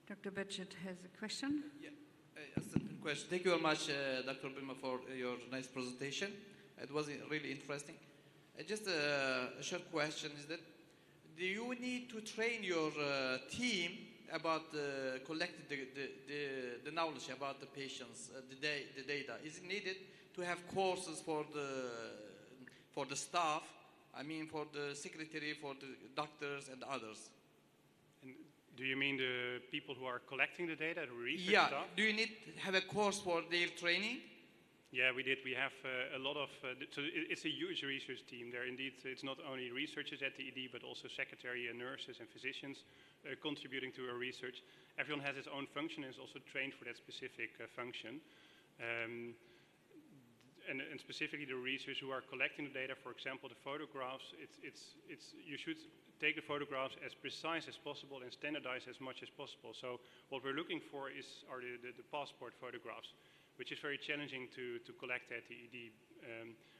Dr. Bechet has a question. Yeah, a simple question. Thank you very much, Dr. Bima, for your nice presentation. It was really interesting. Just a short question is that, do you need to train your team about collecting the knowledge about the patients, the data? Is it needed to have courses for the staff, I mean for the secretary, for the doctors and others? And do you mean the people who are collecting the data, the research Yeah, staff? do you need to have a course for their training? Yeah, we did. We have a lot of, so it's a huge research team. There indeed, it's not only researchers at the ED, but also secretary and nurses and physicians contributing to our research. Everyone has its own function and is also trained for that specific function. And specifically the researchers who are collecting the data, for example, the photographs, you should take the photographs as precise as possible and standardize as much as possible. So what we're looking for are the passport photographs, which is very challenging to collect at the ED.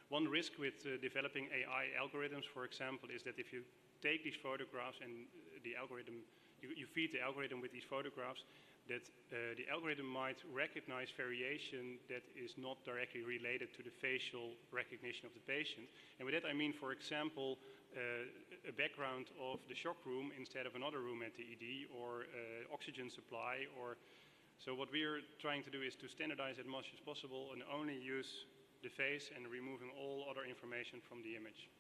One risk with developing AI algorithms, for example, is that if you take these photographs and the algorithm, you feed the algorithm with these photographs, that the algorithm might recognize variation that is not directly related to the facial recognition of the patient. And with that I mean, for example, a background of the shock room instead of another room at the ED, or oxygen supply, or so what we're trying to do is to standardize as much as possible and only use the face and removing all other information from the image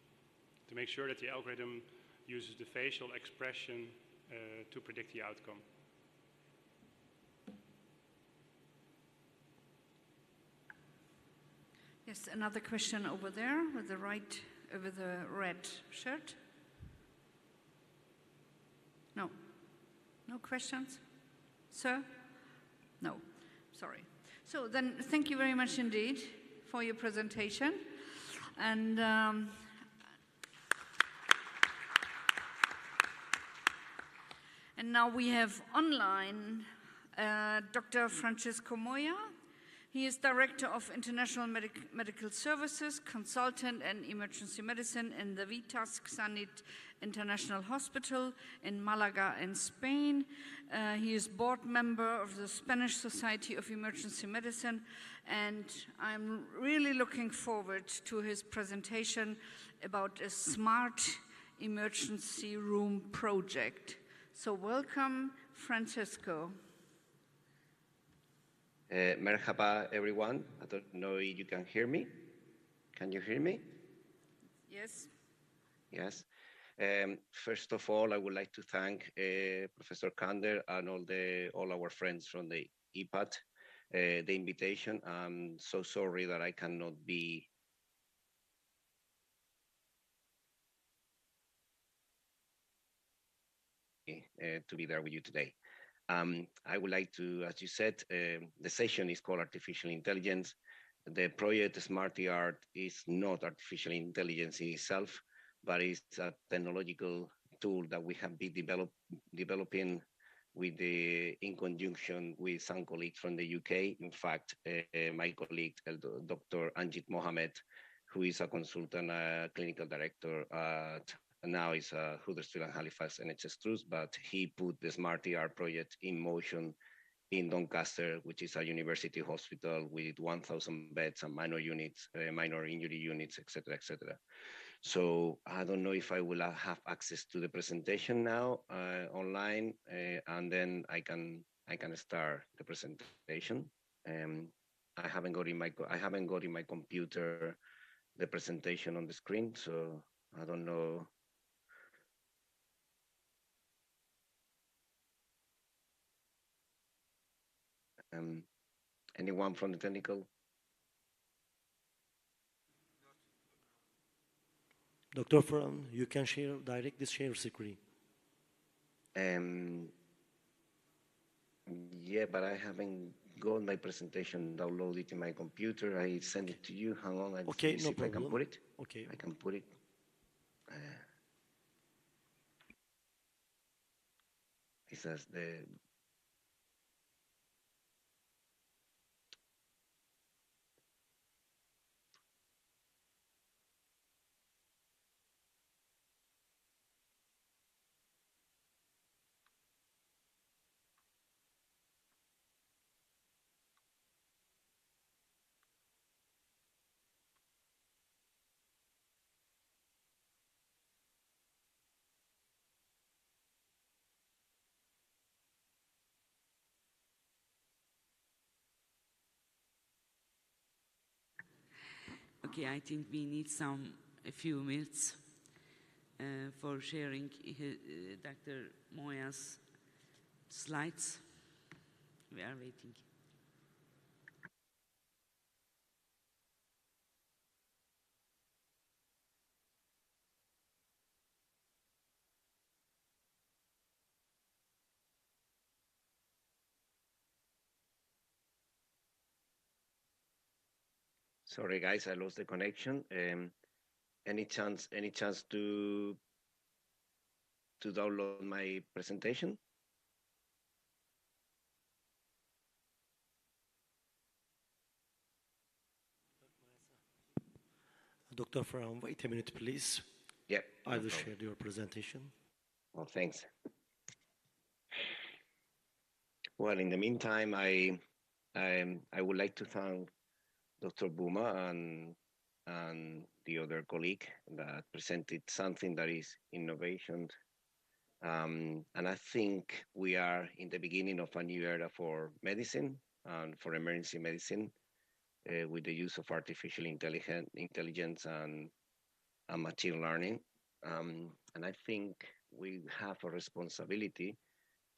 to make sure that the algorithm uses the facial expression to predict the outcome. Yes, another question over there with the red shirt. No. No questions? Sir? No. Sorry. So then thank you very much indeed for your presentation. And now we have online Dr. Francisco Moya. He is Director of International Medical Services, Consultant and Emergency Medicine in the Vitas Xanit International Hospital in Malaga in Spain. He is board member of the Spanish Society of Emergency Medicine, and I'm really looking forward to his presentation about a smart emergency room project. So welcome, Francisco. Merhaba, everyone. I don't know if you can hear me. Can you hear me? Yes. Yes. First of all, I would like to thank Professor Kander and all our friends from the EPAT, the invitation. I'm so sorry that I cannot be to be there with you today. I would like to, as you said, the session is called Artificial Intelligence. The project SmartER is not artificial intelligence in itself, but it's a technological tool that we have been developing in conjunction with some colleagues from the UK. In fact, my colleague, Dr. Anjit Mohammed, who is a consultant, clinical director at now is Huddersfield and Halifax NHS Trust, but he put the SmartER project in motion in Doncaster, which is a university hospital with 1,000 beds and minor units, minor injury units, etc., etc. So I don't know if I will have access to the presentation now online, and then I can start the presentation. I haven't got in my computer the presentation on the screen, so I don't know. Anyone from the technical? Dr. Fran, you can direct this share screen. Yeah, but I haven't got my presentation downloaded in my computer. I send it to you. Hang on, I'll Okay, see no if I can problem. put it. Okay. I can put it. It says the Okay, I think we need a few minutes for sharing Dr. Moya's slides. We are waiting. Sorry, guys, I lost the connection. Any chance to download my presentation? Dr. Farhan, wait a minute, please. Yeah. I will share your presentation. Well, thanks. Well, in the meantime, I would like to thank Dr. Buma and the other colleague that presented something that is innovation. And I think we are in the beginning of a new era for medicine and for emergency medicine with the use of artificial intelligence and machine learning. And I think we have a responsibility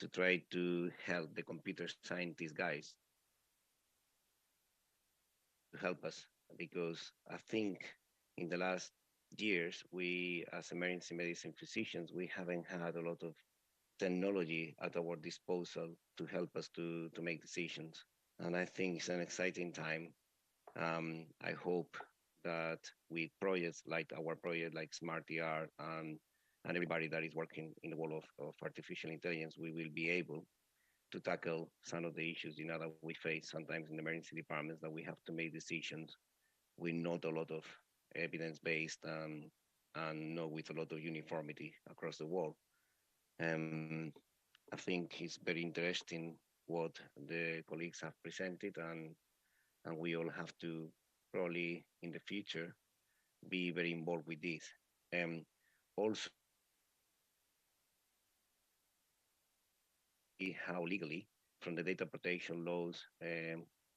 to try to help the computer scientist guys to help us, because I think in the last years, we as emergency medicine physicians, we haven't had a lot of technology at our disposal to help us to make decisions. And I think it's an exciting time. I hope that with projects like our project, like SmartER, and everybody that is working in the world of artificial intelligence, we will be able to tackle some of the issues that we face sometimes in the emergency departments, that we have to make decisions with not a lot of evidence-based and not with a lot of uniformity across the world. I think it's very interesting what the colleagues have presented, and we all have to probably in the future be very involved with this. Also, how legally, from the data protection laws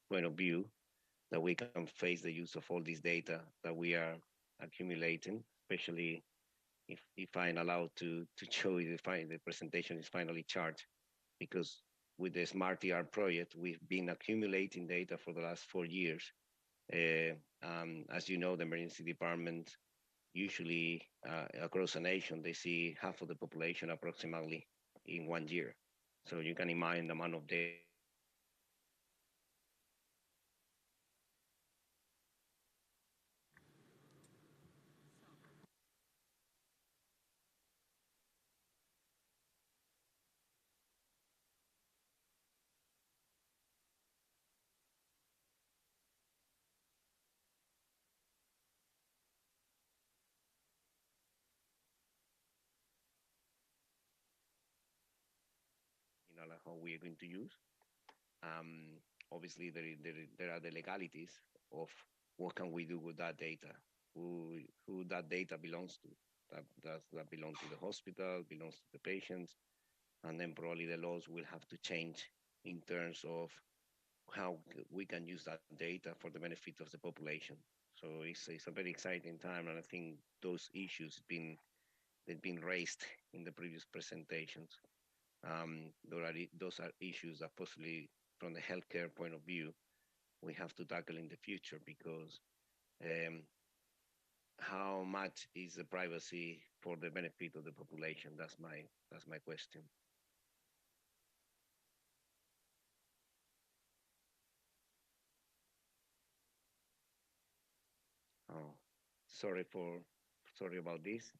point of view, that we can face the use of all this data that we are accumulating, especially if I'm allowed to show you the presentation is finally charged, because with the SmartER project, we've been accumulating data for the last 4 years. As you know, the emergency department usually across a nation, they see half of the population approximately in 1 year. So you can imagine the amount of data. How we are going to use. Obviously, there are the legalities of what can we do with that data, who that data belongs to. That belongs to the hospital, belongs to the patients, and then probably the laws will have to change in terms of how we can use that data for the benefit of the population. So it's a very exciting time, and I think those issues they've been raised in the previous presentations. Those are issues that possibly from the healthcare point of view, we have to tackle in the future, because how much is the privacy for the benefit of the population? That's my question. sorry about this.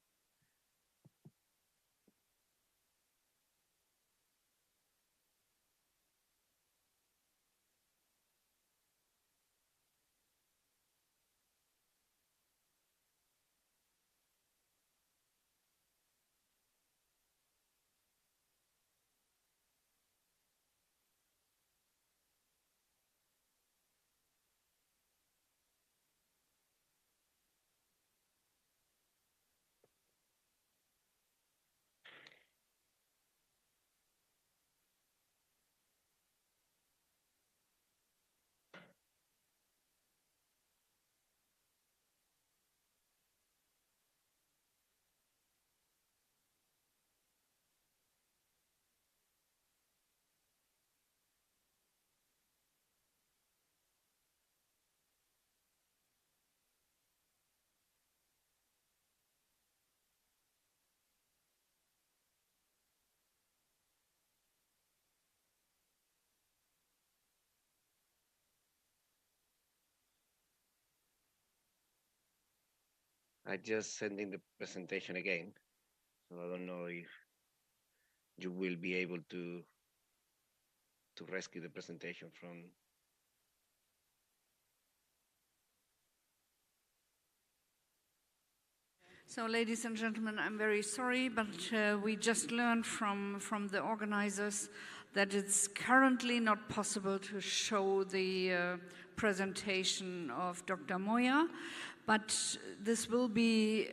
I just sending the presentation again, so I don't know if you will be able to rescue the presentation from. So, ladies and gentlemen, I'm very sorry, but we just learned from the organizers that it's currently not possible to show the presentation of Dr. Moya, but this will be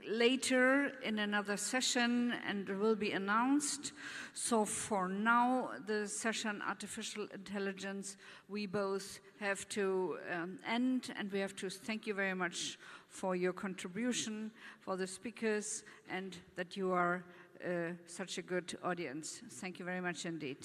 later in another session and will be announced. So for now, the session Artificial Intelligence, we both have to end, and we have to thank you very much for your contribution, for the speakers, and that you are such a good audience. Thank you very much indeed.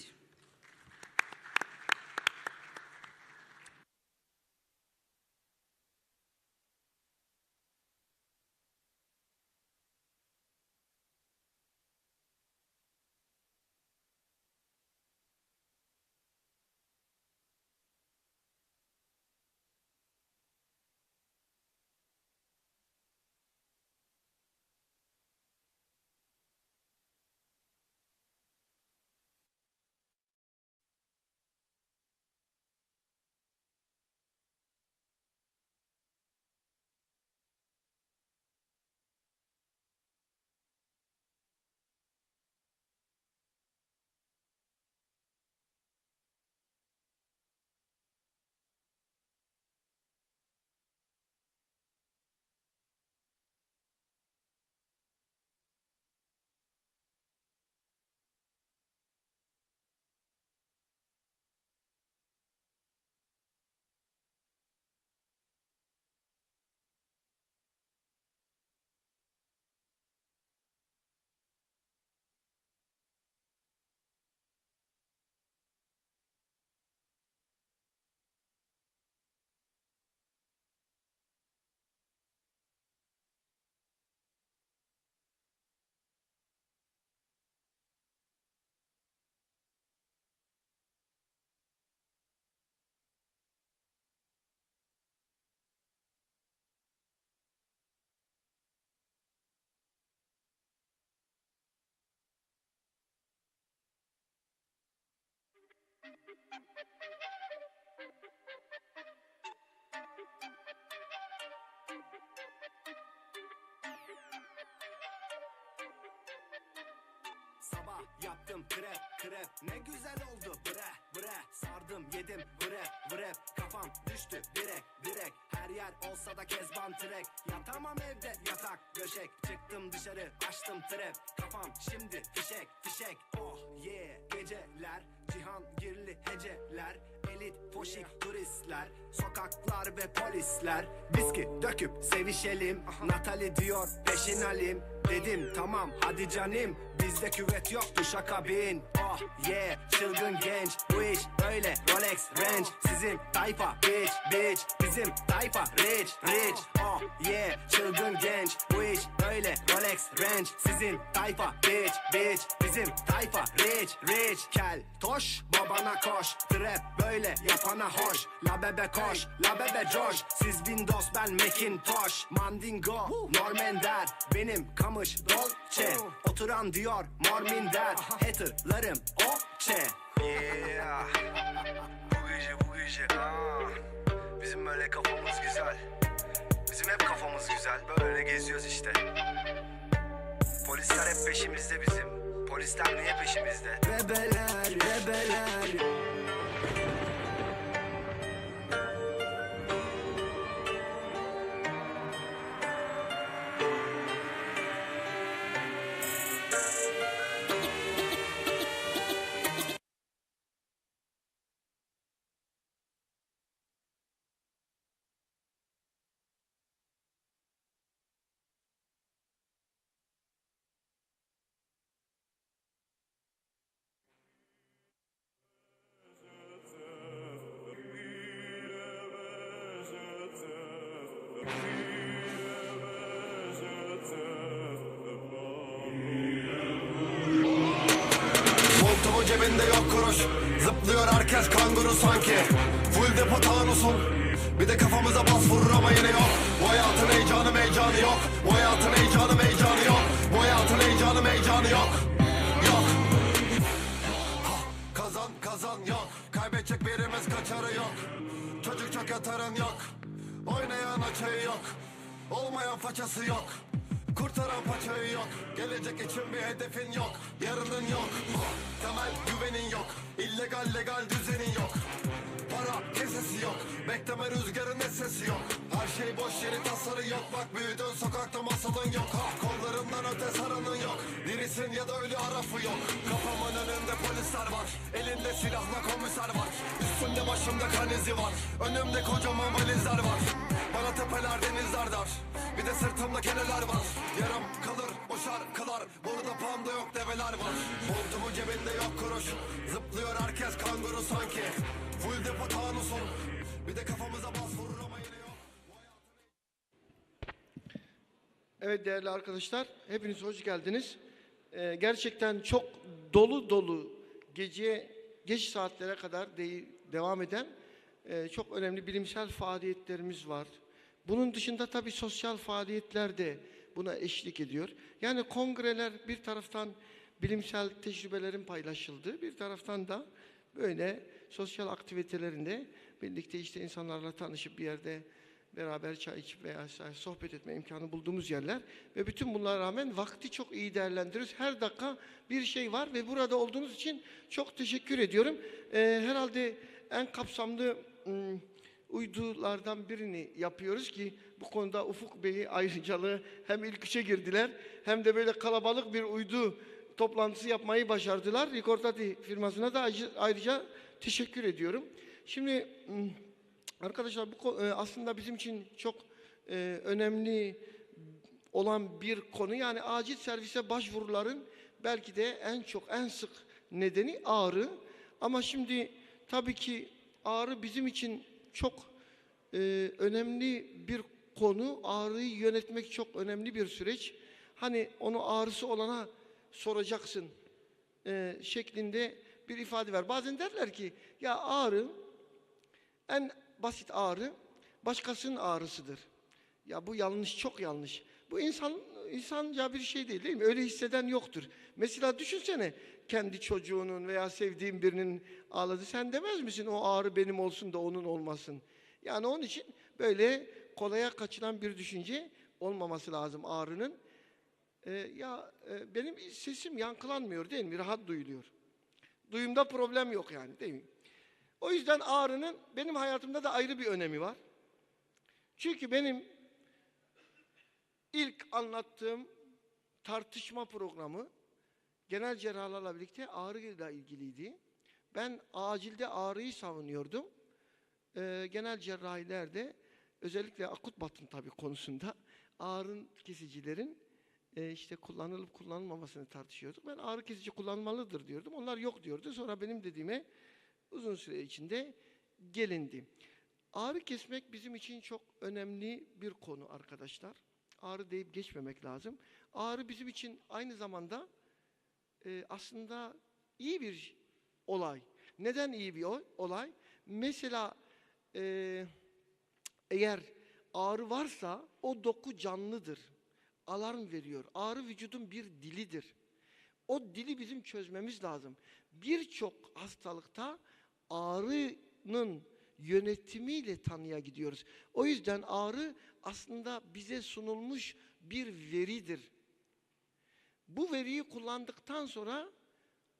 Sabah yaptım krep ne güzel oldu bre sardım yedim vrep kafam düştü direk her yer olsa da kezban trek yatamam evde yatak döşek çıktım dışarı açtım trap kafam şimdi fişek oh yeah geceler cihangirli heceler elit foşik turistler sokaklar ve polisler viski döküp sevişelim Natali diyor peşin alim dedim tamam hadi canım bizde küvet yok duşakabin oh yeah çılgın genç bu iş öyle Rolex Range sizin tayfa bitch bizim tayfa rich oh yeah çılgın genç bu iş öyle Rolex Range sizin tayfa bitch bizim tayfa rich kel toş babana koş trap böyle Hile yapana hoş, la bebe koş, la bebe coş. Siz Windows ben Macintosh. Mandingo, Normender, benim kamış Dolce. Oturan diyor Morminder, haterlarım okçe. Yeah. Bu gece bizim böyle kafamız güzel. Bizim hep kafamız güzel. Böyle geziyoruz işte. Polisler hep peşimizde bizim. Polisler niye peşimizde? Bebeler, bebeler. Montumu cebinde yok kuruş. Zıplıyor herkes kanguru sanki. Full depo tanusun. Bir de kafamıza bas vurur ama yine yok. Bu hayatın heyecanı yok. Bu hayatın heyecanı yok. Bu hayatın heyecanı yok. Yok. Kazan yok. Kaybedecek birimiz kaçarı yok. Çocuk çok yatarın yok. Oynayan açığı yok. Olmayan façası yok. Kurtaran paçayı yok. Gelecek için bir hedefin yok. Yarının yok. Temel güvenin yok. İllegal legal düzenin yok. Para kesesi yok. Bekleme rüzgarın sesi yok. Her şey boş yeri tasarı yok. Bak büyüdün sokakta masalın yok. Kollarından öte saranın yok. Dirisin ya da ölü harafı yok. Kafamın önünde polisler var. Elinde silahla komiser var. Üstümde başımda kan izi var. Önümde kocaman valizler var. Bana tepeler denizler dar. Bir de sırtımda keneler var. Yarım kalır o şarkılar. Burada panda yok develer var. Montumu cebinde yok kuruş. Zıplıyor herkes kanguru sanki. Full depo tanusun. Bir de kafamıza bas vurur ama yine yok. Evet değerli arkadaşlar, hepiniz hoş geldiniz. Gerçekten çok dolu gece geç saatlere kadar devam eden çok önemli bilimsel faaliyetlerimiz var. Bunun dışında tabii sosyal faaliyetler de buna eşlik ediyor. Yani kongreler bir taraftan bilimsel tecrübelerin paylaşıldığı, bir taraftan da böyle sosyal aktivitelerinde birlikte işte insanlarla tanışıp bir yerde beraber çay içip veya sohbet etme imkanı bulduğumuz yerler ve bütün bunlara rağmen vakti çok iyi değerlendiriyoruz. Her dakika bir şey var ve burada olduğunuz için çok teşekkür ediyorum. Herhalde en kapsamlı uydulardan birini yapıyoruz ki bu konuda Ufuk Bey'i ayrıcalığı hem ilk üçe girdiler hem de böyle kalabalık bir uydu toplantısı yapmayı başardılar. Ricordati firmasına da ayrıca teşekkür ediyorum. Şimdi arkadaşlar bu aslında bizim için çok önemli olan bir konu. Yani acil servise başvuruların belki de en sık nedeni ağrı. Ama şimdi tabii ki ağrı bizim için çok önemli bir konu. Ağrıyı yönetmek çok önemli bir süreç. Hani onu ağrısı olana soracaksın şeklinde bir ifade var. Bazen derler ki ya ağrı, en basit ağrı başkasının ağrısıdır. Ya bu yanlış, çok yanlış. Bu insanca bir şey değil mi? Öyle hisseden yoktur. Mesela düşünsene kendi çocuğunun veya sevdiğin birinin ağladı. Sen demez misin o ağrı benim olsun da onun olmasın? Yani onun için böyle kolaya kaçılan bir düşünce olmaması lazım ağrının. Benim sesim yankılanmıyor değil mi? Rahat duyuluyor. Duyumda problem yok yani değil mi? O yüzden ağrının benim hayatımda da ayrı bir önemi var. Çünkü benim ilk anlattığım tartışma programı genel cerrahlarla birlikte ağrıyla ilgiliydi. Ben acilde ağrıyı savunuyordum. Genel cerrahilerde özellikle akut batın tabii konusunda ağrı kesicilerin işte kullanılıp kullanılmamasını tartışıyorduk. Ben ağrı kesici kullanmalıdır diyordum. Onlar yok diyordu. Sonra benim dediğime uzun süre içinde gelindi. Ağrı kesmek bizim için çok önemli bir konu arkadaşlar. Ağrı deyip geçmemek lazım. Ağrı bizim için aynı zamanda aslında iyi bir olay. Neden iyi bir olay? Mesela eğer ağrı varsa o doku canlıdır. Alarm veriyor. Ağrı vücudun bir dilidir. O dili bizim çözmemiz lazım. Birçok hastalıkta ağrının yönetimiyle tanıya gidiyoruz. O yüzden ağrı aslında bize sunulmuş bir veridir. Bu veriyi kullandıktan sonra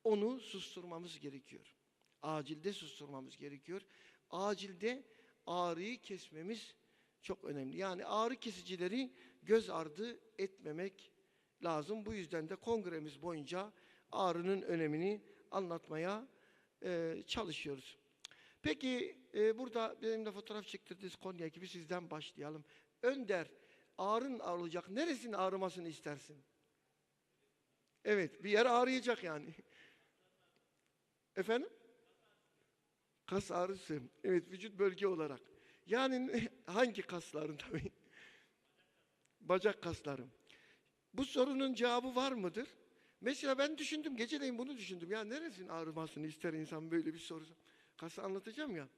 onu susturmamız gerekiyor. Acilde susturmamız gerekiyor. Acilde ağrıyı kesmemiz çok önemli. Yani ağrı kesicileri göz ardı etmemek lazım. Bu yüzden de kongremiz boyunca ağrının önemini anlatmaya çalışıyoruz. Peki burada benimle fotoğraf çektirdiğiniz Konya ekibi, sizden başlayalım. Önder, ağrın ağrıyacak. Neresinin ağrımasını istersin? Evet, bir yer ağrıyacak yani. Efendim? Kas ağrısı. Evet, vücut bölge olarak. Yani hangi kasların tabii? Bacak kaslarım. Bu sorunun cevabı var mıdır? Mesela ben düşündüm, geceleyin bunu düşündüm. Ya neresinin ağrımasını ister insan, böyle bir soru. Kası anlatacağım ya.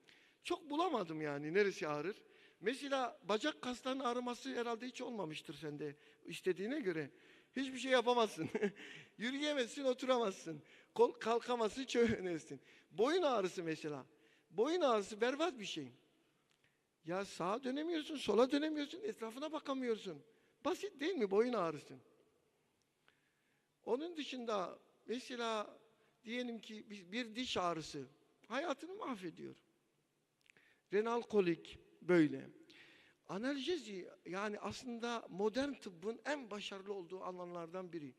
Çok bulamadım yani neresi ağrır. Mesela bacak kaslarının ağrıması herhalde hiç olmamıştır sende istediğine göre. Hiçbir şey yapamazsın. Yürüyemezsin, oturamazsın. Kol kalkamazsın, çöğünersin. Boyun ağrısı mesela. Boyun ağrısı berbat bir şey. Ya sağa dönemiyorsun, sola dönemiyorsun, etrafına bakamıyorsun. Basit değil mi boyun ağrısı? Onun dışında mesela diyelim ki bir diş ağrısı hayatını mahvediyor. Renal kolik böyle. Analjezi yani aslında modern tıbbın en başarılı olduğu alanlardan biri.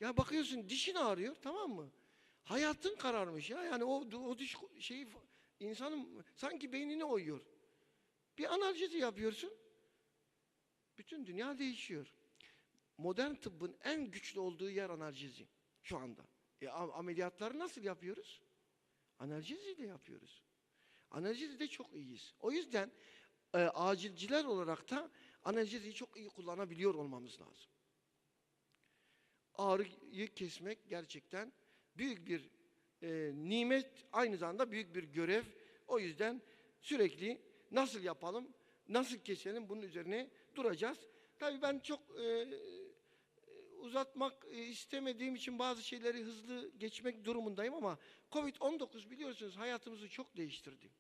Ya bakıyorsun dişin ağrıyor, tamam mı? Hayatın kararmış ya. Yani o diş şeyi insanın sanki beynini oyuyor. Bir analjezi yapıyorsun. Bütün dünya değişiyor. Modern tıbbın en güçlü olduğu yer analjezi şu anda. Ameliyatları nasıl yapıyoruz? Analjeziyle yapıyoruz. Analjezide çok iyiyiz. O yüzden acilciler olarak da analjeziyi çok iyi kullanabiliyor olmamız lazım. Ağrıyı kesmek gerçekten büyük bir nimet, aynı zamanda büyük bir görev. O yüzden sürekli nasıl yapalım, nasıl keselim, bunun üzerine duracağız. Tabii ben çok uzatmak istemediğim için bazı şeyleri hızlı geçmek durumundayım ama Covid-19 biliyorsunuz hayatımızı çok değiştirdi.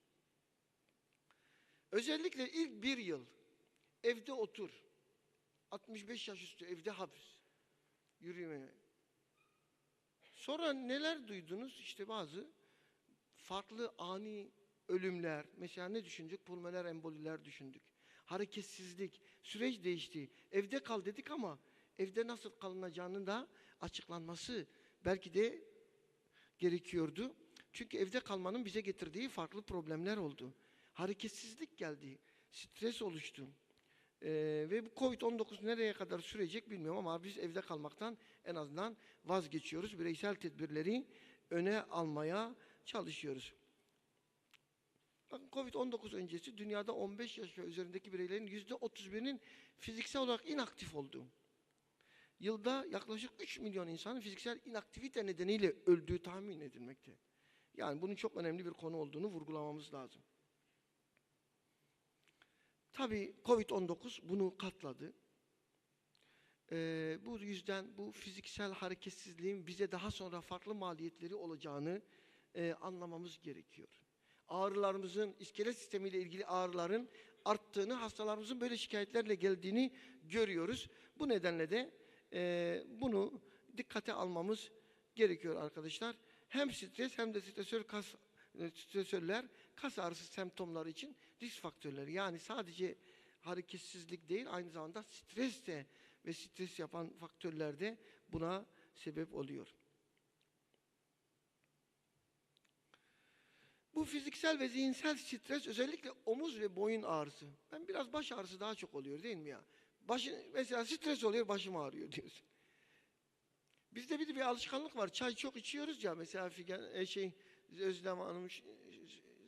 Özellikle ilk bir yıl evde otur, 65 yaş üstü evde hapis, yürümeye. Sonra neler duydunuz? İşte bazı farklı ani ölümler, mesela ne düşündük? Pulmoner emboliler düşündük. Hareketsizlik, süreç değişti. Evde kal dedik ama evde nasıl kalınacağının da açıklanması belki de gerekiyordu. Çünkü evde kalmanın bize getirdiği farklı problemler oldu. Hareketsizlik geldi, stres oluştu. Ve bu Covid-19 nereye kadar sürecek bilmiyorum ama biz evde kalmaktan en azından vazgeçiyoruz. Bireysel tedbirleri öne almaya çalışıyoruz. Bakın Covid-19 öncesi dünyada 15 yaş ve üzerindeki bireylerin %31'inin fiziksel olarak inaktif olduğu. Yılda yaklaşık 3 milyon insanın fiziksel inaktivite nedeniyle öldüğü tahmin edilmekte. Yani bunun çok önemli bir konu olduğunu vurgulamamız lazım. Tabii Covid-19 bunu katladı. Bu yüzden bu fiziksel hareketsizliğin bize daha sonra farklı maliyetleri olacağını anlamamız gerekiyor. Ağrılarımızın, iskelet sistemiyle ilgili ağrıların arttığını, hastalarımızın böyle şikayetlerle geldiğini görüyoruz. Bu nedenle de bunu dikkate almamız gerekiyor arkadaşlar. Hem stres hem de stresörler kas ağrısı semptomları için risk faktörleri. Yani sadece hareketsizlik değil, aynı zamanda stres de ve stres yapan faktörler de buna sebep oluyor. Bu fiziksel ve zihinsel stres özellikle omuz ve boyun ağrısı. Ben biraz baş ağrısı daha çok oluyor değil mi ya? Mesela stres oluyor, başım ağrıyor diyorsun. Bizde bir alışkanlık var. Çay çok içiyoruz ya. Mesela Özlem Hanım,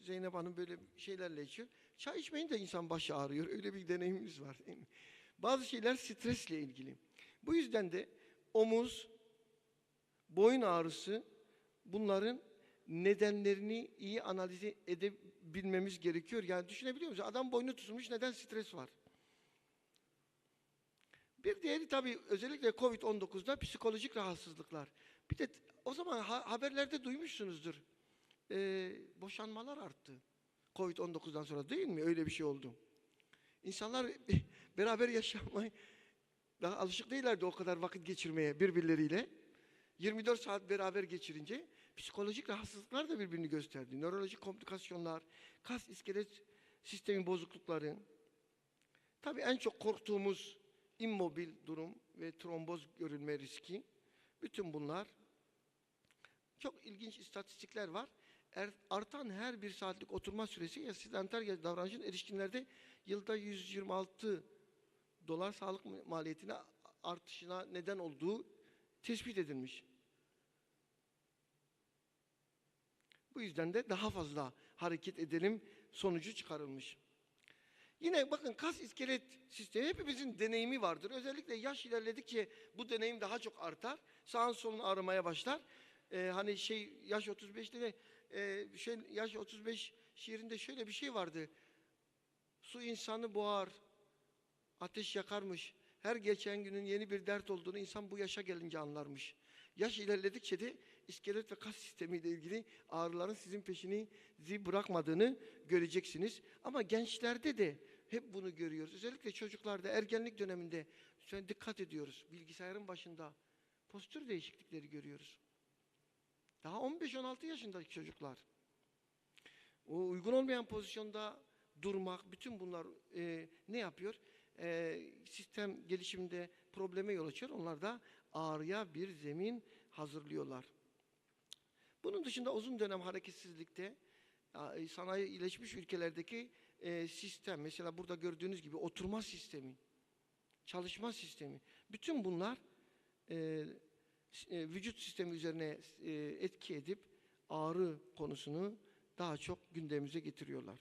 Zeynep Hanım böyle şeylerle içiyor. Çay içmeyince insan başı ağrıyor. Öyle bir deneyimimiz var değil mi? Bazı şeyler stresle ilgili. Bu yüzden de omuz, boyun ağrısı bunların nedenlerini iyi analiz edebilmemiz gerekiyor. Yani düşünebiliyor musunuz? Adam boynu tutulmuş, neden stres var? Bir diğeri tabii özellikle Covid-19'da psikolojik rahatsızlıklar. Bir de o zaman haberlerde duymuşsunuzdur. Boşanmalar arttı. Covid-19'dan sonra değil mi? Öyle bir şey oldu. İnsanlar beraber yaşamaya daha alışık değillerdi o kadar vakit geçirmeye birbirleriyle. 24 saat beraber geçirince psikolojik rahatsızlıklar da birbirini gösterdi. Nörolojik komplikasyonlar, kas iskelet sistemi bozuklukları. Tabii en çok korktuğumuz immobil durum ve tromboz görülme riski. Bütün bunlar çok ilginç istatistikler var. Artan her bir saatlik oturma süresi ya sedanter davranışın erişkinlerde yılda $126 sağlık maliyetine artışına neden olduğu tespit edilmiş. Bu yüzden de daha fazla hareket edelim sonucu çıkarılmış. Yine bakın kas iskelet sistemi hepimizin deneyimi vardır. Özellikle yaş ilerledikçe bu deneyim daha çok artar. Sağın solun ağrımaya başlar. Hani yaş 35'te de yaş 35 şiirinde şöyle bir şey vardı. Su insanı boğar, ateş yakarmış. Her geçen günün yeni bir dert olduğunu insan bu yaşa gelince anlarmış. Yaş ilerledikçe de iskelet ve kas sistemiyle ilgili ağrıların sizin peşinizi bırakmadığını göreceksiniz. Ama gençlerde de hep bunu görüyoruz. Özellikle çocuklarda, ergenlik döneminde dikkat ediyoruz. Bilgisayarın başında postür değişiklikleri görüyoruz. Daha 15-16 yaşındaki çocuklar. O uygun olmayan pozisyonda durmak, bütün bunlar ne yapıyor? Sistem gelişiminde probleme yol açıyor. Onlar da ağrıya bir zemin hazırlıyorlar. Bunun dışında uzun dönem hareketsizlikte sanayileşmiş ülkelerdeki sistem, mesela burada gördüğünüz gibi oturma sistemi, çalışma sistemi, bütün bunlar vücut sistemi üzerine etki edip ağrı konusunu daha çok gündemimize getiriyorlar.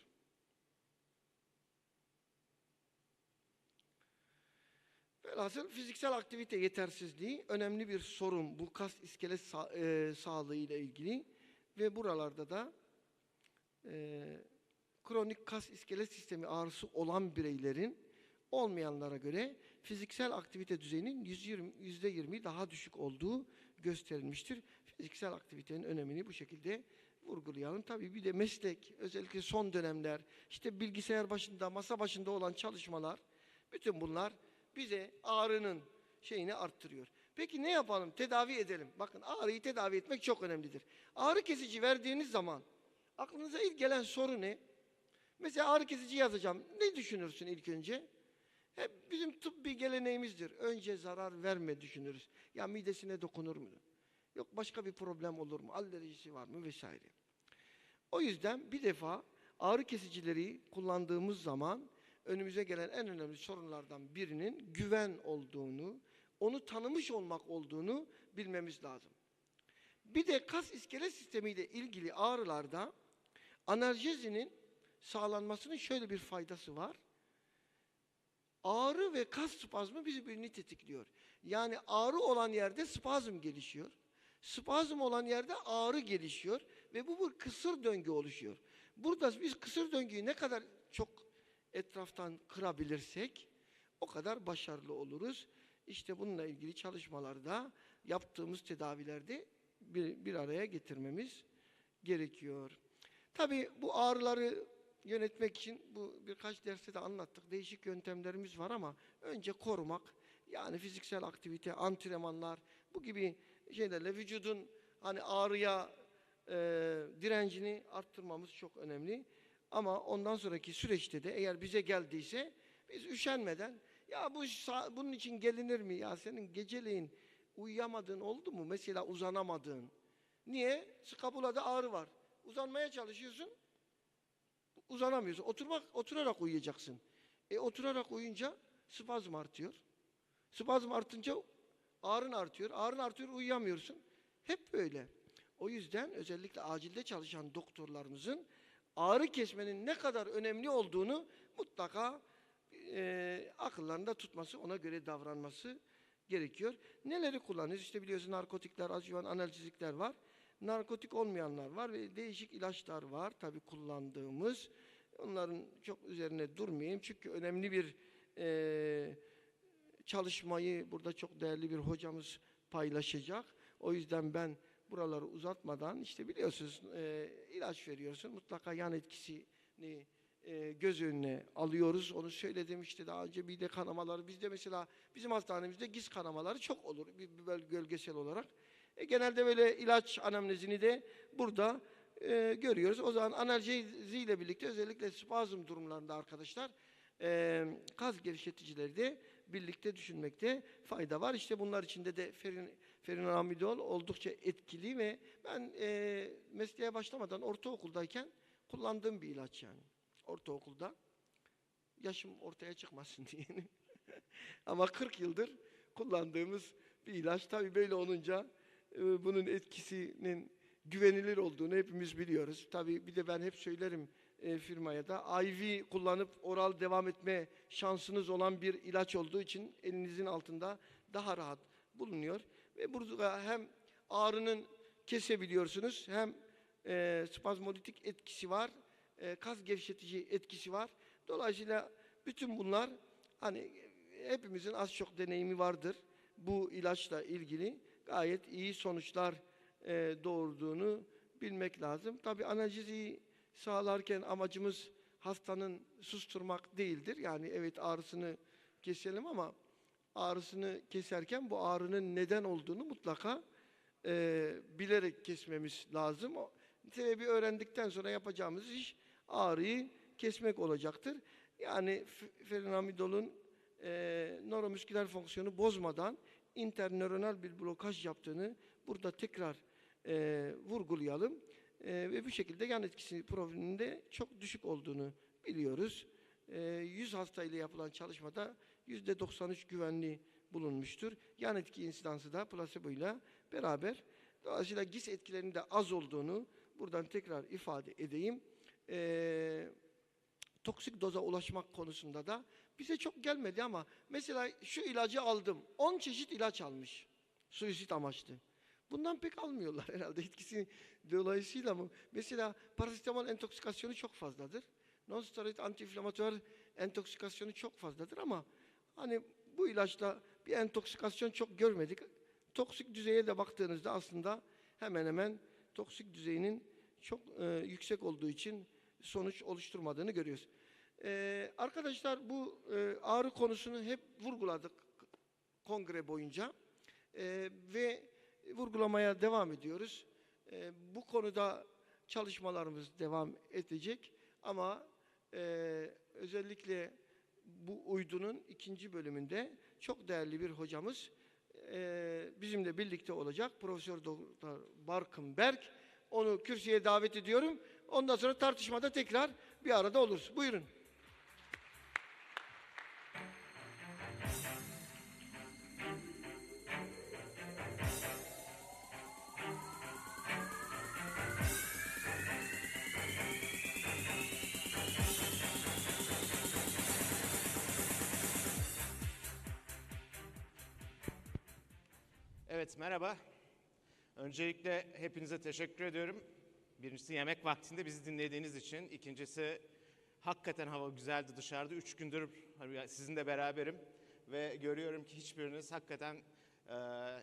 Velhasıl fiziksel aktivite yetersizliği önemli bir sorun bu kas iskelet sağlığı ile ilgili ve buralarda da kronik kas iskelet sistemi ağrısı olan bireylerin olmayanlara göre fiziksel aktivite düzeyinin %20 daha düşük olduğu gösterilmiştir. Fiziksel aktivitenin önemini bu şekilde vurgulayalım. Tabii bir de meslek, özellikle son dönemler, işte bilgisayar başında, masa başında olan çalışmalar, bütün bunlar bize ağrının şeyini arttırıyor. Peki ne yapalım? Tedavi edelim. Bakın ağrıyı tedavi etmek çok önemlidir. Ağrı kesici verdiğiniz zaman aklınıza ilk gelen soru ne? Mesela ağrı kesici yazacağım. Ne düşünürsün ilk önce? Hep bizim tıbbi geleneğimizdir. Önce zarar verme düşünürüz. Ya midesine dokunur mu? Yok başka bir problem olur mu? Alerjisi var mı? Vesaire. O yüzden bir defa ağrı kesicileri kullandığımız zaman önümüze gelen en önemli sorunlardan birinin güven olduğunu, onu tanımış olmak olduğunu bilmemiz lazım. Bir de kas iskelet sistemiyle ilgili ağrılarda analjezinin sağlanmasının şöyle bir faydası var. Ağrı ve kas spazmı birbirini tetikliyor. Yani ağrı olan yerde spazm gelişiyor. Spazm olan yerde ağrı gelişiyor ve bu bir kısır döngü oluşuyor. Burada biz kısır döngüyü ne kadar çok etraftan kırabilirsek o kadar başarılı oluruz. İşte bununla ilgili çalışmalarda yaptığımız tedavilerde bir araya getirmemiz gerekiyor. Tabii bu ağrıları yönetmek için bu birkaç derste de anlattık. Değişik yöntemlerimiz var ama önce korumak, yani fiziksel aktivite, antrenmanlar, bu gibi şeylerle vücudun hani ağrıya direncini arttırmamız çok önemli. Ama ondan sonraki süreçte de eğer bize geldiyse biz üşenmeden ya bunun için gelinir mi ya, senin geceleyin uyuyamadığın oldu mu? Mesela uzanamadığın. Niye? Skapulada ağrı var. Uzanmaya çalışıyorsun. Uzanamıyorsun. Oturarak uyuyacaksın. Oturarak uyuyunca spazm artıyor. Spazm artınca ağrın artıyor. Ağrın artıyor, uyuyamıyorsun. Hep böyle. O yüzden özellikle acilde çalışan doktorlarımızın ağrı kesmenin ne kadar önemli olduğunu mutlaka akıllarında tutması, ona göre davranması gerekiyor. Neleri kullanıyoruz? İşte biliyorsunuz narkotikler, adjuvan analjezikler var. narkotik olmayanlar var ve değişik ilaçlar var tabii kullandığımız. Onların çok üzerine durmayayım çünkü önemli bir çalışmayı burada çok değerli bir hocamız paylaşacak. O yüzden ben buraları uzatmadan işte biliyorsunuz ilaç veriyorsun mutlaka yan etkisini göz önüne alıyoruz. Onu söyledim işte daha önce mide kanamaları bizde mesela bizim hastanemizde giz kanamaları çok olur bir bölgesel olarak. Genelde böyle ilaç anamnezini de burada görüyoruz. O zaman analjeziyle birlikte özellikle spazm durumlarında arkadaşlar kas gevşeticileri de birlikte düşünmekte fayda var. İşte bunlar içinde de ferinamidol oldukça etkili ve ben mesleğe başlamadan ortaokuldayken kullandığım bir ilaç yani. Ortaokulda. Yaşım ortaya çıkmasın diye. Ama 40 yıldır kullandığımız bir ilaç. Tabii böyle olunca bunun etkisinin güvenilir olduğunu hepimiz biliyoruz. Tabii bir de ben hep söylerim firmaya da IV kullanıp oral devam etme şansınız olan bir ilaç olduğu için elinizin altında daha rahat bulunuyor. Ve burada hem ağrının kesebiliyorsunuz hem spazmolitik etkisi var, kas gevşetici etkisi var. Dolayısıyla bütün bunlar hani hepimizin az çok deneyimi vardır. Bu ilaçla ilgili gayet iyi sonuçlar doğurduğunu bilmek lazım. Tabii analjeziyi sağlarken amacımız hastanın susturmak değildir. Yani evet ağrısını keselim ama ağrısını keserken bu ağrının neden olduğunu mutlaka bilerek kesmemiz lazım. O sebebi öğrendikten sonra yapacağımız iş ağrıyı kesmek olacaktır. Yani ferinamidolun nöromüsküler fonksiyonu bozmadan internöronal bir blokaj yaptığını burada tekrar vurgulayalım. Ve bu şekilde yan etkisi profilinde çok düşük olduğunu biliyoruz. 100 hasta ile yapılan çalışmada %93 güvenli bulunmuştur. Yan etki insidansı da plasebo ile beraber. Dolayısıyla GIS etkilerinin de az olduğunu buradan tekrar ifade edeyim. Toksik doza ulaşmak konusunda da bize çok gelmedi ama mesela şu ilacı aldım. 10 çeşit ilaç almış. Suisit amaçlı. Bundan pek almıyorlar herhalde etkisi dolayısıyla mı? Mesela parasetamol entoksikasyonu çok fazladır. Non-steroid antiinflamatuar entoksikasyonu çok fazladır ama hani bu ilaçla bir entoksikasyon çok görmedik. Toksik düzeye de baktığınızda aslında hemen hemen toksik düzeyinin çok yüksek olduğu için sonuç oluşturmadığını görüyoruz. Arkadaşlar bu ağrı konusunu hep vurguladık kongre boyunca ve vurgulamaya devam ediyoruz. Bu konuda çalışmalarımız devam edecek ama özellikle bu uydunun 2. bölümünde çok değerli bir hocamız bizimle birlikte olacak. Profesör Doktor Barkınberg. Onu kürsüye davet ediyorum. Ondan sonra tartışmada tekrar bir arada oluruz. Buyurun. Evet, merhaba. Öncelikle hepinize teşekkür ediyorum. Birincisi yemek vaktinde bizi dinlediğiniz için. İkincisi hakikaten hava güzeldi dışarıda. 3 gündür sizinle beraberim. Ve görüyorum ki hiçbiriniz hakikaten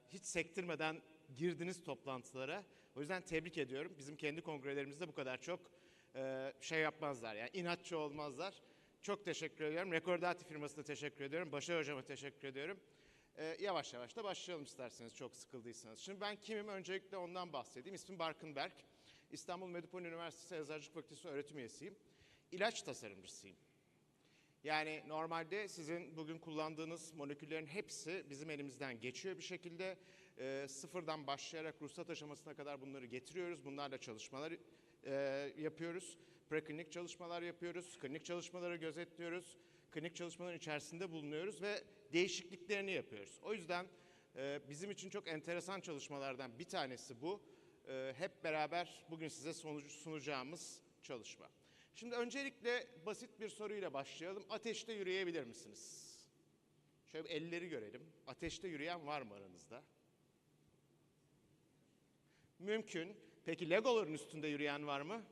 hiç sektirmeden girdiniz toplantılara. O yüzden tebrik ediyorum. Bizim kendi kongrelerimizde bu kadar çok şey yapmazlar. Yani inatçı olmazlar. Çok teşekkür ediyorum. Rekordati firmasına teşekkür ediyorum. Başar Hocama teşekkür ediyorum. Yavaş yavaş da başlayalım isterseniz çok sıkıldıysanız. Şimdi ben kimim? Öncelikle ondan bahsedeyim. İsmim Barkınberg. İstanbul Medipol Üniversitesi Eczacılık Fakültesi öğretim üyesiyim. İlaç tasarımcısıyım. Yani normalde sizin bugün kullandığınız moleküllerin hepsi bizim elimizden geçiyor bir şekilde. Sıfırdan başlayarak ruhsat aşamasına kadar bunları getiriyoruz. Bunlarla çalışmalar yapıyoruz. Preklinik çalışmalar yapıyoruz. Klinik çalışmaları gözetliyoruz. Klinik çalışmaların içerisinde bulunuyoruz ve değişikliklerini yapıyoruz. O yüzden bizim için çok enteresan çalışmalardan bir tanesi bu. Hep beraber bugün size sunacağımız çalışma. Şimdi öncelikle basit bir soruyla başlayalım. Ateşte yürüyebilir misiniz? Şöyle bir elleri görelim. Ateşte yürüyen var mı aranızda? Mümkün. Peki Legoların üstünde yürüyen var mı?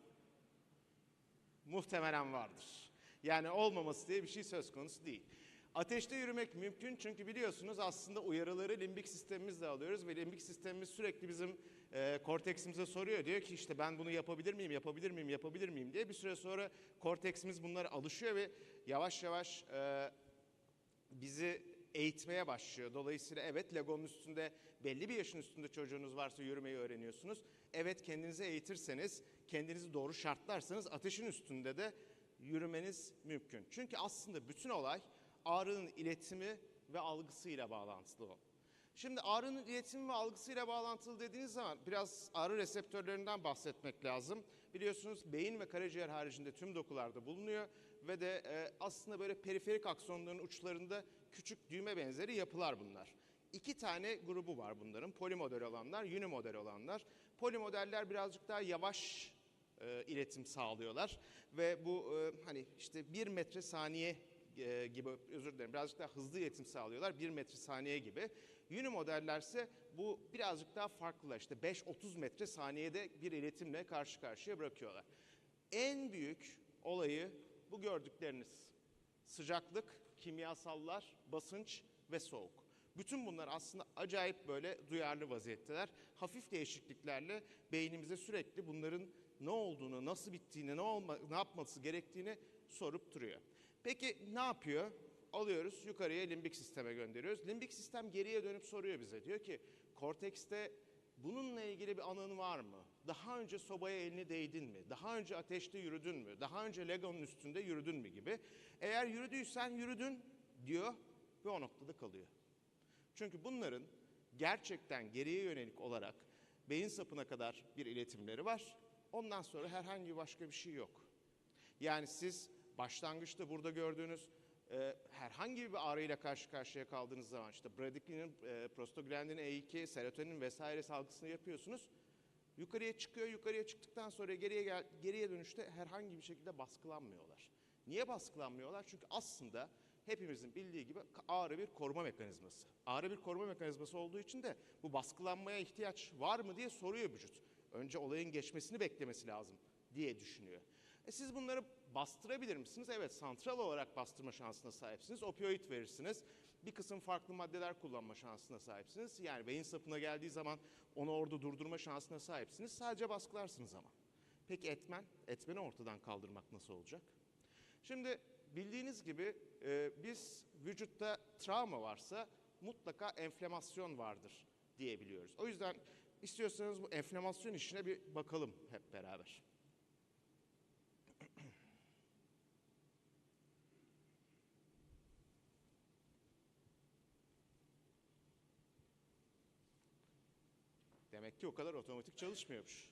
Muhtemelen vardır. Yani olmaması diye bir şey söz konusu değil. Ateşte yürümek mümkün çünkü biliyorsunuz aslında uyarıları limbik sistemimizle alıyoruz ve limbik sistemimiz sürekli bizim korteksimize soruyor. Diyor ki işte ben bunu yapabilir miyim, yapabilir miyim, yapabilir miyim diye bir süre sonra korteksimiz bunlara alışıyor ve yavaş yavaş bizi eğitmeye başlıyor. Dolayısıyla evet Lego'nun üstünde belli bir yaşın üstünde çocuğunuz varsa yürümeyi öğreniyorsunuz. Evet kendinizi eğitirseniz, kendinizi doğru şartlarsanız ateşin üstünde de yürümeniz mümkün. Çünkü aslında bütün olay ağrının iletimi ve algısıyla bağlantılı. Şimdi ağrının iletimi ve algısıyla bağlantılı dediğiniz zaman biraz ağrı reseptörlerinden bahsetmek lazım. Biliyorsunuz beyin ve karaciğer haricinde tüm dokularda bulunuyor ve de aslında böyle periferik aksonların uçlarında küçük düğme benzeri yapılar bunlar. İki tane grubu var bunların. Polimodel olanlar, unimodel olanlar. Polimodeller birazcık daha yavaş iletim sağlıyorlar ve bu hani işte 1 metre saniye gibi, özür dilerim, birazcık daha hızlı iletim sağlıyorlar 1 metre saniye gibi. Unimodellerse bu birazcık daha farklılar, işte 5-30 metre saniyede bir iletimle karşı karşıya bırakıyorlar. En büyük olayı bu gördükleriniz. Sıcaklık, kimyasallar, basınç ve soğuk. Bütün bunlar aslında acayip böyle duyarlı vaziyetteler. Hafif değişikliklerle beynimize sürekli bunların ne olduğunu, nasıl bittiğini, ne yapması gerektiğini sorup duruyor. Peki ne yapıyor? Alıyoruz yukarıya limbik sisteme gönderiyoruz. Limbik sistem geriye dönüp soruyor bize. Diyor ki kortekste bununla ilgili bir anın var mı? Daha önce sobaya elini değdin mi? Daha önce ateşte yürüdün mü? Daha önce Lego'nun üstünde yürüdün mü gibi. Eğer yürüdüysen yürüdün diyor ve o noktada kalıyor. Çünkü bunların gerçekten geriye yönelik olarak beyin sapına kadar bir iletimleri var. Ondan sonra herhangi başka bir şey yok. Yani siz başlangıçta burada gördüğünüz herhangi bir ağrıyla karşı karşıya kaldığınız zaman işte bradikinin, prostaglandin E2, serotonin vesaire salgısını yapıyorsunuz. Yukarıya çıkıyor, yukarıya çıktıktan sonra geriye dönüşte herhangi bir şekilde baskılanmıyorlar. Niye baskılanmıyorlar? Çünkü aslında hepimizin bildiği gibi ağrı bir koruma mekanizması. Ağrı bir koruma mekanizması olduğu için de bu baskılanmaya ihtiyaç var mı diye soruyor vücut. Önce olayın geçmesini beklemesi lazım diye düşünüyor. Siz bunları bastırabilir misiniz? Evet, santral olarak bastırma şansına sahipsiniz. Opioid verirsiniz. Bir kısım farklı maddeler kullanma şansına sahipsiniz. Yani beyin sapına geldiği zaman onu orada durdurma şansına sahipsiniz. Sadece baskılarsınız ama. Peki etmen? Etmeni ortadan kaldırmak nasıl olacak? Şimdi bildiğiniz gibi biz vücutta travma varsa mutlaka enflamasyon vardır diyebiliyoruz. O yüzden istiyorsanız bu enflamasyon işine bir bakalım hep beraber. Demek ki o kadar otomatik çalışmıyormuş.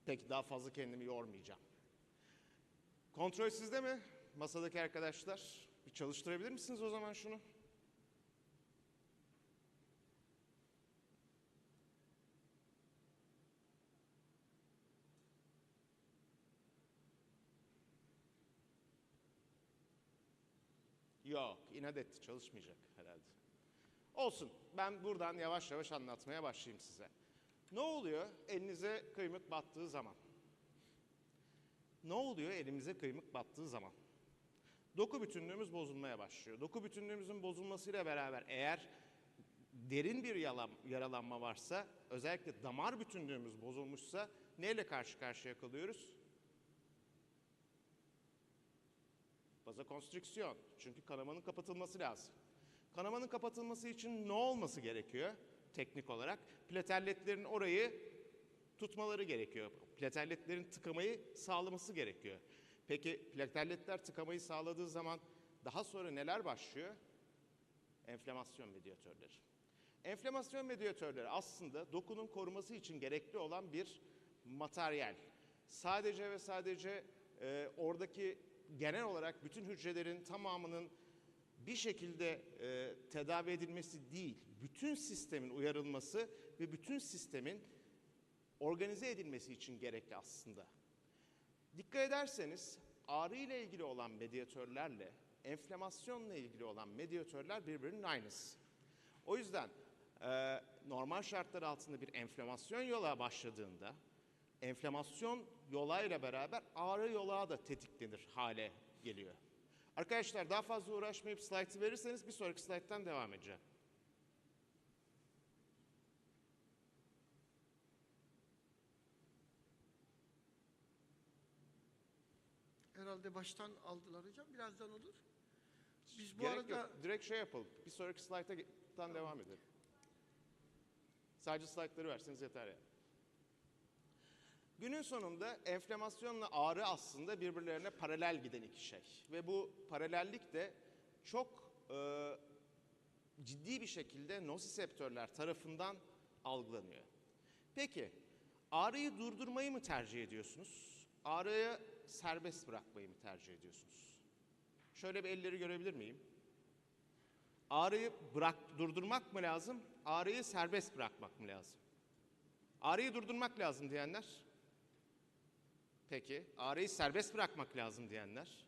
Peki daha fazla kendimi yormayacağım. Kontrol sizde mi? Masadaki arkadaşlar. Bir çalıştırabilir misiniz o zaman şunu? Yok, inat etti, çalışmayacak herhalde. Olsun, ben buradan yavaş yavaş anlatmaya başlayayım size. Ne oluyor elinize kıymık battığı zaman? Ne oluyor elimize kıymık battığı zaman? Doku bütünlüğümüz bozulmaya başlıyor. Doku bütünlüğümüzün bozulmasıyla beraber eğer derin bir yaralanma varsa, özellikle damar bütünlüğümüz bozulmuşsa neyle karşı karşıya kalıyoruz? Vazokonstrüksiyon. Çünkü kanamanın kapatılması lazım. Kanamanın kapatılması için ne olması gerekiyor teknik olarak? Platelletlerin orayı tutmaları gerekiyor. Platelletlerin tıkamayı sağlaması gerekiyor. Peki platelletler tıkamayı sağladığı zaman daha sonra neler başlıyor? Enflamasyon medyatörleri. Enflamasyon medyatörleri aslında dokunun koruması için gerekli olan bir materyal. Sadece ve sadece oradaki genel olarak bütün hücrelerin tamamının bir şekilde tedavi edilmesi değil, bütün sistemin uyarılması ve bütün sistemin organize edilmesi için gerekli aslında. Dikkat ederseniz ağrı ile ilgili olan medyatörlerle enflamasyonla ilgili olan medyatörler birbirinin aynısı. O yüzden normal şartlar altında bir enflamasyon yola başladığında enflamasyon yolağıyla beraber ağrı yolağı da tetiklenir hale geliyor. Arkadaşlar daha fazla uğraşmayıp slaytı verirseniz bir sonraki slayttan devam edeceğim. Herhalde baştan aldılar hocam. Birazdan olur. Biz bu Gerek arada... yok. Direkt şey yapalım. Bir sonraki slayttan devam edelim. Sadece slaytları verseniz yeter yani. Günün sonunda enflamasyonla ağrı aslında birbirlerine paralel giden iki şey. Ve bu paralellik de çok ciddi bir şekilde nosiseptörler tarafından algılanıyor. Peki ağrıyı durdurmayı mı tercih ediyorsunuz? Ağrıyı serbest bırakmayı mı tercih ediyorsunuz? Şöyle bir elleri görebilir miyim? Ağrıyı durdurmak mı lazım? Ağrıyı serbest bırakmak mı lazım? Ağrıyı durdurmak lazım diyenler? Peki, ağrıyı serbest bırakmak lazım diyenler?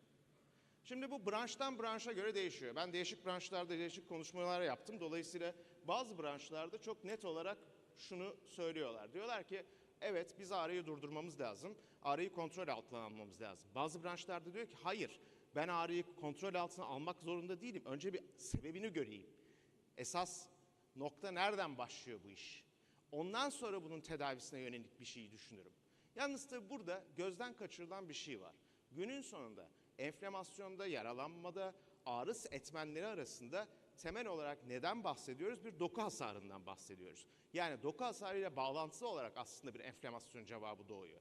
Şimdi bu branştan branşa göre değişiyor. Ben değişik branşlarda değişik konuşmalar yaptım. Dolayısıyla bazı branşlarda çok net olarak şunu söylüyorlar. Diyorlar ki evet biz ağrıyı durdurmamız lazım. Ağrıyı kontrol altına almamız lazım. Bazı branşlarda diyor ki hayır ben ağrıyı kontrol altına almak zorunda değilim. Önce bir sebebini göreyim. Esas nokta nereden başlıyor bu iş? Ondan sonra bunun tedavisine yönelik bir şeyi düşünürüm. Yalnız tabii burada gözden kaçırılan bir şey var. Günün sonunda enflamasyonda, yaralanmada, ağrı etmenleri arasında temel olarak neden bahsediyoruz? Bir doku hasarından bahsediyoruz. Yani doku hasarıyla bağlantılı olarak aslında bir enflamasyon cevabı doğuyor.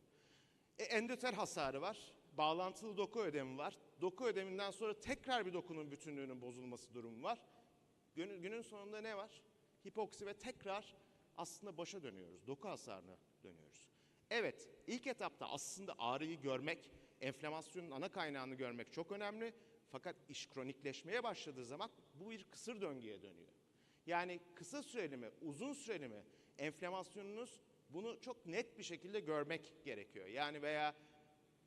Endotel hasarı var, bağlantılı doku ödemi var. Doku ödeminden sonra tekrar bir dokunun bütünlüğünün bozulması durumu var. Günün sonunda ne var? Hipoksi ve tekrar aslında başa dönüyoruz, doku hasarına dönüyoruz. Evet, ilk etapta aslında ağrıyı görmek, enflamasyonun ana kaynağını görmek çok önemli. Fakat iş kronikleşmeye başladığı zaman bu bir kısır döngüye dönüyor. Yani kısa süreli mi, uzun süreli mi enflamasyonunuz bunu çok net bir şekilde görmek gerekiyor. Yani veya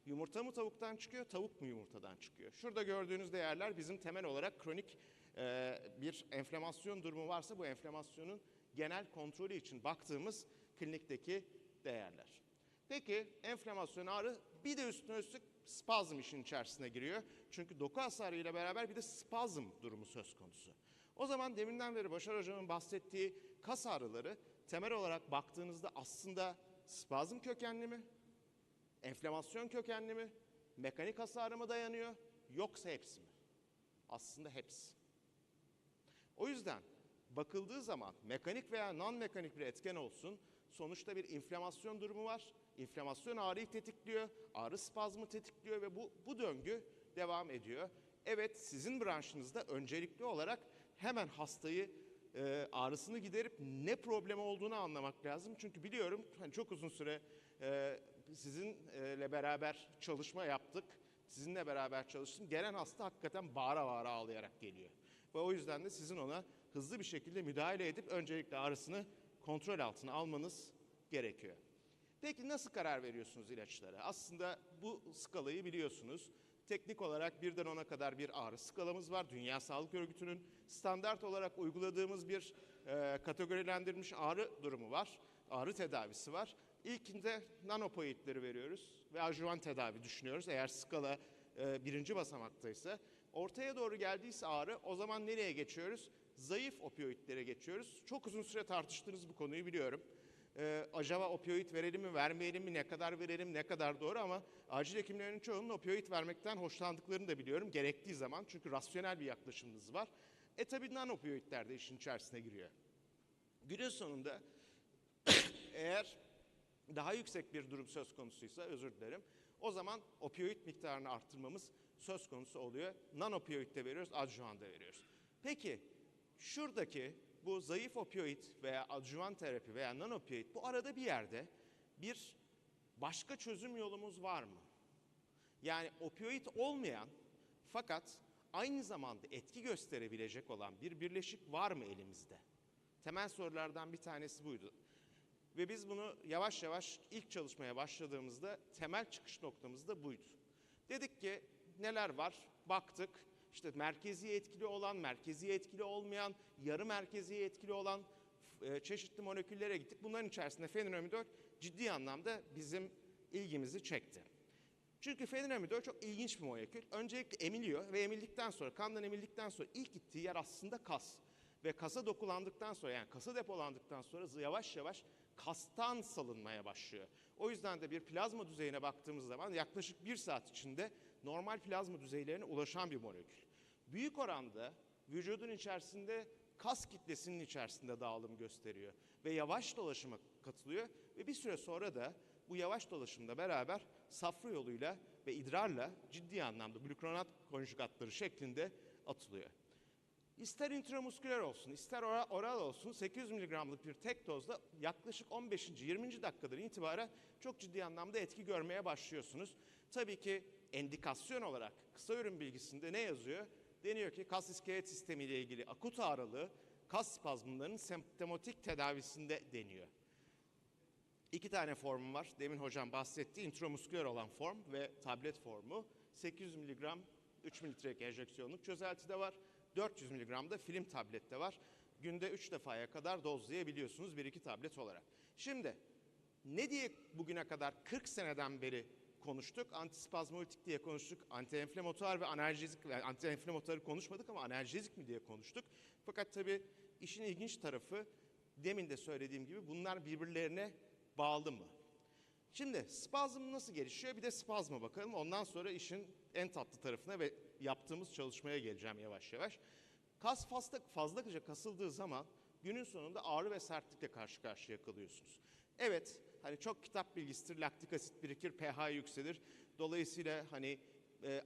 yumurta mı tavuktan çıkıyor, tavuk mu yumurtadan çıkıyor? Şurada gördüğünüz değerler bizim temel olarak kronik bir enflamasyon durumu varsa bu enflamasyonun genel kontrolü için baktığımız klinikteki değerler. Peki enflamasyon ağrı bir de üstüne üstlük spazm işin içerisine giriyor. Çünkü doku hasarı ile beraber bir de spazm durumu söz konusu. O zaman deminden beri Başar Hocam'ın bahsettiği kas ağrıları temel olarak baktığınızda aslında spazm kökenli mi? Enflamasyon kökenli mi? Mekanik hasarı mı dayanıyor? Yoksa hepsi mi? Aslında hepsi. O yüzden bakıldığı zaman mekanik veya non-mekanik bir etken olsun, sonuçta bir inflamasyon durumu var. İnflamasyon ağrıyı tetikliyor, ağrı spazmı tetikliyor ve bu döngü devam ediyor. Evet, sizin branşınızda öncelikli olarak hemen hastayı ağrısını giderip ne problemi olduğunu anlamak lazım. Çünkü biliyorum hani çok uzun süre sizinle beraber çalışma yaptık. Sizinle beraber çalıştım. Gelen hasta hakikaten bağıra bağıra ağlayarak geliyor. Ve o yüzden de sizin ona hızlı bir şekilde müdahale edip öncelikle ağrısını kontrol altına almanız gerekiyor. Peki nasıl karar veriyorsunuz ilaçlara? Aslında bu skalayı biliyorsunuz. Teknik olarak 1'den 10'a kadar bir ağrı skalamız var. Dünya Sağlık Örgütü'nün standart olarak uyguladığımız bir kategorilendirilmiş ağrı durumu var. Ağrı tedavisi var. İlkinde nanopoidleri veriyoruz ve adjuvan tedavi düşünüyoruz. Eğer skala 1. basamaktaysa. Ortaya doğru geldiyse ağrı o zaman nereye geçiyoruz? Zayıf opioidlere geçiyoruz. Çok uzun süre tartıştığınız bu konuyu biliyorum. Acaba opioid verelim mi, vermeyelim mi, ne kadar verelim, ne kadar doğru ama acil hekimlerin çoğunun opioid vermekten hoşlandıklarını da biliyorum gerektiği zaman. Çünkü rasyonel bir yaklaşımınız var. Tabii non-opioidler de işin içerisine giriyor. Günün sonunda eğer daha yüksek bir durum söz konusuysa, özür dilerim, o zaman opioid miktarını arttırmamız söz konusu oluyor. Non-opioid de veriyoruz, adjuvan da veriyoruz. Peki şuradaki bu zayıf opioid veya adjuvan terapi veya non-opioid bu arada bir yerde bir başka çözüm yolumuz var mı? Yani opioid olmayan fakat aynı zamanda etki gösterebilecek olan bir birleşik var mı elimizde? Temel sorulardan bir tanesi buydu. Ve biz bunu yavaş yavaş ilk çalışmaya başladığımızda temel çıkış noktamız da buydu. Dedik ki neler var? Baktık. İşte merkezi etkili olan, merkezi etkili olmayan, yarı merkezi etkili olan çeşitli moleküllere gittik. Bunların içerisinde fenilomidol ciddi anlamda bizim ilgimizi çekti. Çünkü fenilomidol çok ilginç bir molekül. Öncelikle emiliyor ve emildikten sonra, kandan emildikten sonra ilk gittiği yer aslında kas. Ve kasa dokulandıktan sonra, yani kasa depolandıktan sonra yavaş yavaş kastan salınmaya başlıyor. O yüzden de bir plazma düzeyine baktığımız zaman yaklaşık 1 saat içinde normal plazma düzeylerine ulaşan bir molekül. Büyük oranda vücudun içerisinde kas kitlesinin içerisinde dağılım gösteriyor ve yavaş dolaşıma katılıyor ve bir süre sonra da bu yavaş dolaşımda beraber safra yoluyla ve idrarla ciddi anlamda glukronat konjugatları şeklinde atılıyor. İster intramusküler olsun, ister oral olsun 800 mg'lık bir tek dozda yaklaşık 15. 20. dakikadan itibaren çok ciddi anlamda etki görmeye başlıyorsunuz. Tabii ki endikasyon olarak kısa ürün bilgisinde ne yazıyor? Deniyor ki kas iskelet sistemi ile ilgili akut ağrılı kas spazmlarının semptomatik tedavisinde deniyor. 2 tane formum var. Demin hocam bahsetti. Intramusküler olan form ve tablet formu. 800 mg 3 mililitrelik enjeksiyonluk çözeltide var. 400 mg da film tablette var. Günde 3 defaya kadar dozlayabiliyorsunuz 1-2 tablet olarak. Şimdi ne diye bugüne kadar 40 seneden beri konuştuk? Antispazmolitik diye konuştuk. Antienflamatuar ve analjezik, yani antienflamatuarı konuşmadık ama analjezik mi diye konuştuk. Fakat tabii işin ilginç tarafı demin de söylediğim gibi bunlar birbirlerine bağlı mı? Şimdi spazm nasıl gelişiyor? Bir de spazma bakalım. Ondan sonra işin en tatlı tarafına ve yaptığımız çalışmaya geleceğim yavaş yavaş. Kas fazlaca kasıldığı zaman günün sonunda ağrı ve sertlikle karşı karşıya kalıyorsunuz. Evet, hani çok kitap bilgisidir, laktik asit birikir, pH yükselir. Dolayısıyla hani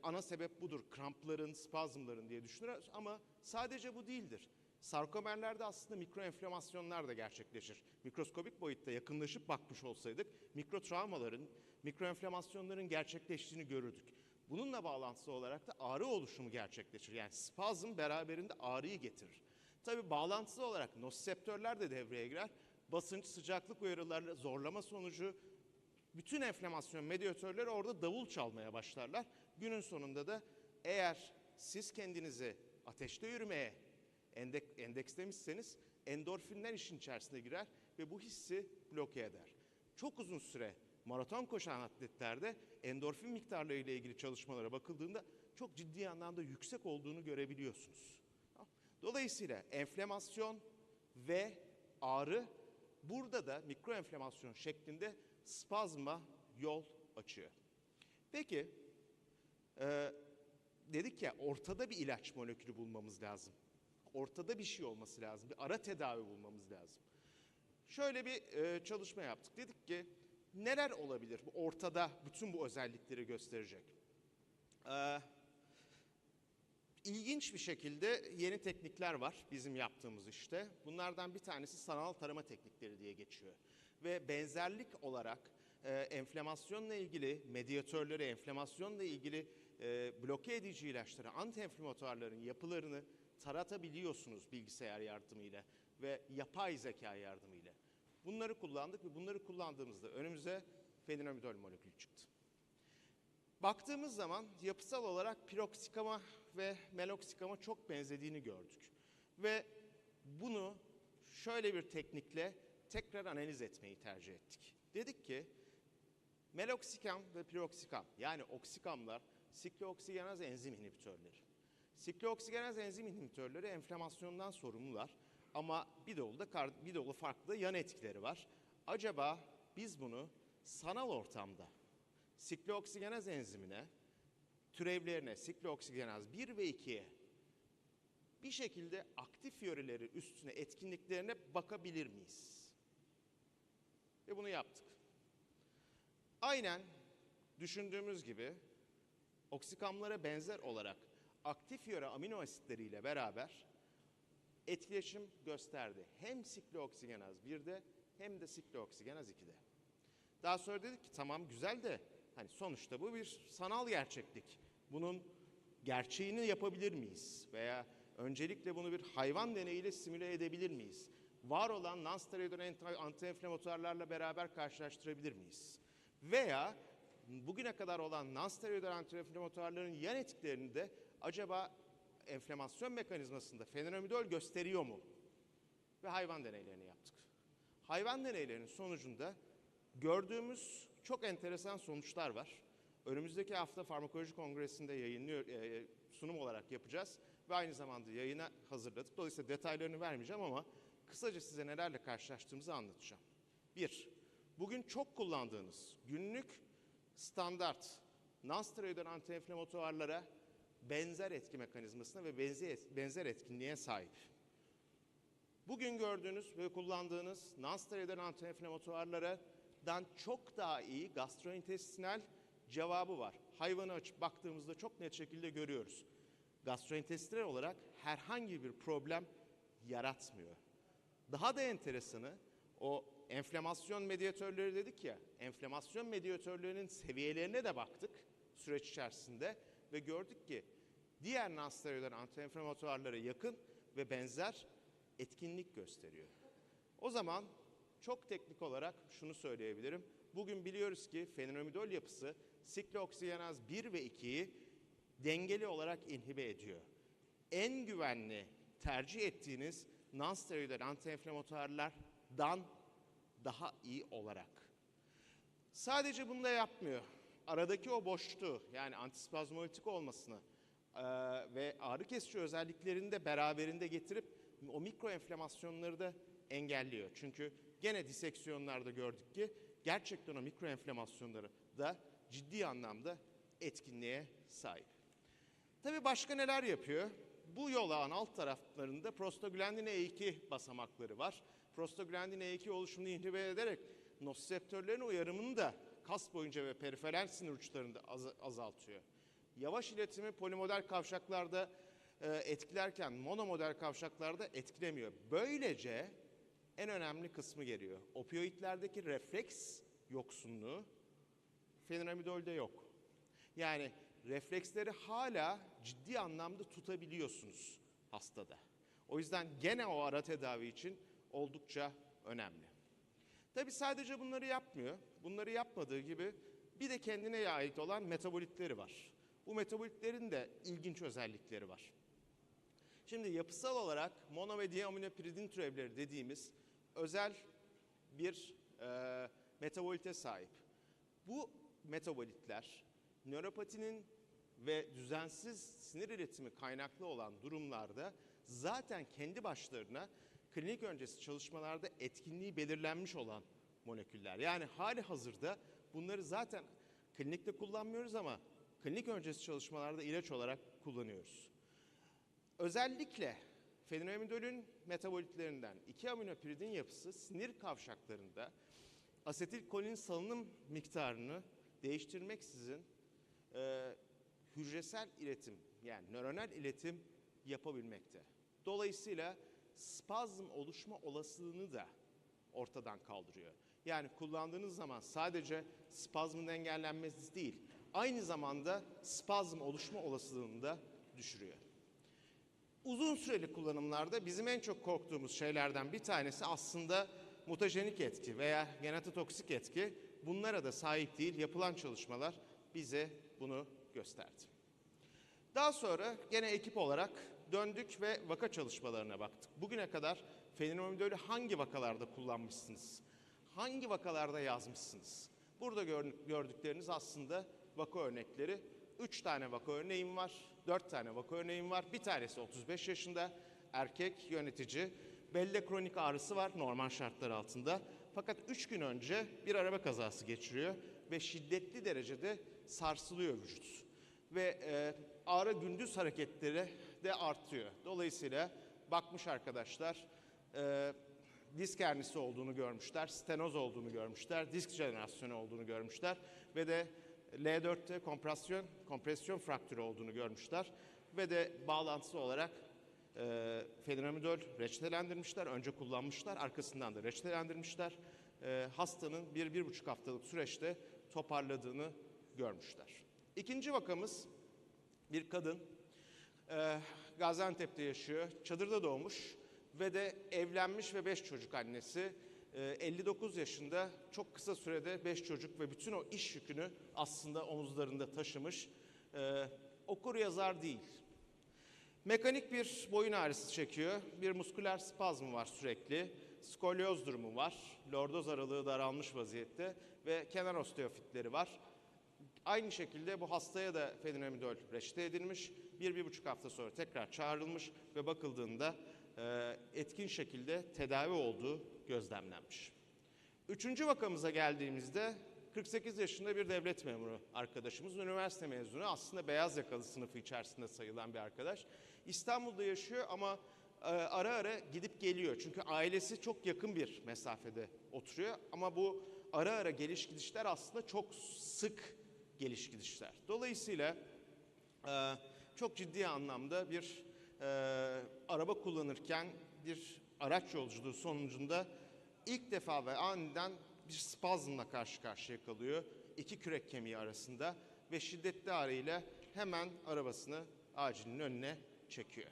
ana sebep budur, krampların, spazmların diye düşünürüz ama sadece bu değildir. Sarkomerlerde aslında mikroenflamasyonlar da gerçekleşir. Mikroskobik boyutta yakınlaşıp bakmış olsaydık mikrotravmaların, mikroenflamasyonların gerçekleştiğini görürdük. Bununla bağlantılı olarak da ağrı oluşumu gerçekleşir. Yani spazm beraberinde ağrıyı getirir. Tabii bağlantılı olarak nosiseptörler de devreye girer. Basınç, sıcaklık uyarılarla zorlama sonucu bütün enflamasyon medyatörleri orada davul çalmaya başlarlar. Günün sonunda da eğer siz kendinizi ateşte yürümeye endekslemişseniz endorfinler işin içerisine girer ve bu hissi bloke eder. Çok uzun süre maraton koşan atletlerde endorfin miktarları ile ilgili çalışmalara bakıldığında çok ciddi anlamda yüksek olduğunu görebiliyorsunuz. Dolayısıyla enflamasyon ve ağrı burada da mikroenflamasyon şeklinde spazma yol açıyor. Peki dedik ya ortada bir ilaç molekülü bulmamız lazım. Ortada bir şey olması lazım. Bir ara tedavi bulmamız lazım. Şöyle bir çalışma yaptık. Dedik ki neler olabilir bu ortada bütün bu özellikleri gösterecek? İlginç bir şekilde yeni teknikler var bizim yaptığımız işte. Bunlardan bir tanesi sanal tarama teknikleri diye geçiyor. Ve benzerlik olarak enflamasyonla ilgili medyatörleri, enflamasyonla ilgili bloke edici ilaçları, antienflamatuarların yapılarını taratabiliyorsunuz bilgisayar yardımıyla ve yapay zeka yardımıyla. Bunları kullandık ve bunları kullandığımızda önümüze fenilomidol molekülü çıktı. Baktığımız zaman yapısal olarak piroksikama ve meloksikama çok benzediğini gördük. Ve bunu şöyle bir teknikle tekrar analiz etmeyi tercih ettik. Dedik ki meloksikam ve piroksikam yani oksikamlar siklooksigenaz enzim inhibitörleri. Siklooksigenaz enzim inhibitörleri enflamasyondan sorumlular ama bir dolu farklı da yan etkileri var. Acaba biz bunu sanal ortamda siklooksigenaz enzimine, türevlerine siklooksigenaz 1 ve 2'ye bir şekilde aktif yöreleri üstüne etkinliklerine bakabilir miyiz? Ve bunu yaptık. Aynen düşündüğümüz gibi oksikamlara benzer olarak aktif yöre amino asitleriyle beraber etkileşim gösterdi. Hem siklooksigenaz 1'de hem de siklooksigenaz 2'de. Daha sonra dedik ki tamam güzel de hani sonuçta bu bir sanal gerçeklik. Bunun gerçeğini yapabilir miyiz? Veya öncelikle bunu bir hayvan deneyiyle simüle edebilir miyiz? Var olan non-steroidal antiinflamatuarlarla beraber karşılaştırabilir miyiz? Veya bugüne kadar olan non-steroidal antiinflamatuarların yan etkilerini de acaba enflamasyon mekanizmasında fenomenidol gösteriyor mu? Ve hayvan deneylerini yaptık. Hayvan deneylerinin sonucunda gördüğümüz çok enteresan sonuçlar var. Önümüzdeki hafta Farmakoloji Kongresi'nde sunum olarak yapacağız ve aynı zamanda yayına hazırladık. Dolayısıyla detaylarını vermeyeceğim ama kısaca size nelerle karşılaştığımızı anlatacağım. 1. Bugün çok kullandığınız günlük standart non-steroidal antiinflamatuarlara benzer etki mekanizmasına ve benzer etkinliğe sahip. Bugün gördüğünüz ve kullandığınız non-steroidal antiinflamatuarlardan çok daha iyi gastrointestinal cevabı var. Hayvanı açıp baktığımızda çok net şekilde görüyoruz. Gastrointestinal olarak herhangi bir problem yaratmıyor. Daha da enteresanı o enflamasyon medyatörleri dedik ya, enflamasyon medyatörlerinin seviyelerine de baktık süreç içerisinde ve gördük ki diğer non-steroidal antiinflamatuarlara yakın ve benzer etkinlik gösteriyor. O zaman çok teknik olarak şunu söyleyebilirim. Bugün biliyoruz ki fenomenidol yapısı siklooksigenaz 1 ve 2'yi dengeli olarak inhibe ediyor. En güvenli tercih ettiğiniz non-steroidal antiinflamatuarlardan daha iyi olarak. Sadece bunu da yapmıyor. Aradaki o boşluğu yani antispazmolitik olmasını ve ağrı kesici özelliklerini de beraberinde getirip o mikro enflamasyonları da engelliyor. Çünkü gene diseksiyonlarda gördük ki gerçekten o mikro enflamasyonları da ciddi anlamda etkinliğe sahip. Tabii başka neler yapıyor? Bu yolağın alt taraflarında prostaglandin E2 basamakları var. Prostaglandin E2 oluşumunu inhibe ederek nosiseptörlerin uyarımını da kas boyunca ve periferal sinir uçlarında azaltıyor. Yavaş iletimi polimodal kavşaklarda etkilerken monomodal kavşaklarda etkilemiyor. Böylece en önemli kısmı geliyor. Opioidlerdeki refleks yoksunluğu fenomenidolde yok. Yani refleksleri hala ciddi anlamda tutabiliyorsunuz hastada. O yüzden gene o ara tedavi için oldukça önemli. Tabii sadece bunları yapmıyor. Bunları yapmadığı gibi bir de kendine ait olan metabolitleri var. Bu metabolitlerin de ilginç özellikleri var. Şimdi yapısal olarak mono ve diaminopiridin türevleri dediğimiz özel bir metabolite sahip. Bu metabolitler nöropatinin ve düzensiz sinir iletimi kaynaklı olan durumlarda zaten kendi başlarına klinik öncesi çalışmalarda etkinliği belirlenmiş olan moleküller. Yani hali hazırda bunları zaten klinikte kullanmıyoruz ama klinik öncesi çalışmalarda ilaç olarak kullanıyoruz. Özellikle fenomenidolün metabolitlerinden 2-aminopiridin yapısı sinir kavşaklarında asetilkolin salınım miktarını değiştirmeksizin hücresel iletim yani nöronal iletim yapabilmekte. Dolayısıyla spazm oluşma olasılığını da ortadan kaldırıyor. Yani kullandığınız zaman sadece spazmın engellenmesi değil, aynı zamanda spazm oluşma olasılığını da düşürüyor. Uzun süreli kullanımlarda bizim en çok korktuğumuz şeylerden bir tanesi aslında mutajenik etki veya genetotoksik etki. Bunlara da sahip değil. Yapılan çalışmalar bize bunu gösterdi. Daha sonra gene ekip olarak döndük ve vaka çalışmalarına baktık. Bugüne kadar fenomenidolü hangi vakalarda kullanmışsınız? Hangi vakalarda yazmışsınız? Burada gördükleriniz aslında vaka örnekleri. 3 tane vaka örneğim var, 4 tane vaka örneğim var. Bir tanesi 35 yaşında, erkek yönetici. Belde kronik ağrısı var normal şartlar altında. Fakat 3 gün önce bir araba kazası geçiriyor ve şiddetli derecede sarsılıyor vücut. Ve ağrı gündüz hareketleri de artıyor. Dolayısıyla bakmış arkadaşlar disk hernisi olduğunu görmüşler, stenoz olduğunu görmüşler, disk jenerasyonu olduğunu görmüşler ve de L4'te kompresyon fraktürü olduğunu görmüşler ve de bağlantısı olarak Fenamidol reçetelendirmişler. Önce kullanmışlar, arkasından da reçetelendirmişler. Hastanın 1-1,5 haftalık süreçte toparladığını görmüşler. İkinci vakamız bir kadın. Gaziantep'te yaşıyor. Çadırda doğmuş ve de evlenmiş ve 5 çocuk annesi. 59 yaşında çok kısa sürede 5 çocuk ve bütün o iş yükünü aslında omuzlarında taşımış. Okur yazar değil. Mekanik bir boyun ağrısı çekiyor. Bir musküler spazm var sürekli. Skolyoz durumu var. Lordoz aralığı daralmış vaziyette ve kenar osteofitleri var. Aynı şekilde bu hastaya da fenamidol reçete edilmiş. 1-1,5 hafta sonra tekrar çağrılmış ve bakıldığında etkin şekilde tedavi olduğu gözlemlenmiş. Üçüncü vakamıza geldiğimizde 48 yaşında bir devlet memuru arkadaşımız, üniversite mezunu, aslında beyaz yakalı sınıfı içerisinde sayılan bir arkadaş. İstanbul'da yaşıyor ama ara ara gidip geliyor. Çünkü ailesi çok yakın bir mesafede oturuyor ama bu ara ara geliş gidişler aslında çok sık geliş gidişler. Dolayısıyla çok ciddi anlamda bir araba kullanırken bir araç yolculuğu sonucunda ilk defa ve aniden bir spazmla karşı karşıya kalıyor. İki kürek kemiği arasında ve şiddetli ağrıyla hemen arabasını acilin önüne çekiyor.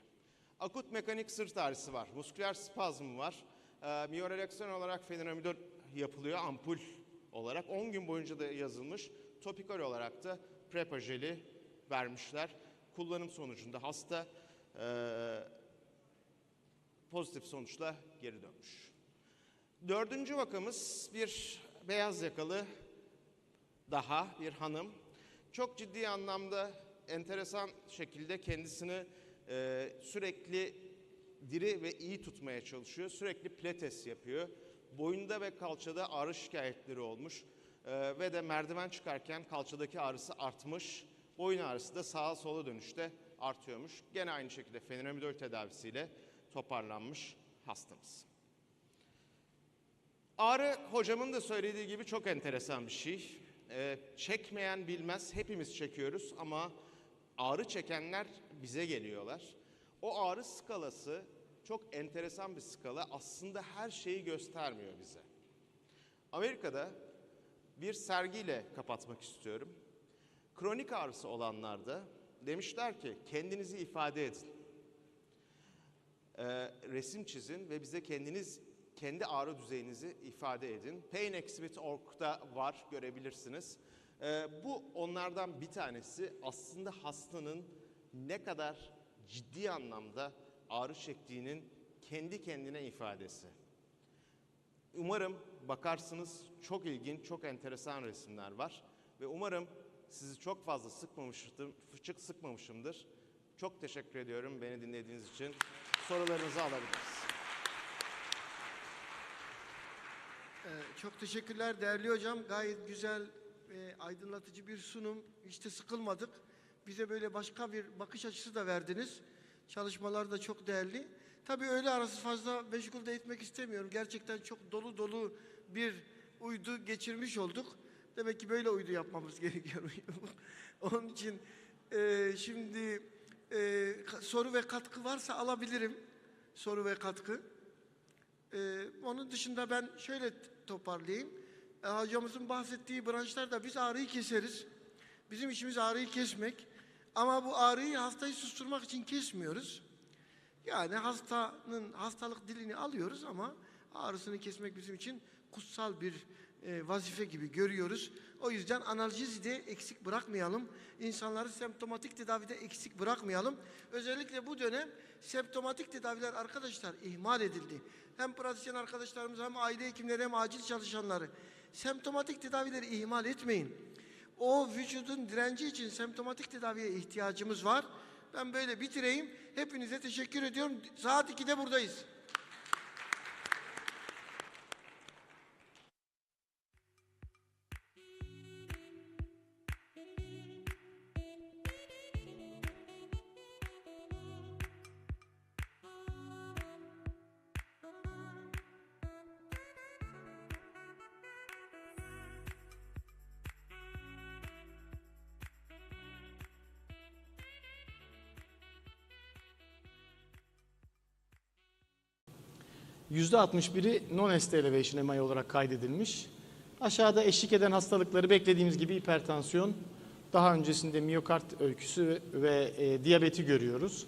Akut mekanik sırt ağrısı var. Musküler spazm var. Miyorelaksiyon olarak fenamidol yapılıyor ampul olarak. 10 gün boyunca da yazılmış. Topikal olarak da prepa jeli vermişler. Kullanım sonucunda hasta pozitif sonuçla geri dönmüş. Dördüncü vakamız bir beyaz yakalı daha bir hanım. Çok ciddi anlamda enteresan şekilde kendisini sürekli diri ve iyi tutmaya çalışıyor. Sürekli pilates yapıyor. Boyunda ve kalçada ağrı şikayetleri olmuş. Ve de merdiven çıkarken kalçadaki ağrısı artmış. Boyun ağrısı da sağa sola dönüşte artıyormuş. Gene aynı şekilde fenamidol tedavisiyle toparlanmış hastamız. Ağrı hocamın da söylediği gibi çok enteresan bir şey. Çekmeyen bilmez, hepimiz çekiyoruz ama ağrı çekenler bize geliyorlar. O ağrı skalası çok enteresan bir skala. Aslında her şeyi göstermiyor bize. Amerika'da bir sergiyle kapatmak istiyorum. Kronik ağrısı olanlarda demişler ki kendinizi ifade edin. Resim çizin ve bize kendi ağrı düzeyinizi ifade edin. painexhibit.org'da var, görebilirsiniz. Bu onlardan bir tanesi. Aslında hastanın ne kadar ciddi anlamda ağrı çektiğinin kendi kendine ifadesi. Umarım bakarsınız, çok ilginç, çok enteresan resimler var. Ve umarım sizi çok fazla sıkmamışımdır. Çok teşekkür ediyorum beni dinlediğiniz için. Sorularınızı alabiliriz. Çok teşekkürler değerli hocam. Gayet güzel ve aydınlatıcı bir sunum. Hiç de sıkılmadık. Bize böyle başka bir bakış açısı da verdiniz. Çalışmalar da çok değerli. Tabii öğle arası fazla meşgul de etmek istemiyorum. Gerçekten çok dolu dolu bir uydu geçirmiş olduk. Demek ki böyle uydu yapmamız gerekiyor. Onun için şimdi soru ve katkı varsa alabilirim. Soru ve katkı. Onun dışında ben şöyle toparlayayım. Hocamızın bahsettiği branşlarda biz ağrıyı keseriz. Bizim işimiz ağrıyı kesmek. Ama bu ağrıyı hastayı susturmak için kesmiyoruz. Yani hastanın hastalık dilini alıyoruz ama ağrısını kesmek bizim için kutsal bir vazife gibi görüyoruz. O yüzden analjezide eksik bırakmayalım. İnsanları semptomatik tedavide eksik bırakmayalım. Özellikle bu dönem semptomatik tedaviler arkadaşlar ihmal edildi. Hem pratisyen arkadaşlarımız hem aile hekimleri hem acil çalışanları. Semptomatik tedavileri ihmal etmeyin. O vücudun direnci için semptomatik tedaviye ihtiyacımız var. Ben böyle bitireyim. Hepinize teşekkür ediyorum. Saat 2'de buradayız. %61'i non-ST elevation MI olarak kaydedilmiş. Aşağıda eşlik eden hastalıkları beklediğimiz gibi hipertansiyon, daha öncesinde miyokard öyküsü ve diyabeti görüyoruz.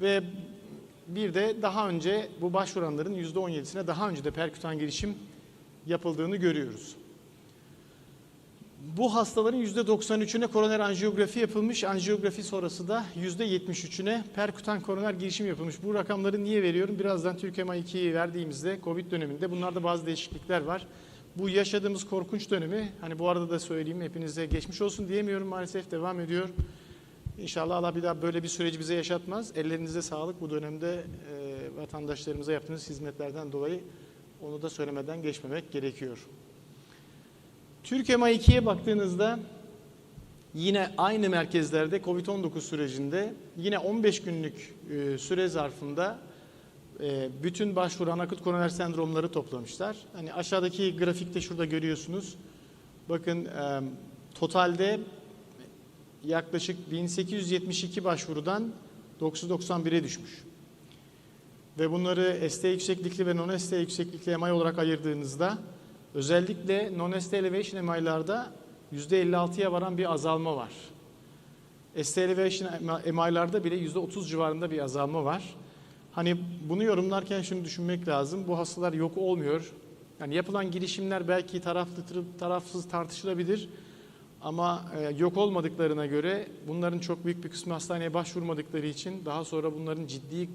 Ve bir de daha önce bu başvuranların %17'sine daha önce de perkütan girişim yapıldığını görüyoruz. Bu hastaların %93'üne koroner anjiyografi yapılmış. Anjiyografi sonrası da %73'üne perkütan koroner girişim yapılmış. Bu rakamları niye veriyorum? Birazdan Türkiye MA2'yi verdiğimizde Covid döneminde bunlarda bazı değişiklikler var. Bu yaşadığımız korkunç dönemi, hani bu arada da söyleyeyim, hepinize geçmiş olsun diyemiyorum, maalesef devam ediyor. İnşallah Allah bir daha böyle bir süreci bize yaşatmaz. Ellerinize sağlık, bu dönemde vatandaşlarımıza yaptığınız hizmetlerden dolayı onu da söylemeden geçmemek gerekiyor. Türkiye MA2'ye baktığınızda yine aynı merkezlerde Covid-19 sürecinde yine 15 günlük süre zarfında bütün başvuran akut koroner sendromları toplamışlar. Hani aşağıdaki grafikte şurada görüyorsunuz. Bakın totalde yaklaşık 1872 başvurudan 991'e düşmüş. Ve bunları ST yükseklikli ve non-ST yükseklikli MI olarak ayırdığınızda özellikle non-ST elevation MI'larda %56'ya varan bir azalma var. ST elevation MI'larda bile %30 civarında bir azalma var. Hani bunu yorumlarken şunu düşünmek lazım. Bu hastalar yok olmuyor. Yani yapılan girişimler belki tarafsız tartışılabilir. Ama yok olmadıklarına göre bunların çok büyük bir kısmı hastaneye başvurmadıkları için daha sonra bunların ciddi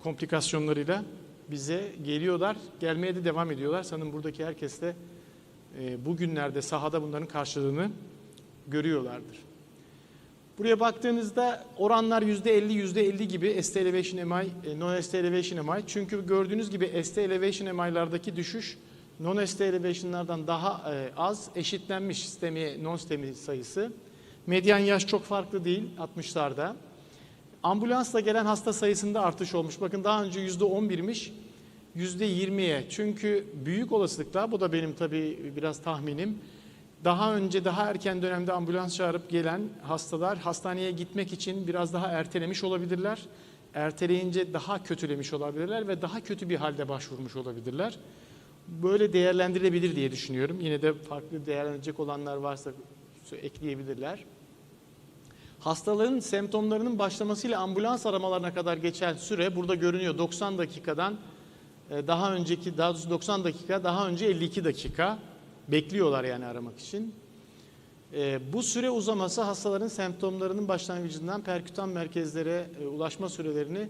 komplikasyonlarıyla bize geliyorlar. Gelmeye de devam ediyorlar. Sanırım buradaki herkes de bugünlerde sahada bunların karşılığını görüyorlardır. Buraya baktığınızda oranlar %50 gibi ST elevation MI, non-ST elevation MI. Çünkü gördüğünüz gibi ST elevation MI'lardaki düşüş non-ST elevation'lardan daha az, eşitlenmiş STEMI, non-STEMI sayısı. Medyan yaş çok farklı değil, 60'larda. Ambulansla gelen hasta sayısında artış olmuş. Bakın daha önce %11'miş, %20'ye. Çünkü büyük olasılıkla, bu da benim tabii biraz tahminim, daha önce daha erken dönemde ambulans çağırıp gelen hastalar hastaneye gitmek için biraz daha ertelemiş olabilirler. Erteleyince daha kötülemiş olabilirler ve daha kötü bir halde başvurmuş olabilirler. Böyle değerlendirilebilir diye düşünüyorum. Yine de farklı değerlenecek olanlar varsa ekleyebilirler. Hastaların semptomlarının başlamasıyla ambulans aramalarına kadar geçen süre burada görünüyor. 90 dakikadan daha önceki, daha doğrusu 90 dakika, daha önce 52 dakika bekliyorlar yani aramak için. Bu süre uzaması hastaların semptomlarının başlangıcından perkütan merkezlere ulaşma sürelerini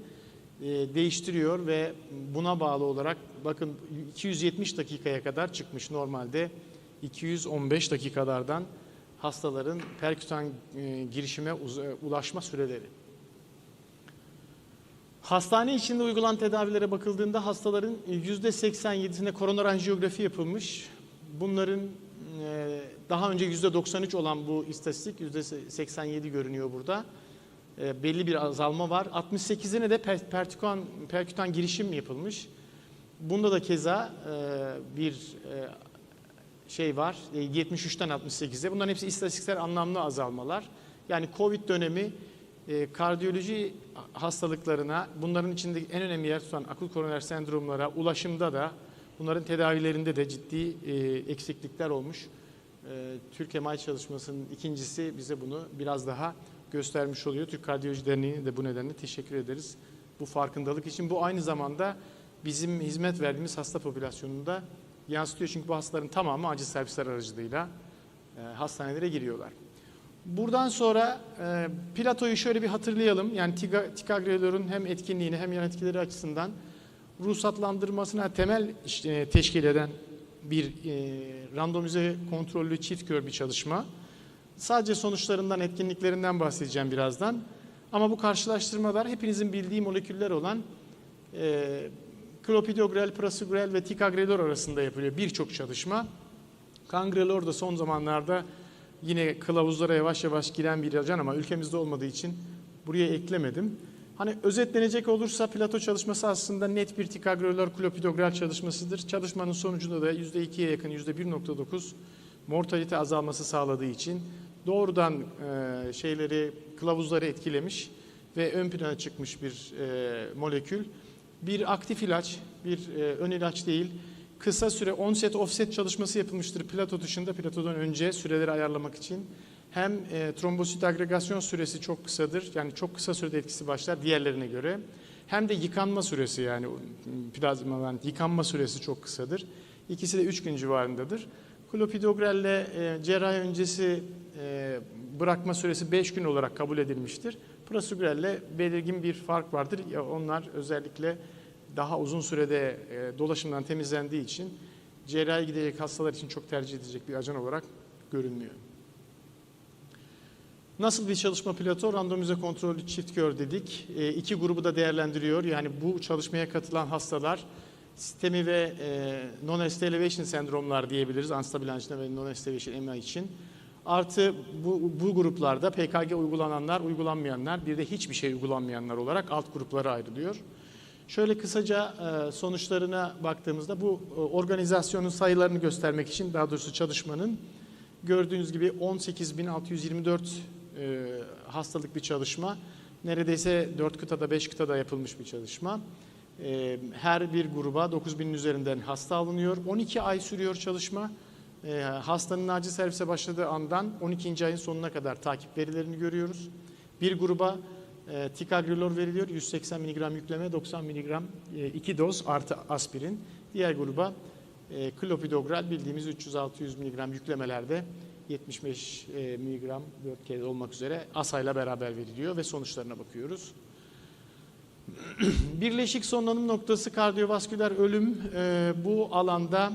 değiştiriyor ve buna bağlı olarak bakın 270 dakikaya kadar çıkmış, normalde 215 dakikalardan hastaların perkütan girişime ulaşma süreleri. Hastane içinde uygulanan tedavilere bakıldığında hastaların %87'sine koroner anjiyografi yapılmış. Bunların daha önce %93 olan bu istatistik %87 görünüyor burada. Belli bir azalma var. 68'ine de perkütan girişim yapılmış. Bunda da keza bir şey var. 73'ten 68'e. Bunların hepsi istatistiksel anlamlı azalmalar. Yani Covid dönemi kardiyoloji hastalıklarına, bunların içinde en önemli yer tutan akut koroner sendromlara, ulaşımda da, bunların tedavilerinde de ciddi eksiklikler olmuş. Türkiye MAI çalışmasının ikincisi bize bunu biraz daha göstermiş oluyor. Türk Kardiyoloji Derneği'ne de bu nedenle teşekkür ederiz bu farkındalık için. Bu aynı zamanda bizim hizmet verdiğimiz hasta popülasyonunda yansıtıyor. Çünkü bu hastaların tamamı acil servisler aracılığıyla hastanelere giriyorlar. Buradan sonra platoyu şöyle bir hatırlayalım. Yani ticagrelor'un hem etkinliğini hem yan etkileri açısından ruhsatlandırmasına temel teşkil eden bir randomize kontrollü çift kör bir çalışma. Sadece sonuçlarından, etkinliklerinden bahsedeceğim birazdan. Ama bu karşılaştırmalar hepinizin bildiği moleküller olan klopidogrel, prasugrel ve ticagrelor arasında yapılıyor birçok çalışma. Cangrelor da son zamanlarda yine kılavuzlara yavaş yavaş giren bir ilaç ama ülkemizde olmadığı için buraya eklemedim. Hani özetlenecek olursa plato çalışması aslında net bir ticagrelor klopidogrel çalışmasıdır. Çalışmanın sonucunda da %2'ye yakın, %1.9 mortalite azalması sağladığı için doğrudan kılavuzları etkilemiş ve ön plana çıkmış bir molekül. bir aktif ilaç, bir ön ilaç değil. Kısa süre onset offset çalışması yapılmıştır plato dışında, platodan önce süreleri ayarlamak için. Hem trombosit agregasyon süresi çok kısadır, yani çok kısa sürede etkisi başlar diğerlerine göre. Hem de yıkanma süresi, yani plazmanın yıkanma süresi çok kısadır. İkisi de 3 gün civarındadır. Klopidogrelle cerrahi öncesi bırakma süresi 5 gün olarak kabul edilmiştir. Prasugrelle belirgin bir fark vardır. Onlar özellikle daha uzun sürede dolaşımdan temizlendiği için cerrahi gidecek hastalar için çok tercih edilecek bir ajan olarak görünmüyor. Nasıl bir çalışma plato? Randomize kontrollü çift kör dedik. 2 grubu da değerlendiriyor. Yani bu çalışmaya katılan hastalar sistemi ve non-ST elevation sendromlar diyebiliriz. Unstable angina ve non-ST elevation MI için. Artı bu gruplarda PKG uygulananlar, uygulanmayanlar, bir de hiçbir şey uygulanmayanlar olarak alt gruplara ayrılıyor. Şöyle kısaca sonuçlarına baktığımızda bu organizasyonun sayılarını göstermek için, daha doğrusu çalışmanın, gördüğünüz gibi 18.624 hastalık bir çalışma. Neredeyse 4 kıtada 5 kıtada yapılmış bir çalışma. Her bir gruba 9.000'in üzerinden hasta alınıyor. 12 ay sürüyor çalışma. Hastanın acil servise başladığı andan 12. ayın sonuna kadar takip verilerini görüyoruz. Bir gruba ticagrelor veriliyor. 180 mg yükleme, 90 mg 2 doz artı aspirin. Diğer gruba klopidogrel bildiğimiz 300-600 mg yüklemelerde 75 mg 4 kez olmak üzere ASA'yla beraber veriliyor ve sonuçlarına bakıyoruz. Birleşik sonlanım noktası kardiyovasküler ölüm. Bu alanda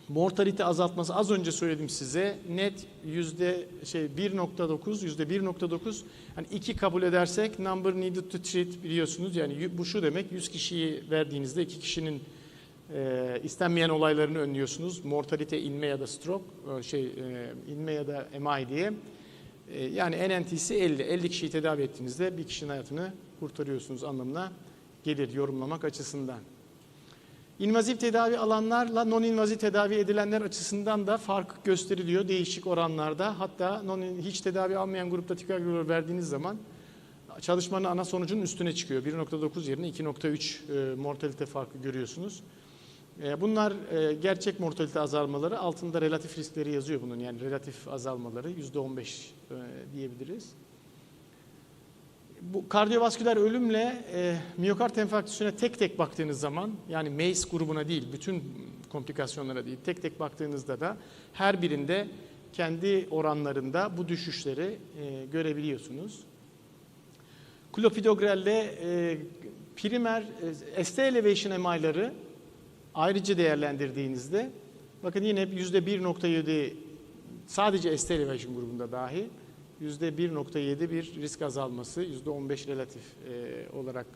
mortalite azaltması az önce söyledim size. Net %1.9 yani 2 kabul edersek number needed to treat biliyorsunuz. Yani bu şu demek, 100 kişiyi verdiğinizde 2 kişinin istenmeyen olaylarını önlüyorsunuz. Mortalite inme ya da stroke, inme ya da MI diye. Yani NNT'si 50. 50 kişiyi tedavi ettiğinizde bir kişinin hayatını kurtarıyorsunuz anlamına gelir yorumlamak açısından. İnvaziv tedavi alanlarla non-invaziv tedavi edilenler açısından da fark gösteriliyor değişik oranlarda. Hatta hiç tedavi almayan grupta ticagrelor verdiğiniz zaman çalışmanın ana sonucunun üstüne çıkıyor. 1.9 yerine 2.3 mortalite farkı görüyorsunuz. Bunlar gerçek mortalite azalmaları. Altında relatif riskleri yazıyor bunun. Yani relatif azalmaları %15 diyebiliriz. Bu kardiyovasküler ölümle miyokard enfarktüsüne tek tek baktığınız zaman, yani MACE grubuna değil, bütün komplikasyonlara değil, tek tek baktığınızda da her birinde kendi oranlarında bu düşüşleri görebiliyorsunuz. Klopidogrelle primer ST elevation MI'ları ayrıca değerlendirdiğinizde, bakın yine %1.7 sadece ST elevation grubunda dahi %1.7 bir risk azalması, %15 relatif olarak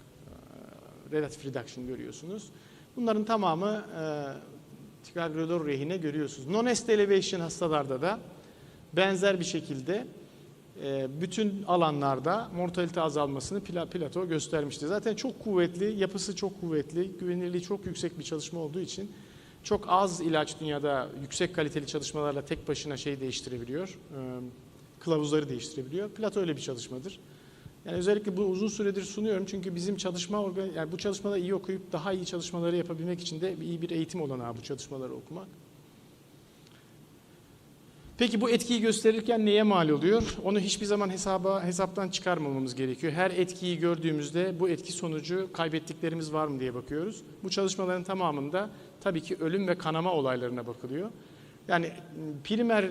relatif reduction görüyorsunuz. Bunların tamamı ticagrelor rehine görüyorsunuz. Non-ST elevation hastalarda da benzer bir şekilde bütün alanlarda mortalite azalmasını plato göstermişti. Zaten çok kuvvetli, yapısı çok kuvvetli, güvenilirliği çok yüksek bir çalışma olduğu için çok az ilaç dünyada yüksek kaliteli çalışmalarla tek başına değiştirebiliyor. Kılavuzları değiştirebiliyor. Plato öyle bir çalışmadır. Yani özellikle bu uzun süredir sunuyorum çünkü bizim yani bu çalışmaları iyi okuyup daha iyi çalışmaları yapabilmek için de iyi bir eğitim olanağı bu çalışmaları okumak. Peki bu etkiyi gösterirken neye mal oluyor? Onu hiçbir zaman hesaptan çıkarmamamız gerekiyor. Her etkiyi gördüğümüzde bu etki sonucu kaybettiklerimiz var mı diye bakıyoruz. Bu çalışmaların tamamında tabii ki ölüm ve kanama olaylarına bakılıyor. Yani primer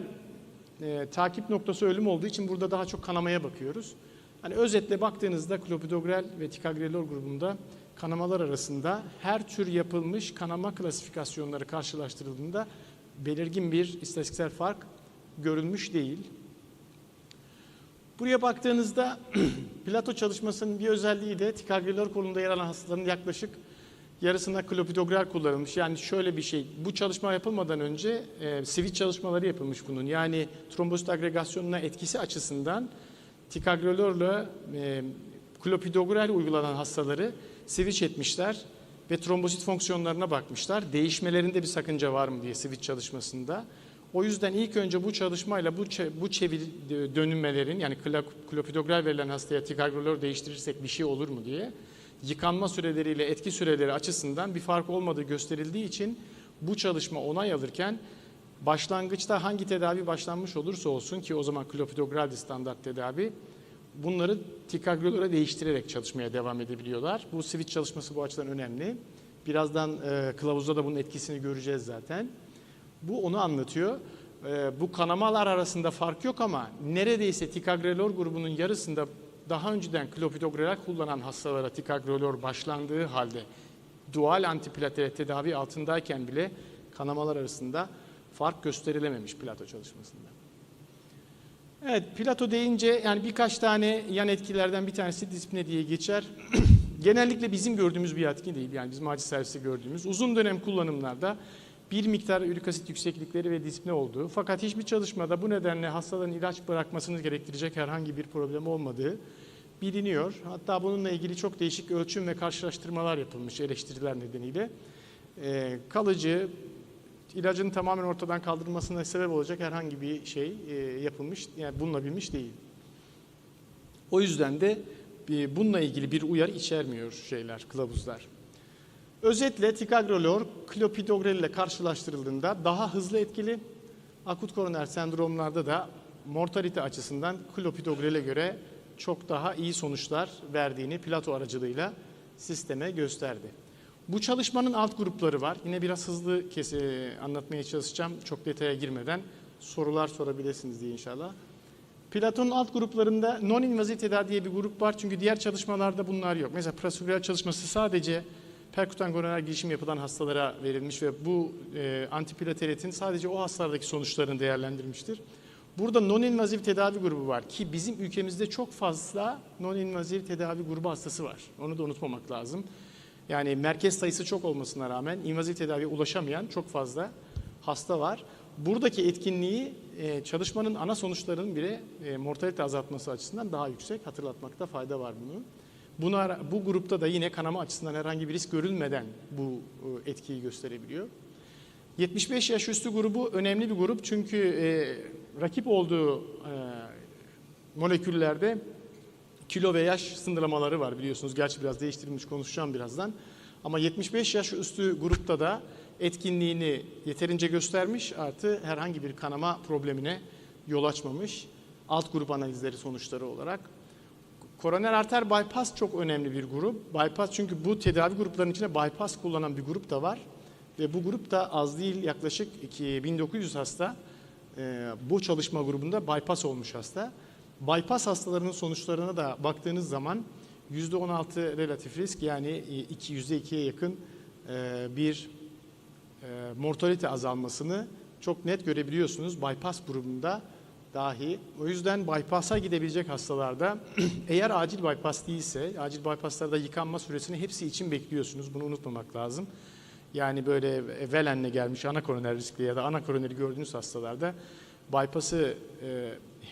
takip noktası ölüm olduğu için burada daha çok kanamaya bakıyoruz. Hani özetle baktığınızda klopidogrel ve ticagrelor grubunda kanamalar arasında her tür yapılmış kanama klasifikasyonları karşılaştırıldığında belirgin bir istatistiksel fark görülmüş değil. Buraya baktığınızda plato çalışmasının bir özelliği de ticagrelor kolunda yer alan hastaların yaklaşık yarısında klopidogrel kullanılmış. Yani şöyle bir şey, bu çalışma yapılmadan önce switch çalışmaları yapılmış bunun. Yani trombosit agregasyonuna etkisi açısından ticagrelorla klopidogrel uygulanan hastaları switch etmişler ve trombosit fonksiyonlarına bakmışlar. Değişmelerinde bir sakınca var mı diye switch çalışmasında. O yüzden ilk önce bu çalışmayla bu çeviri dönülmelerin, yani klopidogrel verilen hastaya ticagrelor değiştirirsek bir şey olur mu diye yıkanma süreleriyle etki süreleri açısından bir fark olmadığı gösterildiği için bu çalışma onay alırken başlangıçta hangi tedavi başlanmış olursa olsun ki o zaman klopidogreldi standart tedavi, bunları ticagrelor'a değiştirerek çalışmaya devam edebiliyorlar. Bu switch çalışması bu açıdan önemli. Birazdan kılavuzda da bunun etkisini göreceğiz zaten. Bu onu anlatıyor. Bu kanamalar arasında fark yok ama neredeyse ticagrelor grubunun yarısında daha önceden klopidogrel kullanan hastalara ticagrelor başlandığı halde dual antiplatelet tedavi altındayken bile kanamalar arasında fark gösterilememiş Plato çalışmasında. Evet, Plato deyince yani birkaç tane yan etkilerden bir tanesi disipline diye geçer. Genellikle bizim gördüğümüz bir etki değil. Yani bizim acil serviste gördüğümüz uzun dönem kullanımlarda bir miktar ürik asit yükseklikleri ve disipline olduğu fakat hiçbir çalışmada bu nedenle hastaların ilaç bırakmasını gerektirecek herhangi bir problem olmadığı biliniyor. Hatta bununla ilgili çok değişik ölçüm ve karşılaştırmalar yapılmış eleştiriler nedeniyle. Kalıcı, ilacın tamamen ortadan kaldırılmasına sebep olacak herhangi bir şey yapılmış, yani bulunabilmiş değil. O yüzden de bununla ilgili bir uyarı içermiyor kılavuzlar. Özetle ticagrelor klopidogrel ile karşılaştırıldığında daha hızlı etkili, akut koroner sendromlarda da mortalite açısından klopidogrel'e göre çok daha iyi sonuçlar verdiğini Plato aracılığıyla sisteme gösterdi. Bu çalışmanın alt grupları var. Yine biraz hızlı anlatmaya çalışacağım çok detaya girmeden. Sorular sorabilirsiniz diye inşallah. Platon'un alt gruplarında non-invaziv tedavi diye bir grup var. Çünkü diğer çalışmalarda bunlar yok. Mesela prosedürel çalışması sadece perkutan koroner girişim yapılan hastalara verilmiş ve bu antiplateletin sadece o hastalardaki sonuçlarını değerlendirmiştir. Burada non-invaziv tedavi grubu var ki bizim ülkemizde çok fazla non-invaziv tedavi grubu hastası var. Onu da unutmamak lazım. Yani merkez sayısı çok olmasına rağmen invaziv tedaviye ulaşamayan çok fazla hasta var. Buradaki etkinliği çalışmanın ana sonuçlarının biri mortalite azaltması açısından daha yüksek. Hatırlatmakta fayda var bunu. Bu grupta da yine kanama açısından herhangi bir risk görülmeden bu etkiyi gösterebiliyor. 75 yaş üstü grubu önemli bir grup çünkü rakip olduğu moleküllerde kilo ve yaş sınırlamaları var biliyorsunuz. Gerçi biraz değiştirilmiş, konuşacağım birazdan. Ama 75 yaş üstü grupta da etkinliğini yeterince göstermiş artı herhangi bir kanama problemine yol açmamış. Alt grup analizleri sonuçları olarak. Koroner arter bypass çok önemli bir grup. Bypass çünkü bu tedavi gruplarının içinde bypass kullanan bir grup da var. Ve bu grup da az değil yaklaşık 1900 hasta bu çalışma grubunda bypass olmuş hasta. Bypass hastalarının sonuçlarına da baktığınız zaman %16 relatif risk yani %2'ye yakın bir mortalite azalmasını çok net görebiliyorsunuz bypass grubunda dahi. O yüzden bypass'a gidebilecek hastalarda eğer acil bypass değilse, acil bypass'larda yıkanma süresini hepsi için bekliyorsunuz. Bunu unutmamak lazım. Yani böyle velenle gelmiş ana koroner riskli ya da ana koroneri gördüğünüz hastalarda bypass'ı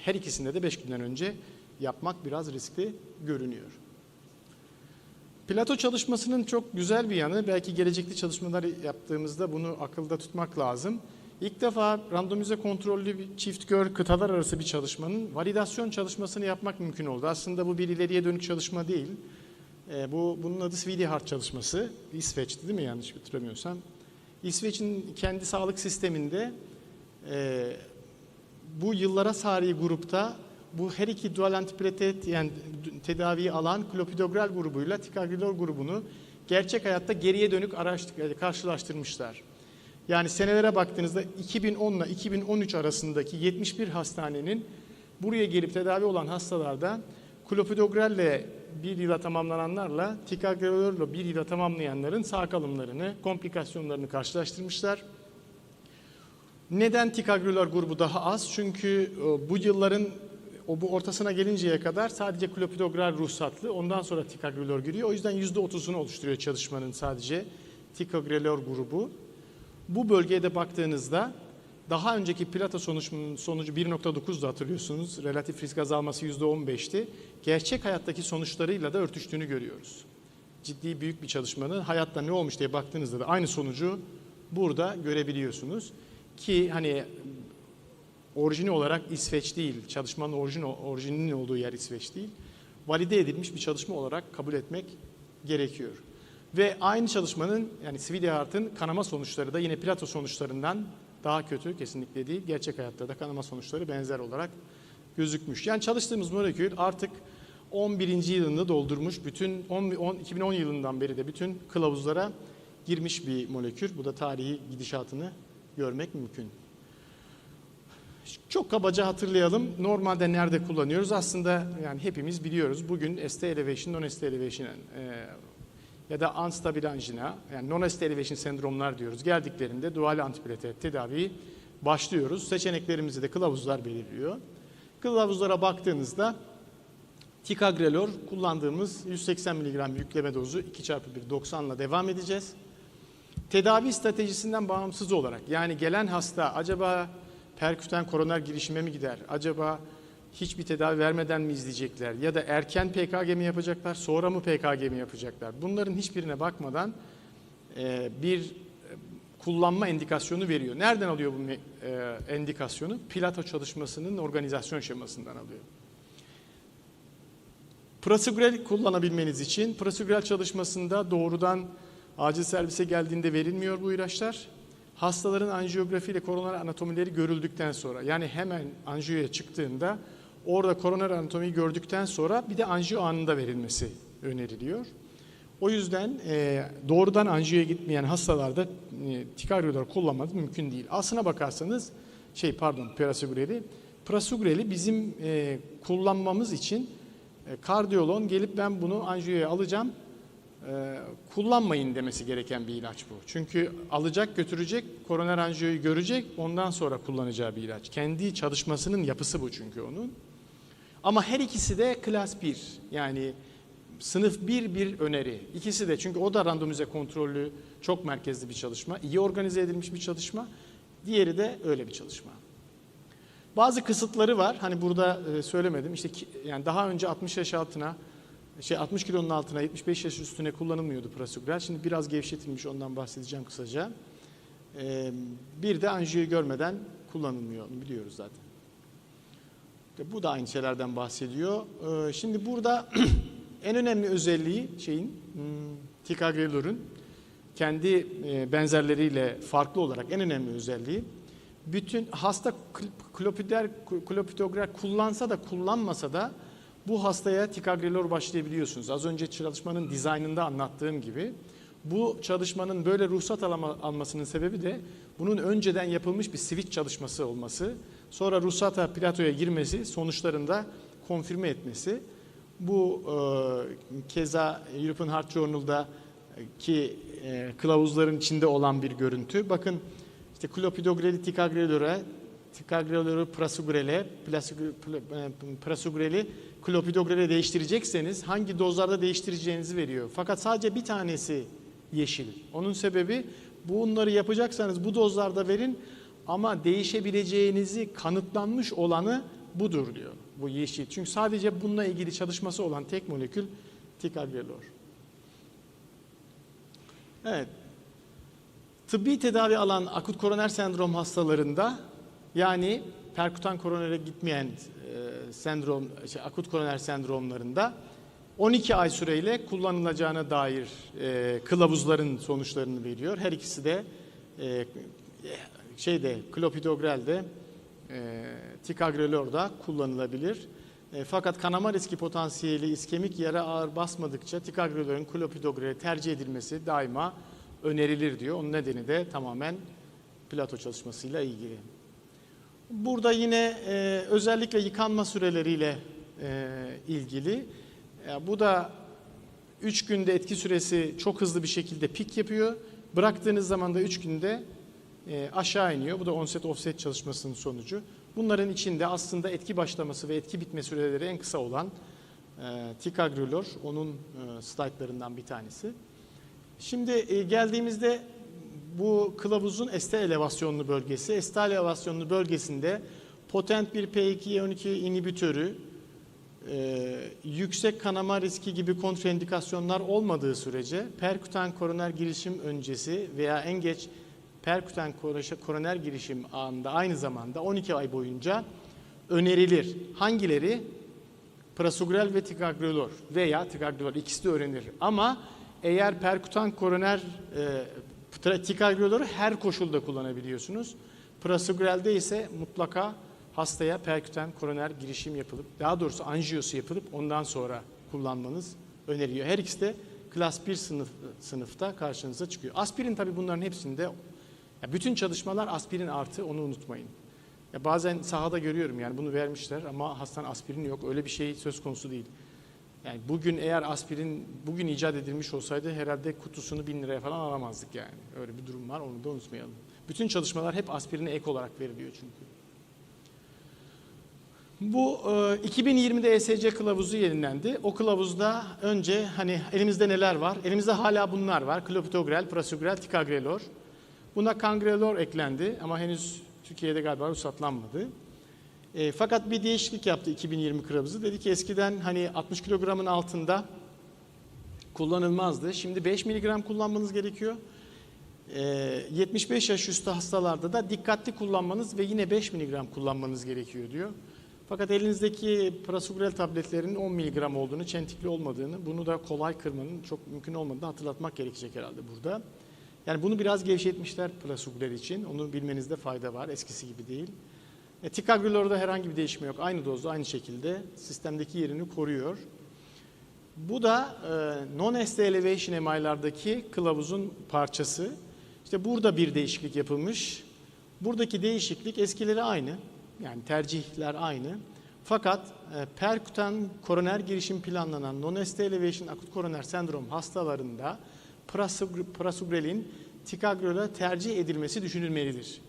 her ikisinde de 5 günden önce yapmak biraz riskli görünüyor. Plato çalışmasının çok güzel bir yanı, belki gelecekte çalışmalar yaptığımızda bunu akılda tutmak lazım. İlk defa randomize kontrollü bir çift gör kıtalar arası bir çalışmanın validasyon çalışmasını yapmak mümkün oldu. Aslında bu bir ileriye dönük çalışma değil. Bunun adı Swedish çalışması. İsveç'ti değil mi yanlış hatırlamıyorsam. İsveç'in kendi sağlık sisteminde bu yıllara sari grupta bu her iki dual antiplatelet yani tedaviyi alan klopidogrel grubuyla ticagrelor grubunu gerçek hayatta geriye dönük karşılaştırmışlar. Yani senelere baktığınızda 2010 ile 2013 arasındaki 71 hastanenin buraya gelip tedavi olan hastalarda klopidogrelle bir yıla tamamlananlarla ticagrelorla bir yıla tamamlayanların sağ kalımlarını, komplikasyonlarını karşılaştırmışlar. Neden ticagrelor grubu daha az? Çünkü bu yılların bu ortasına gelinceye kadar sadece klopidogrel ruhsatlı, ondan sonra ticagrelor giriyor. O yüzden %30'unu oluşturuyor çalışmanın sadece ticagrelor grubu. Bu bölgeye de baktığınızda daha önceki Plato sonucu 1.9'da hatırlıyorsunuz. Relatif risk azalması %15'ti. Gerçek hayattaki sonuçlarıyla da örtüştüğünü görüyoruz. Ciddi büyük bir çalışmanın hayatta ne olmuş diye baktığınızda da aynı sonucu burada görebiliyorsunuz. Ki hani orijini olarak İsveç değil, çalışmanın orijininin olduğu yer İsveç değil. Valide edilmiş bir çalışma olarak kabul etmek gerekiyor. Ve aynı çalışmanın yani Sweetheart'ın kanama sonuçları da yine Plato sonuçlarından daha kötü kesinlikle değil. Gerçek hayatta da kanama sonuçları benzer olarak gözükmüş. Yani çalıştığımız molekül artık 11. yılını doldurmuş. Bütün 2010 yılından beri de bütün kılavuzlara girmiş bir molekül. Bu da tarihi gidişatını görmek mümkün. Çok kabaca hatırlayalım. Normalde nerede kullanıyoruz? Aslında yani hepimiz biliyoruz. Bugün ST elevation, non-ST elevation ya da unstable angina, yani non-ST elevation sendromlar diyoruz. Geldiklerinde dual antipiretit tedaviyi başlıyoruz. Seçeneklerimizi de kılavuzlar belirliyor. Kılavuzlara baktığınızda ticagrelor kullandığımız 180 mg yükleme dozu 2x1 90'la devam edeceğiz. Tedavi stratejisinden bağımsız olarak yani gelen hasta acaba perküten koroner girişime mi gider? Acaba hiçbir tedavi vermeden mi izleyecekler? Ya da erken PKG mi yapacaklar? Sonra mı PKG mi yapacaklar? Bunların hiçbirine bakmadan bir kullanma endikasyonu veriyor. Nereden alıyor bu endikasyonu? Plato çalışmasının organizasyon şemasından alıyor. Prasugrel kullanabilmeniz için prasugrel çalışmasında doğrudan acil servise geldiğinde verilmiyor bu ilaçlar. Hastaların anjiyografi ile koroner anatomileri görüldükten sonra yani hemen anjiyoya çıktığında orada koroner anatomiyi gördükten sonra bir de anjiyo anında verilmesi öneriliyor. O yüzden doğrudan anjiyoya gitmeyen hastalarda ticagrelor kullanmak mümkün değil. Aslına bakarsanız prasugreli bizim kullanmamız için kardiyoloğun gelip ben bunu anjiyoya alacağım kullanmayın demesi gereken bir ilaç bu. Çünkü alacak, götürecek, koroner anjiyoyu görecek, ondan sonra kullanacağı bir ilaç. Kendi çalışmasının yapısı bu çünkü onun. Ama her ikisi de klas 1. Yani sınıf 1 öneri. İkisi de çünkü o da randomize kontrollü, çok merkezli bir çalışma. İyi organize edilmiş bir çalışma. Diğeri de öyle bir çalışma. Bazı kısıtları var. Hani burada söylemedim. İşte yani daha önce 60 yaş altına 60 kilonun altına 75 yaş üstüne kullanılmıyordu prasugrel. Şimdi biraz gevşetilmiş, ondan bahsedeceğim kısaca. Bir de anjiyoyu görmeden kullanılmıyor, onu biliyoruz zaten. Bu da aynı şeylerden bahsediyor. Şimdi burada en önemli özelliği ticagrelor'un kendi benzerleriyle farklı olarak en önemli özelliği bütün hasta klopidogrel kullansa da kullanmasa da bu hastaya ticagrelor başlayabiliyorsunuz. Az önce çalışmanın dizaynında anlattığım gibi. Bu çalışmanın böyle ruhsat almasının sebebi de bunun önceden yapılmış bir switch çalışması olması. Sonra ruhsata Plato'ya girmesi, sonuçlarında konfirme etmesi. Bu keza European Heart Journal'daki kılavuzların içinde olan bir görüntü. Bakın işte klopidogreli ticagrelor'u prasugreli klopidogrel'e değiştirecekseniz hangi dozlarda değiştireceğinizi veriyor. Fakat sadece bir tanesi yeşil. Onun sebebi bunları yapacaksanız bu dozlarda verin ama değişebileceğinizi kanıtlanmış olanı budur diyor. Bu yeşil. Çünkü sadece bununla ilgili çalışması olan tek molekül ticagrelor. Evet. Tıbbi tedavi alan akut koroner sendrom hastalarında yani perkutan koronere gitmeyen akut koroner sendromlarında 12 ay süreyle kullanılacağına dair kılavuzların sonuçlarını veriyor. Her ikisi de klopidogrel'de ticagrelor'da kullanılabilir. Fakat kanama riski potansiyeli iskemik yara ağır basmadıkça ticagrelor'un klopidogrel'e tercih edilmesi daima önerilir diyor. Onun nedeni de tamamen Plato çalışmasıyla ilgili. Burada yine özellikle yıkanma süreleriyle ilgili. Bu da 3 günde etki süresi çok hızlı bir şekilde pik yapıyor. Bıraktığınız zaman da 3 günde aşağı iniyor. Bu da onset offset çalışmasının sonucu. Bunların içinde aslında etki başlaması ve etki bitme süreleri en kısa olan ticagrelor onun slaytlarından bir tanesi. Şimdi geldiğimizde bu kılavuzun ST elevasyonlu bölgesi. ST elevasyonlu bölgesinde potent bir P2-12 inhibitörü yüksek kanama riski gibi kontraindikasyonlar olmadığı sürece perkutan koroner girişim öncesi veya en geç perkutan koroner girişim anında aynı zamanda 12 ay boyunca önerilir. Hangileri? prasugrel ve ticagrelor veya ticagrelor ikisi de öğrenir. Ama eğer perkutan koroner ticagrelor'u her koşulda kullanabiliyorsunuz. Prasugrel'de ise mutlaka hastaya perkutan koroner girişim yapılıp, daha doğrusu anjiyosu yapılıp ondan sonra kullanmanız öneriliyor. Her ikisi de klas 1 sınıfta karşınıza çıkıyor. Aspirin tabii bunların hepsinde, ya bütün çalışmalar aspirin artı, onu unutmayın. Ya bazen sahada görüyorum yani bunu vermişler ama hastanın aspirin yok, öyle bir şey söz konusu değil. Yani bugün eğer aspirin bugün icat edilmiş olsaydı herhalde kutusunu 1000 liraya falan alamazdık yani. Öyle bir durum var, onu da unutmayalım. Bütün çalışmalar hep aspirine ek olarak veriliyor çünkü. Bu 2020'de ESC kılavuzu yayınlandı. O kılavuzda önce hani elimizde neler var? Elimizde hala bunlar var. Clopidogrel, prasugrel, ticagrelor. Buna cangrelor eklendi ama henüz Türkiye'de galiba ruhsatlanmadı. Fakat bir değişiklik yaptı 2020 kılavuzu. Dedi ki eskiden hani 60 kilogramın altında kullanılmazdı. Şimdi 5 miligram kullanmanız gerekiyor. 75 yaş üstü hastalarda da dikkatli kullanmanız ve yine 5 miligram kullanmanız gerekiyor diyor. Fakat elinizdeki prasugrel tabletlerinin 10 miligram olduğunu, çentikli olmadığını, bunu da kolay kırmanın çok mümkün olmadığını hatırlatmak gerekecek herhalde burada. Yani bunu biraz gevşetmişler prasugrel için. Onu bilmenizde fayda var. Eskisi gibi değil. Ticagrelor'da herhangi bir değişme yok. Aynı dozda, aynı şekilde sistemdeki yerini koruyor. Bu da non-ST elevation MI'lardaki kılavuzun parçası. İşte burada bir değişiklik yapılmış. Buradaki değişiklik eskileri aynı. Yani tercihler aynı. Fakat perkutan koroner girişim planlanan non-ST elevation akut koroner sendrom hastalarında prasugrelin ticagrelor'a tercih edilmesi düşünülmelidir.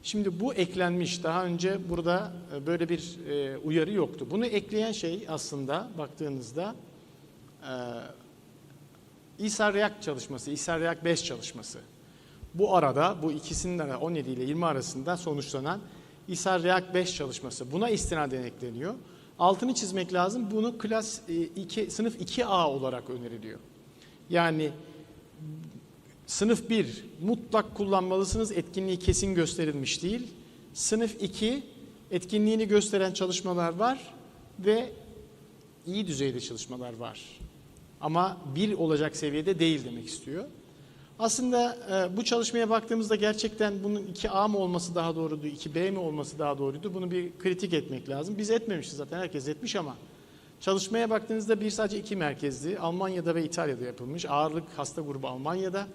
Şimdi bu eklenmiş. Daha önce burada böyle bir uyarı yoktu. Bunu ekleyen şey aslında baktığınızda İSAR-REAC çalışması, İSAR-REAC 5 çalışması. Bu arada bu ikisinin 17 ile 20 arasında sonuçlanan İSAR-REAC 5 çalışması. Buna istinaden ekleniyor. Altını çizmek lazım. Bunu klas 2, sınıf 2A olarak öneriliyor. Yani sınıf 1 mutlak kullanmalısınız, etkinliği kesin gösterilmiş değil. Sınıf 2 etkinliğini gösteren çalışmalar var ve iyi düzeyde çalışmalar var. Ama 1 olacak seviyede değil demek istiyor. Aslında bu çalışmaya baktığımızda gerçekten bunun 2A mı olması daha doğruydu, 2B mi olması daha doğruydu? Bunu bir kritik etmek lazım. Biz etmemişiz zaten, herkes etmiş ama çalışmaya baktığınızda bir sadece 2 merkezli, Almanya'da ve İtalya'da yapılmış. Ağırlık hasta grubu Almanya'da.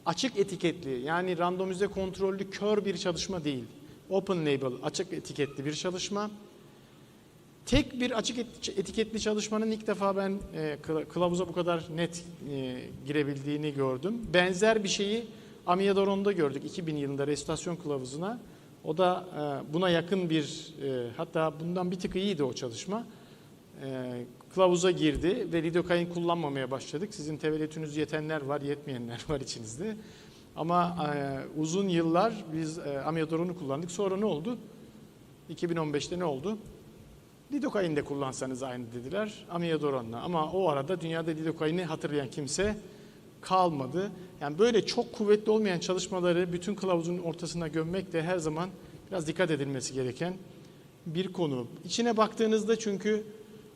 Açık etiketli, yani randomize kontrollü kör bir çalışma değil. Open label, açık etiketli bir çalışma. Tek bir açık etiketli çalışmanın ilk defa ben kılavuza bu kadar net girebildiğini gördüm. Benzer bir şeyi Amiyadoron'da gördük 2000 yılında restorasyon kılavuzuna. O da buna yakın bir, hatta bundan bir tık iyiydi o çalışma. Kılavuza girdi ve lidokain kullanmamaya başladık. Sizin tevellütünüz yetenler var, yetmeyenler var içinizde. Ama uzun yıllar biz Amiyadoron'u kullandık. Sonra ne oldu? 2015'te ne oldu? Lidokain de kullansanız aynı dediler Amiyadoron'la. Ama o arada dünyada lidokaini hatırlayan kimse kalmadı. Yani böyle çok kuvvetli olmayan çalışmaları bütün kılavuzun ortasına gömmek de her zaman biraz dikkat edilmesi gereken bir konu. İçine baktığınızda çünkü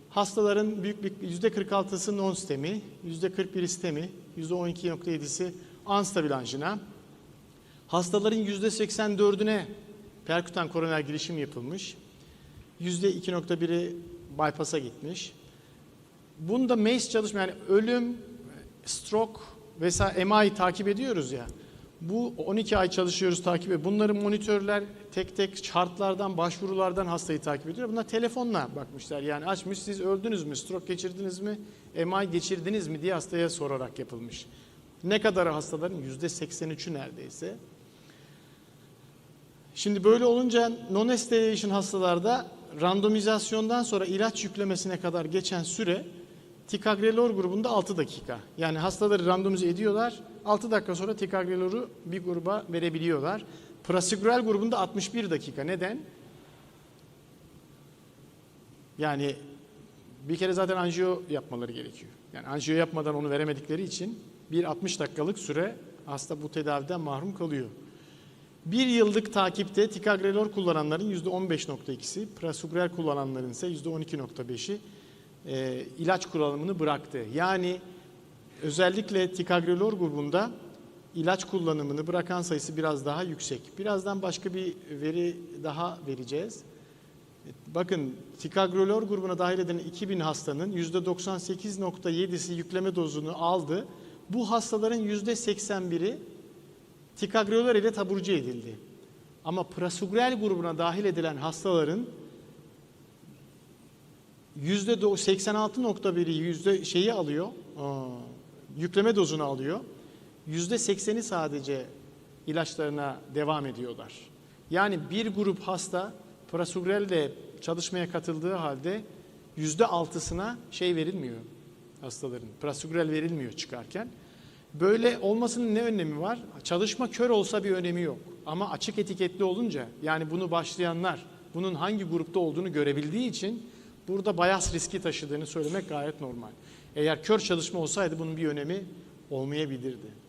hastaların büyük bir %46'sı non-STEMI, %41'i STEMI, %12.7'si unstabil anjina. Hastaların %84'üne perkutan koroner girişim yapılmış. %2.1'i bypass'a gitmiş. Bunda MACE çalışma, yani ölüm, stroke vesaire MI takip ediyoruz ya. Bu 12 ay çalışıyoruz, takip ediyoruz. Bunları monitörler tek tek şartlardan, başvurulardan hastayı takip ediyor. Bunlar telefonla bakmışlar. Yani açmış, siz öldünüz mü, stroke geçirdiniz mi, MI geçirdiniz mi diye hastaya sorarak yapılmış. Ne kadar hastaların? %83'ü neredeyse. Şimdi böyle olunca non-estelation hastalarda randomizasyondan sonra ilaç yüklemesine kadar geçen süre ticagrelor grubunda 6 dakika. Yani hastaları randomize ediyorlar. 6 dakika sonra ticagrelor'u bir gruba verebiliyorlar. Prasugrel grubunda 61 dakika. Neden? Yani bir kere zaten anjiyo yapmaları gerekiyor. Yani anjiyo yapmadan onu veremedikleri için bir 60 dakikalık süre hasta bu tedaviden mahrum kalıyor. Bir yıllık takipte ticagrelor kullananların %15.2'si, prasugrel kullananların ise %12.5'i ilaç kullanımını bıraktı. Yani özellikle ticagrelor grubunda ilaç kullanımını bırakan sayısı biraz daha yüksek. Birazdan başka bir veri daha vereceğiz. Bakın, ticagrelor grubuna dahil edilen 2000 hastanın %98.7'si yükleme dozunu aldı. Bu hastaların %81'i ticagrelor ile taburcu edildi. Ama prasugrel grubuna dahil edilen hastaların %86.1'i şeyi alıyor, yükleme dozunu alıyor. %80'i sadece ilaçlarına devam ediyorlar. Yani bir grup hasta prasugrelle çalışmaya katıldığı halde %6'sına şey verilmiyor hastaların. Prasugrel verilmiyor çıkarken. Böyle olmasının ne önemi var? Çalışma kör olsa bir önemi yok. Ama açık etiketli olunca, yani bunu başlayanlar bunun hangi grupta olduğunu görebildiği için burada bias riski taşıdığını söylemek gayet normal. Eğer kör çalışma olsaydı bunun bir önemi olmayabilirdi.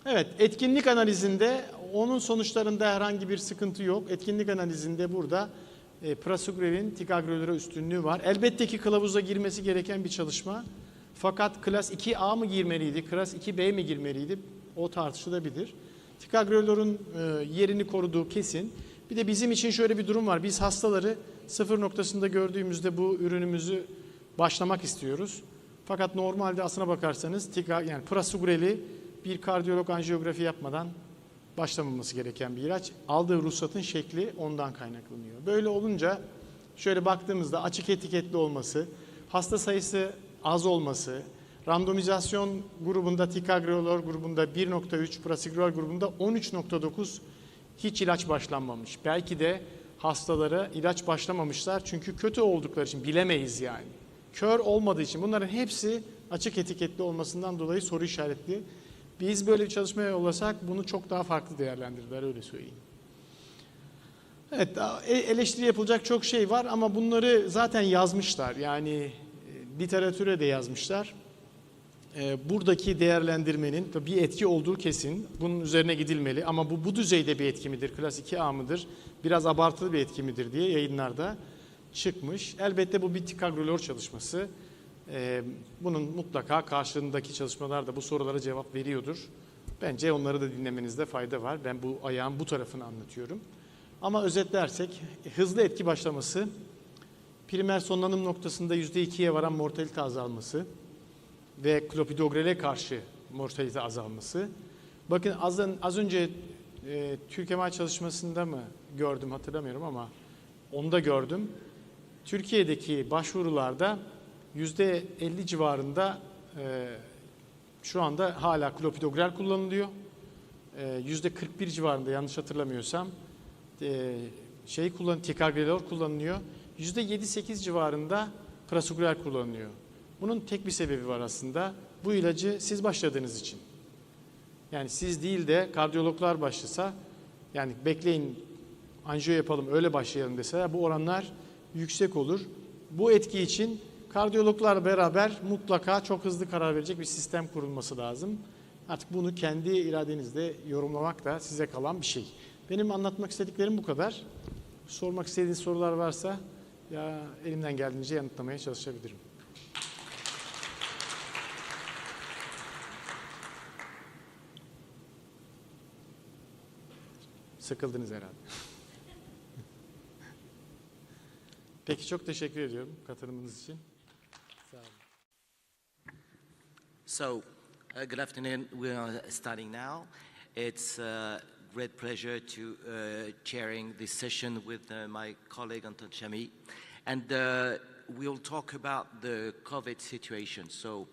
Evet, etkinlik analizinde onun sonuçlarında herhangi bir sıkıntı yok. Etkinlik analizinde burada prasugrelin ticagrelora üstünlüğü var. Elbette ki kılavuza girmesi gereken bir çalışma. Fakat klas 2A mı girmeliydi, klas 2B mi girmeliydi o tartışılabilir. Ticagrelor'un yerini koruduğu kesin. Bir de bizim için şöyle bir durum var. Biz hastaları sıfır noktasında gördüğümüzde bu ürünümüzü başlamak istiyoruz. Fakat normalde aslına bakarsanız yani prasugreli bir kardiyolog anjiyografi yapmadan başlamaması gereken bir ilaç. Aldığı ruhsatın şekli ondan kaynaklanıyor. Böyle olunca şöyle baktığımızda açık etiketli olması, hasta sayısı az olması, randomizasyon grubunda ticagrelor grubunda 1.3, prasugrel grubunda 13.9 hiç ilaç başlanmamış. Belki de hastalara ilaç başlamamışlar çünkü kötü oldukları için, bilemeyiz yani. Kör olmadığı için, bunların hepsi açık etiketli olmasından dolayı soru işaretli. Biz böyle bir çalışmaya yollasak bunu çok daha farklı değerlendirirler, öyle söyleyeyim. Evet, eleştiri yapılacak çok şey var ama bunları zaten yazmışlar. Yani literatüre de yazmışlar. Buradaki değerlendirmenin bir etki olduğu kesin. Bunun üzerine gidilmeli ama bu düzeyde bir etki midir, klas 2A mıdır, biraz abartılı bir etki midir diye yayınlarda çıkmış. Elbette bu bir ticagrelor çalışması. Bunun mutlaka karşılığındaki çalışmalar da bu sorulara cevap veriyordur. Bence onları da dinlemenizde fayda var. Ben bu ayağın bu tarafını anlatıyorum. Ama özetlersek hızlı etki başlaması, primer sonlanım noktasında %2'ye varan mortalite azalması ve klopidogrele karşı mortalite azalması. Bakın az önce Türk-MA çalışmasında mı gördüm hatırlamıyorum ama onda gördüm. Türkiye'deki başvurularda %50 civarında şu anda hala klopidogrel kullanılıyor. %41 civarında yanlış hatırlamıyorsam ticagrelor kullanılıyor. %7-8 civarında prasugrel kullanılıyor. Bunun tek bir sebebi var aslında. Bu ilacı siz başladığınız için. Yani siz değil de kardiyologlar başlasa, yani bekleyin anjiyo yapalım öyle başlayalım deseler bu oranlar yüksek olur. Bu etki için kardiyologlar beraber mutlaka çok hızlı karar verecek bir sistem kurulması lazım. Artık bunu kendi iradenizle yorumlamak da size kalan bir şey. Benim anlatmak istediklerim bu kadar. Sormak istediğiniz sorular varsa ya elimden geldiğince yanıtlamaya çalışabilirim. Sıkıldınız herhalde. Peki, çok teşekkür ediyorum katılımınız için. Sağ olun. So, good afternoon. We are starting now. It's a great pleasure to chairing this session with my colleague Anton Chami. And we'll talk about the COVID situation. So,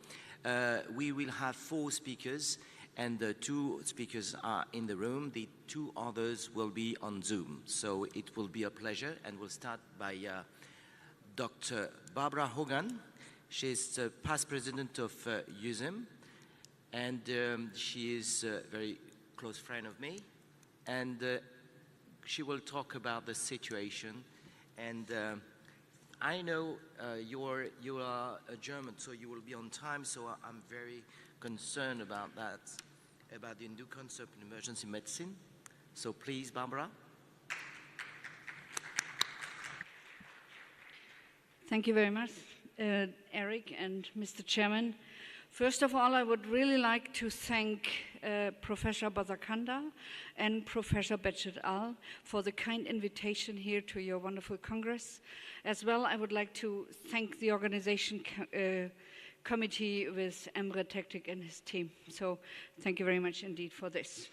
we will have 4 speakers. And the 2 speakers are in the room. The 2 others will be on Zoom. So it will be a pleasure. And we'll start by Dr. Barbara Hogan. She's the past president of USIM. And she is a very close friend of me. And she will talk about the situation. And I know you are a German, so you will be on time. So I'm very concerned about that, about the new concept in emergency medicine. So please, Barbara. Thank you very much, Eric and Mr. Chairman. First of all, I would really like to thank Professor Bazakanda and Professor Bechet Al for the kind invitation here to your wonderful Congress. As well, I would like to thank the organization committee with Emre Tektik and his team. So thank you very much indeed for this.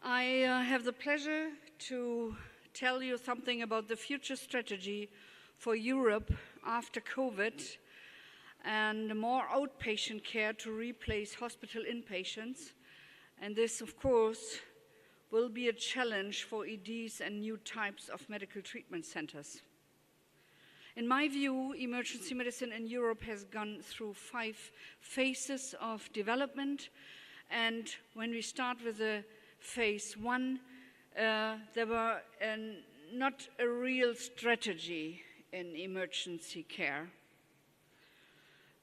I have the pleasure to tell you something about the future strategy for Europe after COVID and more outpatient care to replace hospital inpatients. And this, of course, will be a challenge for EDs and new types of medical treatment centers. In my view, emergency medicine in Europe has gone through 5 phases of development. And when we start with the phase 1, there were not a real strategy in emergency care.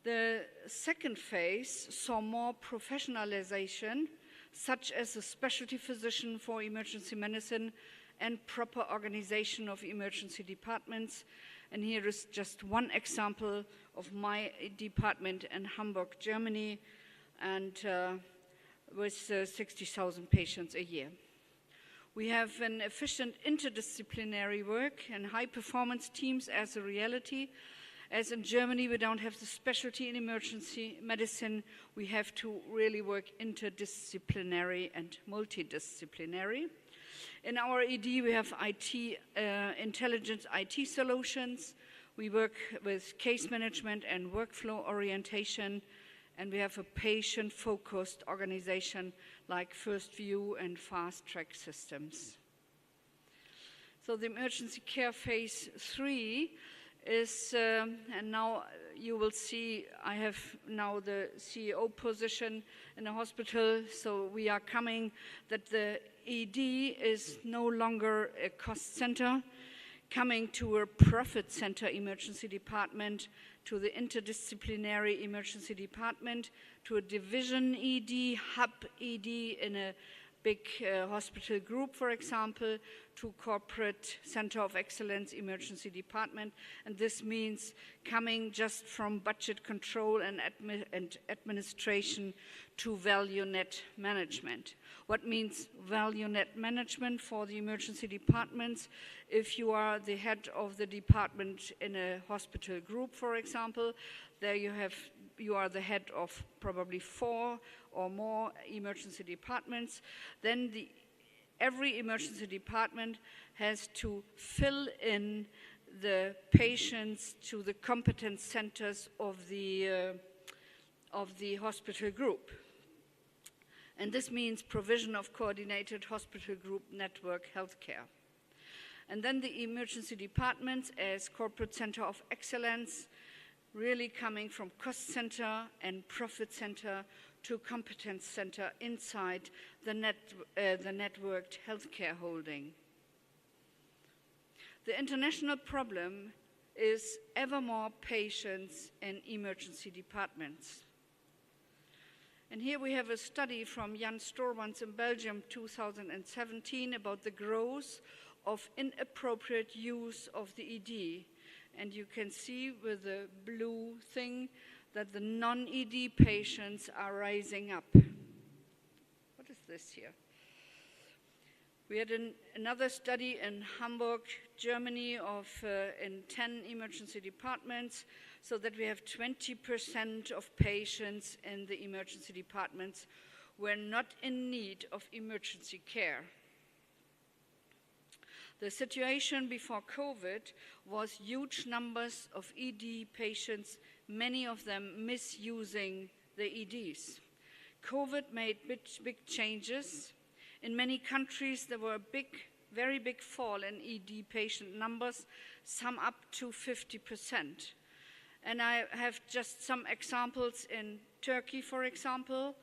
The second phase saw more professionalization, such as a specialty physician for emergency medicine and proper organization of emergency departments. And here is just one example of my department in Hamburg, Germany, and with 60,000 patients a year. We have an efficient interdisciplinary work and high-performance teams as a reality. As in Germany, we don't have the specialty in emergency medicine. We have to really work interdisciplinary and multidisciplinary. In our ED, we have IT, intelligent IT solutions. We work with case management and workflow orientation. And we have a patient-focused organization like First View and Fast Track systems. So the emergency care phase 3 is, and now you will see I have now the CEO position in the hospital, so we are coming that the ED is no longer a cost center, coming to a profit center emergency department, to the interdisciplinary emergency department, to a division ED, hub ED in a big hospital group, for example, to corporate center of excellence emergency department. And this means coming just from budget control and administration to value net management. What means value net management for the emergency departments? If you are the head of the department in a hospital group, for example, there you are the head of probably 4 or more emergency departments, then every emergency department has to fill in the patients to the competence centers of the hospital group. And this means provision of coordinated hospital group network healthcare. And then the emergency departments as corporate center of excellence, really coming from cost center and profit center to competence center inside the networked healthcare holding. The international problem is ever more patients in emergency departments. And here we have a study from Jan Storwans in Belgium, 2017, about the growth of inappropriate use of the ED. And you can see with the blue thing that the non-ED patients are rising up. What is this here? We had another study in Hamburg, Germany, in 10 emergency departments, so that we have 20% of patients in the emergency departments were not in need of emergency care. The situation before COVID was huge numbers of ED patients, many of them misusing the EDs. COVID made big changes. In many countries, there were a very big fall in ED patient numbers, some up to 50%. And I have just some examples in Turkey, for example.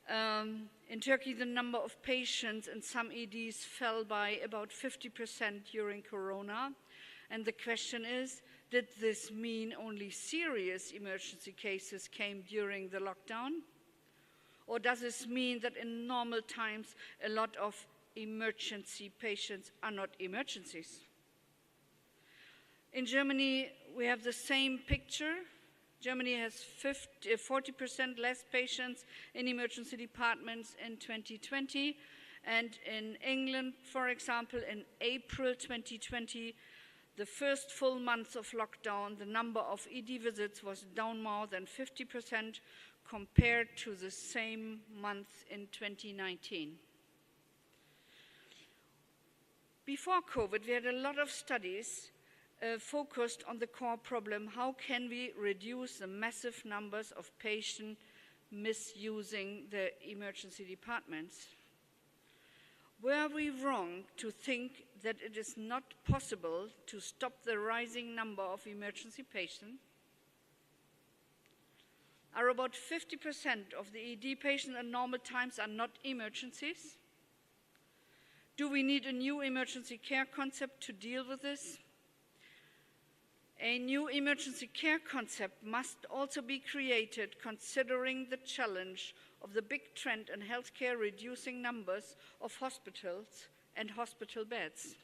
In Turkey, the number of patients in some EDs fell by about 50% during Corona. And the question is, did this mean only serious emergency cases came during the lockdown? Or does this mean that in normal times a lot of emergency patients are not emergencies? In Germany, we have the same picture. Germany has 40% less patients in emergency departments in 2020. And in England, for example, in April 2020, the first full month of lockdown, the number of ED visits was down more than 50% compared to the same month in 2019. Before COVID, we had a lot of studies focused on the core problem: how can we reduce the massive numbers of patients misusing the emergency departments? Were we wrong to think that it is not possible to stop the rising number of emergency patients? Are about 50% of the ED patients at normal times are not emergencies? Do we need a new emergency care concept to deal with this? A new emergency care concept must also be created considering the challenge of the big trend in healthcare reducing numbers of hospitals and hospital beds.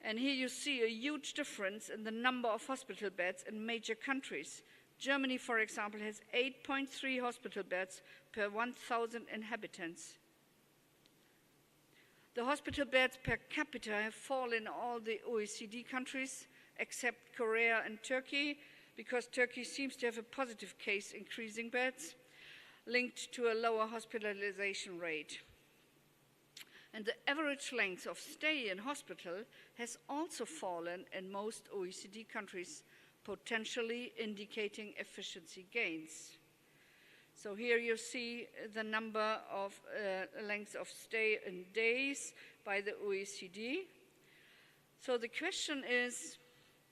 And here you see a huge difference in the number of hospital beds in major countries. Germany, for example, has 8.3 hospital beds per 1,000 inhabitants. The hospital beds per capita have fallen in all the OECD countries, except Korea and Turkey, because Turkey seems to have a positive case increasing beds linked to a lower hospitalization rate. And the average length of stay in hospital has also fallen in most OECD countries, potentially indicating efficiency gains. So here you see the number of lengths of stay in days by the OECD. So the question is,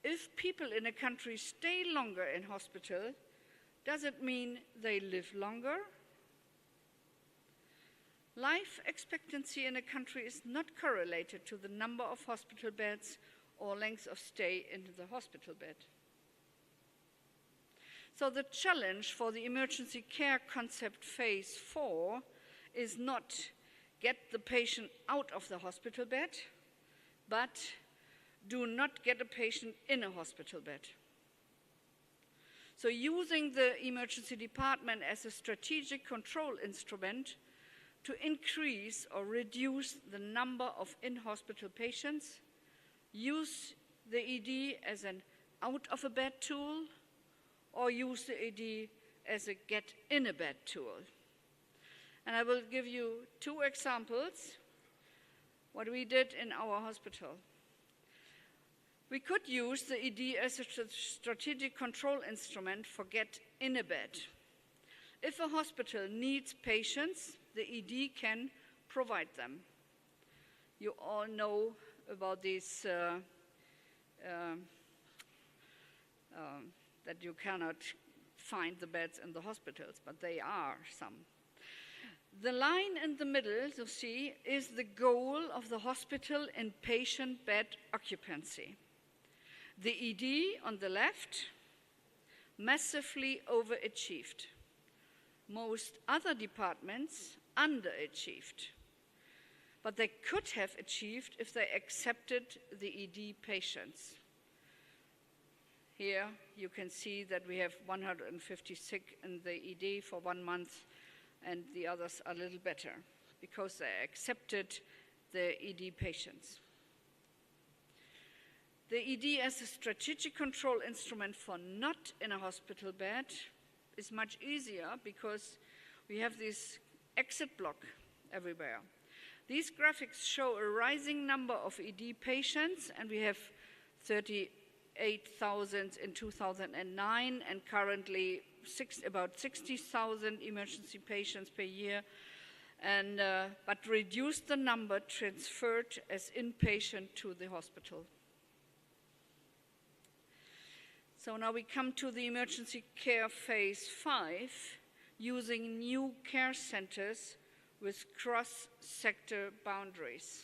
if people in a country stay longer in hospital, does it mean they live longer? Life expectancy in a country is not correlated to the number of hospital beds or length of stay in the hospital bed. So the challenge for the emergency care concept phase 4 is not get the patient out of the hospital bed, but do not get a patient in a hospital bed. So using the emergency department as a strategic control instrument to increase or reduce the number of in-hospital patients, use the ED as an out-of-a-bed tool, or use the ED as a get-in-a-bed tool. And I will give you 2 examples, what we did in our hospital. We could use the ED as a strategic control instrument for get-in-a-bed. If a hospital needs patients, the ED can provide them. You all know about these that you cannot find the beds in the hospitals, but they are some. The line in the middle, you see, is the goal of the hospital in patient bed occupancy. The ED on the left massively overachieved. Most other departments underachieved. But they could have achieved if they accepted the ED patients. Here you can see that we have 150 sick in the ED for 1 month, and the others are a little better because they accepted the ED patients. The ED as a strategic control instrument for not in a hospital bed is much easier because we have this exit block everywhere. These graphics show a rising number of ED patients, and we have 38,000 in 2009 and currently about 60,000 emergency patients per year, and, but reduced the number transferred as inpatient to the hospital. So now we come to the emergency care phase 5, using new care centers with cross-sector boundaries.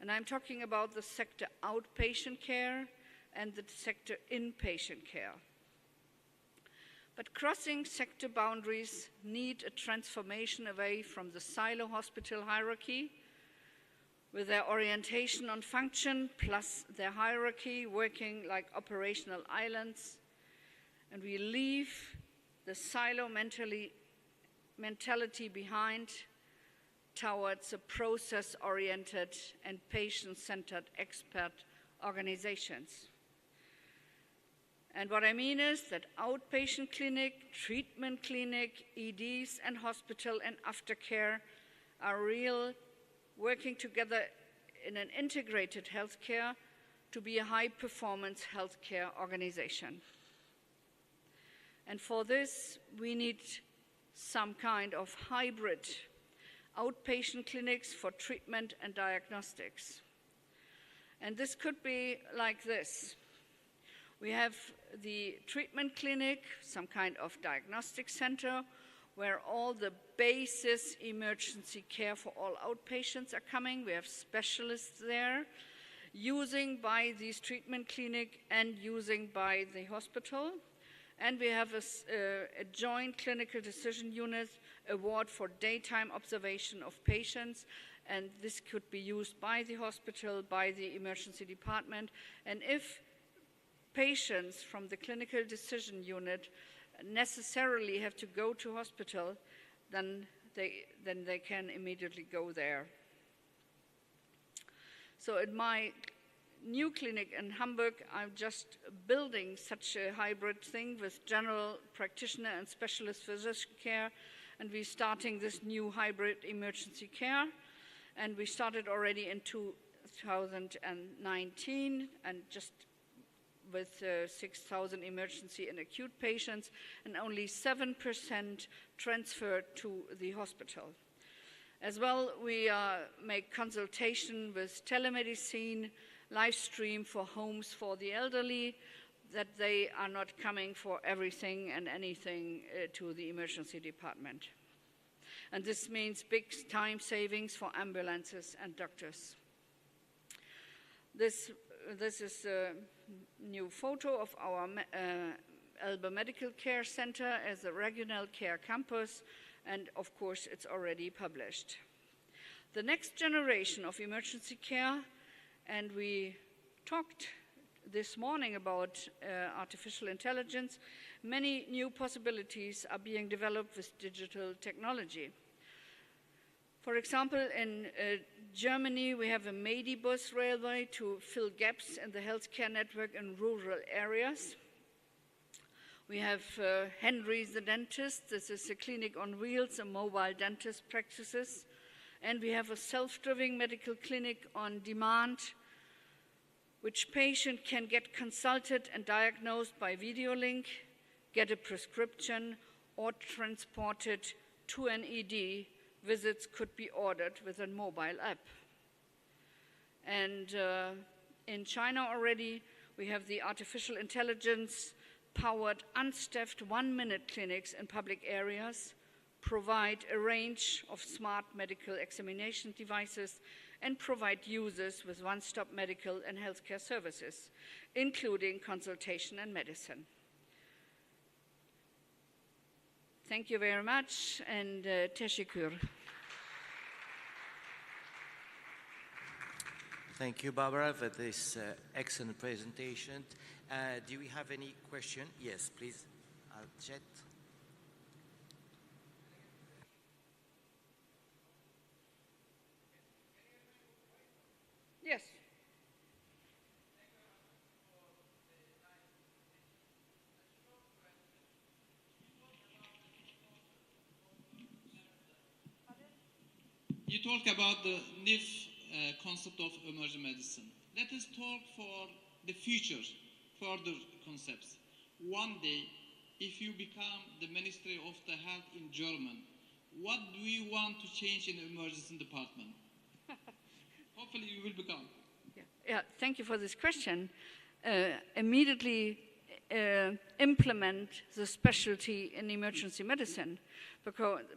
And I'm talking about the sector outpatient care and the sector inpatient care. But crossing sector boundaries need a transformation away from the silo hospital hierarchy, with their orientation on function plus their hierarchy working like operational islands, and we leave the silo mentality behind towards a process-oriented and patient-centered expert organizations. And what I mean is that outpatient clinic, treatment clinic, EDs, and hospital and aftercare are working together in an integrated healthcare to be a high-performance healthcare organization. And for this, we need some kind of hybrid outpatient clinics for treatment and diagnostics. And this could be like this. We have the treatment clinic, some kind of diagnostic center, where all the basis emergency care for all outpatients are coming. We have specialists there, using by these treatment clinic and using by the hospital. And we have a joint clinical decision unit award for daytime observation of patients, and this could be used by the hospital, by the emergency department. And if patients from the clinical decision unit necessarily have to go to hospital, then they can immediately go there. So at my new clinic in Hamburg, I'm just building such a hybrid thing with general practitioner and specialist physician care, and we're starting this new hybrid emergency care, and we started already in 2019, and just with 6,000 emergency and acute patients, and only 7% transferred to the hospital. As well, we make consultation with telemedicine, live stream for homes for the elderly, that they are not coming for everything and anything to the emergency department. And this means big time savings for ambulances and doctors. This is a new photo of our Elbe Medical Care Center as a regional care campus, and of course it's already published. The next generation of emergency care, and we talked this morning about artificial intelligence, many new possibilities are being developed with digital technology. For example, in Germany, we have a Medibus railway to fill gaps in the healthcare network in rural areas. We have Henry the dentist. This is a clinic on wheels, a mobile dentist practices. And we have a self-driving medical clinic on demand, which patient can get consulted and diagnosed by video link, get a prescription, or transported to an ED. Visits could be ordered with a mobile app. And in China already, we have the artificial intelligence-powered unstaffed one-minute clinics in public areas, provide a range of smart medical examination devices, and provide users with one-stop medical and healthcare services, including consultation and medicine. Thank you very much, and teşekkür. Thank you, Barbara, for this excellent presentation. Do we have any question? Yes, please. Chat. Yes. You talk about the new concept of emergency medicine. Let us talk for the future, further concepts. One day, if you become the Ministry of the Health in Germany, what do you want to change in the emergency department? Hopefully you will become. Yeah, thank you for this question. Immediately implement the specialty in emergency medicine,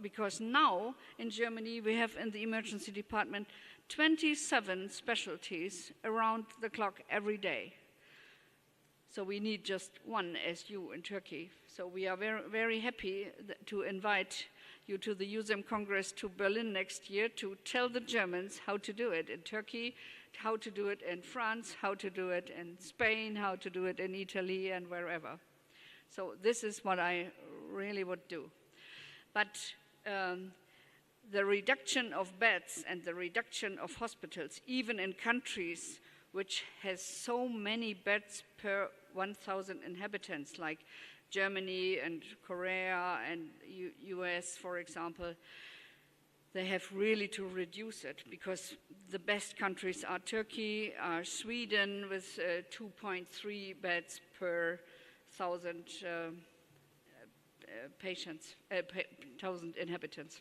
because now in Germany we have in the emergency department 27 specialties around the clock every day. So we need just one SU in Turkey. So we are very, very happy to invite you to the USEM Congress to Berlin next year to tell the Germans how to do it in Turkey, how to do it in France, how to do it in Spain, how to do it in Italy and wherever. So this is what I really would do. But the reduction of beds and the reduction of hospitals, even in countries which has so many beds per 1,000 inhabitants, like Germany and Korea and US, for example, they have really to reduce it, because the best countries are Turkey, are Sweden with 2.3 beds per 1,000 patients, 1,000 inhabitants.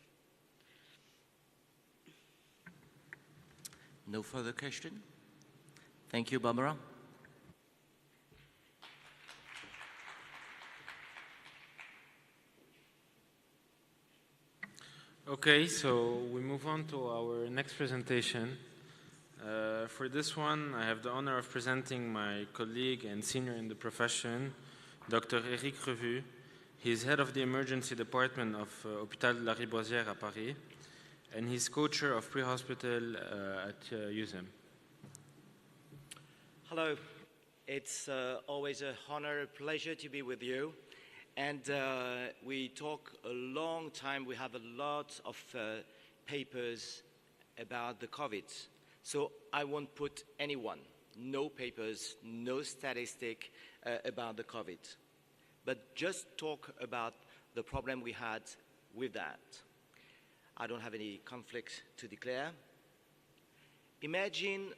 No further question? Thank you, Barbara. Okay, so we move on to our next presentation. For this one, I have the honor of presenting my colleague and senior in the profession, Dr. Eric Revue. He is head of the emergency department of Hôpital de la Riboisière à Paris, and he's co-chair of pre-hospital at USEM. Hello, it's always an honor, a pleasure to be with you. And we talk a long time, we have a lot of papers about the COVID. So I won't put anyone, no papers, no statistic about the COVID. But just talk about the problem we had with that. I don't have any conflict to declare. Imagine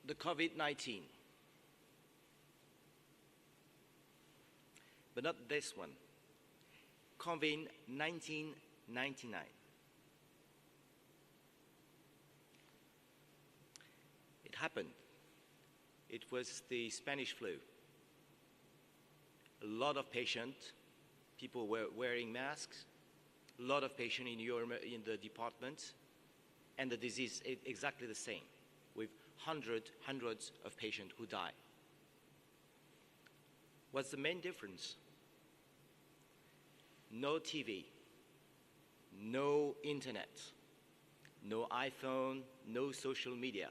the COVID-19. But not this one. COVID 1999. It happened. It was the Spanish flu. A lot of patients, people were wearing masks, a lot of patients in the department, and the disease is exactly the same, with hundreds of patients who die. What's the main difference? No TV, no internet, no iPhone, no social media.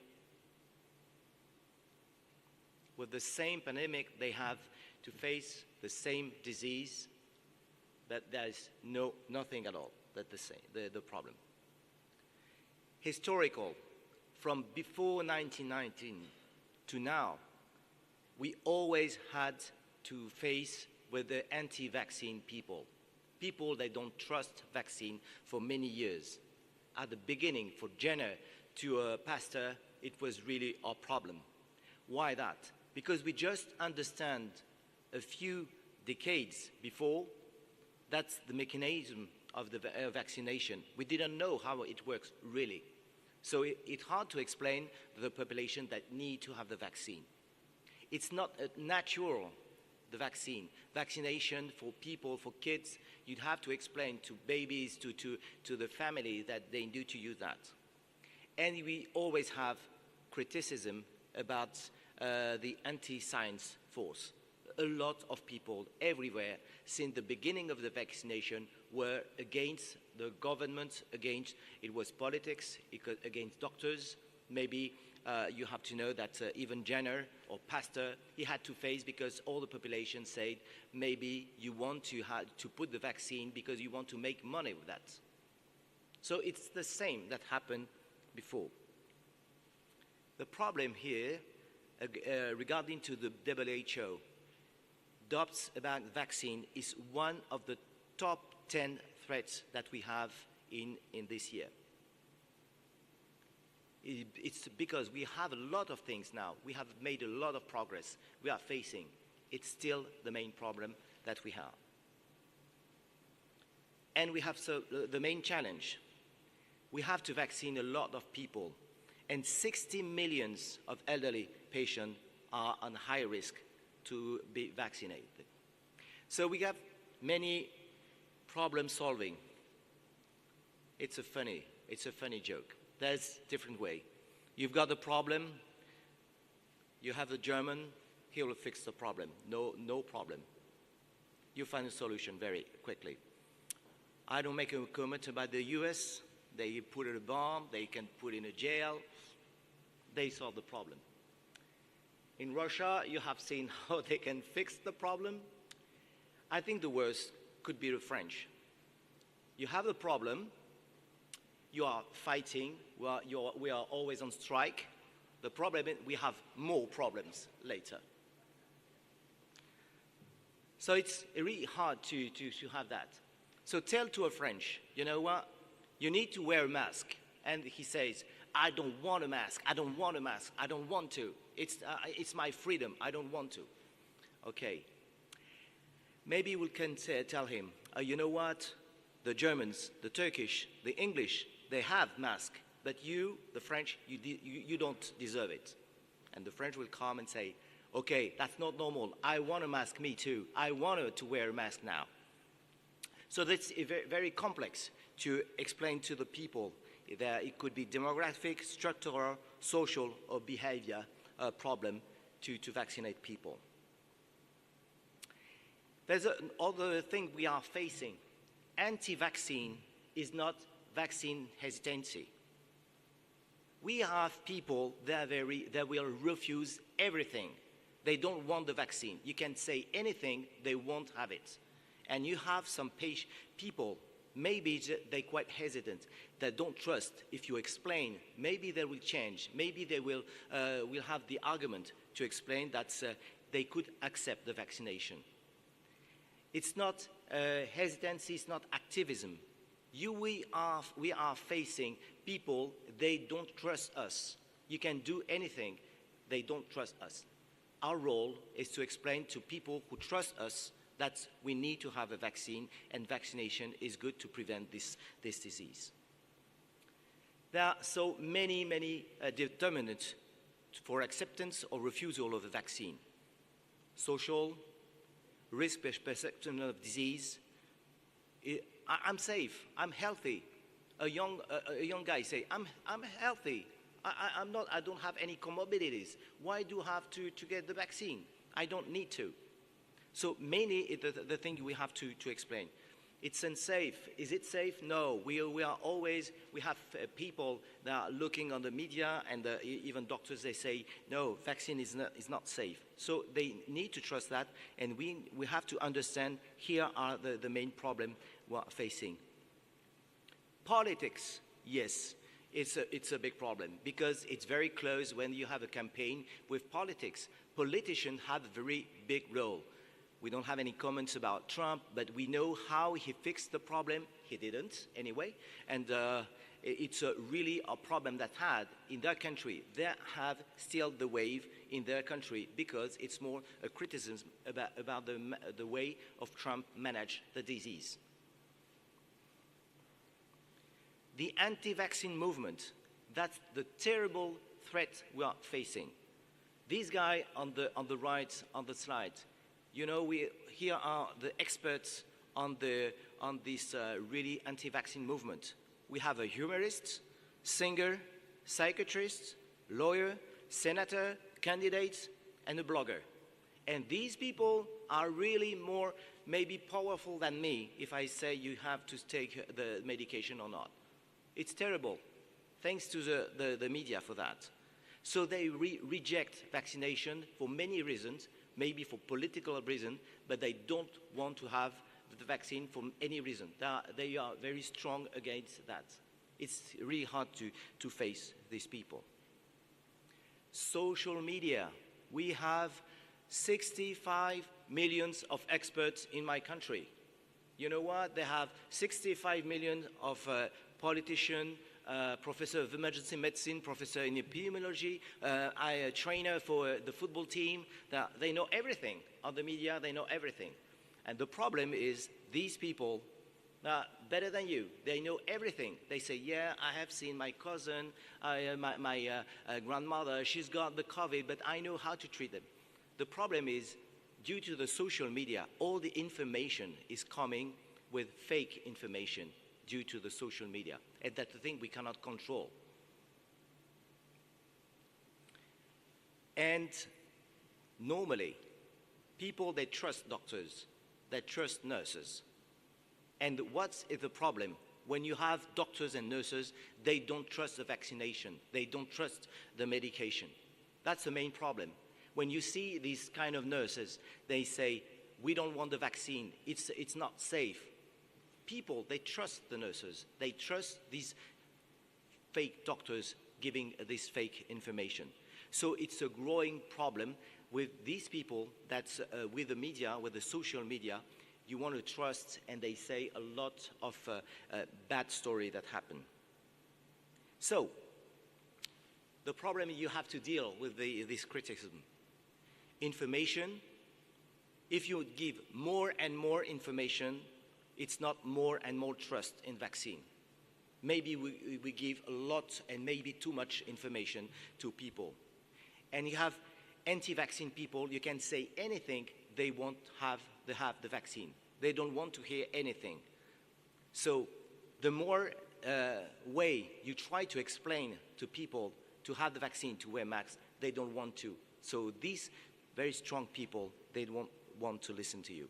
With the same pandemic, they have to face the same disease, but there is nothing at all that the problem. Historical, from before 1919 to now, we always had to face with the anti-vaccine people. People that don't trust vaccine for many years. At the beginning, for Jenner to Pasteur, it was really our problem. Why that? Because we just understand a few decades before, that's the mechanism of the vaccination. We didn't know how it works really. So it's hard to explain to the population that need to have the vaccine. It's not natural, the vaccine. Vaccination for people, for kids, you'd have to explain to babies, to the family that they need to use that. And we always have criticism about the anti-science force. A lot of people everywhere, since the beginning of the vaccination, were against the government, it was politics, against doctors. Maybe you have to know that even Jenner or Pasteur, he had to face because all the population said, maybe you want to put the vaccine because you want to make money with that. So it's the same that happened before. The problem here, regarding to the WHO, doubts about vaccine is one of the top 10 threats that we have in this year. It's because we have a lot of things now. We have made a lot of progress. We are facing. It's still the main problem that we have. And we have the main challenge. We have to vaccine a lot of people. And 60 million of elderly patients are on high risk to be vaccinated. So we have many problem solving. It's a funny joke. There's a different way. You've got a problem, you have the German, he will fix the problem. No problem. You find a solution very quickly. I don't make a comment about the US. They put in a bomb, they can put in a jail. They solve the problem. In Russia, you have seen how they can fix the problem. I think the worst could be the French. You have a problem, you are fighting, we are always on strike. The problem is we have more problems later. So it's really hard to have that. So tell to a French, you know what, you need to wear a mask. And he says, I don't want a mask, I don't want a mask, I don't want to. It's my freedom, I don't want to. Okay. Maybe we can tell him, you know what, the Germans, the Turkish, the English, they have masks, but you, the French, you don't deserve it. And the French will come and say, okay, that's not normal. I want a mask, me too. I want to wear a mask now. So that's very, very complex to explain to the people that it could be demographic, structural, social, or behavior problem to vaccinate people. There's another thing we are facing. Anti-vaccine is not vaccine hesitancy. We have people that will refuse everything. They don't want the vaccine. You can say anything, they won't have it. And you have some people, maybe they're quite hesitant, that don't trust. If you explain, maybe they will change. Maybe they will have the argument to explain that they could accept the vaccination. It's not hesitancy, it's not activism. We are facing people, they don't trust us. You can do anything, they don't trust us. Our role is to explain to people who trust us that we need to have a vaccine, and vaccination is good to prevent this disease. There are so many determinants for acceptance or refusal of a vaccine. Social, risk perception of disease. I'm safe, I'm healthy. A young guy say, I'm healthy. I don't have any comorbidities. Why do I have to get the vaccine? I don't need to. So mainly the thing we have to explain. It's unsafe. Is it safe? No. We have people that are looking on the media, and even doctors, they say, no, vaccine is not safe. So they need to trust that, and we have to understand here are the main problem we are facing. Politics, yes, it's a big problem because it's very close when you have a campaign with politics. Politicians have a very big role. We don't have any comments about Trump, but we know how he fixed the problem. He didn't, anyway. And it's really a problem that had in their country. They have still the wave in their country because it's more a criticism about the way of Trump managed the disease. The anti-vaccine movement, that's the terrible threat we are facing. This guy on the right on the slide, you know, here are the experts on this really anti-vaccine movement. We have a humorist, singer, psychiatrist, lawyer, senator, candidate, and a blogger. And these people are really more maybe powerful than me if I say you have to take the medication or not. It's terrible. Thanks to the media for that. So they reject vaccination for many reasons, maybe for political reason, but they don't want to have the vaccine for any reason. They are very strong against that. It's really hard to face these people. Social media. We have 65 million of experts in my country. You know what? They have 65 million of politicians, professor of emergency medicine, professor in epidemiology, a trainer for the football team. They know everything. On the media, they know everything. And the problem is these people are better than you. They know everything. They say, yeah, I have seen my cousin, my grandmother, she's got the COVID, but I know how to treat them. The problem is, due to the social media, all the information is coming with fake information due to the social media, and that's the thing we cannot control. And normally, people, they trust doctors, they trust nurses. And what is the problem? When you have doctors and nurses, they don't trust the vaccination. They don't trust the medication. That's the main problem. When you see these kind of nurses, they say, we don't want the vaccine. It's not safe. People, they trust the nurses. They trust these fake doctors giving this fake information. So it's a growing problem with these people that's with the media, with the social media. You want to trust, and they say a lot of bad stories that happen. So, the problem you have to deal with this criticism. Information, if you give more and more information, it's not more and more trust in vaccine. Maybe we give a lot and maybe too much information to people. And you have anti-vaccine people, you can say anything, they won't have the vaccine. They don't want to hear anything. So the more way you try to explain to people to have the vaccine, to wear masks, they don't want to. So these very strong people, they don't want to listen to you.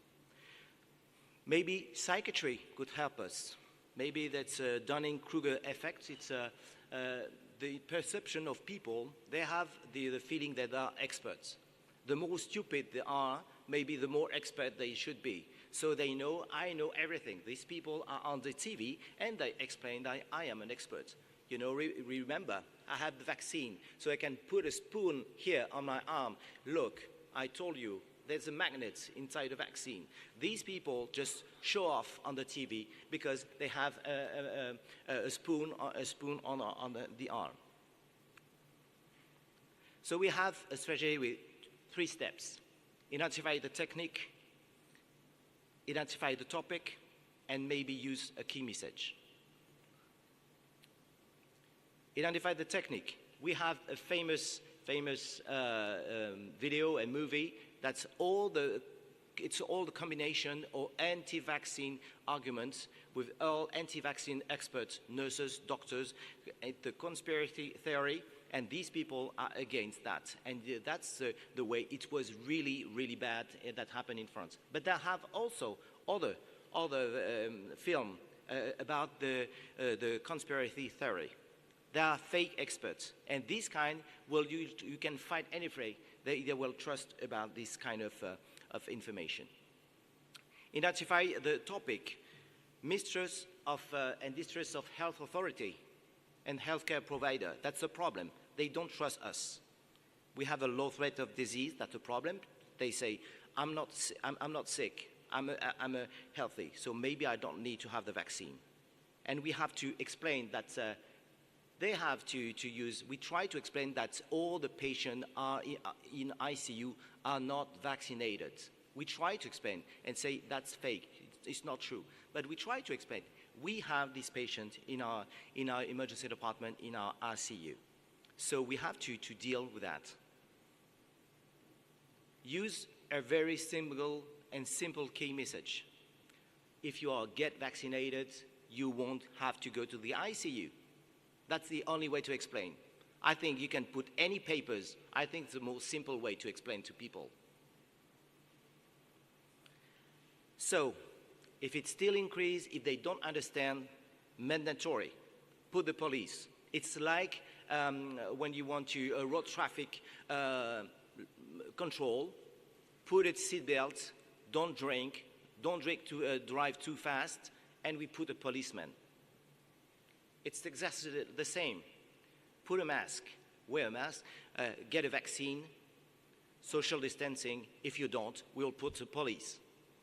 Maybe psychiatry could help us. Maybe that's a Dunning-Kruger effect. It's the perception of people, they have the feeling that they are experts. The more stupid they are, maybe the more expert they should be. So they know, I know everything. These people are on the TV and they explain that I am an expert. You know, remember, I have the vaccine, so I can put a spoon here on my arm. Look, I told you, there's a magnet inside the vaccine. These people just show off on the TV because they have a spoon on the arm. So we have a strategy with 3 steps. Identify the technique, identify the topic, and maybe use a key message. Identify the technique. We have a famous video and movie that's it's all the combination of anti-vaccine arguments with all anti-vaccine experts, nurses, doctors, the conspiracy theory, and these people are against that. And that's the way it was really, really bad that happened in France. But they have also other film about the conspiracy theory. They are fake experts, and this kind, you can fight any fray. They will trust about this kind of information. Identify the topic, mistrust of and distrust of health authority and healthcare provider. That's a problem. They don't trust us. We have a low threat of disease. That's a problem. They say, I'm not sick. I'm healthy, so maybe I don't need to have the vaccine. And we have to explain that. They have to use, we try to explain that all the patients are in ICU are not vaccinated. We try to explain and say that's fake, it's not true. But we try to explain, we have this patient in our emergency department, in our ICU. So we have to deal with that. Use a very simple key message. If you get vaccinated, you won't have to go to the ICU. That's the only way to explain. I think you can put any papers. I think it's the most simple way to explain to people. So, if it still increases, if they don't understand, mandatory. Put the police. It's like when you want to road traffic control, put it seatbelt, don't drink to drive too fast, and we put a policeman. It's exactly the same. Put a mask, wear a mask, get a vaccine, social distancing. If you don't, we'll put the police.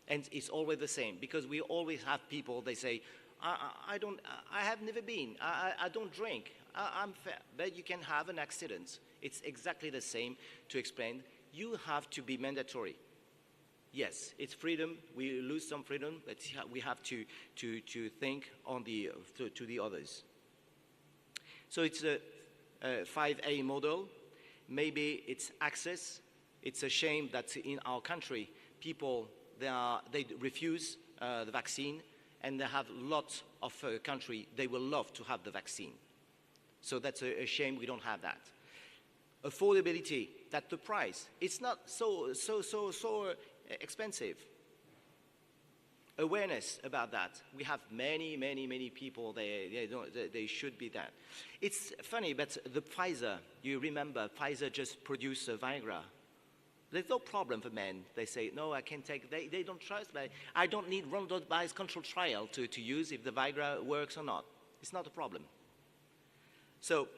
And it's always the same, because we always have people, they say, I have never been, I don't drink, I'm fair. But you can have an accident. It's exactly the same to explain. You have to be mandatory. Yes, it's freedom. We lose some freedom, but we have to think on to the others. So it's a 5A model. Maybe it's access. It's a shame that in our country, people, they refuse the vaccine, and they have lots of country, they will love to have the vaccine. So that's a shame we don't have that. affordability, that the price, it's not so expensive. Awareness about that. We have many people, they should be that. It's funny, but the Pfizer, you remember, Pfizer just produced Viagra. There's no problem for men. They say, no, I can take, they don't trust, but I don't need randomized control trial to use if the Viagra works or not. It's not a problem. So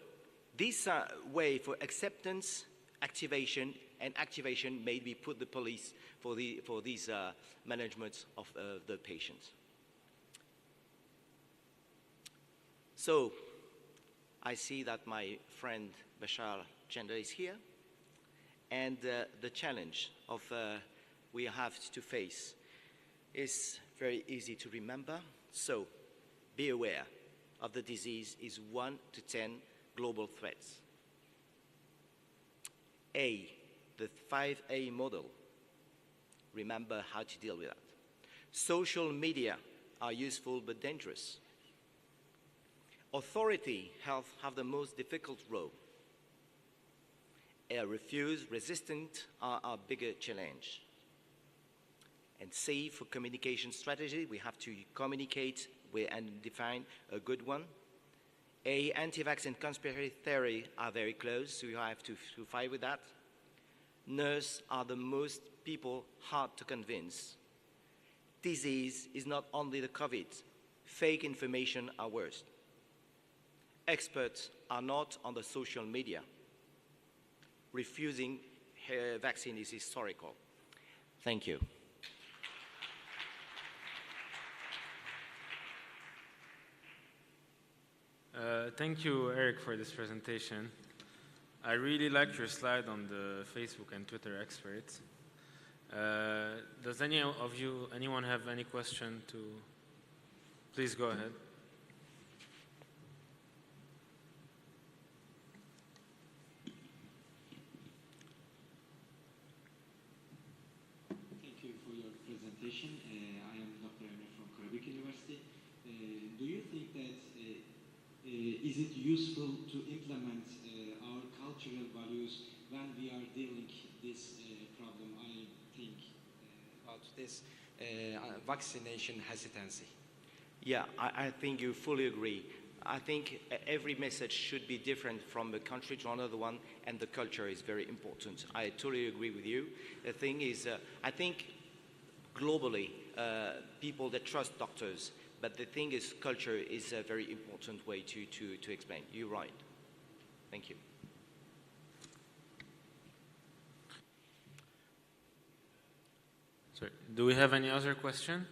this way for acceptance, activation, and activation maybe put the police for these management of the patients. So I see that my friend Bashar Gender is here, and the challenge of we have to face is very easy to remember. So be aware of the disease is 1 to 10 global threats. A, the 5A model. Remember how to deal with that. Social media are useful but dangerous. Authority, health have the most difficult role. Resistant are our bigger challenge. And C, for communication strategy, we have to communicate and define a good one. A, anti-vax and conspiracy theory are very close, so you have to fight with that. Nurses are the most people hard to convince. Disease is not only the COVID. Fake information are worse. Experts are not on the social media. Refusing vaccine is historical. Thank you. Thank you, Eric, for this presentation. I really liked your slide on the Facebook and Twitter experts. Does anyone have any question to? Please go ahead. Thank you for your presentation. I am Dr. Emre from Karabük University. Do you think that is it useful to implement our cultural values when we are dealing this problem? I think about this vaccination hesitancy. Yeah, I think you fully agree. I think every message should be different from a country to another one, and the culture is very important. I totally agree with you. The thing is, I think globally, people that trust doctors, but the thing is, culture is a very important way to explain. You're right. Thank you. Sorry, do we have any other question?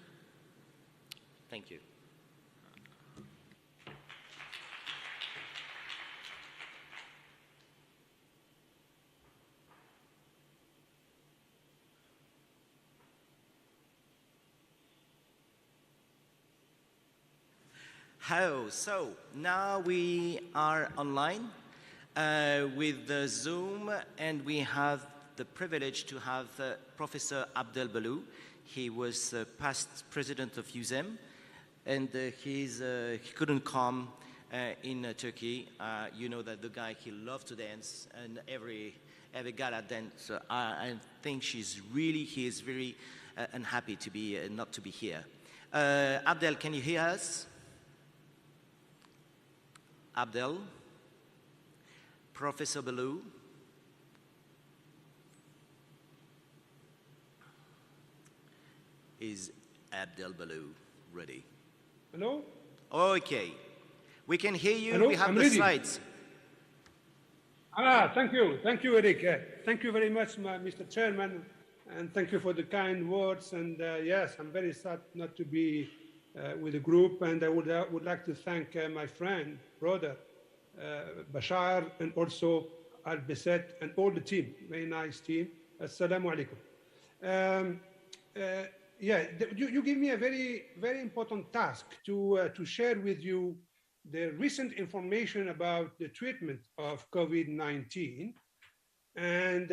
Thank you. So now we are online with the Zoom, and we have the privilege to have Professor Abdel Balou. He was past president of UZEM, and he couldn't come in Turkey. You know that the guy, he loved to dance, and every gala dance. I think he is very unhappy to be not to be here. Abdel, can you hear us? Abdel, Professor Balou. Is Abdel Balou ready? Hello? Okay. We can hear you. Hello? We have I'm the ready. slides. Thank you. Thank you, Eric. Thank you very much, Mr. Chairman, and thank you for the kind words. And yes, I'm very sad not to be with the group, and I would like to thank my friend, brother, Bashar, and also Al-Bassett, and all the team. Very nice team. Assalamu alaikum. You give me a very, very important task to share with you the recent information about the treatment of COVID-19. And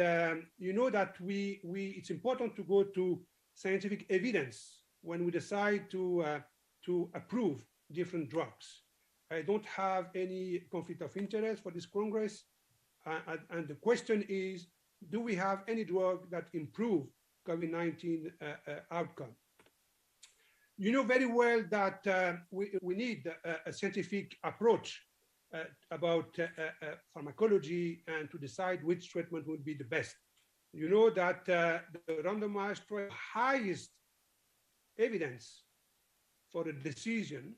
you know that it's important to go to scientific evidence when we decide to approve different drugs. I don't have any conflict of interest for this Congress. and the question is, do we have any drug that improve COVID-19 outcome? You know very well that we need a scientific approach about pharmacology and to decide which treatment would be the best. You know that the randomized trial highest evidence for a decision,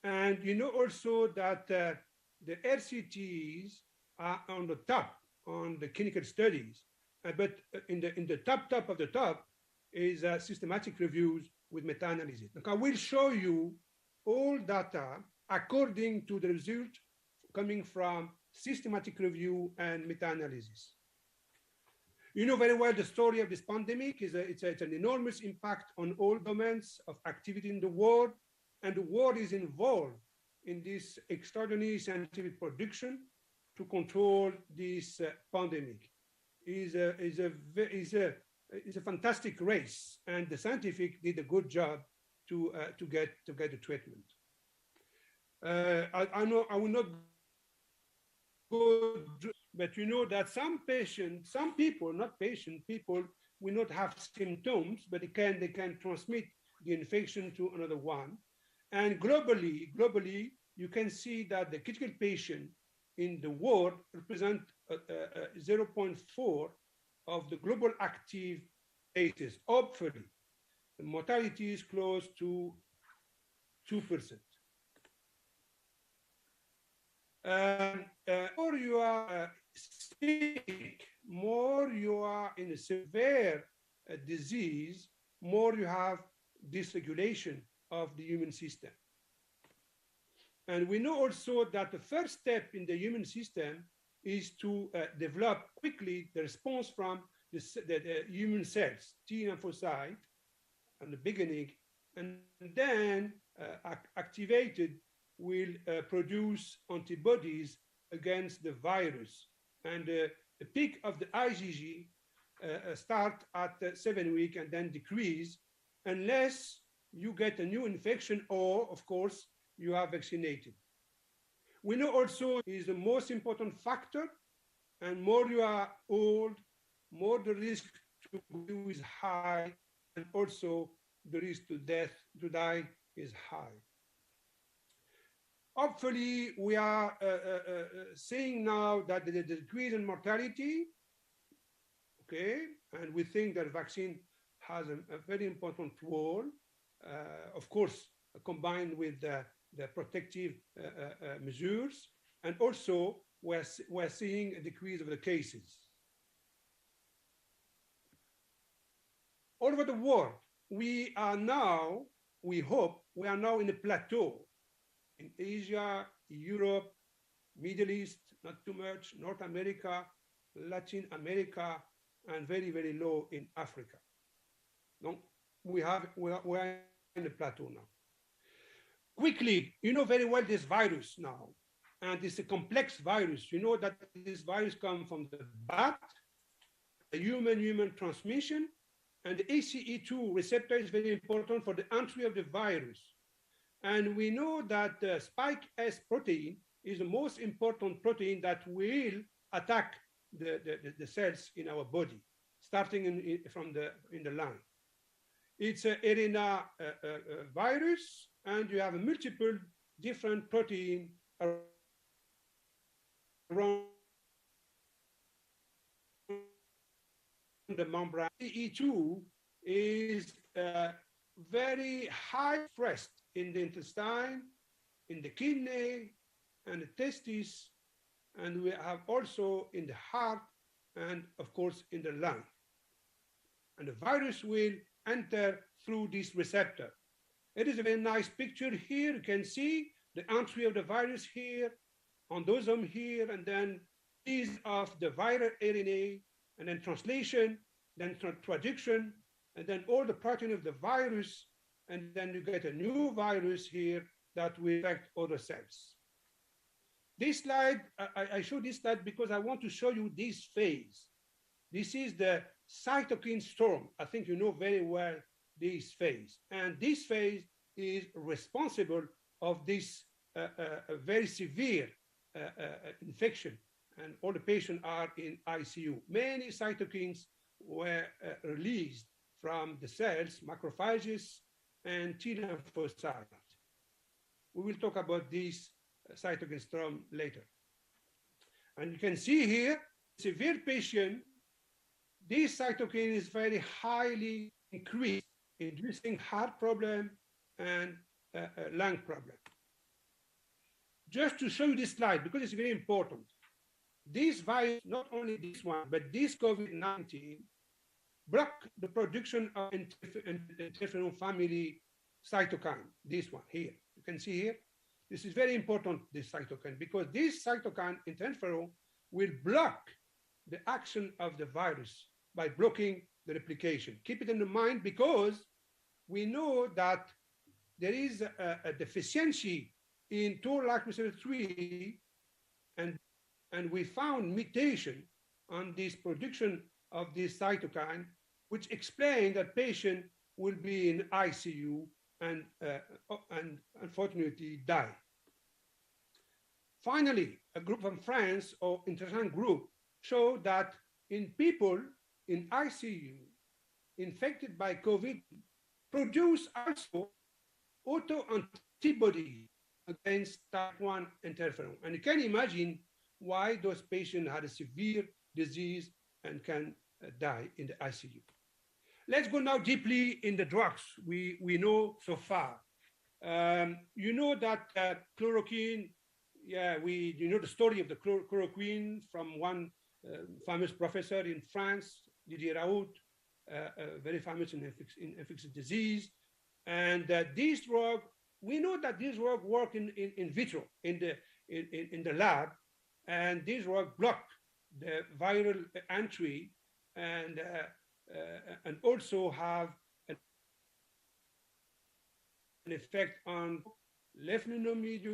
and you know also that the RCTs are on the top on the clinical studies, but in the top of the top is systematic reviews with meta-analysis. I will show you all data according to the result coming from systematic review and meta-analysis. You know very well the story of this pandemic is it's an enormous impact on all domains of activity in the world, and the world is involved in this extraordinary scientific production to control this pandemic. Is a fantastic race, and the scientific did a good job to get the treatment. I know I will not go, but you know that some patients, some people, not patients, people will not have symptoms, but they can transmit the infection to another one. And globally, you can see that the critical patient in the world represent 0.4 of the global active cases. Hopefully, the mortality is close to 2%. More you are sick, more you are in a severe disease, more you have dysregulation of the immune system. And we know also that the first step in the immune system is to develop quickly the response from the immune cells, T lymphocyte, at the beginning, and then activated will produce antibodies against the virus. And the peak of the IgG start at 7 weeks and then decrease unless you get a new infection or, of course, you are vaccinated. We know also is the most important factor, and more you are old, more the risk to go is high, and also the risk to die is high. Hopefully, we are seeing now that the decrease in mortality, okay, and we think that vaccine has a very important role, of course, combined with the protective measures, and also we're seeing a decrease of the cases. All over the world, we are now, we hope, we are now in a plateau. In Asia, Europe, Middle East, not too much, North America, Latin America, and very, very low in Africa. No, we are in the plateau now. Quickly, you know very well this virus now, and it's a complex virus. You know that this virus comes from the bat, the human transmission, and the ACE2 receptor is very important for the entry of the virus. And we know that the spike S protein is the most important protein that will attack the cells in our body, starting in the lung. It's a RNA virus, and you have a multiple different protein around the membrane. ACE2 is very high expressed in the intestine, in the kidney, and the testes, and we have also in the heart, and of course in the lung. And the virus will enter through this receptor. It is a very nice picture here. You can see the entry of the virus here, endosome here, and then release of the viral RNA, and then translation, then traduction, and then all the protein of the virus, and then you get a new virus here that will affect other cells. This slide, I show this slide because I want to show you this phase. This is the cytokine storm. I think you know very well this phase. And this phase is responsible of this very severe infection and all the patients are in ICU. Many cytokines were released from the cells, macrophages, and T lymphocytes. We will talk about these cytokine storm later. And you can see here, severe patient, this cytokine is very highly increased, inducing heart problem and lung problem. Just to show you this slide, because it's very important. This virus, not only this one, but this COVID-19, block the production of interferon family cytokine, this one here. You can see here, this is very important, this cytokine, because this cytokine, interferon, will block the action of the virus by blocking the replication. Keep it in mind, because we know that there is a deficiency in toll-like receptor 3, and we found mutation on this production of this cytokine, which explain that patient will be in ICU and unfortunately die. Finally, a group from France, or international group, showed that in people in ICU infected by COVID produce also autoantibodies against type 1 interferon. And you can imagine why those patients had a severe disease and can die in the ICU. Let's go now deeply in the drugs we know so far. You know that chloroquine, you know the story of the chloroquine from one famous professor in France, Didier Raoult, very famous in infectious disease. And this drug, we know that this drug work in vitro, in the lab, and this drug block the viral entry and also have an effect on leflunomide,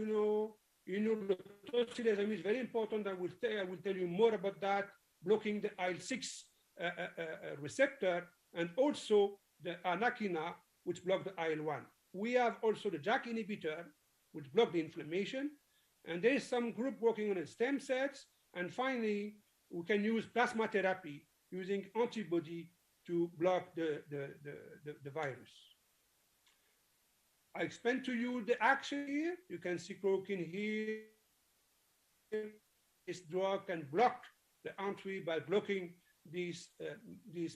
the tocilizumab is very important. I will tell you more about that, blocking the IL-6 receptor, and also the anakinra, which block the IL-1. We have also the JAK inhibitor, which block the inflammation, and there is some group working on the stem cells, and finally, we can use plasma therapy using antibody to block the virus. I explained to you the action here. You can see chloroquine here. This drug can block the entry by blocking this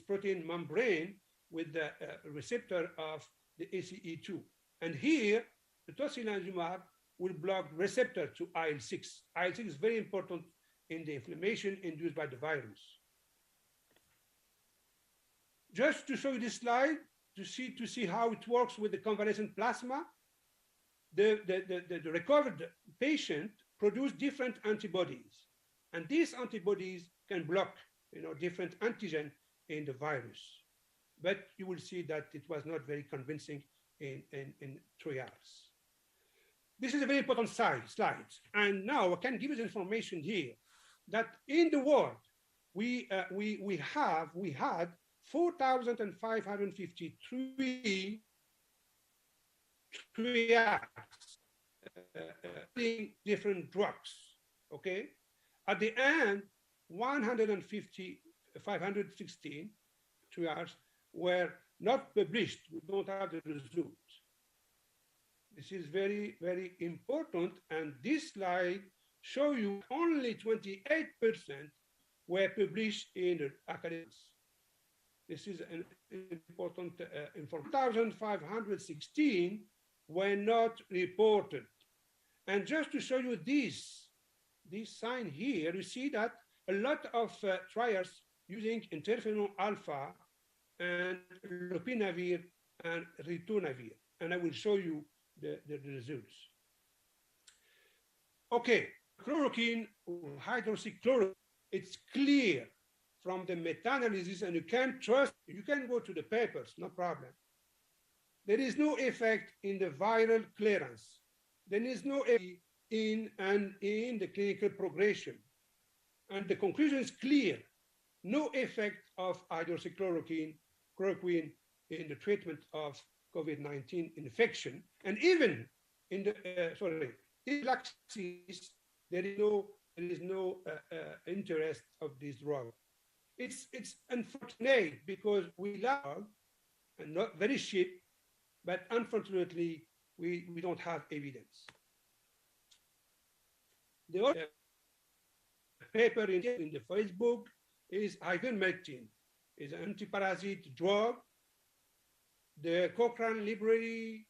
protein membrane with the receptor of the ACE2. And here, the tocilizumab will block receptor to IL-6. IL-6 is very important in the inflammation induced by the virus. Just to show you this slide, to see how it works with the convalescent plasma, the recovered patient produce different antibodies, and these antibodies can block different antigen in the virus. But you will see that it was not very convincing in trials. This is a very important slide, and now I can give you the information here that in the world we had 4,553 trials different drugs. Okay, at the end, 516 trials were not published. We don't have the results. This is very, very important, and this slide shows you only 28% were published in the academics. This is an important information. 1,516 were not reported. And just to show you this sign here, you see that a lot of trials using interferon alpha and lopinavir and ritonavir. And I will show you the results. Okay, chloroquine, hydroxychloroquine, it's clear from the meta-analysis, and you can trust, you can go to the papers, no problem. There is no effect in the viral clearance. There is no effect in the clinical progression. And the conclusion is clear. No effect of hydroxychloroquine in the treatment of COVID-19 infection. And even in the, in vaccines, there is no there is no interest of this drug. It's unfortunate because we love and not very cheap, but unfortunately we don't have evidence. The other paper in the Facebook is ivermectin, is an antiparasite drug. The Cochrane Library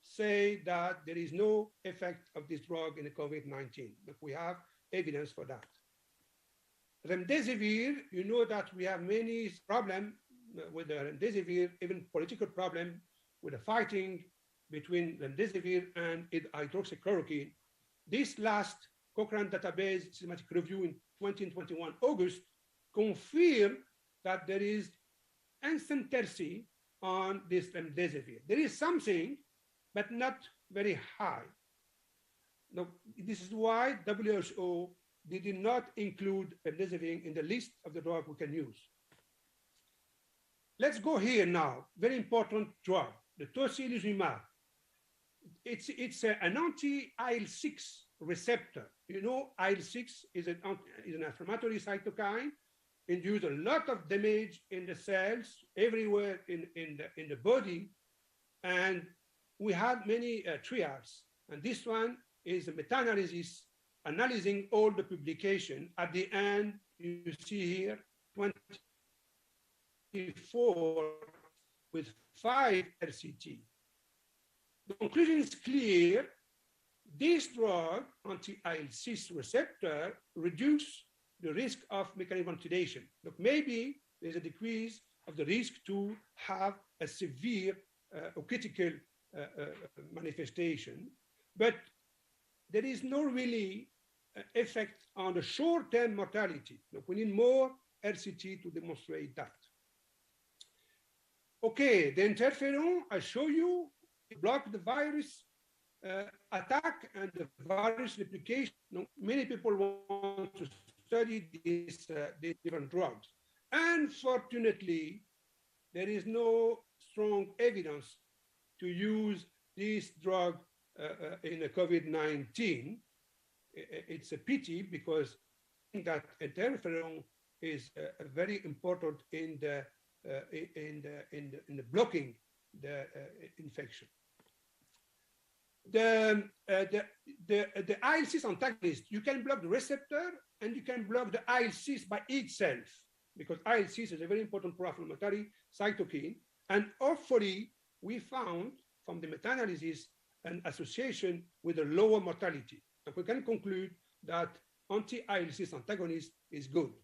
say that there is no effect of this drug in the COVID-19, but we have evidence for that. Remdesivir, you know that we have many problems with the remdesivir, even political problem with the fighting between remdesivir and hydroxychloroquine. This last Cochrane database systematic review in 2021 August confirmed that there is incendiarity on this remdesivir. There is something, but not very high. Now, this is why WHO did not include remdesivir in the list of the drug we can use. Let's go here now. Very important drug, the tocilizumab. It's an anti-IL-6 receptor. You know, IL-6 is an inflammatory cytokine, induce a lot of damage in the cells everywhere in the body, and we had many trials, and this one is a meta-analysis analyzing all the publication. At the end, you see here 24 with 5 RCT. The conclusion is clear. This drug, anti-IL-6 receptor, reduces the risk of mechanical ventilation. Look, maybe there's a decrease of the risk to have a severe or critical manifestation, but there is no really effect on the short-term mortality. Look, we need more RCT to demonstrate that. Okay, the interferon, I show you, block the virus attack and the virus replication. Many people want to study these different drugs. Unfortunately, there is no strong evidence to use this drug in the COVID-19. It's a pity because I think that interferon is very important in the blocking the infection. The IL-6 antagonist, you can block the receptor and you can block the IL-6 by itself, because IL-6 is a very important pro-inflammatory cytokine. And hopefully we found from the meta-analysis an association with a lower mortality. So we can conclude that anti-IL-6 antagonist is good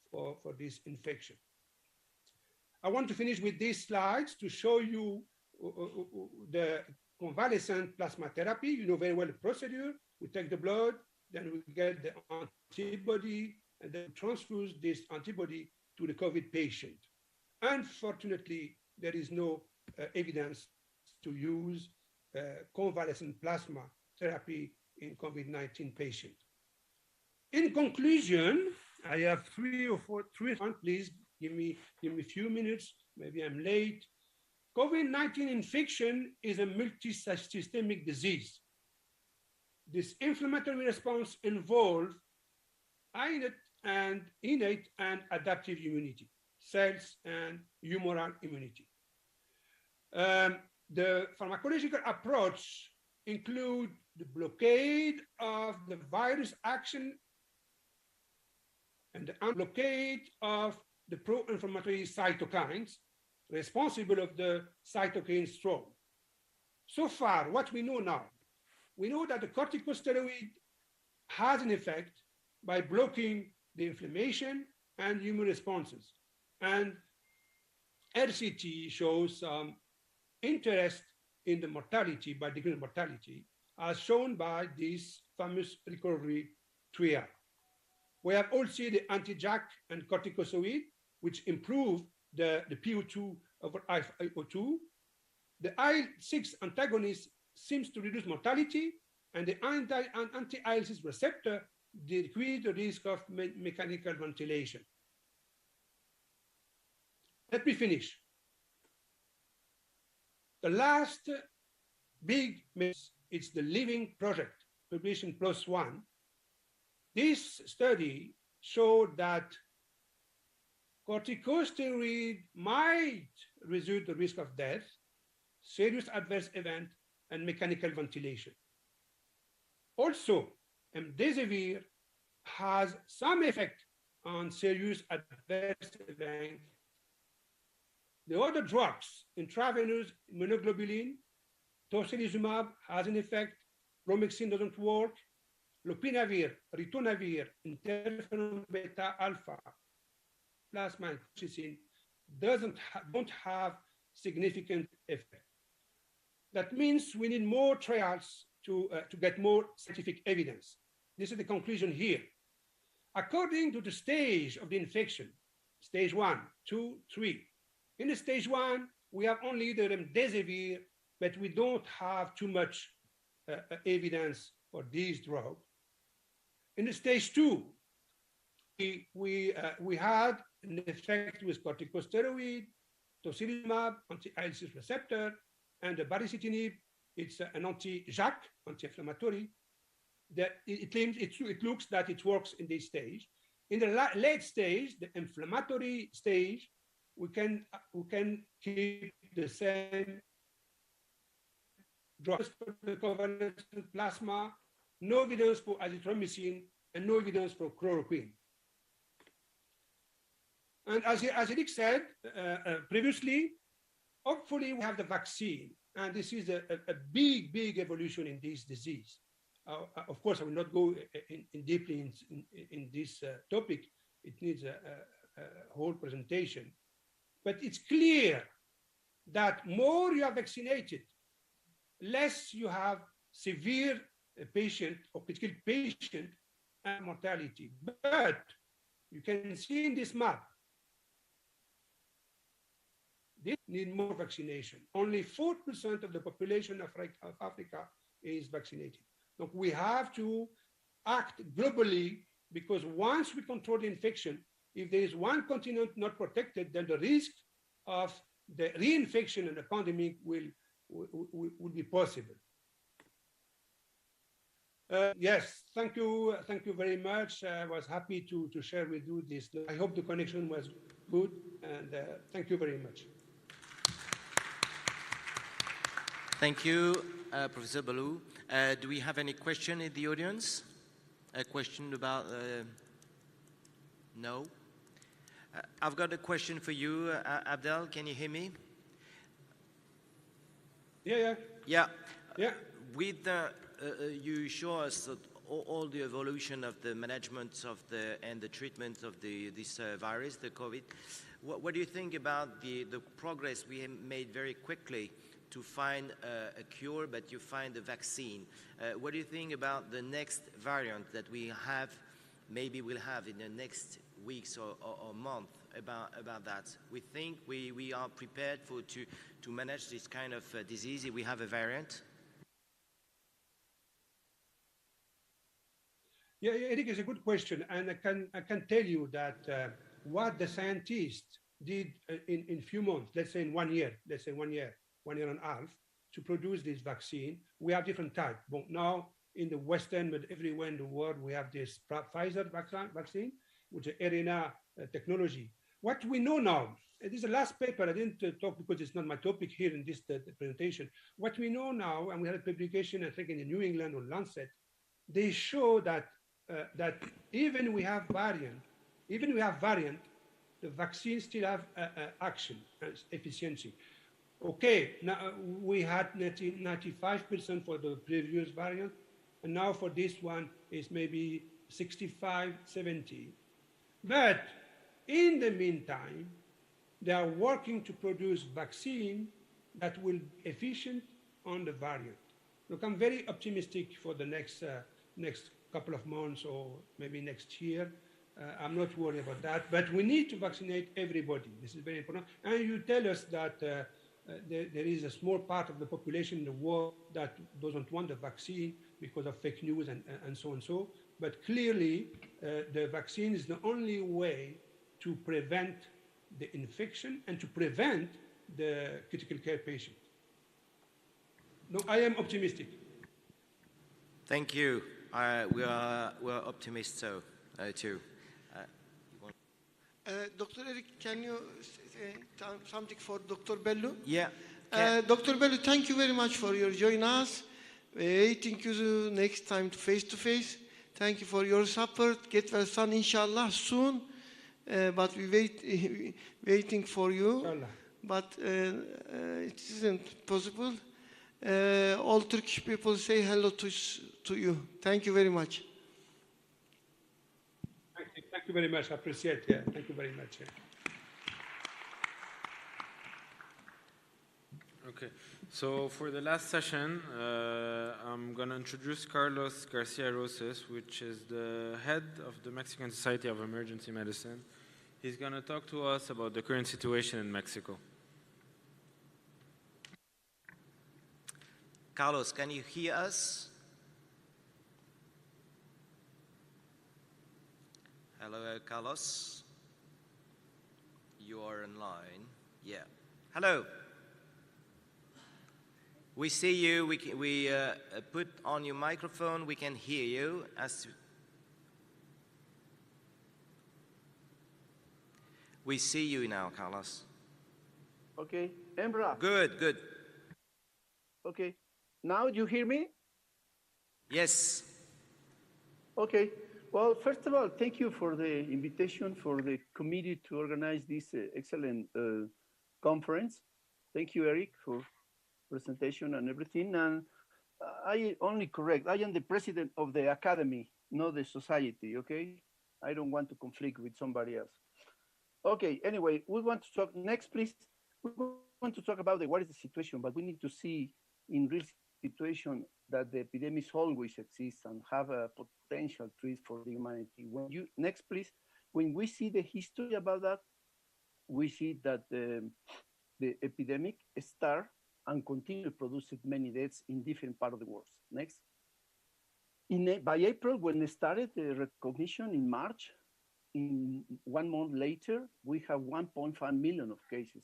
for this infection. I want to finish with these slides to show you the convalescent plasma therapy. You know very well the procedure. We take the blood, then we get the antibody, and then transfuse this antibody to the COVID patient. Unfortunately, there is no evidence to use convalescent plasma therapy in COVID-19 patient. In conclusion, I have three. Please give me a few minutes. Maybe I'm late. COVID-19 infection is a multi-systemic disease. This inflammatory response involves innate and adaptive immunity, cells and humoral immunity. The pharmacological approach include the blockade of the virus action and the blockade of the pro-inflammatory cytokines responsible of the cytokine storm. So far, what we know now, we know that the corticosteroid has an effect by blocking the inflammation and immune responses. And RCT shows some interest in the mortality, by degree of mortality, as shown by this famous recovery trial. We have also the anti-JAK and corticosteroid, which improve the PO2 over IO2. The IL-6 antagonist seems to reduce mortality, and the anti-IL-6 receptor decrease the risk of mechanical ventilation. Let me finish. The last big miss is the Living Project, published in PLOS ONE. This study showed that corticosteroid might reduce the risk of death, serious adverse event, and mechanical ventilation. Also, remdesivir has some effect on serious adverse events. The other drugs, intravenous immunoglobulin, tocilizumab has an effect, romexin doesn't work, lopinavir, ritonavir, interferon beta alpha, plasma and colchicine don't have significant effect. That means we need more trials to get more scientific evidence. This is the conclusion here. According to the stage of the infection, stage 1, 2, 3. In the stage 1, we have only the remdesivir, but we don't have too much evidence for these drugs. In the stage 2, we had an effect with corticosteroid, tocilizumab, anti-IL-6 receptor, and the baricitinib, it's an anti-JAK, anti-inflammatory. It looks that it works in this stage. In the late stage, the inflammatory stage, we can keep the same drugs for the convalescent plasma, no evidence for azithromycin, and no evidence for chloroquine. And as Eric said previously, hopefully we have the vaccine, and this is a big, big evolution in this disease. Of course, I will not go deeply in this topic. It needs a whole presentation. But it's clear that more you are vaccinated, less you have severe patient or critical patient and mortality. But you can see in this map, they need more vaccination. Only 4% of the population of Africa is vaccinated. So we have to act globally, because once we control the infection, if there is one continent not protected, then the risk of the reinfection and the pandemic will be possible. Yes, thank you very much. I was happy to share with you this. I hope the connection was good, and thank you very much. Thank you, Professor Balou. Do we have any question in the audience? A question about... No? I've got a question for you, Abdel. Can you hear me? Yeah. Yeah. With you show us that all the evolution of the management of and the treatment of this virus, the COVID. What do you think about the progress we have made very quickly to find a cure, but you find a vaccine? What do you think about the next variant that we have, maybe we'll have in the next weeks or month about that? We think we are prepared to manage this kind of disease if we have a variant? Yeah, Eric, is a good question, and I can tell you that what the scientists did in few months, let's say in 1 year, one year and a half, to produce this vaccine. We have different types. But now in the Western, but everywhere in the world, we have this Pfizer vaccine, which is RNA technology. What we know now, this is the last paper, I didn't talk because it's not my topic here in this presentation. What we know now, and we had a publication, I think in the New England or Lancet, they show that even we have variant, the vaccines still have action and efficiency. Okay, now we had 95% for the previous variant, and now for this one is maybe 65, 70. But in the meantime, they are working to produce vaccine that will be efficient on the variant. Look, I'm very optimistic for the next couple of months or maybe next year. I'm not worried about that, but we need to vaccinate everybody. This is very important. And you tell us that there is a small part of the population in the world that doesn't want the vaccine because of fake news and so and so. But clearly, the vaccine is the only way to prevent the infection and to prevent the critical care patient. No, I am optimistic. Thank you. We are optimists so too. Dr. Eric, can you say something for Dr. Bellu? Yeah. Dr. Bellu, thank you very much for your joining us. Waiting you next time face to face. Thank you for your support. Get well soon, inshallah, soon. But we waiting for you. Inshallah. But it isn't possible. All Turkish people say hello to you. Thank you very much. Thank you very much. I appreciate it. Thank you very much. Okay, so for the last session, I'm going to introduce Carlos Garcia Roses, which is the head of the Mexican Society of Emergency Medicine. He's going to talk to us about the current situation in Mexico. Carlos, can you hear us? Hello, Carlos. You are online. Yeah. Hello. We see you. We put on your microphone. We can hear you. We see you now, Carlos. Okay, Embra. Good, good. Okay, now you hear me? Yes. Okay. Well, first of all, thank you for the invitation for the committee to organize this excellent conference. Thank you, Eric, for presentation and everything. And I only correct, I am the president of the academy, not the society, okay? I don't want to conflict with somebody else. Okay, anyway, we want to talk, next please. We want to talk about what is the situation, but we need to see in real situation that the epidemics always exist and have a potential threat for the humanity. Next please, when we see the history about that, we see that the epidemic start and continue to produce many deaths in different parts of the world. Next. By April, when it started the recognition in March, in 1 month later, we have 1.5 million of cases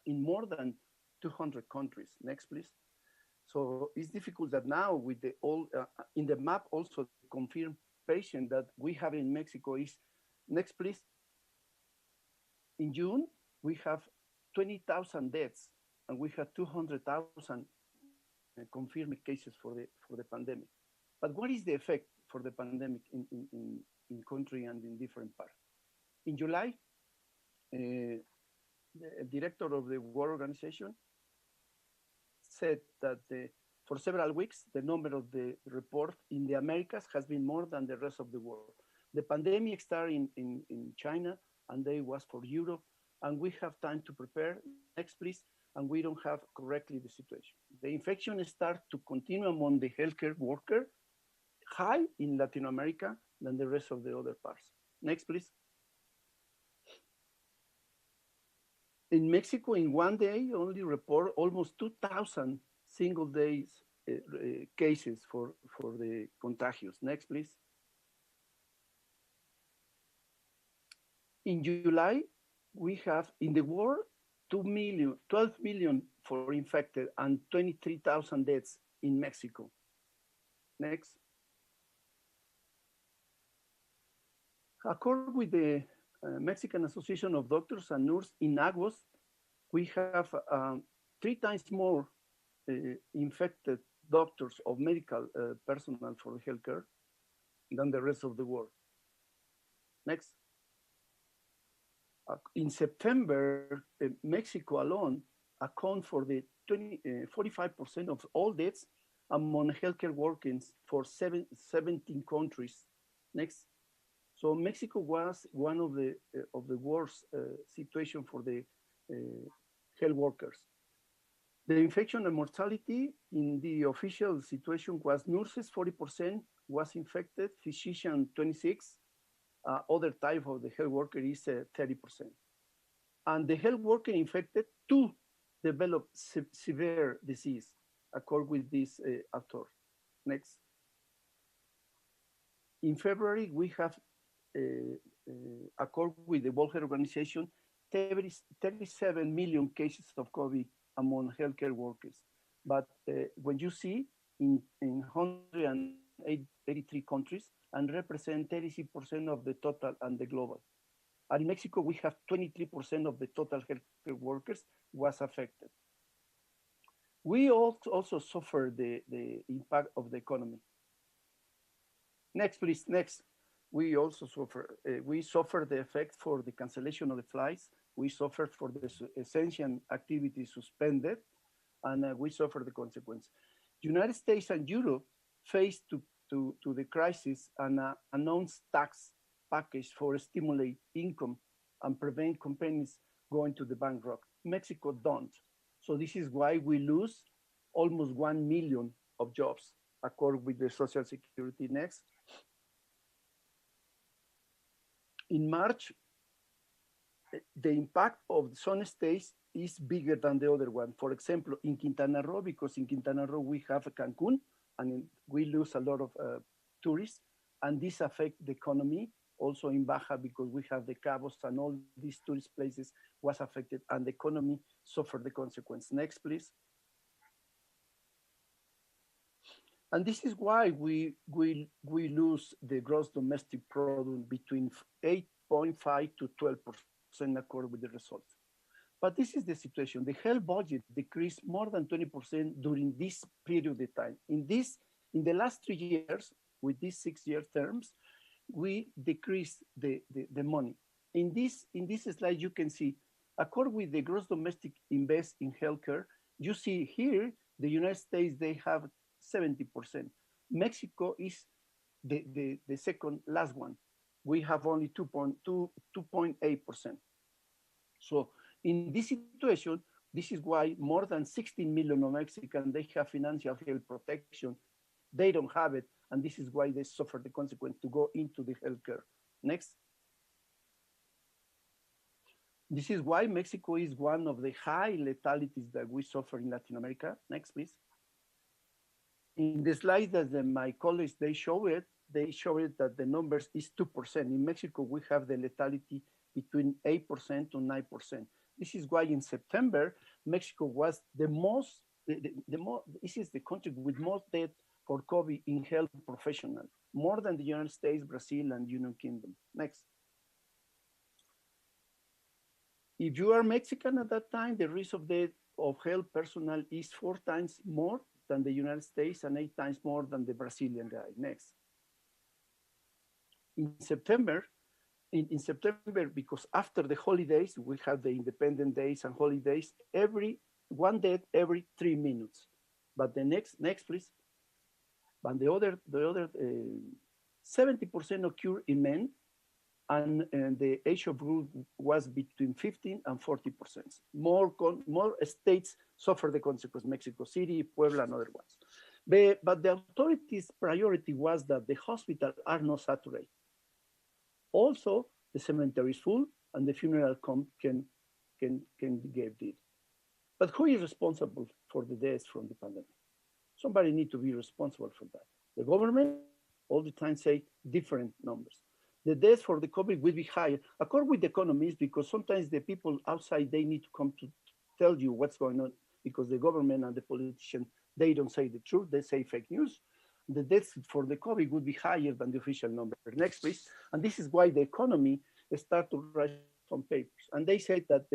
in more than 200 countries. Next, please. So it's difficult that now with the in the map also confirmed patient that we have in Mexico is, next please. In June, we have 20,000 deaths and we have 200,000 confirmed cases for the pandemic. But what is the effect for the pandemic in country and in different parts? In July, the director of the World Organization said that for several weeks, the number of the report in the Americas has been more than the rest of the world. The pandemic started in China, and they was for Europe, and we have time to prepare. Next, please. And we don't have correctly the situation. The infection start to continue among the healthcare worker, high in Latin America than the rest of the other parts. Next, please. In Mexico, in 1 day, only report almost 2,000 single days cases for the contagious. Next, please. In July, we have in the world 12 million for infected and 23,000 deaths in Mexico. Next. According with the Mexican Association of Doctors and Nurses, in August, we have 3 times more infected doctors of medical personnel for healthcare than the rest of the world. Next. In September, Mexico alone account for the 45% of all deaths among healthcare workers for 17 countries. Next. So Mexico was one of the worst situation for the health workers. The infection and mortality in the official situation was nurses 40% was infected, physician 26%, other type of the health worker is 30%. And the health worker infected 2 develop severe disease, according with this author. Next. In February, we have, according with the World Health Organization, 37 million cases of COVID among healthcare workers. But when you see in 100 83 countries and represent 36% of the total and the global. And in Mexico, we have 23% of the total healthcare workers was affected. We also suffer the impact of the economy. Next, please, next. We also suffer the effect for the cancellation of the flights. We suffer for the essential activities suspended, and we suffer the consequence. United States and Europe faced to the crisis and announced tax package for stimulate income and prevent companies going to the bankrupt. Mexico don't. So this is why we lose almost 1 million of jobs, according with the Social Security. Next. In March, the impact of some states is bigger than the other one. For example, in Quintana Roo, because in Quintana Roo we have Cancun, and we lose a lot of tourists, and this affects the economy. Also in Baja, because we have the Cabos and all these tourist places was affected, and the economy suffered the consequence. Next, please. And this is why we lose the gross domestic product between 8.5 to 12% according with the results. But this is the situation. The health budget decreased more than 20% during this period of time. In the last 3 years, with these 6-year terms, we decreased the money. In this slide, you can see, according with the gross domestic invest in healthcare, you see here, the United States, they have 70%. Mexico is the second last one. We have only 2.8%. So in this situation, this is why more than 16 million of Mexicans, they have financial health protection. They don't have it, and this is why they suffer the consequence to go into the healthcare. Next. This is why Mexico is one of the high letalities that we suffer in Latin America. Next, please. In the slide that my colleagues, they show it that the numbers is 2%. In Mexico, we have the lethality between 8% to 9%. This is why in September, Mexico was this is the country with most death for COVID in health professional, more than the United States, Brazil, and United Kingdom. Next. If you are Mexican at that time, the risk of death of health personnel is 4 times more than the United States and 8 times more than the Brazilian guy. Next. In September, because after the holidays, we have the independent days and holidays, one death every 3 minutes. But the next, please. But the other 70% occur in men, and the age of group was between 15 and 40%. More states suffer the consequence, Mexico City, Puebla, and other ones. But the authorities' priority was that the hospitals are not saturated. Also, the cemetery is full, and the funeral can be given. But who is responsible for the deaths from the pandemic? Somebody needs to be responsible for that. The government all the time say different numbers. The deaths for the COVID will be higher, according with the economists, because sometimes the people outside, they need to come to tell you what's going on, because the government and the politicians, they don't say the truth, they say fake news. The deaths for the COVID would be higher than the official number. Next, please. And this is why the economy start to write some papers. And they said that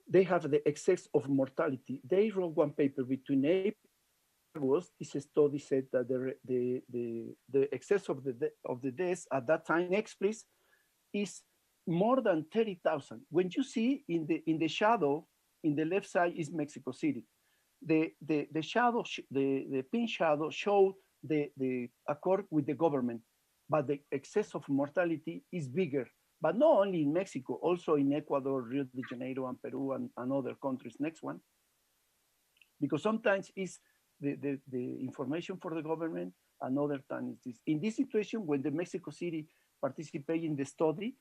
they have the excess of mortality. They wrote one paper between April and August. This study said that the excess of the deaths at that time, next please, is more than 30,000. When you see in the shadow, in the left side is Mexico City. The shadow, the pink shadow show the accord with the government, but the excess of mortality is bigger. But not only in Mexico, also in Ecuador, Rio de Janeiro, and Peru, and other countries. Next one. Because sometimes it's the information for the government, and other times it's this. In this situation, when the Mexico City participate in the study,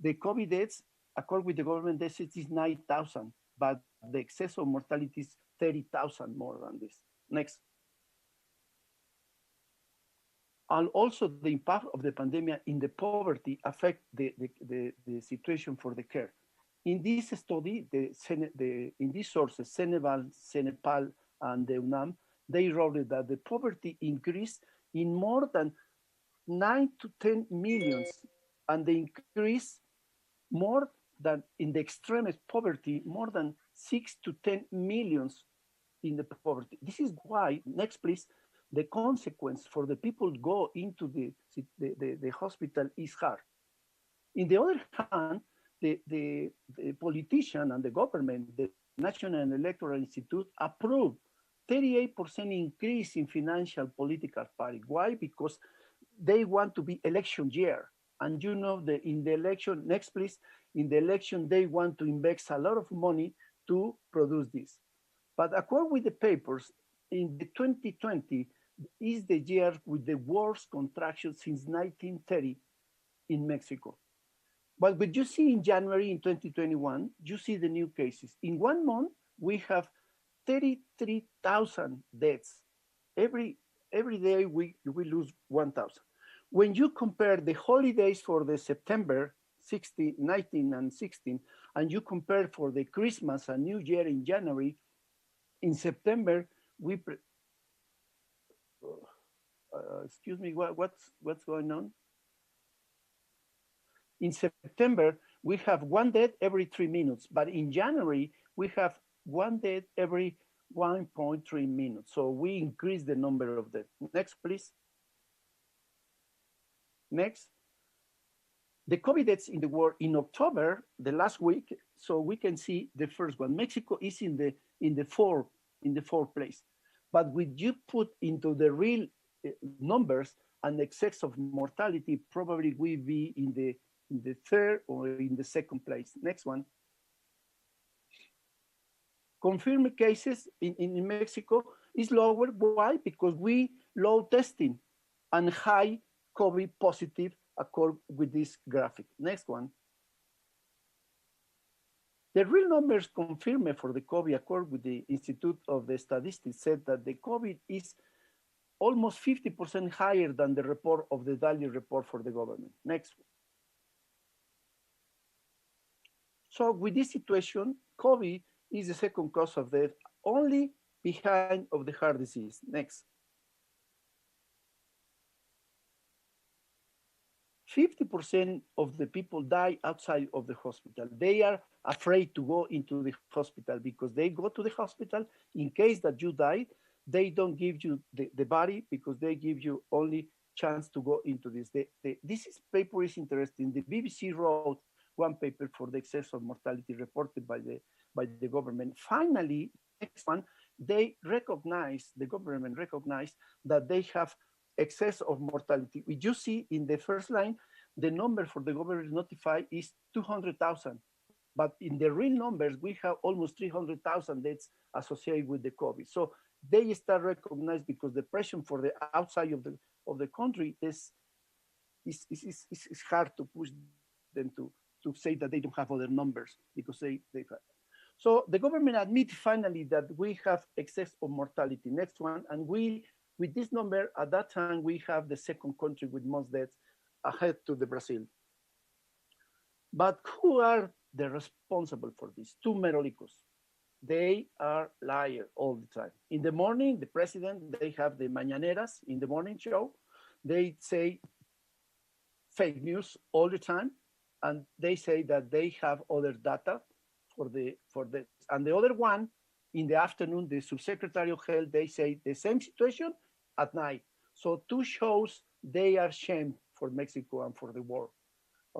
the COVID deaths, according with the government, deaths is 9,000, but the excess of mortality is 30,000 more than this. Next. And also the impact of the pandemic in the poverty affect the situation for the care. In this study, in these sources, Cenepal, and the UNAM, they wrote that the poverty increased in more than 9 to 10 millions, and the increase more than in the extremist poverty, more than 6 to 10 millions in the poverty. This is why, next please, the consequence for the people go into the hospital is hard. In the other hand, the politician and the government, the National Electoral Institute, approved 38% increase in financial political party. Why? Because they want to be election year. And you know that in the election, next please, in the election, they want to invest a lot of money to produce this. But according with the papers, in the 2020 is the year with the worst contraction since 1930 in Mexico. But what you see in January in 2021, you see the new cases. In 1 month, we have 33,000 deaths. Every day we lose 1,000. When you compare the holidays for the September 16, 19 and 16, and you compare for the Christmas and New Year in January, in September, we, excuse me, what's going on? In September, we have 1 death every 3 minutes, but in January, we have 1 death every 1.3 minutes. So we increase the number of deaths. Next, please. Next. The COVID deaths in the world in October, the last week, so we can see the first one. Mexico is in the fourth place. But when you put into the real numbers and excess of mortality, probably will be in the third or in the second place. Next one. Confirmed cases in Mexico is lower. Why? Because we low testing and high COVID positive according with this graphic. Next one. The real numbers confirmed for the COVID according with the Institute of the Statistics said that the COVID is almost 50% higher than the report of the daily report for the government. Next. So with this situation, COVID is the second cause of death, only behind of the heart disease. Next. 50% of the people die outside of the hospital. They are afraid to go into the hospital because they go to the hospital in case that you die. They don't give you the body because they give you only chance to go into this. This paper is interesting. The BBC wrote one paper for the excess of mortality reported by the government. Finally, next one, the government recognized that they have excess of mortality. You see in the first line, the number for the government notified is 200,000. But in the real numbers, we have almost 300,000 deaths associated with the COVID. So they start recognized because the pressure for the outside of the country is hard to push them to say that they don't have other numbers because they have. So the government admit finally that we have excess of mortality. Next one, and with this number at that time we have the second country with most deaths ahead to the Brazil. But who are the responsible for this? Two merolicos. They are liars all the time. In the morning, the president, they have the mañaneras in the morning show. They say fake news all the time, and they say that they have other data for the and the other one in the afternoon, the subsecretary of health, they say the same situation at night. So two shows, they are shame for Mexico and for the world.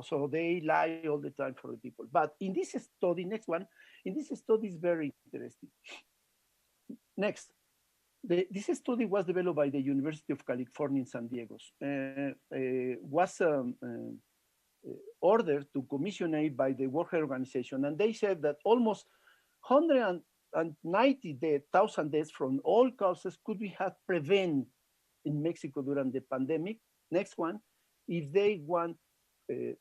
So they lie all the time for the people. But in this study, next one, in this study is very interesting. Next, this study was developed by the University of California in San Diego. Was ordered to commission it by the World Health Organization, and they said that almost 190,000 deaths from all causes could be had prevented in Mexico during the pandemic. Next one, if they want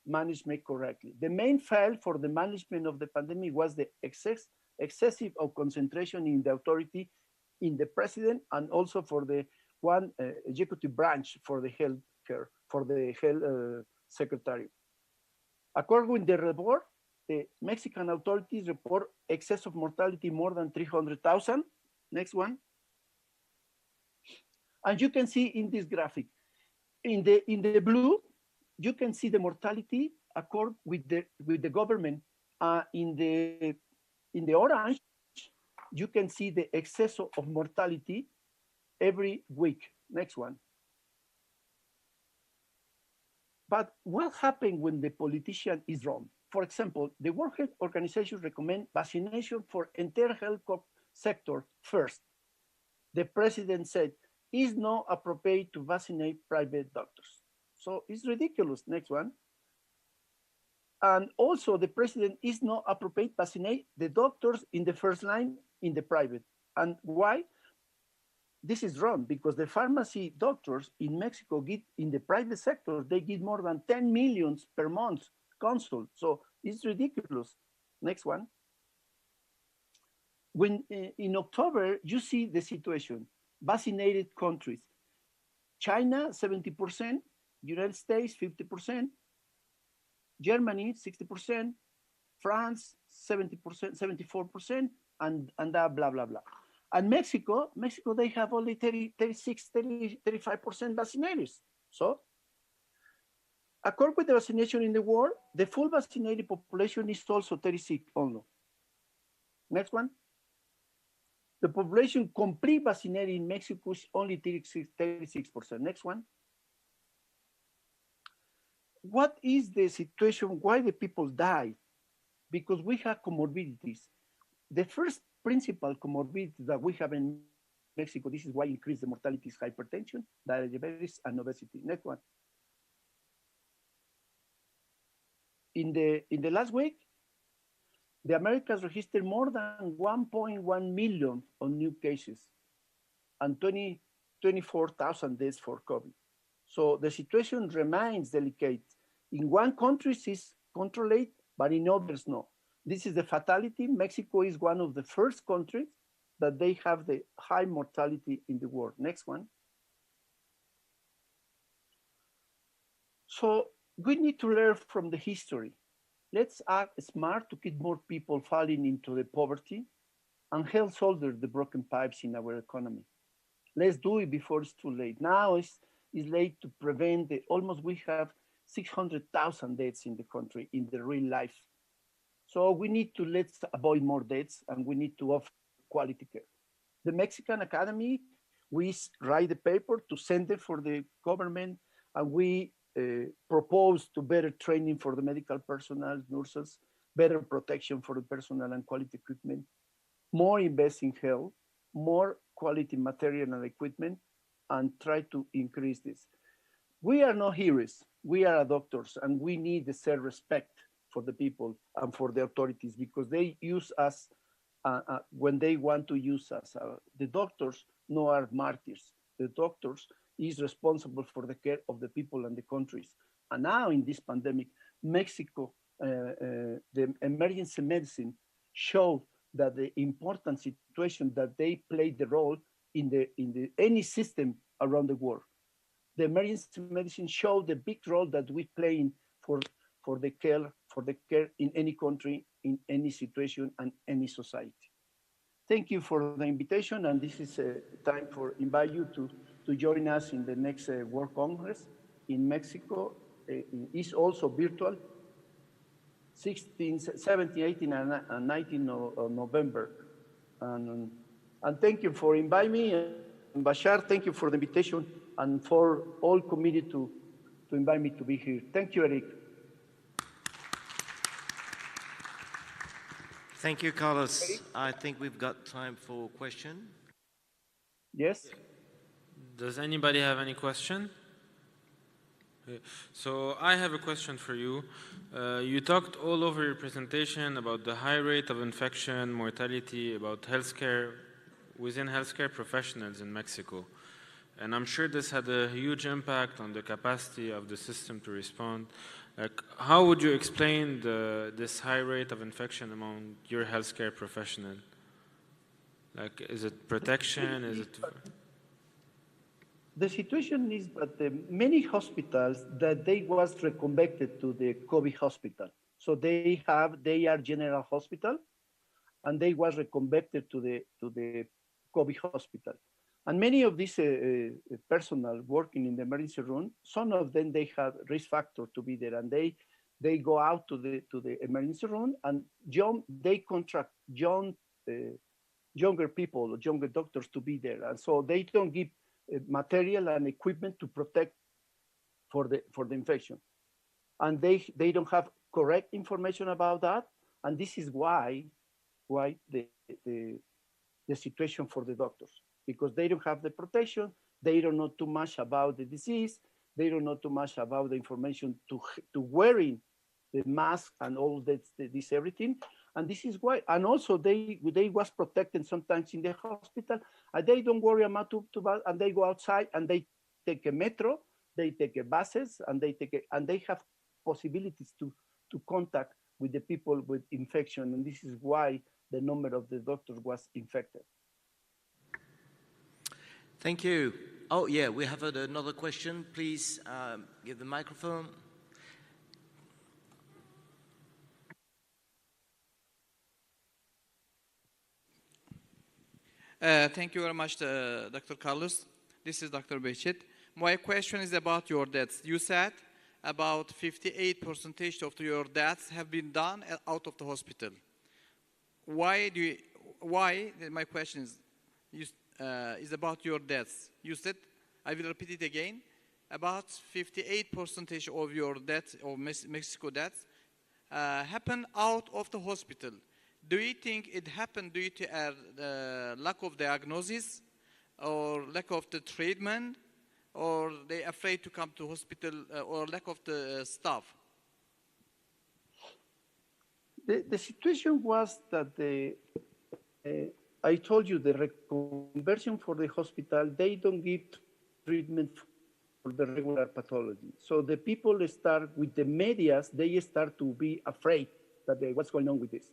management correctly. The main fail for the management of the pandemic was the excessive of concentration in the authority in the president and also for the one executive branch for the health care, for the health secretary. According with the report, the Mexican authorities report excess of mortality more than 300,000. Next one. And you can see in this graphic, in the blue, you can see the mortality accord with the government. In the orange, you can see the excess of mortality every week. Next one. But what happens when the politician is wrong? For example, the World Health Organization recommends vaccination for entire health sector first. The president said, it's not appropriate to vaccinate private doctors. So it's ridiculous. Next one. And also the president is not appropriate to vaccinate the doctors in the first line in the private. And why? This is wrong because the pharmacy doctors in Mexico get in the private sector, they get more than 10 million per month consult. So it's ridiculous. Next one. When in October, you see the situation, vaccinated countries, China, 70%, United States, 50%, Germany, 60%, France, 70%, 74%, and blah, blah, blah. And Mexico, they have only 36, 35% vaccinated. So, according with the vaccination in the world, the full vaccinated population is also 36 only. Next one. The population complete vaccinated in Mexico is only 36%. Next one. What is the situation? Why the people die? Because we have comorbidities. The first principal comorbidity that we have in Mexico, this is why increase the mortality, is hypertension, diabetes, and obesity. Next one. In the last week, the Americans registered more than 1.1 million on new cases and 24,000 deaths for COVID. So the situation remains delicate. In one country, it's controlled, but in others, no. This is the fatality. Mexico is one of the first countries that they have the high mortality in the world. Next one. So we need to learn from the history. Let's act smart to keep more people falling into the poverty and help solder the broken pipes in our economy. Let's do it before it's too late. Now it's late to prevent almost we have 600,000 deaths in the country in the real life. So we need to let's avoid more deaths and we need to offer quality care. The Mexican Academy, we write the paper to send it for the government and we propose to better training for the medical personnel, nurses, better protection for the personnel and quality equipment, more invest in health, more quality material and equipment, and try to increase this. We are not heroes, we are doctors, and we need the same respect for the people and for the authorities because they use us when they want to use us. The doctors no are martyrs. The doctors is responsible for the care of the people and the countries. And now in this pandemic, Mexico, the emergency medicine showed that the important situation that they played the role in any system around the world. The emergency medicine showed the big role that we play for the care in any country, in any situation, and any society. Thank you for the invitation, and this is time for invite you to join us in the next World Congress in Mexico. It's also virtual, 16, 17, 18, and 19 of November. And thank you for inviting me. And Bashar, thank you for the invitation and for all committee to invite me to be here. Thank you, Eric. Thank you, Carlos. I think we've got time for question. Yes. Does anybody have any question? So I have a question for you. You talked all over your presentation about the high rate of infection, mortality, about healthcare, within healthcare professionals in Mexico. And I'm sure this had a huge impact on the capacity of the system to respond. How would you explain this high rate of infection among your healthcare professional? Like, is it protection? Is it? The situation is that many hospitals that they was reconvected to the COVID hospital. So they are general hospital, and they was reconvected to the COVID hospital. And many of these personnel working in the emergency room, some of them, they have risk factor to be there, and they go out to the emergency room, and they contract younger people or younger doctors to be there. And so they don't give material and equipment to protect for the infection. And they don't have correct information about that. And this is why the situation for the doctors, because they don't have the protection, they don't know too much about the disease, they don't know too much about the information to wearing the mask and all this everything. And this is why, and also they was protected sometimes in the hospital, and they don't worry about and they go outside and they take a metro, they take a buses, and they have possibilities to contact with the people with infection, and this is why the number of the doctors was infected. Thank you. Oh yeah, we have another question. Please give the microphone. Thank you very much, Dr. Carlos. This is Dr. Behçet. My question is about your deaths. You said about 58% of your deaths have been done out of the hospital. Why? My question is about your deaths. You said, I will repeat it again, about 58% of your deaths, or Mexico deaths, happen out of the hospital. Do you think it happened due to lack of diagnosis, or lack of the treatment, or they afraid to come to hospital, or lack of the staff? The situation was that I told you the reconversion for the hospital, they don't give treatment for the regular pathology. So the people start with the medias, they start to be afraid that what's going on with this.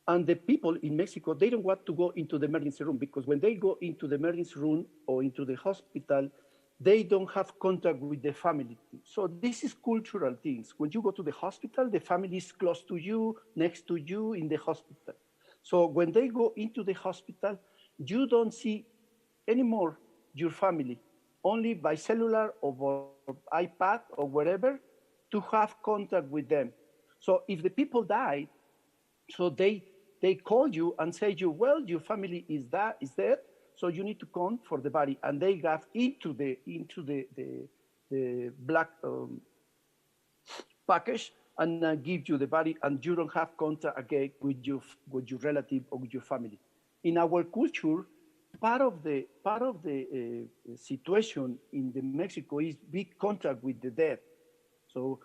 And the people in Mexico, they don't want to go into the emergency room, because when they go into the emergency room or into the hospital, they don't have contact with the family. So this is cultural things. When you go to the hospital, the family is close to you, next to you in the hospital. So when they go into the hospital, you don't see anymore your family, only by cellular or iPad or whatever, to have contact with them. So if the people died, so they call you and say you, well, your family is dead, so you need to come for the body. And they got into the black package and give you the body, and you don't have contact again with your relative or with your family. In our culture, part of the situation in Mexico is big contact with the dead. So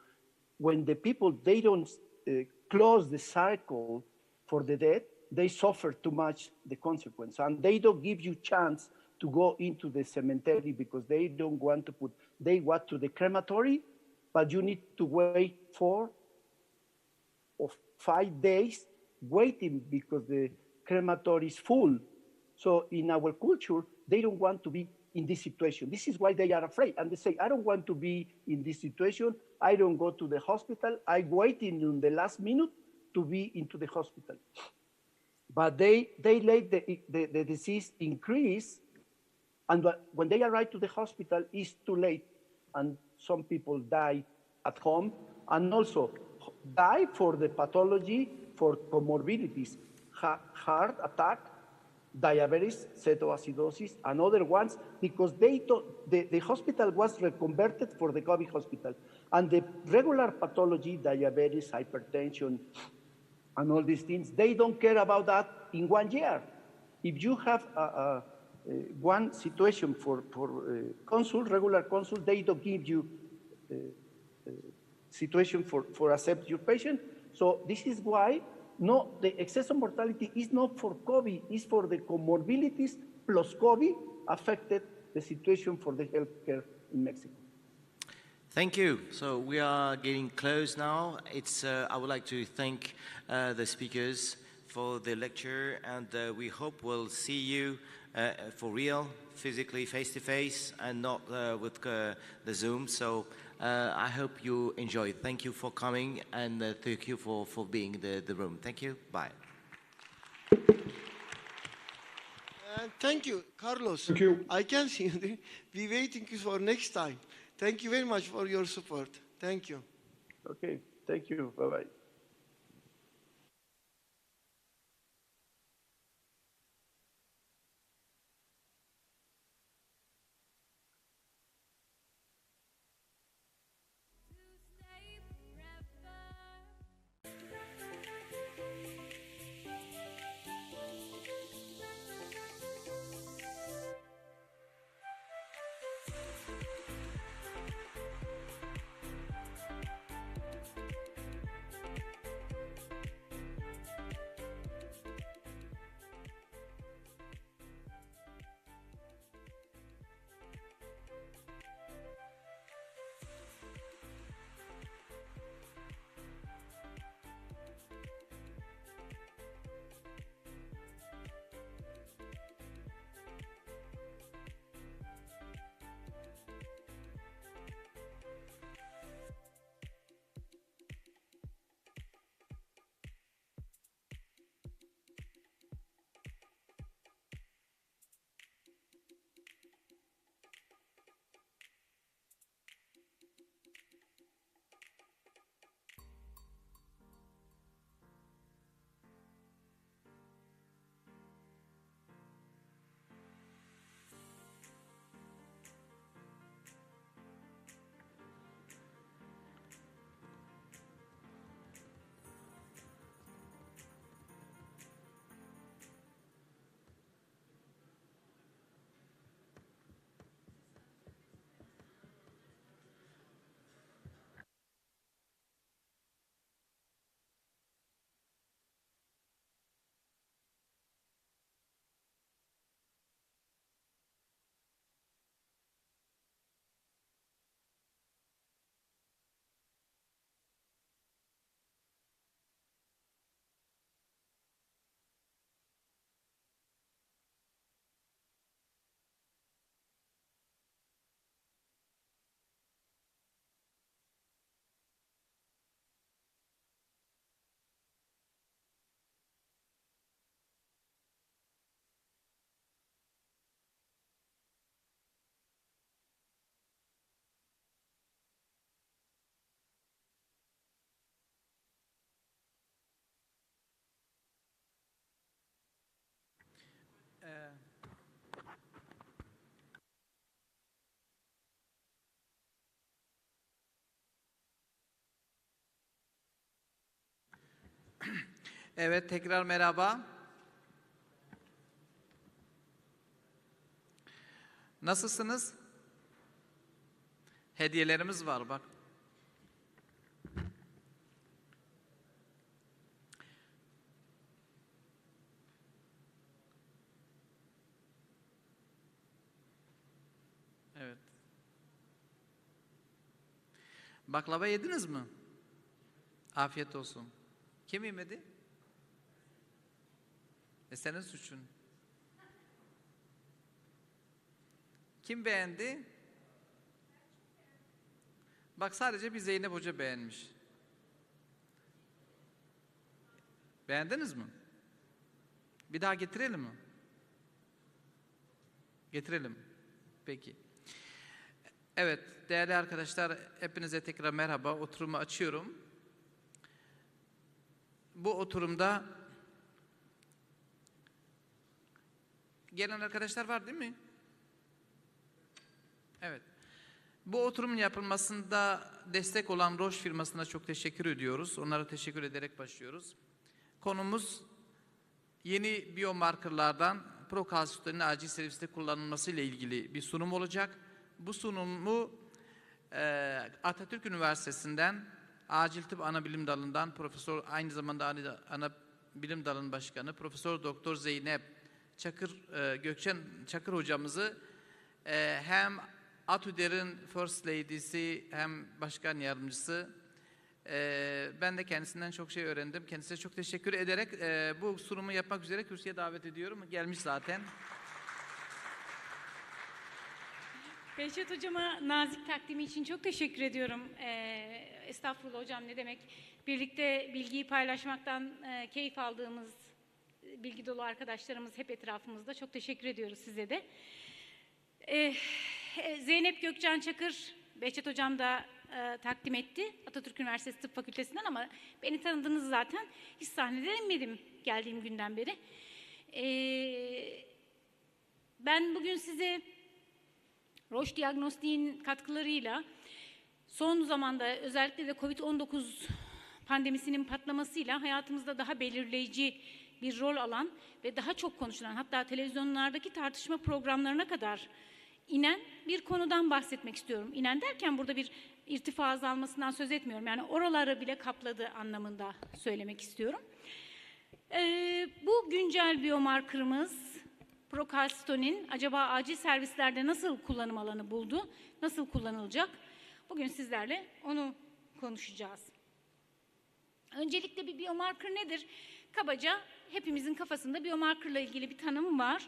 when the people, they don't close the cycle for the dead, they suffer too much the consequence, and they don't give you chance to go into the cemetery, because they don't want to they want to the crematory, but you need to wait 4 or 5 days waiting because the crematory is full. So in our culture, they don't want to be in this situation. This is why they are afraid, and they say, I don't want to be in this situation. I don't go to the hospital. I wait in the last minute to be into the hospital. But they let the disease increase, and when they arrive to the hospital, it's too late, and some people die at home, and also die for the pathology, for comorbidities, heart attack, diabetes, ketoacidosis, and other ones, because the hospital was reconverted for the COVID hospital, and the regular pathology, diabetes, hypertension, and all these things, they don't care about that in 1 year. If you have one situation for regular consult, they don't give you situation for accept your patient. So this is why the excess of mortality is not for COVID, it's for the comorbidities plus COVID affected the situation for the healthcare in Mexico. Thank you. So we are getting close now. I would like to thank the speakers for the lecture, and we hope we'll see you for real, physically, face-to-face, and not with the Zoom. So I hope you enjoy. Thank you for coming, and thank you for being in the room. Thank you. Bye. Thank you, Carlos. Thank you. I can see you. We waiting for next time. Thank you very much for your support. Thank you. Okay, thank you. Bye-bye. Evet, tekrar merhaba. Nasılsınız? Hediyelerimiz var bak. Evet. Baklava yediniz mi? Afiyet olsun. Kim yemedi? Senin suçun. Kim beğendi? Bak sadece bir Zeynep Hoca beğenmiş. Beğendiniz mi? Bir daha getirelim mi? Getirelim. Peki. Evet değerli arkadaşlar hepinize tekrar merhaba. Oturumu açıyorum. Bu oturumda gelen arkadaşlar var değil mi? Evet. Bu oturumun yapılmasında destek olan Roche firmasına çok teşekkür ediyoruz. Onlara teşekkür ederek başlıyoruz. Konumuz yeni biyomarkerlardan prokalsitlerin acil serviste kullanılması ile ilgili bir sunum olacak. Bu sunumu Atatürk Üniversitesi'nden Acil Tıp Anabilim Dalı'ndan profesör aynı zamanda ana bilim dalının başkanı Profesör Doktor Zeynep Gökçen Çakır hocamızı hem ATÜDER'in First Lady'si hem başkan yardımcısı ben de kendisinden çok şey öğrendim. Kendisine çok teşekkür ederek bu sunumu yapmak üzere kürsüye davet ediyorum. Gelmiş zaten. Behçet Hocama nazik takdimi için çok teşekkür ediyorum. Estağfurullah hocam ne demek. Birlikte bilgiyi paylaşmaktan keyif aldığımız bilgi dolu arkadaşlarımız hep etrafımızda. Çok teşekkür ediyoruz size de. Zeynep Gökcan Çakır, Behçet Hocam da takdim etti Atatürk Üniversitesi Tıp Fakültesinden, ama beni tanıdınız zaten. Hiç sahnede inmedim geldiğim günden beri. Ben bugün size Roche Diagnostik'in katkılarıyla son zamanda özellikle de Covid-19 pandemisinin patlamasıyla hayatımızda daha belirleyici bir rol alan ve daha çok konuşulan, hatta televizyonlardaki tartışma programlarına kadar inen bir konudan bahsetmek istiyorum. İnen derken burada bir irtifa azalmasından söz etmiyorum. Yani oraları bile kapladığı anlamında söylemek istiyorum. Bu güncel biomarkerımız prokalsitonin acaba acil servislerde nasıl kullanım alanı buldu? Nasıl kullanılacak? Bugün sizlerle onu konuşacağız. Öncelikle bir biomarker nedir? Kabaca hepimizin kafasında biomarkerla ilgili bir tanım var.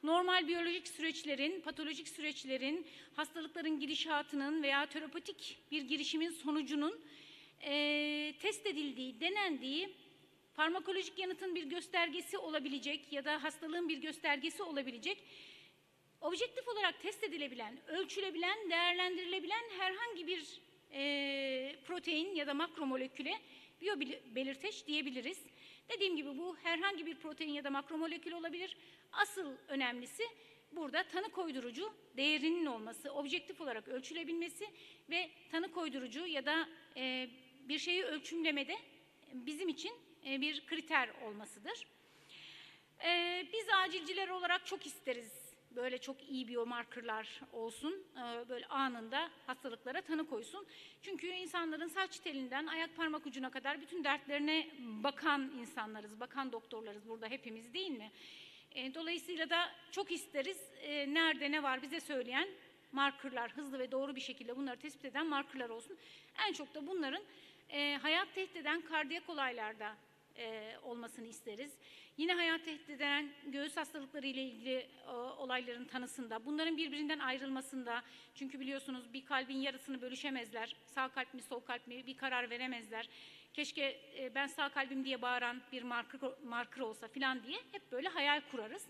Normal biyolojik süreçlerin, patolojik süreçlerin, hastalıkların gidişatının veya terapetik bir girişimin sonucunun test edildiği, denendiği, farmakolojik yanıtın bir göstergesi olabilecek ya da hastalığın bir göstergesi olabilecek, objektif olarak test edilebilen, ölçülebilen, değerlendirilebilen herhangi bir protein ya da makromoleküle biyobelirteç diyebiliriz. Dediğim gibi bu herhangi bir protein ya da makromolekül olabilir. Asıl önemlisi burada tanı koydurucu değerinin olması, objektif olarak ölçülebilmesi ve tanı koydurucu ya da bir şeyi ölçümlemede bizim için bir kriter olmasıdır. Biz acilciler olarak çok isteriz böyle çok iyi biomarkerlar olsun, böyle anında hastalıklara tanı koysun. Çünkü insanların saç telinden ayak parmak ucuna kadar bütün dertlerine bakan insanlarız, bakan doktorlarız burada hepimiz, değil mi? Dolayısıyla da çok isteriz nerede ne var bize söyleyen markerlar, hızlı ve doğru bir şekilde bunları tespit eden markerlar olsun. En çok da bunların hayat tehdit eden kardiyak olaylarda olmasını isteriz. Yine hayat tehdit eden göğüs hastalıkları ile ilgili olayların tanısında, bunların birbirinden ayrılmasında, çünkü biliyorsunuz bir kalbin yarısını bölüşemezler, sağ kalp mi sol kalp mi bir karar veremezler. Keşke ben sağ kalbim diye bağıran bir marker olsa filan diye hep böyle hayal kurarız.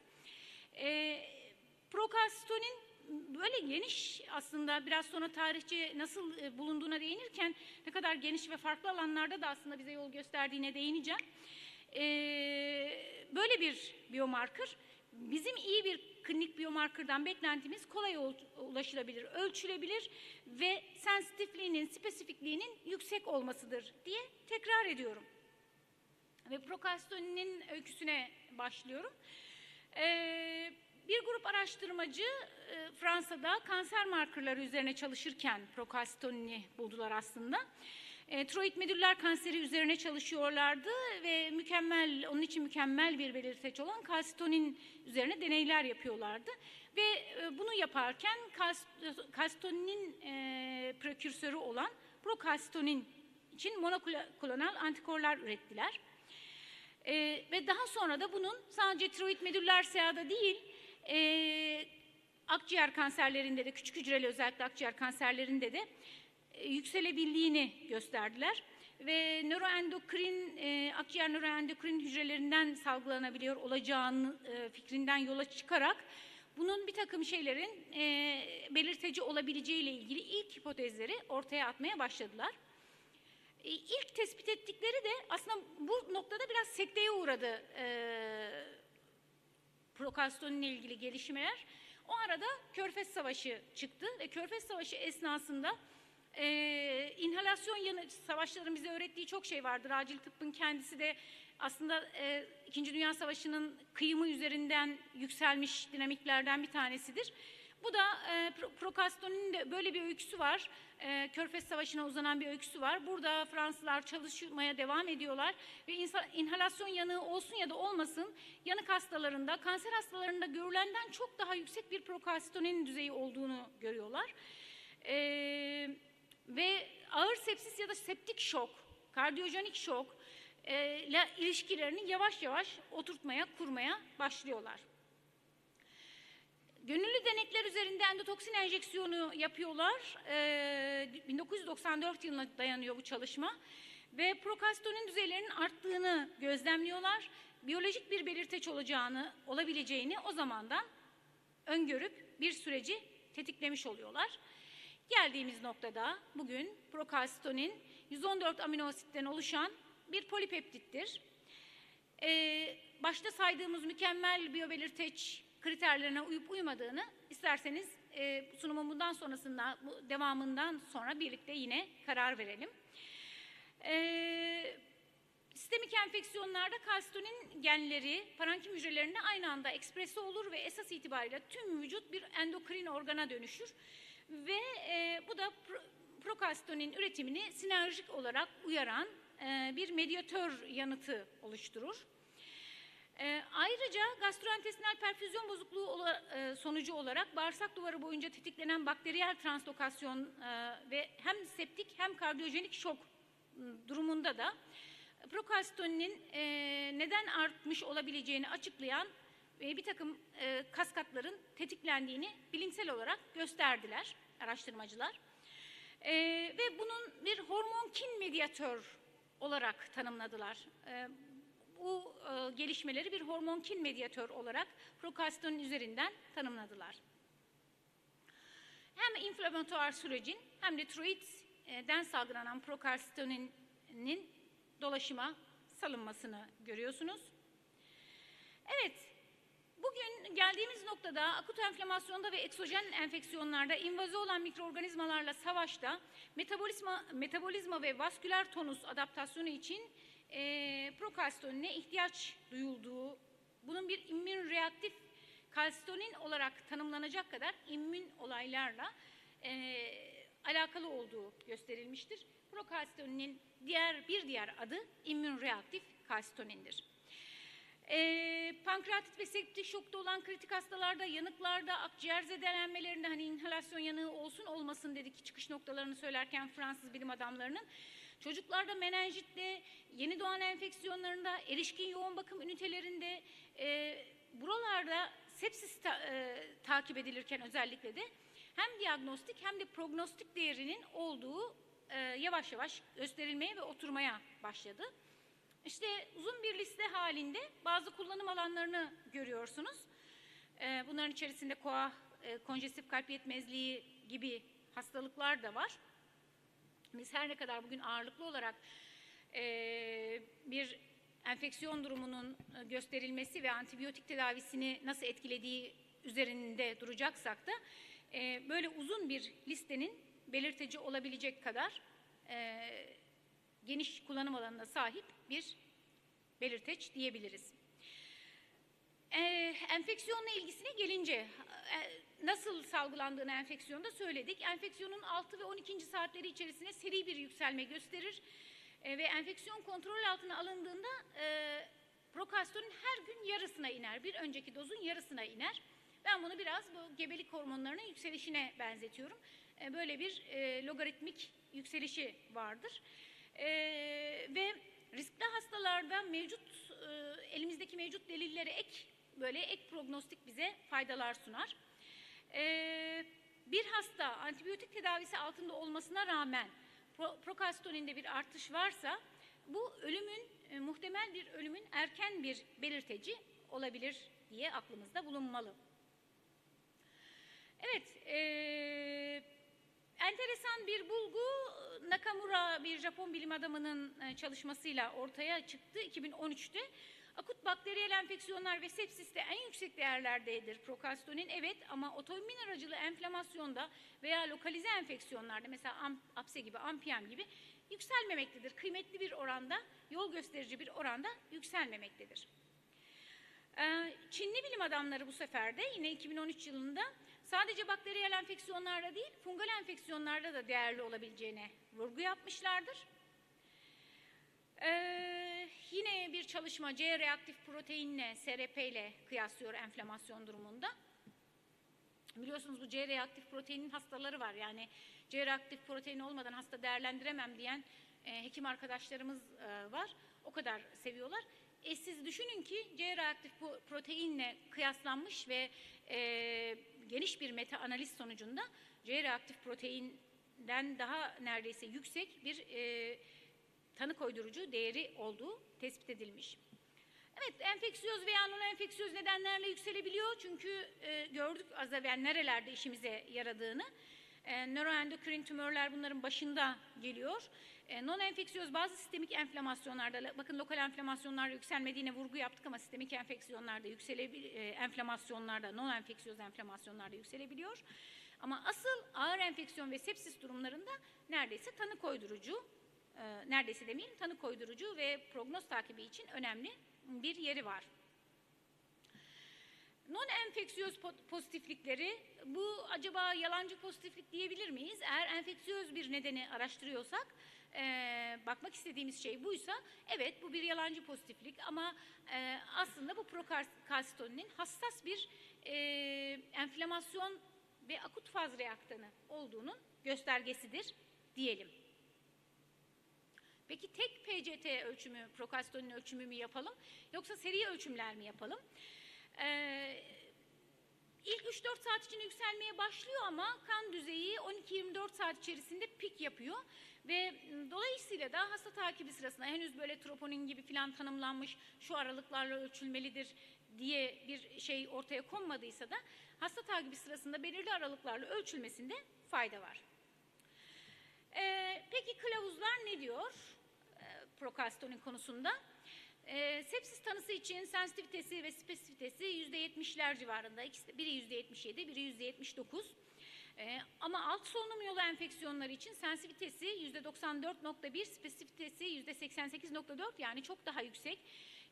Prokalsitonin böyle geniş, aslında biraz sonra tarihçi nasıl bulunduğuna değinirken ne kadar geniş ve farklı alanlarda da aslında bize yol gösterdiğine değineceğim. Böyle bir biomarker, bizim iyi bir klinik biomarkerdan beklentimiz kolay ulaşılabilir, ölçülebilir ve sensitifliğinin, spesifikliğinin yüksek olmasıdır diye tekrar ediyorum. Ve prokalsitonin öyküsüne başlıyorum. Bir grup araştırmacı Fransa'da kanser markerları üzerine çalışırken prokalsitonini buldular aslında. Tiroid medüller kanseri üzerine çalışıyorlardı ve onun için mükemmel bir belirteç olan kalsitonin üzerine deneyler yapıyorlardı. Ve bunu yaparken kalsitoninin prekürsörü olan prokalsitonin için monoklonal antikorlar ürettiler. Ve daha sonra da bunun sadece tiroid medüller SEA'da değil, akciğer kanserlerinde de, küçük hücreli özellikle akciğer kanserlerinde de yükselebildiğini gösterdiler. Ve akciğer nöroendokrin hücrelerinden salgılanabiliyor olacağını fikrinden yola çıkarak bunun bir takım şeylerin belirteci olabileceğiyle ilgili ilk hipotezleri ortaya atmaya başladılar. İlk tespit ettikleri de aslında bu noktada biraz sekteye uğradı prokalsitoninle ilgili gelişmeler. O arada Körfez Savaşı çıktı ve Körfez Savaşı esnasında inhalasyon yanı, savaşların bize öğrettiği çok şey vardır. Acil tıbbın kendisi de aslında İkinci Dünya Savaşı'nın kıyımı üzerinden yükselmiş dinamiklerden bir tanesidir. Bu da prokalsitoninin de böyle bir öyküsü var. Körfez Savaşı'na uzanan bir öyküsü var. Burada Fransızlar çalışmaya devam ediyorlar ve inhalasyon yanığı olsun ya da olmasın yanık hastalarında, kanser hastalarında görülenden çok daha yüksek bir prokalsitonin düzeyi olduğunu görüyorlar. Ve ağır sepsis ya da septik şok, kardiyojenik şok ile ilişkilerini yavaş yavaş oturtmaya, kurmaya başlıyorlar. Gönüllü denekler üzerinde endotoksin enjeksiyonu yapıyorlar. 1994 yılına dayanıyor bu çalışma. ve prokastolin düzeylerinin arttığını gözlemliyorlar. Biyolojik bir belirteç olabileceğini o zamandan öngörüp bir süreci tetiklemiş oluyorlar. Geldiğimiz noktada bugün prokastolin 114 amino asitten oluşan bir polipeptittir. Başta saydığımız mükemmel biyobelirteç kriterlerine uyup uymadığını isterseniz sunumun devamından sonra birlikte yine karar verelim. Sistemik enfeksiyonlarda kalsitonin genleri parenkim hücrelerinde aynı anda ekspresi olur ve esas itibariyle tüm vücut bir endokrin organa dönüşür. Ve bu da prokastolin üretimini sinerjik olarak uyaran bir medyatör yanıtı oluşturur. Ayrıca gastrointestinal perfüzyon bozukluğu sonucu olarak bağırsak duvarı boyunca tetiklenen bakteriyel translokasyon ve hem septik hem kardiyojenik şok durumunda da prokastolinin neden artmış olabileceğini açıklayan bir takım kaskatların tetiklendiğini bilimsel olarak gösterdiler araştırmacılar. Ve bunun bir hormonkin medyatör olarak tanımladılar. Bu gelişmeleri bir hormonkin medyatör olarak prokastolin üzerinden tanımladılar. Hem inflamatuar sürecin hem de tiroidden salgılanan prokastolinin dolaşıma salınmasını görüyorsunuz. Evet, bugün geldiğimiz noktada akut enflamasyonda ve eksojen enfeksiyonlarda invaze olan mikroorganizmalarla savaşta metabolizma ve vasküler tonus adaptasyonu için prokastoline ihtiyaç duyulduğu, bunun bir immün reaktif kalsitonin olarak tanımlanacak kadar immün olaylarla alakalı olduğu gösterilmiştir. Prokastolinin bir diğer adı immün reaktif kalsitonindir. Pankreatit ve septik şokta olan kritik hastalarda, yanıklarda, akciğer zedelenmelerinde hani inhalasyon yanığı olsun olmasın dedik çıkış noktalarını söylerken Fransız bilim adamlarının. Çocuklarda menenjitte, yeni doğan enfeksiyonlarında, erişkin yoğun bakım ünitelerinde, buralarda sepsis takip edilirken özellikle de hem diagnostik hem de prognostik değerinin olduğu yavaş yavaş gösterilmeye ve oturmaya başladı. İşte uzun bir liste halinde bazı kullanım alanlarını görüyorsunuz. Bunların içerisinde koa, konjestif kalp yetmezliği gibi hastalıklar da var. Biz her ne kadar bugün ağırlıklı olarak bir enfeksiyon durumunun gösterilmesi ve antibiyotik tedavisini nasıl etkilediği üzerinde duracaksak da böyle uzun bir listenin belirteci olabilecek kadar geniş kullanım alanına sahip bir belirteç diyebiliriz. Enfeksiyonla ilgisine gelince nasıl salgılandığını enfeksiyonda söyledik. Enfeksiyonun 6 ve 12. saatleri içerisinde seri bir yükselme gösterir ve enfeksiyon kontrol altına alındığında prokastolin her gün yarısına iner. Bir önceki dozun yarısına iner. Ben bunu biraz bu gebelik hormonlarının yükselişine benzetiyorum. Böyle bir logaritmik yükselişi vardır. Ve riskli hastalarda elimizdeki mevcut delillere ek prognostik bize faydalar sunar. Bir hasta antibiyotik tedavisi altında olmasına rağmen prokastolinde bir artış varsa bu muhtemel bir ölümün erken bir belirteci olabilir diye aklımızda bulunmalı. Evet, enteresan bir bulgu Nakamura, bir Japon bilim adamının çalışmasıyla ortaya çıktı 2013'te. Akut bakteriyel enfeksiyonlar ve sepsiste en yüksek değerlerdedir prokastolin, evet, ama otoimmün aracılı enflamasyonda veya lokalize enfeksiyonlarda mesela apse gibi, ampiyem gibi yükselmemektedir. Kıymetli bir oranda, yol gösterici bir oranda yükselmemektedir. Çinli bilim adamları bu sefer de yine 2013 yılında sadece bakteriyel enfeksiyonlarda değil, fungal enfeksiyonlarda da değerli olabileceğine vurgu yapmışlardır. Yine bir çalışma C-reaktif proteinle, SRP ile kıyaslıyor enflamasyon durumunda. Biliyorsunuz bu C-reaktif proteinin hastaları var. Yani C-reaktif protein olmadan hasta değerlendiremem diyen hekim arkadaşlarımız var. O kadar seviyorlar. Siz düşünün ki C-reaktif proteinle kıyaslanmış ve geniş bir meta analiz sonucunda C-reaktif proteinden daha neredeyse yüksek bir tanı koydurucu değeri olduğu tespit edilmiş. Evet, enfeksiyöz veya non-enfeksiyöz nedenlerle yükselebiliyor. Çünkü gördük az evvel nerelerde işimize yaradığını. Nöroendokrin tümörler bunların başında geliyor. Non-enfeksiyöz bazı sistemik enflamasyonlarda, bakın lokal enflamasyonlarda yükselmediğine vurgu yaptık ama sistemik enfeksiyonlarda enflamasyonlarda, non-enfeksiyöz enflamasyonlarda yükselebiliyor. Ama asıl ağır enfeksiyon ve sepsis durumlarında neredeyse tanı koydurucu, neredeyse demeyelim, tanı koydurucu ve prognoz takibi için önemli bir yeri var. Non-enfeksiyöz pozitiflikleri, bu acaba yalancı pozitiflik diyebilir miyiz? Eğer enfeksiyöz bir nedeni araştırıyorsak, bakmak istediğimiz şey buysa, evet bu bir yalancı pozitiflik ama aslında bu prokalsitoninin hassas bir enflamasyon ve akut faz reaktanı olduğunun göstergesidir diyelim. Peki tek PCT ölçümü, prokalsitonin ölçümü mü yapalım yoksa seri ölçümler mi yapalım? İlk 3-4 saat için yükselmeye başlıyor ama kan düzeyi 12-24 saat içerisinde pik yapıyor ve dolayısıyla da hasta takibi sırasında henüz böyle troponin gibi filan tanımlanmış şu aralıklarla ölçülmelidir diye bir şey ortaya konmadıysa da hasta takibi sırasında belirli aralıklarla ölçülmesinde fayda var. Peki kılavuzlar ne diyor prokalsitonin konusunda? Sepsis tanısı için sensitivitesi ve spesifitesi %70'ler civarında. Biri %77, biri %79. Ama alt solunum yolu enfeksiyonları için sensitivitesi %94.1, spesifitesi %88.4, yani çok daha yüksek.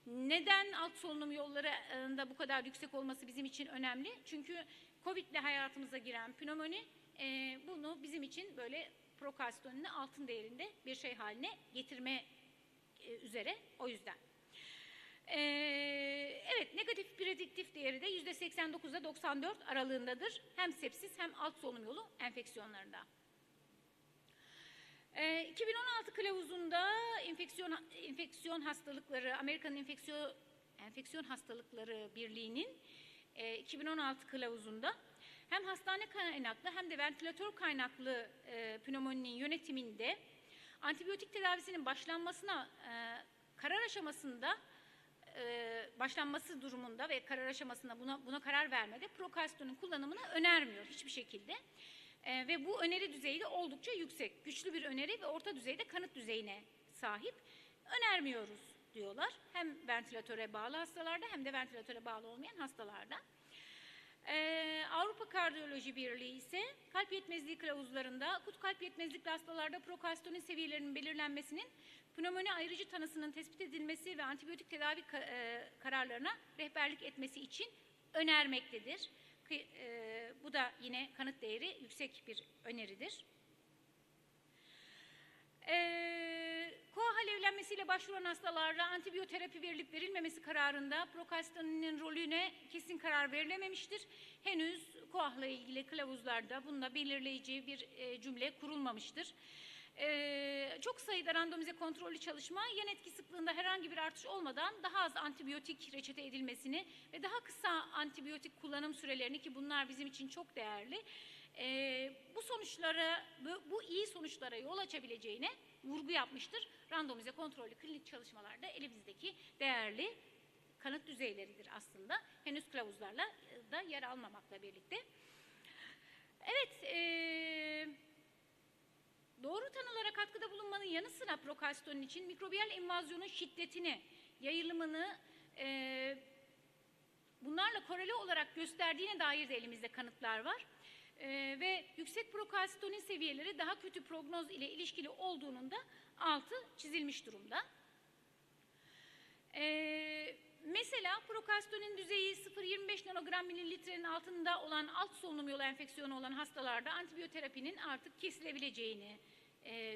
Neden alt solunum yollarında bu kadar yüksek olması bizim için önemli? Çünkü COVID ile hayatımıza giren pnömoni bunu bizim için böyle prokalsitonini altın değerinde bir şey haline getirme üzere, o yüzden. Evet, negatif prediktif değeri de %89'da 94 aralığındadır. Hem sepsis hem alt solunum yolu enfeksiyonlarında. 2016 kılavuzunda enfeksiyon hastalıkları, Amerikan Enfeksiyon Hastalıkları Birliği'nin 2016 kılavuzunda hem hastane kaynaklı hem de ventilatör kaynaklı pnömoninin yönetiminde antibiyotik tedavisinin başlanmasına karar aşamasında başlanması durumunda ve karar aşamasında buna karar vermede prokalsitonin kullanımını önermiyor hiçbir şekilde. Ve bu öneri düzeyi de oldukça yüksek. Güçlü bir öneri ve orta düzeyde kanıt düzeyine sahip. Önermiyoruz diyorlar. Hem ventilatöre bağlı hastalarda hem de ventilatöre bağlı olmayan hastalarda. Avrupa Kardiyoloji Birliği ise kalp yetmezliği kılavuzlarında akut kalp yetmezlikli hastalarda prokalsitonin seviyelerinin belirlenmesinin pnömoni ayrıcı tanısının tespit edilmesi ve antibiyotik tedavi kararlarına rehberlik etmesi için önermektedir. Bu da yine kanıt değeri yüksek bir öneridir. Koa alevlenmesiyle başvuran hastalarda antibiyoterapi verilip verilmemesi kararında prokalsitoninin rolüne kesin karar verilememiştir. Henüz koahla ilgili kılavuzlarda bununla belirleyici bir cümle kurulmamıştır. Çok sayıda randomize kontrollü çalışma yan etki sıklığında herhangi bir artış olmadan daha az antibiyotik reçete edilmesini ve daha kısa antibiyotik kullanım sürelerini, ki bunlar bizim için çok değerli, bu iyi sonuçlara yol açabileceğine vurgu yapmıştır. Randomize kontrollü klinik çalışmalarda elimizdeki değerli kanıt düzeyleridir aslında. Henüz kılavuzlarla da yer almamakla birlikte. Evet, doğru tanılara katkıda bulunmanın yanı sıra prokalsitonin için mikrobiyal invazyonun şiddetini, yayılımını bunlarla koreli olarak gösterdiğine dair de elimizde kanıtlar var. Ve yüksek prokalsitonin seviyeleri daha kötü prognoz ile ilişkili olduğunun da altı çizilmiş durumda. Mesela prokalsitonin düzeyi 0,25 nanogram mililitrenin altında olan alt solunum yolu enfeksiyonu olan hastalarda antibiyoterapinin artık kesilebileceğini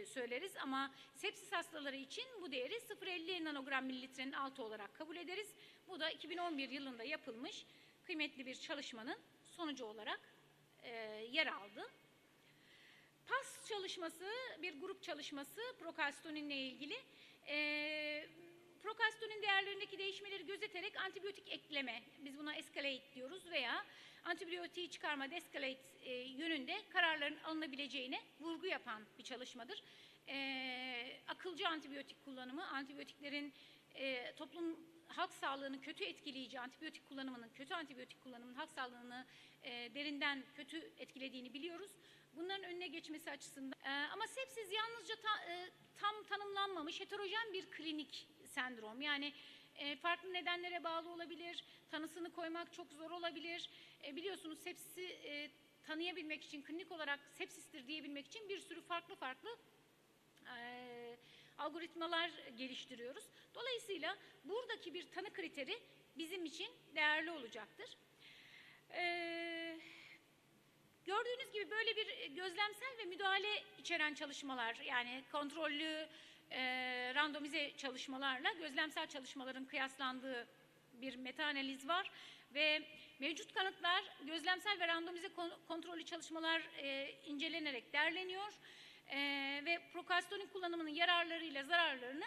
söyleriz. Ama sepsis hastaları için bu değeri 0,50 nanogram mililitrenin altı olarak kabul ederiz. Bu da 2011 yılında yapılmış kıymetli bir çalışmanın sonucu olarak yer aldı. PAS çalışması, bir grup çalışması prokalsitoninle ilgili. Prokalsitonin değerlerindeki değişmeleri gözeterek antibiyotik ekleme, biz buna escalate diyoruz, veya antibiyotiği çıkarma, descalate yönünde kararların alınabileceğine vurgu yapan bir çalışmadır. akılcı antibiyotik kullanımı, antibiyotiklerin toplum halk sağlığını kötü etkileyici antibiyotik kullanımının, kötü antibiyotik kullanımının halk sağlığını derinden kötü etkilediğini biliyoruz. Bunların önüne geçmesi açısından. Ama sepsis yalnızca tam tanımlanmamış heterojen bir klinik sendrom. Yani farklı nedenlere bağlı olabilir, tanısını koymak çok zor olabilir. Biliyorsunuz sepsisi tanıyabilmek için, klinik olarak sepsistir diyebilmek için bir sürü farklı algoritmalar geliştiriyoruz. Dolayısıyla buradaki bir tanı kriteri bizim için değerli olacaktır. Gördüğünüz gibi böyle bir gözlemsel ve müdahale içeren çalışmalar, yani kontrollü randomize çalışmalarla gözlemsel çalışmaların kıyaslandığı bir meta-analiz var ve mevcut kanıtlar gözlemsel ve randomize kontrollü çalışmalar incelenerek derleniyor ve prokalstonik kullanımının yararlarıyla zararlarını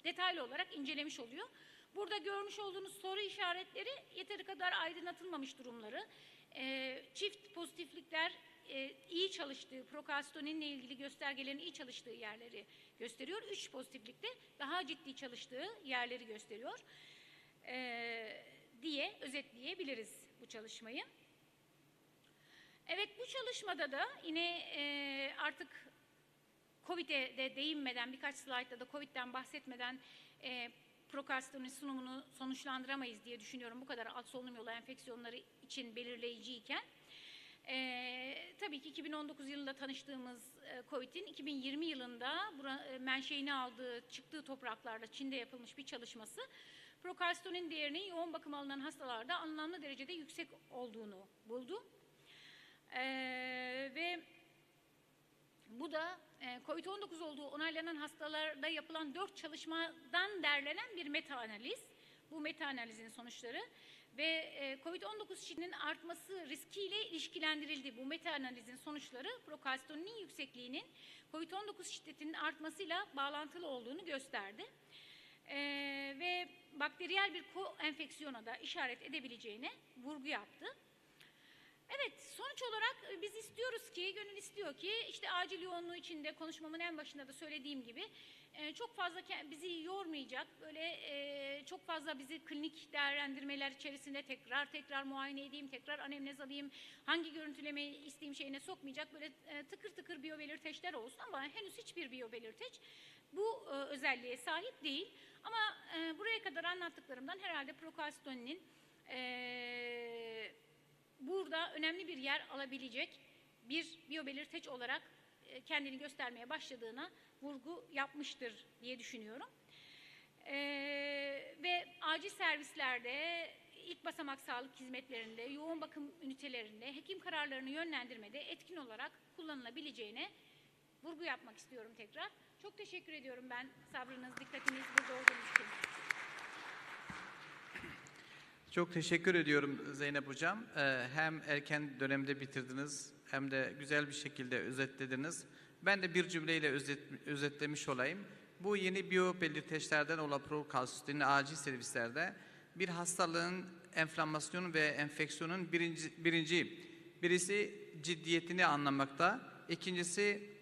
detaylı olarak incelemiş oluyor. Burada görmüş olduğunuz soru işaretleri yeteri kadar aydınlatılmamış durumları. Çift pozitiflikler iyi çalıştığı, prokalstoninle ilgili göstergelerin iyi çalıştığı yerleri gösteriyor. 3 pozitiflikte daha ciddi çalıştığı yerleri gösteriyor diye özetleyebiliriz bu çalışmayı. Evet, bu çalışmada da yine artık COVID'e de değinmeden, birkaç slaytta da COVID'den bahsetmeden prokalstonin sunumunu sonuçlandıramayız diye düşünüyorum. Bu kadar alt solunum yolu enfeksiyonları için belirleyiciyken. Tabii ki 2019 yılında tanıştığımız COVID'in 2020 yılında menşeini aldığı, çıktığı topraklarda Çin'de yapılmış bir çalışması prokalstonin değerinin yoğun bakım alınan hastalarda anlamlı derecede yüksek olduğunu buldu. Ve bu da COVID-19 olduğu onaylanan hastalarda yapılan 4 çalışmadan derlenen bir meta-analiz. Bu meta-analizin sonuçları ve COVID-19 şiddetinin artması riskiyle ilişkilendirildi. Bu meta-analizin sonuçları prokalstoninin yüksekliğinin COVID-19 şiddetinin artmasıyla bağlantılı olduğunu gösterdi. Ve bakteriyel bir koenfeksiyona da işaret edebileceğine vurgu yaptı. Evet, sonuç olarak biz istiyoruz ki, gönül istiyor ki işte acil yoğunluğu içinde konuşmamın en başında da söylediğim gibi çok fazla bizi yormayacak, böyle çok fazla bizi klinik değerlendirmeler içerisinde tekrar muayene edeyim, tekrar anemnez alayım, hangi görüntülemeyi istediğim şeyine sokmayacak, böyle tıkır tıkır biyobelirteçler olsun ama henüz hiçbir biyobelirteç bu özelliğe sahip değil. Ama buraya kadar anlattıklarımdan herhalde prokalstoninin burada önemli bir yer alabilecek bir biyobelirteç olarak kendini göstermeye başladığına vurgu yapmıştır diye düşünüyorum. Ve acil servislerde, ilk basamak sağlık hizmetlerinde, yoğun bakım ünitelerinde hekim kararlarını yönlendirmede etkin olarak kullanılabileceğine vurgu yapmak istiyorum tekrar. Çok teşekkür ediyorum ben sabrınız, dikkatiniz burada olduğunuz için. Çok teşekkür ediyorum Zeynep Hocam. Hem erken dönemde bitirdiniz hem de güzel bir şekilde özetlediniz. Ben de bir cümleyle özetlemiş olayım. Bu yeni biyobelirteçlerden olan prokalsitonin acil servislerde bir hastalığın enflamasyonu ve enfeksiyonun birisi ciddiyetini anlamakta, ikincisi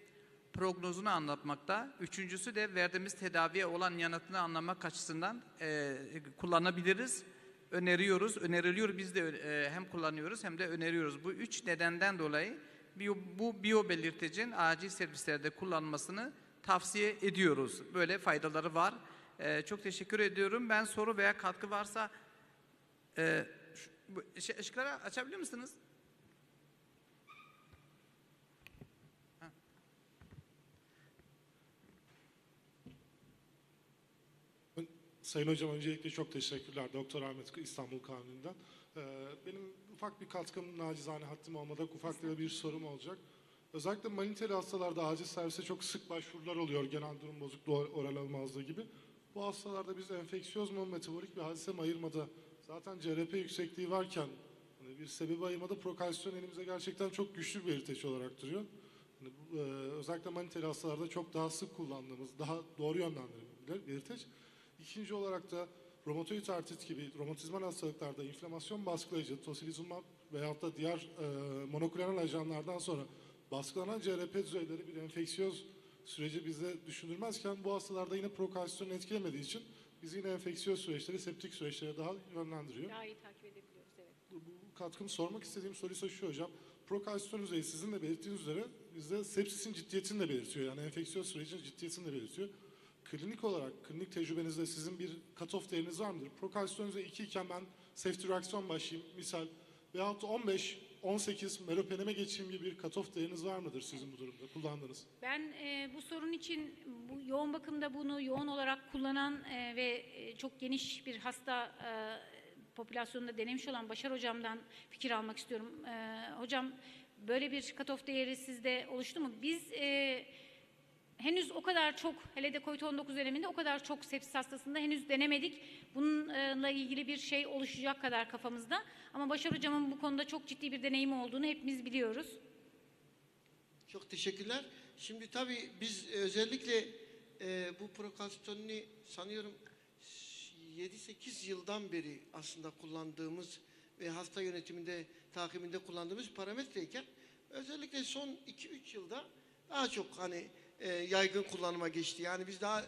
prognozunu anlatmakta, üçüncüsü de verdiğimiz tedaviye olan yanıtını anlamak açısından kullanabiliriz. Öneriliyor. Biz de hem kullanıyoruz hem de öneriyoruz. Bu 3 nedenden dolayı bu biyobelirtecin acil servislerde kullanılmasını tavsiye ediyoruz. Böyle faydaları var. Çok teşekkür ediyorum. Ben soru veya katkı varsa ışıkları açabilir misiniz? Sayın Hocam öncelikle çok teşekkürler. Doktor Ahmet İstanbul Kanuni'nden. Benim ufak bir katkım, nacizane haddim olmadan ufak bir sorum olacak. Özellikle maniteli hastalarda acil servise çok sık başvurular oluyor. Genel durum bozukluğu, oral almazlığı gibi. Bu hastalarda biz enfeksiyöz mu, metabolik bir hadise mi ayırmada, zaten CRP yüksekliği varken hani bir sebebi ayırmada prokalsiyon elimize gerçekten çok güçlü bir belirteç olarak duruyor. Hani, özellikle maniteli hastalarda çok daha sık kullandığımız, daha doğru yönlendirilen belirteç. İkinci olarak da romatoid artrit gibi romatizmal hastalıklarda inflamasyon baskılayıcı tocilizumab veyahut da diğer monoklonal ajanlardan sonra baskılanan CRP düzeyleri bir enfeksiyöz süreci bize düşünülmezken bu hastalarda yine prokalsiyonu etkilemediği için bizi yine enfeksiyöz süreçleri, septik süreçlere daha yönlendiriyor. Daha iyi takip edebiliyoruz, evet. Bu katkım sormak istediğim soru ise şu hocam. Prokalsiyon düzeyi sizin de belirttiğiniz üzere bizde sepsisin ciddiyetini de belirtiyor. Yani enfeksiyöz sürecin ciddiyetini de belirtiyor. Klinik olarak, klinik tecrübenizde sizin bir cut-off değeriniz var mıdır? Prokalsiyon düzeyi 2 iken ben safety reaksiyon başlayayım misal veyahut 15, 18 meropeneme geçeyim gibi bir cut-off değeriniz var mıdır sizin bu durumda kullandığınız? Ben bu sorun için bu yoğun bakımda bunu yoğun olarak kullanan ve çok geniş bir hasta popülasyonunda denemiş olan Başar Hocam'dan fikir almak istiyorum. Hocam böyle bir cut-off değeri sizde oluştu mu? Biz henüz o kadar çok, hele de COVID-19 döneminde o kadar çok sepsis hastasında henüz denemedik. Bununla ilgili bir şey oluşacak kadar kafamızda. Ama Başar Hocam'ın bu konuda çok ciddi bir deneyimi olduğunu hepimiz biliyoruz. Çok teşekkürler. Şimdi tabii biz özellikle bu prokalsiyonu sanıyorum 7-8 yıldan beri aslında kullandığımız ve hasta yönetiminde, takibinde kullandığımız parametreyken özellikle son 2-3 yılda daha çok hani yaygın kullanıma geçti. Yani biz daha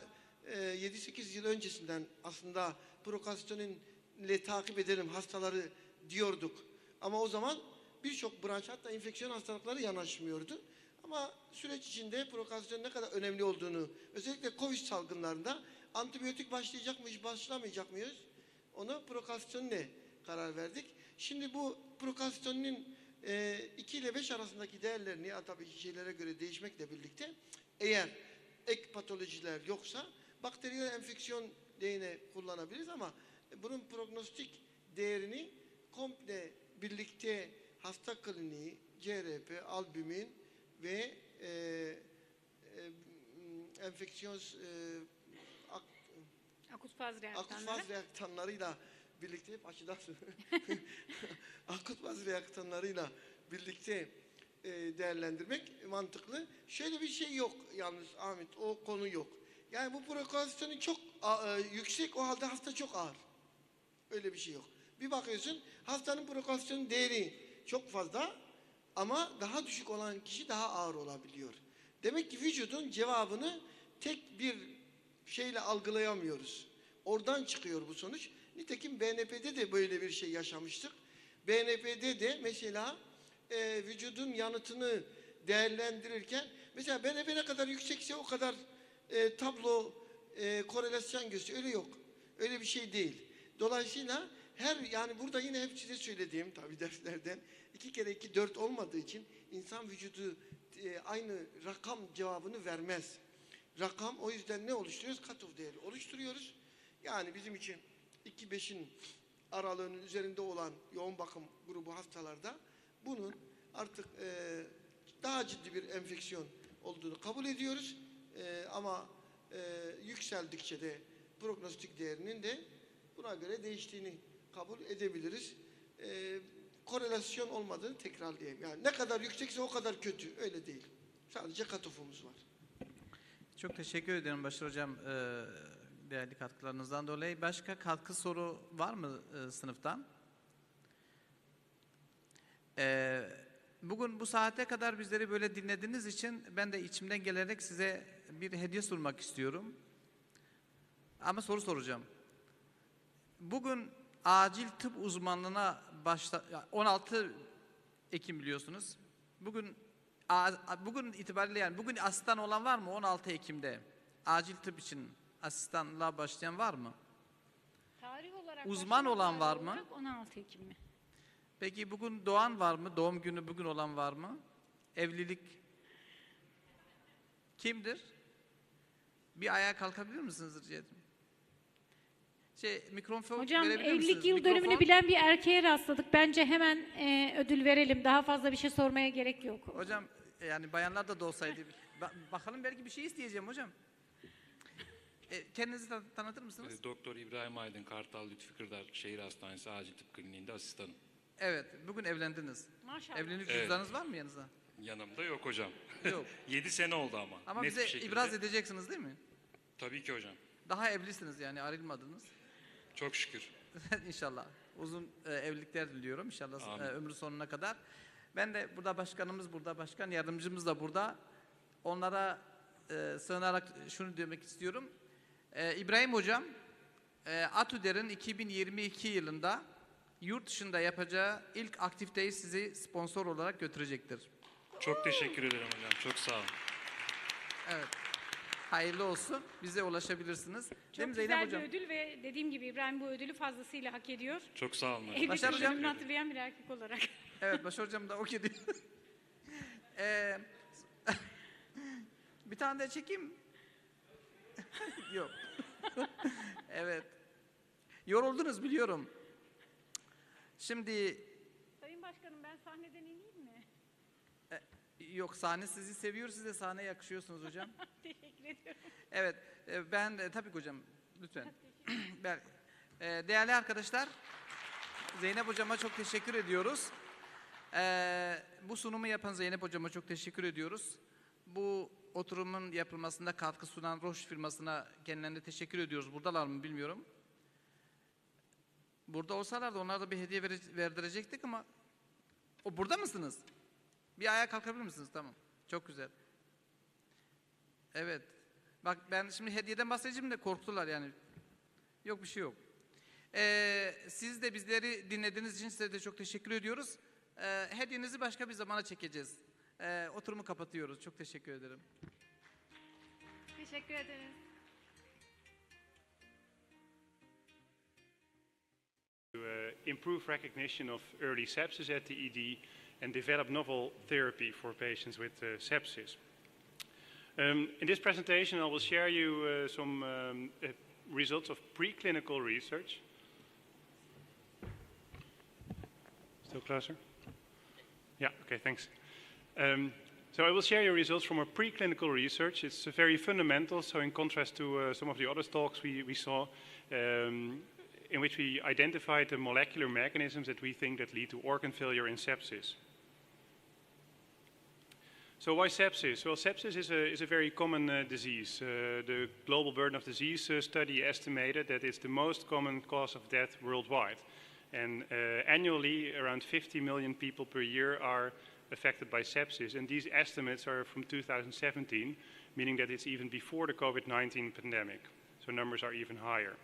7-8 yıl öncesinden aslında prokalsiyonun ile takip edelim hastaları diyorduk. Ama o zaman birçok branş hatta enfeksiyon hastalıkları yanaşmıyordu. Ama süreç içinde prokalsiyon ne kadar önemli olduğunu özellikle COVID salgınlarında antibiyotik başlayacak mıyız, başlamayacak mıyız? Ona prokalsiyon ne karar verdik. Şimdi bu prokalsiyonun 2 ile 5 arasındaki değerlerini tabii şeylere göre değişmekle birlikte eğer ek patolojiler yoksa bakteriyel enfeksiyon değine kullanabiliriz ama bunun prognostik değerini komple birlikte hasta kliniği, CRP, albumin ve enfeksiyon akut faz reaktanlarıyla birlikte hep açıdan akut faz reaktanlarıyla birlikte değerlendirmek mantıklı. Şöyle bir şey yok yalnız Ahmet, o konu yok. Yani bu prokalsiyon çok yüksek, o halde hasta çok ağır. Öyle bir şey yok. Bir bakıyorsun hastanın prokalsiyon değeri çok fazla ama daha düşük olan kişi daha ağır olabiliyor. Demek ki vücudun cevabını tek bir şeyle algılayamıyoruz. Oradan çıkıyor bu sonuç. Nitekim BNP'de de böyle bir şey yaşamıştık. BNP'de de mesela vücudun yanıtını değerlendirirken mesela BNP ne kadar yüksekse o kadar tablo korelasyon gösteriyor. Öyle yok. Öyle bir şey değil. Dolayısıyla yani burada yine hep size söylediğim tabii derslerden 2 kere 2 4 olmadığı için insan vücudu aynı rakam cevabını vermez. Rakam o yüzden ne oluşturuyoruz? Cut-off değeri oluşturuyoruz. Yani bizim için 2-5'in aralığının üzerinde olan yoğun bakım grubu hastalarda bunun artık daha ciddi bir enfeksiyon olduğunu kabul ediyoruz. Ama yükseldikçe de prognostik değerinin de buna göre değiştiğini kabul edebiliriz. Korelasyon olmadığını tekrarlayayım. Yani ne kadar yüksekse o kadar kötü. Öyle değil. Sadece cut-off'umuz var. Çok teşekkür ederim Başar Hocam değerli katkılarınızdan dolayı. Başka katkı soru var mı sınıftan? Bugün bu saate kadar bizleri böyle dinlediğiniz için ben de içimden gelerek size bir hediye sunmak istiyorum. Ama soru soracağım. Bugün acil tıp uzmanlığına 16 Ekim biliyorsunuz. Bugün itibariyle yani bugün asistan olan var mı 16 Ekim'de? Acil tıp için asistanlığa başlayan var mı? Tarih olarak uzman olan var mı? 16 Ekim mi? Peki bugün doğan var mı? Doğum günü bugün olan var mı? Evlilik kimdir? Bir ayağa kalkabilir misiniz rica ederim? Mikrofon Hocam verebilir evlilik misiniz? yıl dönümünü bilen bir erkeğe rastladık. Bence hemen ödül verelim. Daha fazla bir şey sormaya gerek yok. Hocam yani bayanlar da olsaydı. Bakalım belki bir şey isteyeceğim hocam. Kendinizi tanıtır mısınız? Doktor İbrahim Aydın, Kartal Lütfi Kırdar Şehir Hastanesi Acil Tıp Kliniğinde asistanım. Evet, bugün evlendiniz. Maşallah. Evlilik cüzdanınız var mı yanınızda? Yanımda yok hocam. Yok. 7 sene oldu ama. Ama net bize bir şekilde. ibraz edeceksiniz değil mi? Tabii ki hocam. Daha evlisiniz yani ayrılmadınız. Çok şükür. İnşallah. Uzun evlilikler diliyorum inşallah ömrü sonuna kadar. Ben de burada başkanımız burada, başkan yardımcımız da burada. Onlara sığınarak şunu demek istiyorum. İbrahim Hocam, ATÜDER'in 2022 yılında yurt dışında yapacağı ilk aktiviteyi sizi sponsor olarak götürecektir. Çok teşekkür ederim hocam. Çok sağ olun. Evet. Hayırlı olsun. Bize ulaşabilirsiniz. Çok güzel bir ödül ve dediğim gibi İbrahim bu ödülü fazlasıyla hak ediyor. Çok sağ olun hocam. Evlilik Başar hocam. dönümünü hatırlayan bir erkek olarak. Evet, Başar Hocam da hak ediyor. Bir tane de çekeyim. Yok. Evet. Yoruldunuz biliyorum. Şimdi Sayın Başkanım ben sahneden ineyim mi? yok, sahne sizi seviyor, siz de sahneye yakışıyorsunuz hocam. Teşekkür ediyorum. Evet, ben tabii ki hocam, lütfen. Değerli arkadaşlar, Zeynep hocama çok teşekkür ediyoruz. Bu sunumu yapan Zeynep hocama çok teşekkür ediyoruz. Bu oturumun yapılmasında katkı sunan Roche firmasına kendilerine teşekkür ediyoruz. Buradalar mı bilmiyorum. Burada olsalardı onlara da bir hediye verdirecektik ama burada mısınız? Bir ayağa kalkabilir misiniz? Tamam. Çok güzel. Evet. Bak ben şimdi hediyeden bahsedeceğim de korktular yani. Yok bir şey yok. Siz de bizleri dinlediğiniz için size de çok teşekkür ediyoruz. Hediyenizi başka bir zamana çekeceğiz. Oturumu kapatıyoruz. Çok teşekkür ederim. Teşekkür ederiz. To improve recognition of early sepsis at the ED and develop novel therapy for patients with sepsis. In this presentation, I will share you some results of preclinical research. Still closer? Yeah, okay, thanks. So I will share you results from our preclinical research. It's very fundamental, so in contrast to some of the other talks we saw, in which we identified the molecular mechanisms that we think that lead to organ failure in sepsis. So why sepsis? Well, sepsis is a very common disease. The Global Burden of Disease study estimated that it's the most common cause of death worldwide. And annually, around 50 million people per year are affected by sepsis. And these estimates are from 2017, meaning that it's even before the COVID-19 pandemic. So numbers are even higher.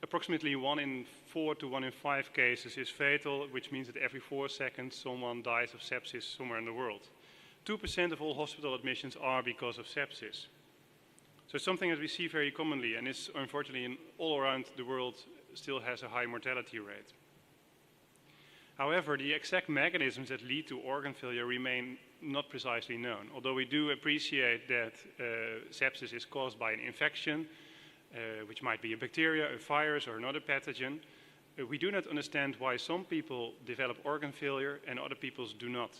Approximately 1 in 4 to 1 in 5 cases is fatal, which means that every 4 seconds someone dies of sepsis somewhere in the world. 2% of all hospital admissions are because of sepsis. So it's something that we see very commonly and is unfortunately all around the world still has a high mortality rate. However, the exact mechanisms that lead to organ failure remain not precisely known. Although we do appreciate that sepsis is caused by an infection, which might be a bacteria, a virus, or another pathogen, we do not understand why some people develop organ failure and other people do not.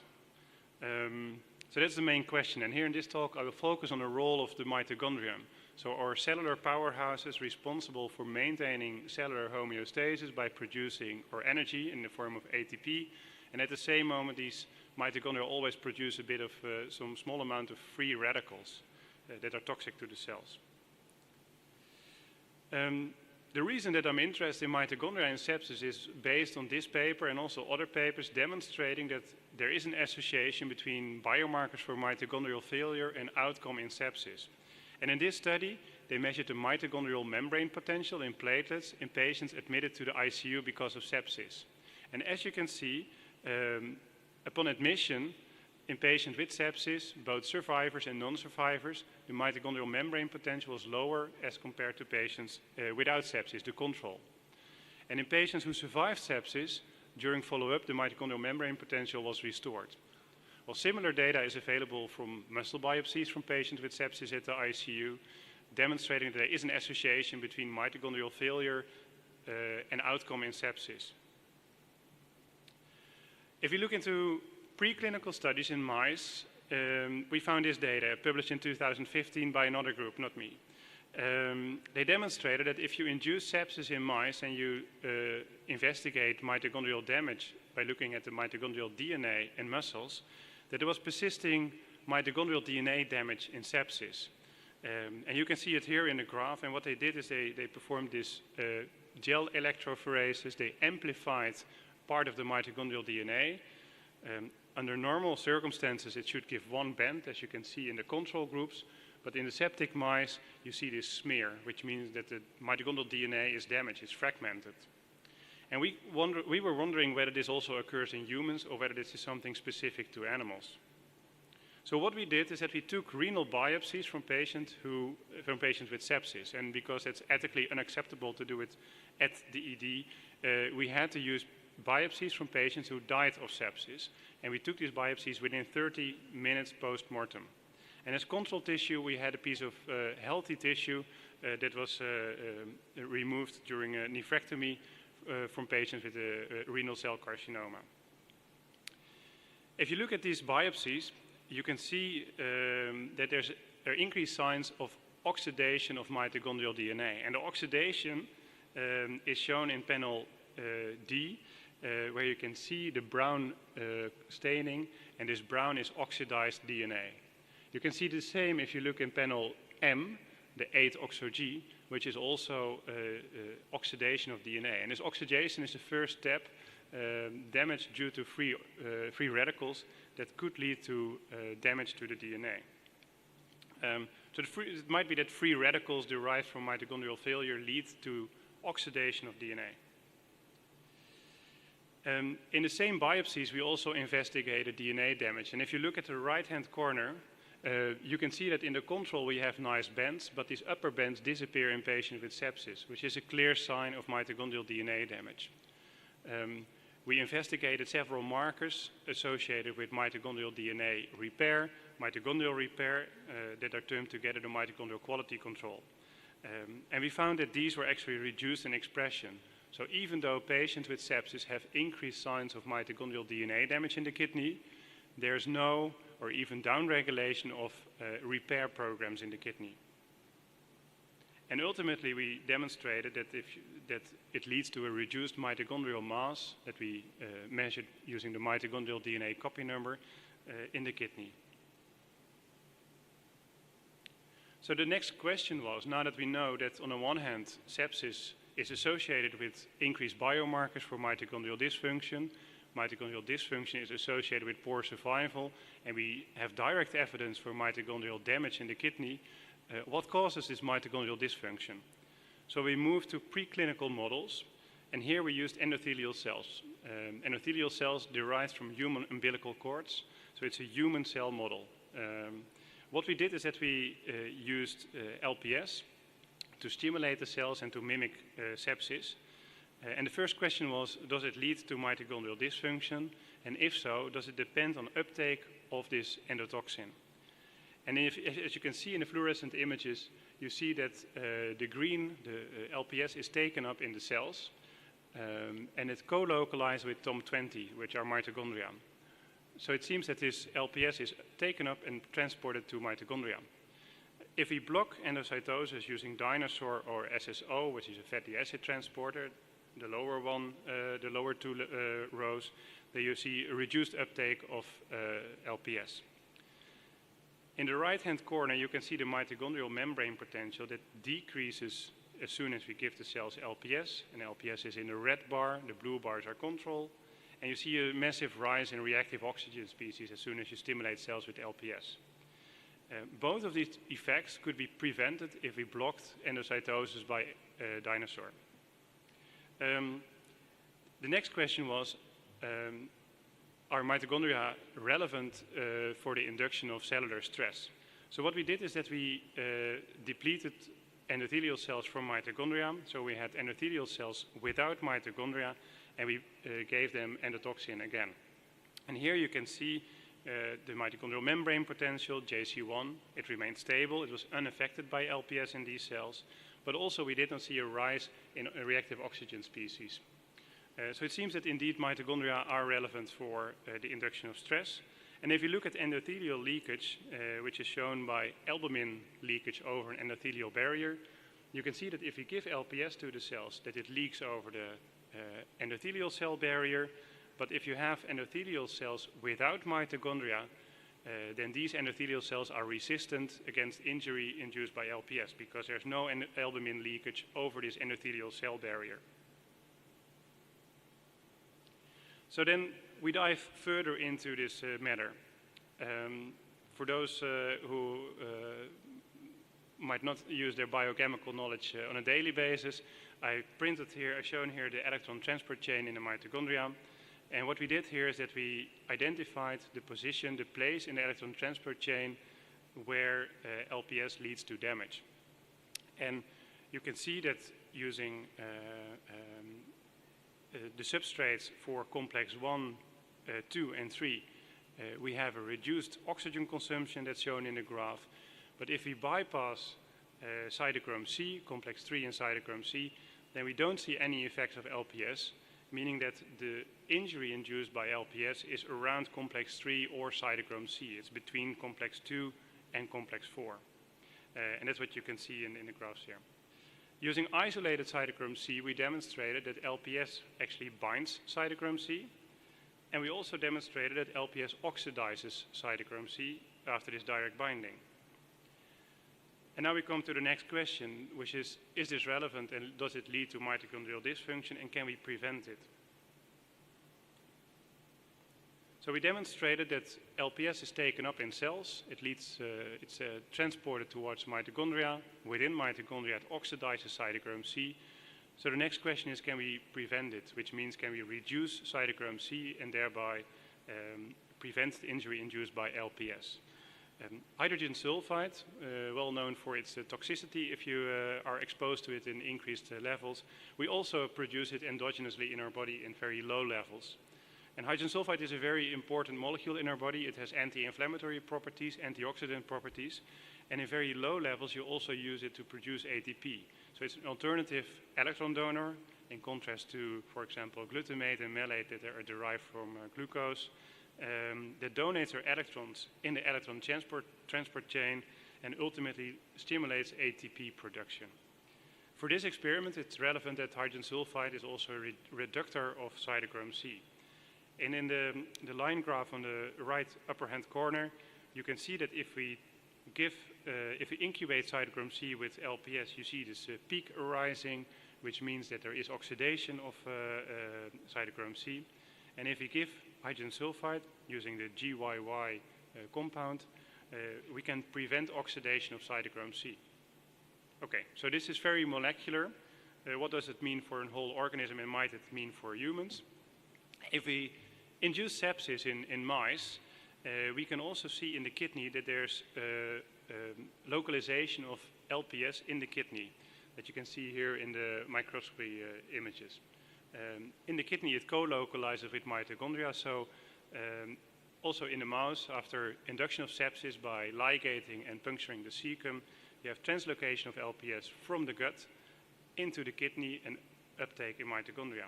So that's the main question. And here in this talk, I will focus on the role of the mitochondrion. So our cellular powerhouses responsible for maintaining cellular homeostasis by producing our energy in the form of ATP. And at the same moment, these mitochondria always produce a bit of some small amount of free radicals that are toxic to the cells. The reason that I'm interested in mitochondria and sepsis is based on this paper and also other papers demonstrating that there is an association between biomarkers for mitochondrial failure and outcome in sepsis. And in this study, they measured the mitochondrial membrane potential in platelets in patients admitted to the ICU because of sepsis. And as you can see, upon admission, in patients with sepsis, both survivors and non-survivors, the mitochondrial membrane potential was lower as compared to patients without sepsis, the control. And in patients who survived sepsis, during follow-up, the mitochondrial membrane potential was restored. Well, similar data is available from muscle biopsies from patients with sepsis at the ICU, demonstrating that there is an association between mitochondrial failure and outcome in sepsis. If you look into preclinical studies in mice, we found this data published in 2015 by another group, not me. They demonstrated that if you induce sepsis in mice and you investigate mitochondrial damage by looking at the mitochondrial DNA in muscles, that there was persisting mitochondrial DNA damage in sepsis. And you can see it here in the graph. And what they did is they performed this gel electrophoresis. They amplified part of the mitochondrial DNA. Under normal circumstances, it should give one band, as you can see in the control groups, but in the septic mice, you see this smear, which means that the mitochondrial DNA is damaged, it's fragmented. And we were wondering whether this also occurs in humans or whether this is something specific to animals. So what we did is that we took renal biopsies from patients with sepsis, and because it's ethically unacceptable to do it at the ED, we had to use biopsies from patients who died of sepsis, and we took these biopsies within 30 minutes post-mortem. And as control tissue, we had a piece of healthy tissue that was removed during a nephrectomy from patients with a renal cell carcinoma. If you look at these biopsies, you can see that there are increased signs of oxidation of mitochondrial DNA. And the oxidation is shown in panel D, where you can see the brown staining, and this brown is oxidized DNA. You can see the same if you look in panel M, the 8-oxo-G, which is also oxidation of DNA. And this oxidation is the first step, damage due to free radicals that could lead to damage to the DNA. So it might be that free radicals derived from mitochondrial failure lead to oxidation of DNA. In the same biopsies, we also investigated DNA damage. And if you look at the right-hand corner, you can see that in the control we have nice bands, but these upper bands disappear in patients with sepsis, which is a clear sign of mitochondrial DNA damage. We investigated several markers associated with mitochondrial DNA repair, mitochondrial repair, that are termed together the mitochondrial quality control. And we found that these were actually reduced in expression. So even though patients with sepsis have increased signs of mitochondrial DNA damage in the kidney, there's no or even downregulation of repair programs in the kidney. And ultimately, we demonstrated that, that it leads to a reduced mitochondrial mass that we measured using the mitochondrial DNA copy number in the kidney. So the next question was, now that we know that on the one hand, sepsis is associated with increased biomarkers for mitochondrial dysfunction is associated with poor survival, and we have direct evidence for mitochondrial damage in the kidney, what causes this mitochondrial dysfunction? So we moved to preclinical models, and here we used endothelial cells. Endothelial cells derived from human umbilical cords, so it's a human cell model. What we did is that we used LPS to stimulate the cells and to mimic sepsis. And the first question was, does it lead to mitochondrial dysfunction? And if so, does it depend on uptake of this endotoxin? And as you can see in the fluorescent images, you see that the green, the LPS, is taken up in the cells, and it's co-localized with TOM20, which are mitochondria. So it seems that this LPS is taken up and transported to mitochondria. If we block endocytosis using dinosaur or SSO, which is a fatty acid transporter, the lower one, the lower two rows, there you see a reduced uptake of LPS. In the right-hand corner, you can see the mitochondrial membrane potential that decreases as soon as we give the cells LPS, and LPS is in the red bar, the blue bars are control, and you see a massive rise in reactive oxygen species as soon as you stimulate cells with LPS. Both of these effects could be prevented if we blocked endocytosis by dinosaur. The next question was, are mitochondria relevant for the induction of cellular stress? So what we did is that we depleted endothelial cells from mitochondria. So we had endothelial cells without mitochondria, and we gave them endotoxin again. And here you can see the mitochondrial membrane potential, JC1. It remained stable. It was unaffected by LPS in these cells. But also we did not see a rise in reactive oxygen species. So it seems that indeed mitochondria are relevant for the induction of stress. And if you look at endothelial leakage, which is shown by albumin leakage over an endothelial barrier, you can see that if you give LPS to the cells, that it leaks over the endothelial cell barrier. But if you have endothelial cells without mitochondria, then these endothelial cells are resistant against injury induced by LPS because there's no albumin leakage over this endothelial cell barrier. So then we dive further into this matter. For those who might not use their biochemical knowledge on a daily basis, I've shown here the electron transport chain in the mitochondria. And what we did here is that we identified the position, the place in the electron transport chain where LPS leads to damage. And you can see that using the substrates for complex 1, 2, and 3, we have a reduced oxygen consumption that's shown in the graph. But if we bypass cytochrome C, complex 3 and cytochrome C, then we don't see any effects of LPS, meaning that the injury induced by LPS is around complex 3 or cytochrome C. It's between complex 2 and complex 4. And that's what you can see in the graphs here. Using isolated cytochrome C, we demonstrated that LPS actually binds cytochrome C, and we also demonstrated that LPS oxidizes cytochrome C after this direct binding. And now we come to the next question, which is this relevant and does it lead to mitochondrial dysfunction and can we prevent it? So we demonstrated that LPS is taken up in cells. It's transported towards mitochondria. Within mitochondria, it oxidizes cytochrome C. So the next question is, can we prevent it? Which means, can we reduce cytochrome C and thereby prevent the injury induced by LPS? Hydrogen sulfide, well known for its toxicity if you are exposed to it in increased levels. We also produce it endogenously in our body in very low levels. And hydrogen sulfide is a very important molecule in our body. It has anti-inflammatory properties, antioxidant properties, and in very low levels you also use it to produce ATP. So it's an alternative electron donor in contrast to, for example, glutamate and malate that are derived from glucose. That donates our electrons in the electron transport chain and ultimately stimulates ATP production. For this experiment, it's relevant that hydrogen sulfide is also a reductor of cytochrome C. And in the line graph on the right upper hand corner, you can see that if we incubate cytochrome C with LPS, you see this peak arising, which means that there is oxidation of cytochrome C. And if we give hydrogen sulfide using the GYY compound, we can prevent oxidation of cytochrome C. Okay, so this is very molecular. What does it mean for a whole organism and might it mean for humans? If we induce sepsis in mice, we can also see in the kidney that there's localization of LPS in the kidney that you can see here in the microscopy images. In the kidney, it co-localizes with mitochondria. So also in the mouse, after induction of sepsis by ligating and puncturing the cecum, you have translocation of LPS from the gut into the kidney and uptake in mitochondria.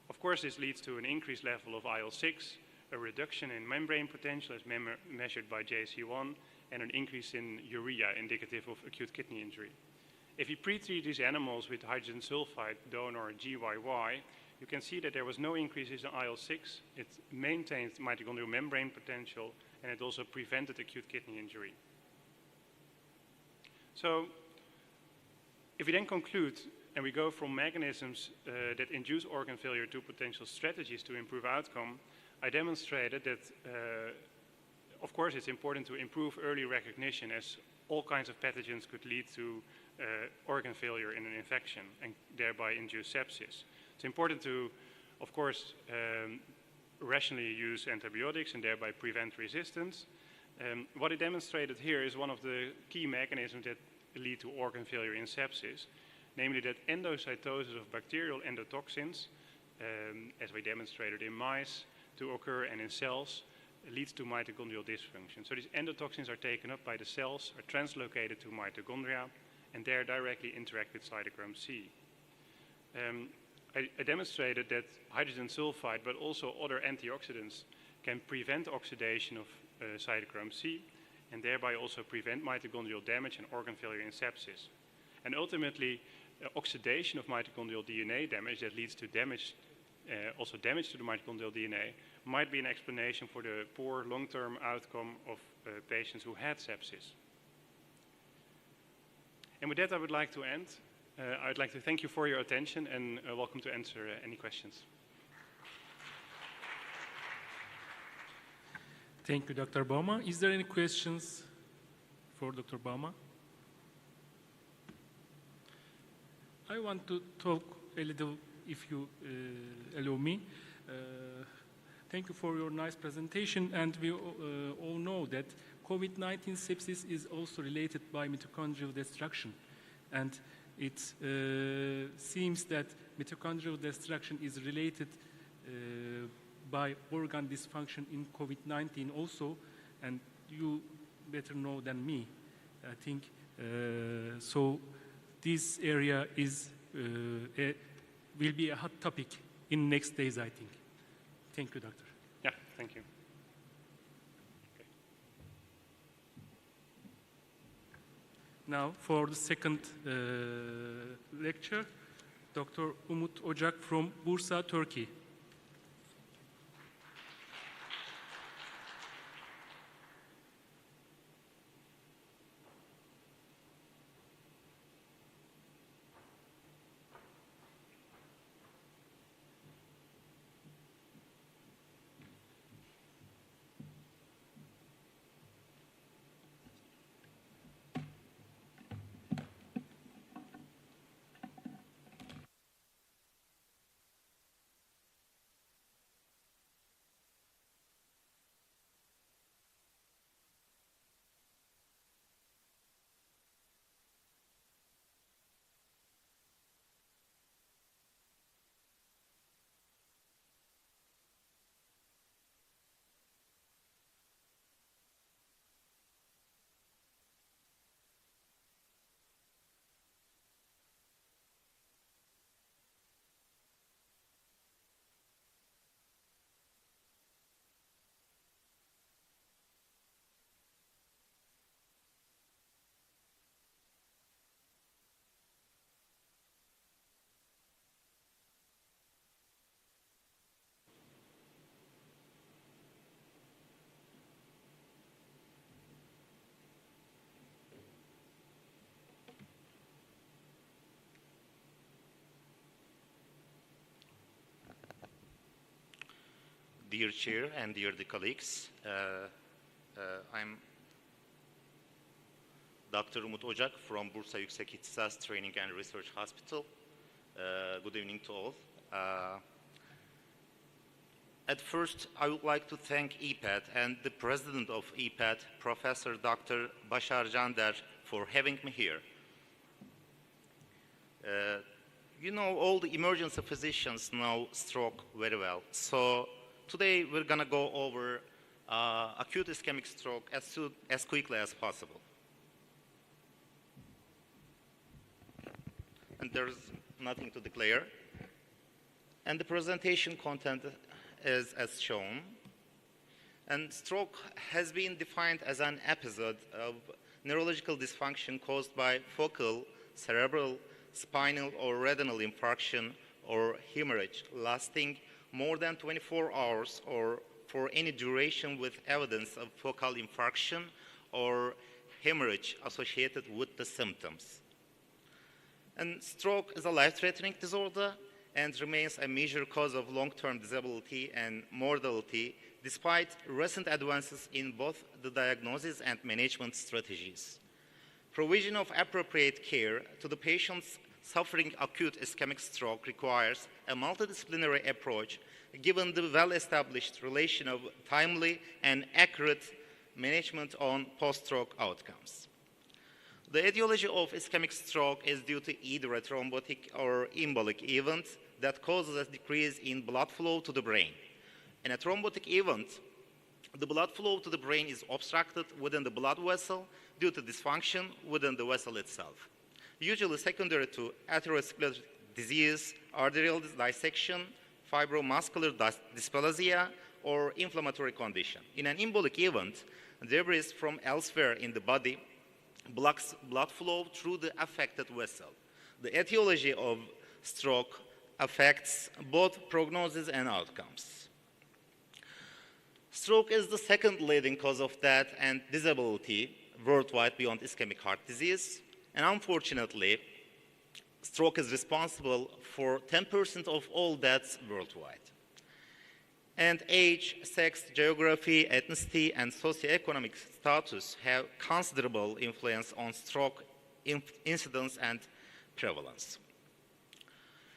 Of course, this leads to an increased level of IL-6, a reduction in membrane potential as measured by JC1, and an increase in urea, indicative of acute kidney injury. If you pre-treat these animals with hydrogen sulfide donor GYY, you can see that there was no increases in IL-6. It maintained mitochondrial membrane potential, and it also prevented acute kidney injury. So, if we then conclude and we go from mechanisms that induce organ failure to potential strategies to improve outcome, I demonstrated that, of course, it's important to improve early recognition, as all kinds of pathogens could lead to organ failure in an infection and thereby induce sepsis. It's important to, of course, rationally use antibiotics and thereby prevent resistance. What I demonstrated here is one of the key mechanisms that lead to organ failure in sepsis, namely that endocytosis of bacterial endotoxins, as we demonstrated in mice, to occur and in cells, leads to mitochondrial dysfunction. So these endotoxins are taken up by the cells, are translocated to mitochondria, and there directly interact with cytochrome C. I demonstrated that hydrogen sulfide, but also other antioxidants, can prevent oxidation of cytochrome C, and thereby also prevent mitochondrial damage and organ failure in sepsis. And ultimately, oxidation of mitochondrial DNA damage that leads to damage, also damage to the mitochondrial DNA, might be an explanation for the poor long-term outcome of patients who had sepsis. And with that, I would like to end. I would like to thank you for your attention and welcome to answer any questions. Thank you, Dr. Bauma. Is there any questions for Dr. Bauma? I want to talk a little, if you allow me. Thank you for your nice presentation, and we all know that COVID-19 sepsis is also related by mitochondrial destruction, and it seems that mitochondrial destruction is related by organ dysfunction in COVID-19 also, and you better know than me, I think. So this area is will be a hot topic in next days, I think. Thank you, Doctor. Yeah, thank you. Now, for the second lecture, Dr. Umut Ocak from Bursa, Turkey. Dear Chair and dear colleagues, I'm Dr. Umut Ocak from Bursa Yüksek İhtisas Training and Research Hospital. Good evening to all. At first, I would like to thank EPAD and the president of EPAD, Professor Dr. Bashar Jander, for having me here. You know, all the emergency physicians know stroke very well. So today we're going to go over acute ischemic stroke as quickly as possible. And there's nothing to declare. And the presentation content is as shown. And stroke has been defined as an episode of neurological dysfunction caused by focal, cerebral, spinal, or retinal infarction or hemorrhage lasting more than 24 hours or for any duration with evidence of focal infarction or hemorrhage associated with the symptoms. And stroke is a life-threatening disorder and remains a major cause of long-term disability and mortality despite recent advances in both the diagnosis and management strategies. Provision of appropriate care to the patients suffering acute ischemic stroke requires a multidisciplinary approach given the well-established relation of timely and accurate management on post-stroke outcomes. The etiology of ischemic stroke is due to either a thrombotic or embolic event that causes a decrease in blood flow to the brain. In a thrombotic event, the blood flow to the brain is obstructed within the blood vessel due to dysfunction within the vessel itself, usually secondary to atherosclerotic disease, arterial dissection, fibromuscular dysplasia, or inflammatory condition. In an embolic event, debris from elsewhere in the body blocks blood flow through the affected vessel. The etiology of stroke affects both prognosis and outcomes. Stroke is the second leading cause of death and disability worldwide beyond ischemic heart disease. And unfortunately, stroke is responsible for 10% of all deaths worldwide. And age, sex, geography, ethnicity, and socioeconomic status have considerable influence on stroke incidence and prevalence.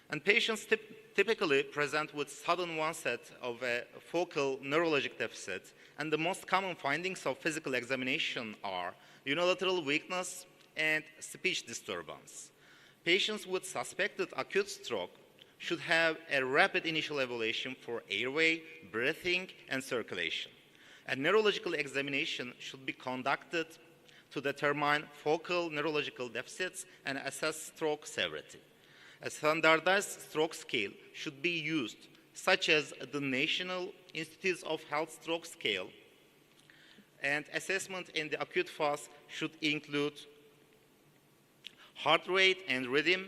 And patients typically present with sudden onset of a focal neurologic deficit, and the most common findings of physical examination are unilateral weakness and speech disturbance. Patients with suspected acute stroke should have a rapid initial evaluation for airway, breathing, and circulation. A neurological examination should be conducted to determine focal neurological deficits and assess stroke severity. A standardized stroke scale should be used, such as the National Institutes of Health Stroke Scale, and assessment in the acute phase should include heart rate and rhythm,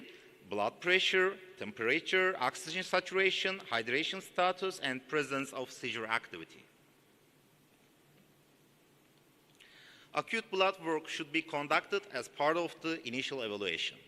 blood pressure, temperature, oxygen saturation, hydration status, and presence of seizure activity. Acute blood work should be conducted as part of the initial evaluation.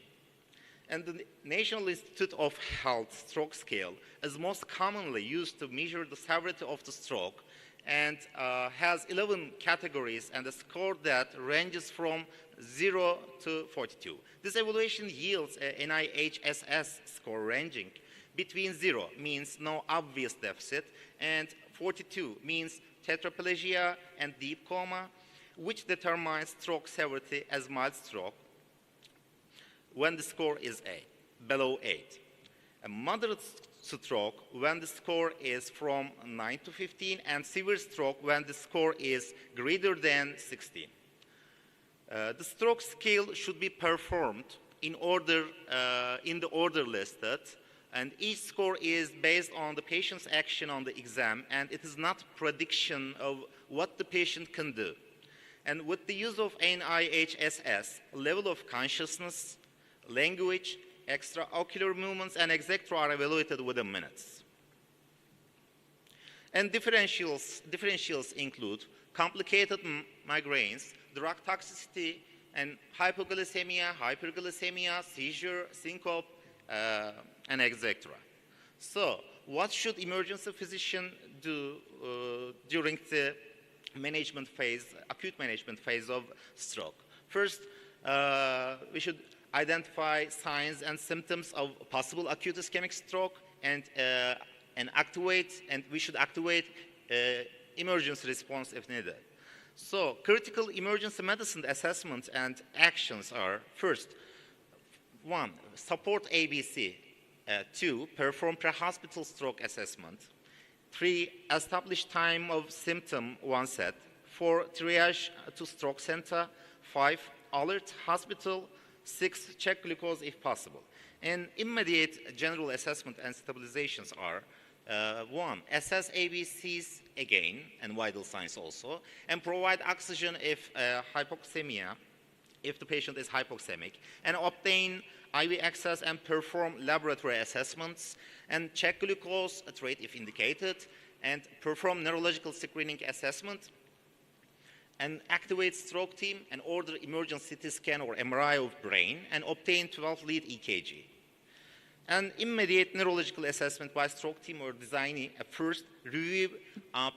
And the National Institute of Health Stroke Scale is most commonly used to measure the severity of the stroke and has 11 categories and a score that ranges from 0 to 42. This evaluation yields a NIHSS score ranging between 0 means no obvious deficit and 42 means tetraplegia and deep coma, which determines stroke severity as mild stroke when the score is below 8. A moderate stroke when the score is from 9 to 15, and severe stroke when the score is greater than 16. The stroke scale should be performed in the order listed, and each score is based on the patient's action on the exam, and it is not prediction of what the patient can do. And with the use of NIHSS, level of consciousness, language, extraocular movements, and etc. are evaluated within minutes. And differentials include complicated migraines, drug toxicity, and hypoglycemia, hyperglycemia, seizure, syncope, and etc. So, what should emergency physician do during the management phase, acute management phase of stroke? First, we should identify signs and symptoms of possible acute ischemic stroke and we should activate emergency response if needed. So critical emergency medicine assessments and actions are: first, 1, support ABC, 2, perform pre-hospital stroke assessment, 3, establish time of symptom onset, 4, triage to stroke center, 5, alert hospital, 6, check glucose if possible. And immediate general assessment and stabilizations are 1, assess ABCs again and vital signs also, and provide oxygen if hypoxemia, if the patient is hypoxemic, and obtain IV access and perform laboratory assessments, and check glucose rate if indicated, and perform neurological screening assessment, and activate stroke team and order emergency CT scan or MRI of brain, and obtain 12-lead EKG. And immediate neurological assessment by stroke team or designee, first review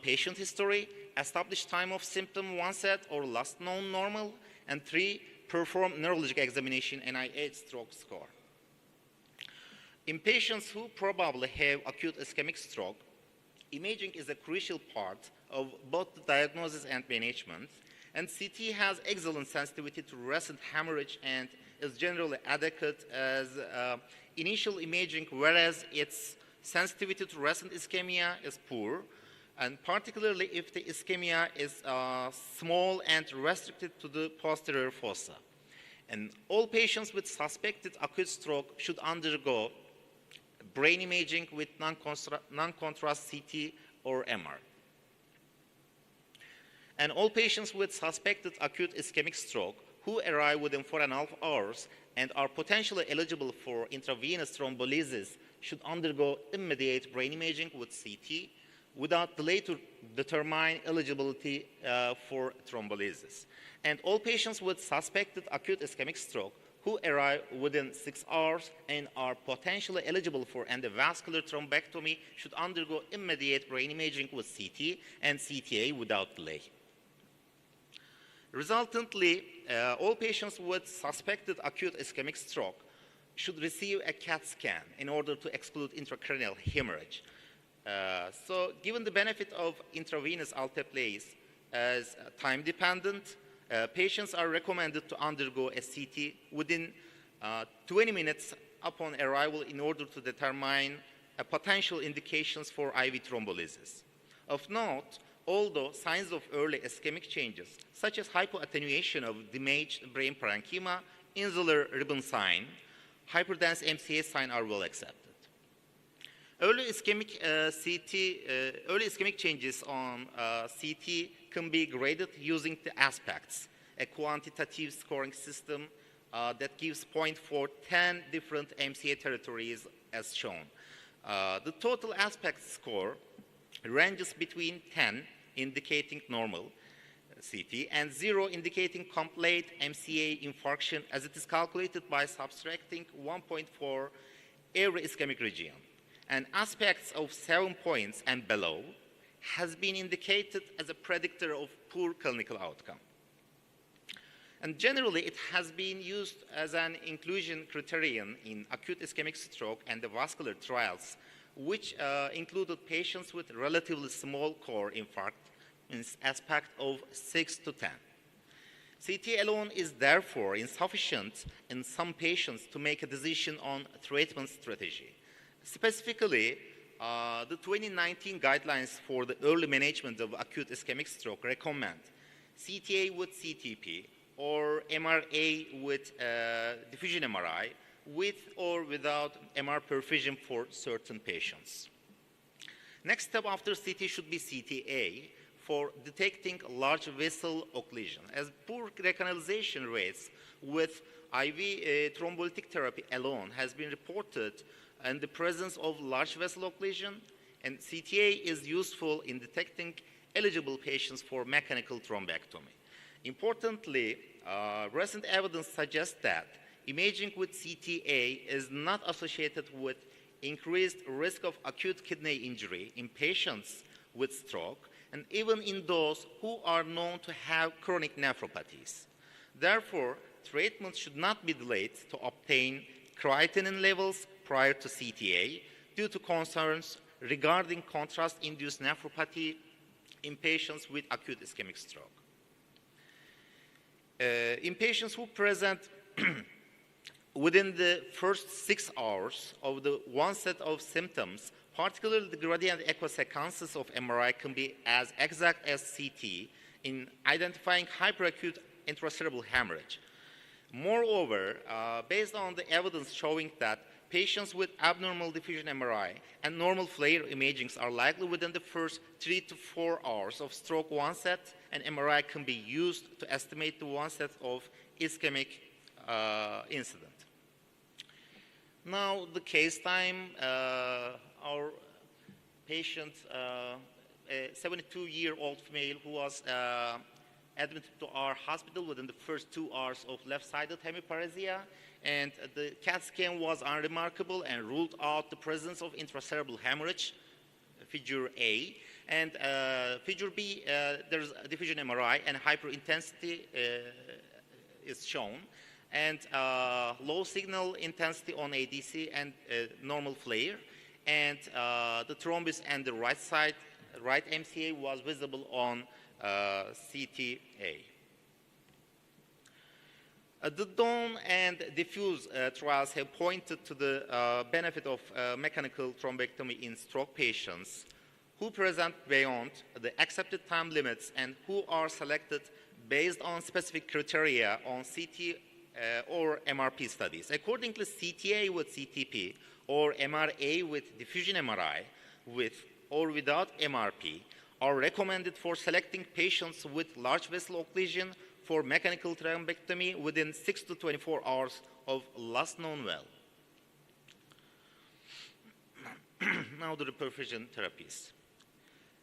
patient history, establish time of symptom onset or last known normal, and 3, perform neurologic examination NIH stroke score. In patients who probably have acute ischemic stroke, imaging is a crucial part of both the diagnosis and management, and CT has excellent sensitivity to recent hemorrhage and is generally adequate as initial imaging, whereas its sensitivity to recent ischemia is poor, and particularly if the ischemia is small and restricted to the posterior fossa. And all patients with suspected acute stroke should undergo brain imaging with non-contrast CT or MR. And all patients with suspected acute ischemic stroke who arrive within 4.5 hours and are potentially eligible for intravenous thrombolysis should undergo immediate brain imaging with CT without delay to determine eligibility for thrombolysis. And all patients with suspected acute ischemic stroke who arrive within 6 hours and are potentially eligible for endovascular thrombectomy should undergo immediate brain imaging with CT and CTA without delay. Resultantly, all patients with suspected acute ischemic stroke should receive a CAT scan in order to exclude intracranial hemorrhage. So given the benefit of intravenous alteplase as time-dependent, patients are recommended to undergo a CT within 20 minutes upon arrival in order to determine potential indications for IV thrombolysis. Of note, although signs of early ischemic changes, such as hypoattenuation of damaged brain parenchyma, insular ribbon sign, hyperdense MCA sign are well accepted. Early ischemic changes on CT can be graded using the aspects, a quantitative scoring system that gives points for 10 different MCA territories as shown. The total aspect score ranges between 10, indicating normal CT, and 0, indicating complete MCA infarction, as it is calculated by subtracting 1.4 every ischemic region. And aspects of 7 points and below has been indicated as a predictor of poor clinical outcome. And generally, it has been used as an inclusion criterion in acute ischemic stroke and the vascular trials, which included patients with relatively small core infarct in aspect of 6 to 10. CT alone is therefore insufficient in some patients to make a decision on treatment strategy. Specifically, the 2019 guidelines for the early management of acute ischemic stroke recommend CTA with CTP or MRA with diffusion MRI with or without MR perfusion for certain patients. Next step after CT should be CTA for detecting large vessel occlusion, as poor recanalization rates with IV thrombolytic therapy alone has been reported in the presence of large vessel occlusion, and CTA is useful in detecting eligible patients for mechanical thrombectomy. Importantly, recent evidence suggests that imaging with CTA is not associated with increased risk of acute kidney injury in patients with stroke, and even in those who are known to have chronic nephropathies. Therefore, treatment should not be delayed to obtain creatinine levels prior to CTA due to concerns regarding contrast-induced nephropathy in patients with acute ischemic stroke. In patients who present within the first 6 hours of the onset of symptoms, particularly the gradient echo sequences of MRI can be as exact as CT in identifying hyperacute intracerebral hemorrhage. Moreover, based on the evidence showing that patients with abnormal diffusion MRI and normal flare imagings are likely within the first 3 to 4 hours of stroke onset, and MRI can be used to estimate the onset of ischemic incident. Now, the case time, our patient, a 72-year-old female who was admitted to our hospital within the first 2 hours of left-sided hemiparesia, and the CAT scan was unremarkable and ruled out the presence of intracerebral hemorrhage, figure A, and figure B, there's a diffusion MRI and hyperintensity is shown, and low signal intensity on ADC and normal flare, and the thrombus and the right side, right MCA was visible on CTA. The DAWN and DIFFUSE trials have pointed to the benefit of mechanical thrombectomy in stroke patients who present beyond the accepted time limits and who are selected based on specific criteria on CT or MRP studies. Accordingly, CTA with CTP or MRA with diffusion MRI with or without MRP are recommended for selecting patients with large vessel occlusion for mechanical thrombectomy within 6 to 24 hours of last known well. Now the reperfusion therapies.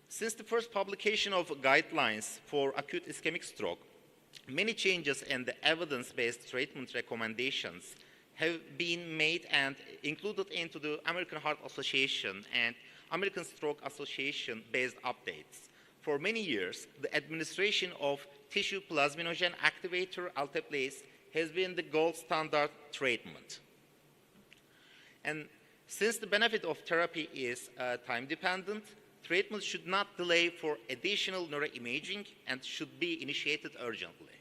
Since the first publication of guidelines for acute ischemic stroke, many changes in the evidence-based treatment recommendations have been made and included into the American Heart Association and American Stroke Association-based updates. For many years, the administration of tissue plasminogen activator alteplase has been the gold standard treatment. And since the benefit of therapy is time-dependent, treatment should not delay for additional neuroimaging and should be initiated urgently.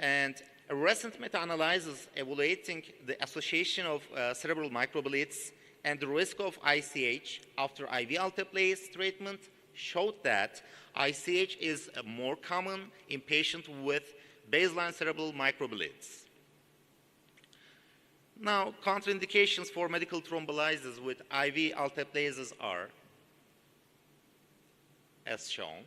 And a recent meta-analysis evaluating the association of cerebral microbleeds and the risk of ICH after IV alteplase treatment showed that ICH is more common in patients with baseline cerebral microbleeds. Now, contraindications for medical thrombolysis with IV alteplases are as shown.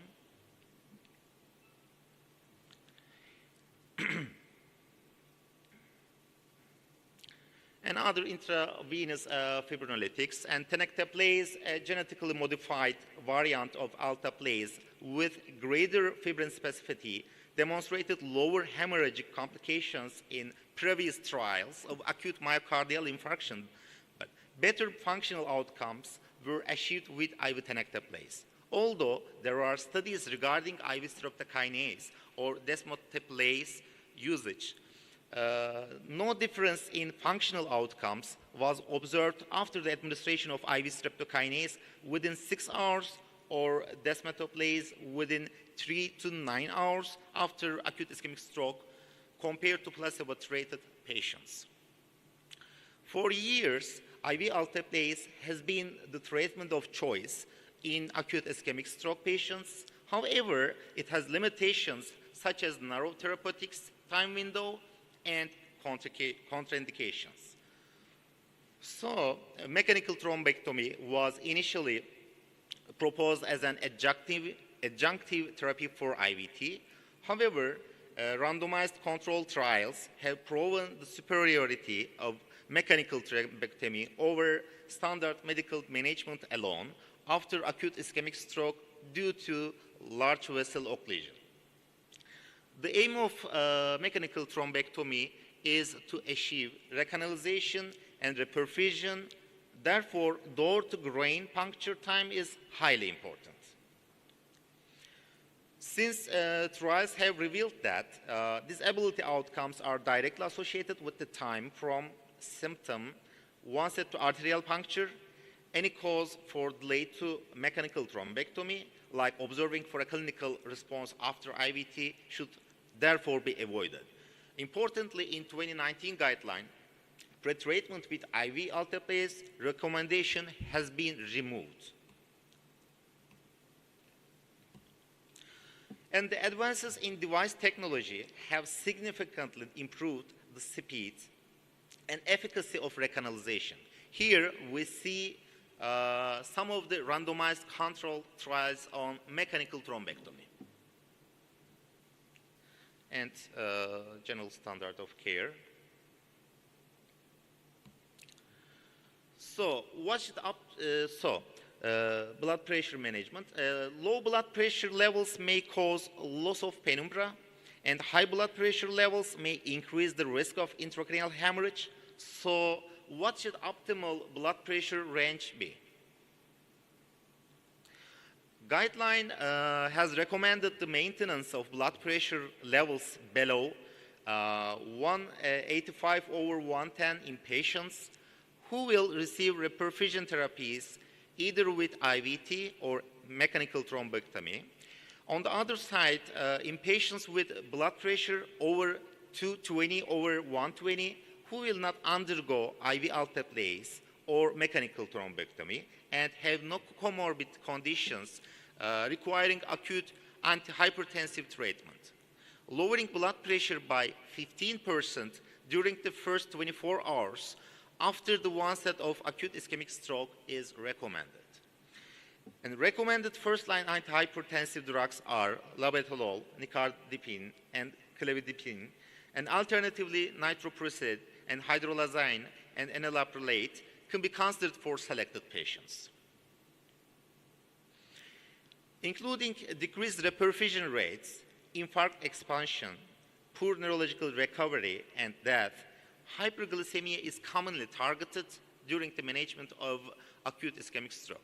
And other intravenous fibrinolytics, and tenecteplase, a genetically modified variant of alteplase with greater fibrin specificity, demonstrated lower hemorrhagic complications in previous trials of acute myocardial infarction, but better functional outcomes were achieved with IV tenecteplase. Although there are studies regarding IV streptokinase or desmoteplase usage, no difference in functional outcomes was observed after the administration of IV streptokinase within 6 hours or desmoteplase within 3 to 9 hours after acute ischemic stroke compared to placebo-treated patients. For years, IV alteplase has been the treatment of choice in acute ischemic stroke patients. However, it has limitations such as narrow therapeutics, time window, and contraindications. So, mechanical thrombectomy was initially proposed as an adjunctive therapy for IVT. However, randomized controlled trials have proven the superiority of mechanical thrombectomy over standard medical management alone after acute ischemic stroke due to large vessel occlusion. The aim of mechanical thrombectomy is to achieve recanalization and reperfusion. Therefore, door-to-grain puncture time is highly important. Since trials have revealed that disability outcomes are directly associated with the time from symptom onset to arterial puncture, any cause for delay to mechanical thrombectomy, like observing for a clinical response after IVT, should therefore be avoided. Importantly, in 2019 guideline, pretreatment with IV alteplase recommendation has been removed. And the advances in device technology have significantly improved the speed and efficacy of recanalization. Here we see some of the randomized controlled trials on mechanical thrombectomy and general standard of care. So, blood pressure management. Low blood pressure levels may cause loss of penumbra, and high blood pressure levels may increase the risk of intracranial hemorrhage. So, what should optimal blood pressure range be? Guideline has recommended the maintenance of blood pressure levels below 185/110 in patients who will receive reperfusion therapies either with IVT or mechanical thrombectomy. On the other side, in patients with blood pressure over 220/120 who will not undergo IV alteplase or mechanical thrombectomy and have no comorbid conditions requiring acute antihypertensive treatment. Lowering blood pressure by 15% during the first 24 hours after the onset of acute ischemic stroke is recommended. And recommended first-line antihypertensive drugs are labetalol, nicardipine, and clevidipine, and alternatively nitroprusside and hydrolazine and enalaprolate can be considered for selected patients. Including decreased reperfusion rates, infarct expansion, poor neurological recovery, and death, hyperglycemia is commonly targeted during the management of acute ischemic stroke.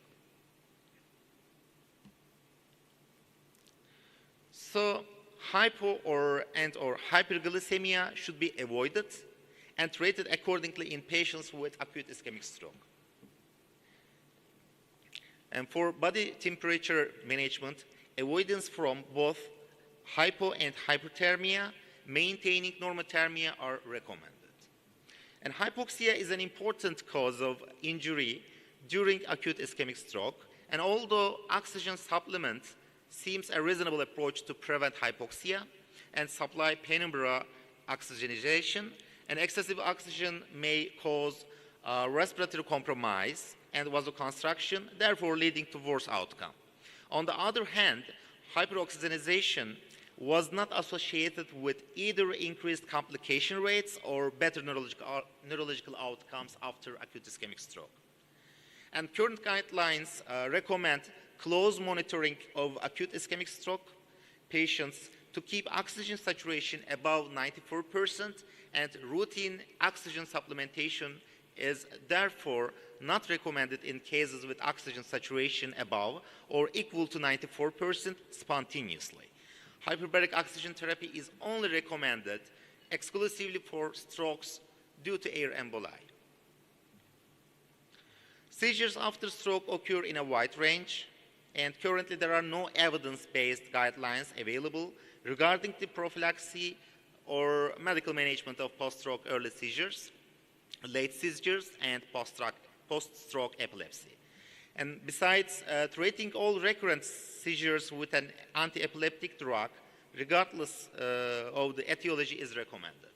So, hypo or hyperglycemia should be avoided and treated accordingly in patients with acute ischemic stroke. And for body temperature management, avoidance from both hypo and hyperthermia, maintaining normothermia are recommended. And hypoxia is an important cause of injury during acute ischemic stroke, and although oxygen supplement seems a reasonable approach to prevent hypoxia and supply penumbra oxygenation, and excessive oxygen may cause respiratory compromise and vasoconstriction, therefore leading to worse outcome. On the other hand, hyperoxygenation was not associated with either increased complication rates or better neurological outcomes after acute ischemic stroke. And current guidelines recommend close monitoring of acute ischemic stroke patients to keep oxygen saturation above 94%, and routine oxygen supplementation is therefore not recommended in cases with oxygen saturation above or equal to 94% spontaneously. Hyperbaric oxygen therapy is only recommended exclusively for strokes due to air emboli. Seizures after stroke occur in a wide range, and currently there are no evidence-based guidelines available regarding the prophylaxis or medical management of post-stroke early seizures, late seizures, and post-stroke epilepsy. And besides, treating all recurrent seizures with an anti-epileptic drug, regardless of the etiology, is recommended.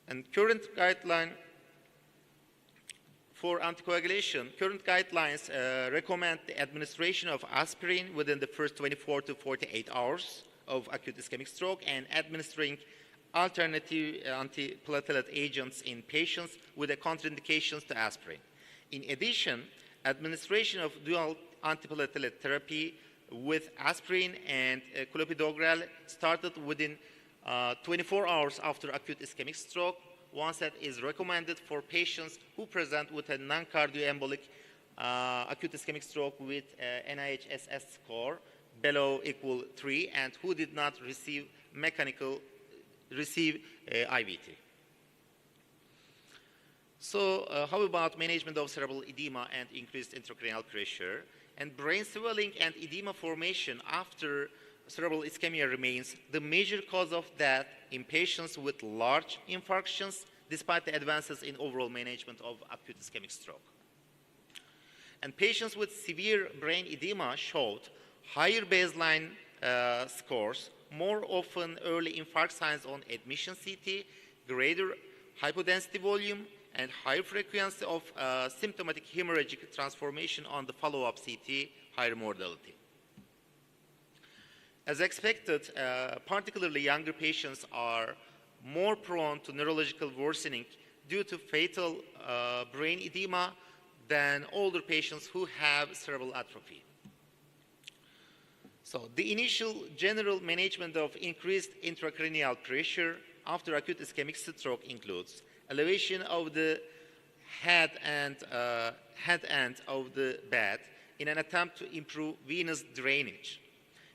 And current guideline for anticoagulation, current guidelines recommend the administration of aspirin within the first 24 to 48 hours of acute ischemic stroke, and administering alternative antiplatelet agents in patients with the contraindications to aspirin. In addition, administration of dual antiplatelet therapy with aspirin and clopidogrel started within 24 hours after acute ischemic stroke. Onset is recommended for patients who present with a non-cardioembolic acute ischemic stroke with NIHSS score below equal 3 and who did not receive IVT. So how about management of cerebral edema and increased intracranial pressure? And brain swelling and edema formation after cerebral ischemia remains the major cause of death in patients with large infarctions, despite the advances in overall management of acute ischemic stroke. And patients with severe brain edema showed higher baseline scores, more often early infarct signs on admission CT, greater hypodensity volume, and higher frequency of symptomatic hemorrhagic transformation on the follow-up CT, higher mortality. As expected, particularly younger patients are more prone to neurological worsening due to fatal brain edema than older patients who have cerebral atrophy. So the initial general management of increased intracranial pressure after acute ischemic stroke includes elevation of the head end of the bed in an attempt to improve venous drainage.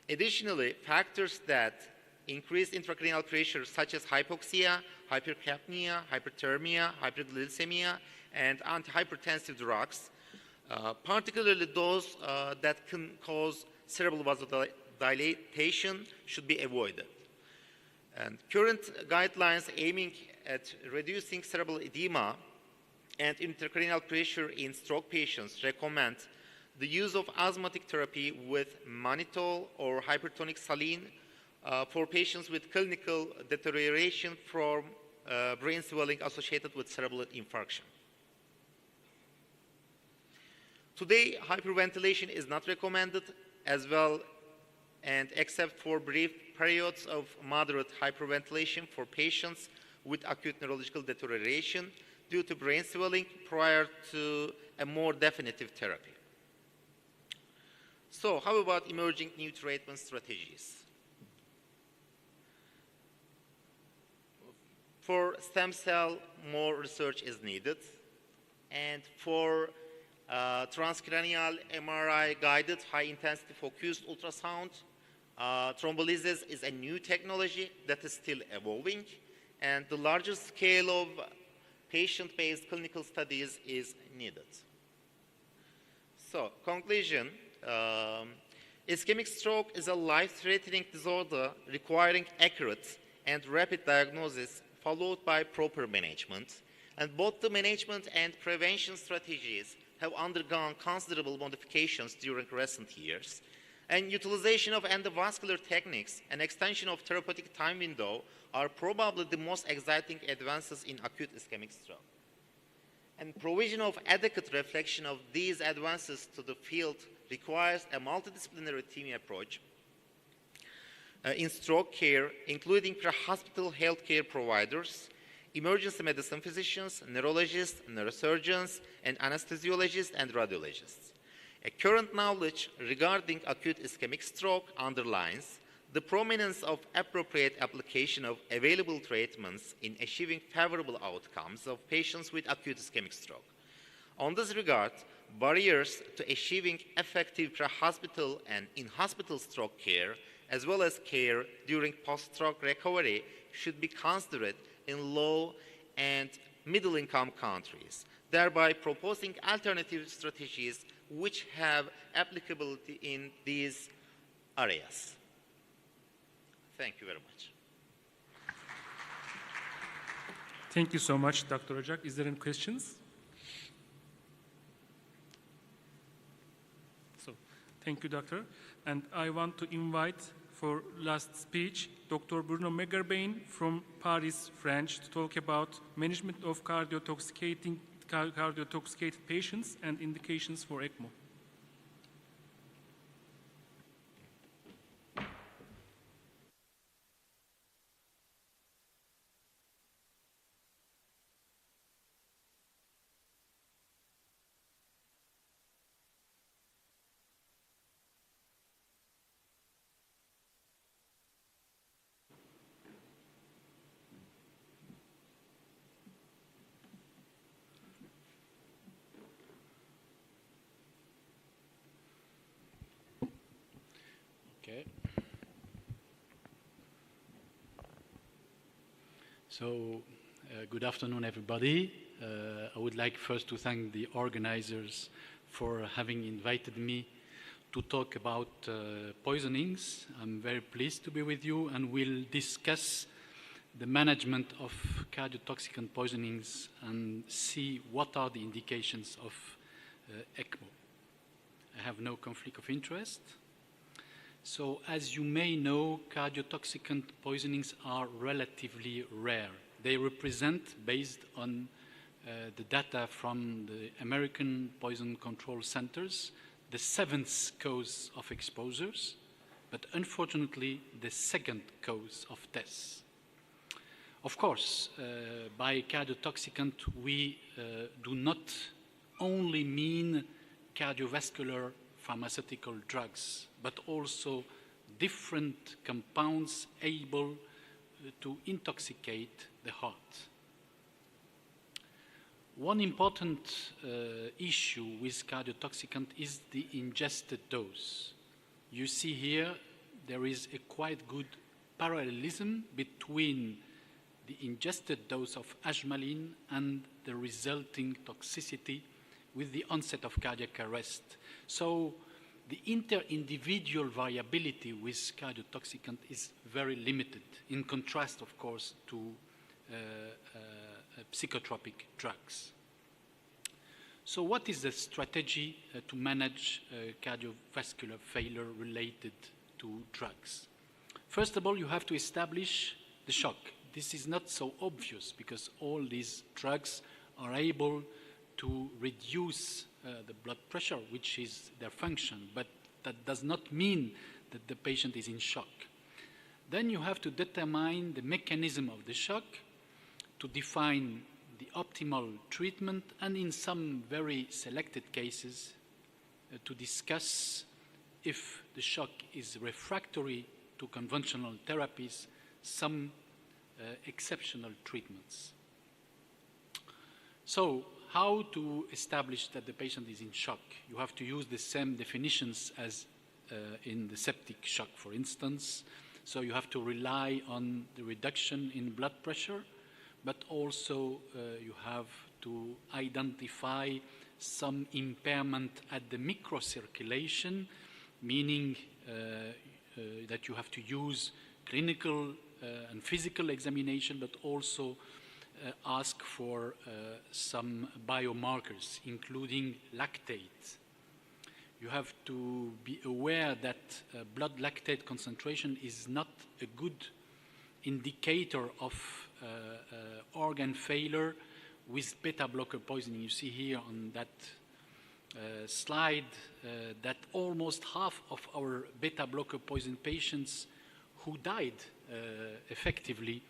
Additionally, factors that increase intracranial pressure such as hypoxia, hypercapnia, hyperthermia, hyperglycemia, and antihypertensive drugs, particularly those that can cause cerebral vasodilatation, should be avoided. And current guidelines aiming at reducing cerebral edema and intracranial pressure in stroke patients recommend the use of osmotic therapy with mannitol or hypertonic saline for patients with clinical deterioration from brain swelling associated with cerebral infarction. Today, hyperventilation is not recommended as well, and except for brief periods of moderate hyperventilation for patients with acute neurological deterioration due to brain swelling prior to a more definitive therapy. So how about emerging new treatment strategies? For stem cell, more research is needed. And for transcranial MRI-guided high-intensity focused ultrasound, thrombolysis is a new technology that is still evolving, and the larger scale of patient-based clinical studies is needed. So, conclusion, ischemic stroke is a life-threatening disorder requiring accurate and rapid diagnosis followed by proper management, and both the management and prevention strategies have undergone considerable modifications during recent years, and utilization of endovascular techniques and extension of therapeutic time window are probably the most exciting advances in acute ischemic stroke. And provision of adequate reflection of these advances to the field requires a multidisciplinary team approach in stroke care, including pre-hospital healthcare providers, emergency medicine physicians, neurologists, neurosurgeons, and anesthesiologists and radiologists. A current knowledge regarding acute ischemic stroke underlines the prominence of appropriate application of available treatments in achieving favorable outcomes of patients with acute ischemic stroke. On this regard, barriers to achieving effective pre-hospital and in-hospital stroke care, as well as care during post-stroke recovery, should be considered in low and middle-income countries, thereby proposing alternative strategies which have applicability in these areas. Thank you very much. Thank you so much, Dr. Ocak. Is there any questions? So, thank you, Doctor. And I want to invite for last speech, Dr. Bruno Megarbain from Paris, France, to talk about management of cardiotoxicated patients and indications for ECMO. Okay. So, good afternoon, everybody. I would like first to thank the organizers for having invited me to talk about poisonings. I'm very pleased to be with you, and we'll discuss the management of cardiotoxicant poisonings and see what are the indications of ECMO. I have no conflict of interest. So, as you may know, cardiotoxicant poisonings are relatively rare. They represent, based on the data from the American Poison Control Centers, the 7th cause of exposures, but unfortunately the 2nd cause of deaths. Of course, by cardiotoxicant, we do not only mean cardiovascular pharmaceutical drugs, but also different compounds able to intoxicate the heart. One important issue with cardiotoxicant is the ingested dose. You see here there is a quite good parallelism between the ingested dose of ajmalin and the resulting toxicity with the onset of cardiac arrest. So the inter-individual variability with cardiotoxicant is very limited, in contrast, of course, to psychotropic drugs. So what is the strategy to manage cardiovascular failure related to drugs? First of all, you have to establish the shock. This is not so obvious because all these drugs are able to reduce the blood pressure, which is their function, but that does not mean that the patient is in shock. Then you have to determine the mechanism of the shock, to define the optimal treatment, and in some very selected cases, to discuss if the shock is refractory to conventional therapies, some exceptional treatments. So, how to establish that the patient is in shock? You have to use the same definitions as in the septic shock, for instance. So you have to rely on the reduction in blood pressure, but also you have to identify some impairment at the microcirculation, meaning that you have to use clinical and physical examination, but also ask for some biomarkers, including lactate. You have to be aware that blood lactate concentration is not a good indicator of organ failure with beta blocker poisoning. You see here on that slide that almost half of our beta blocker poison patients who died effectively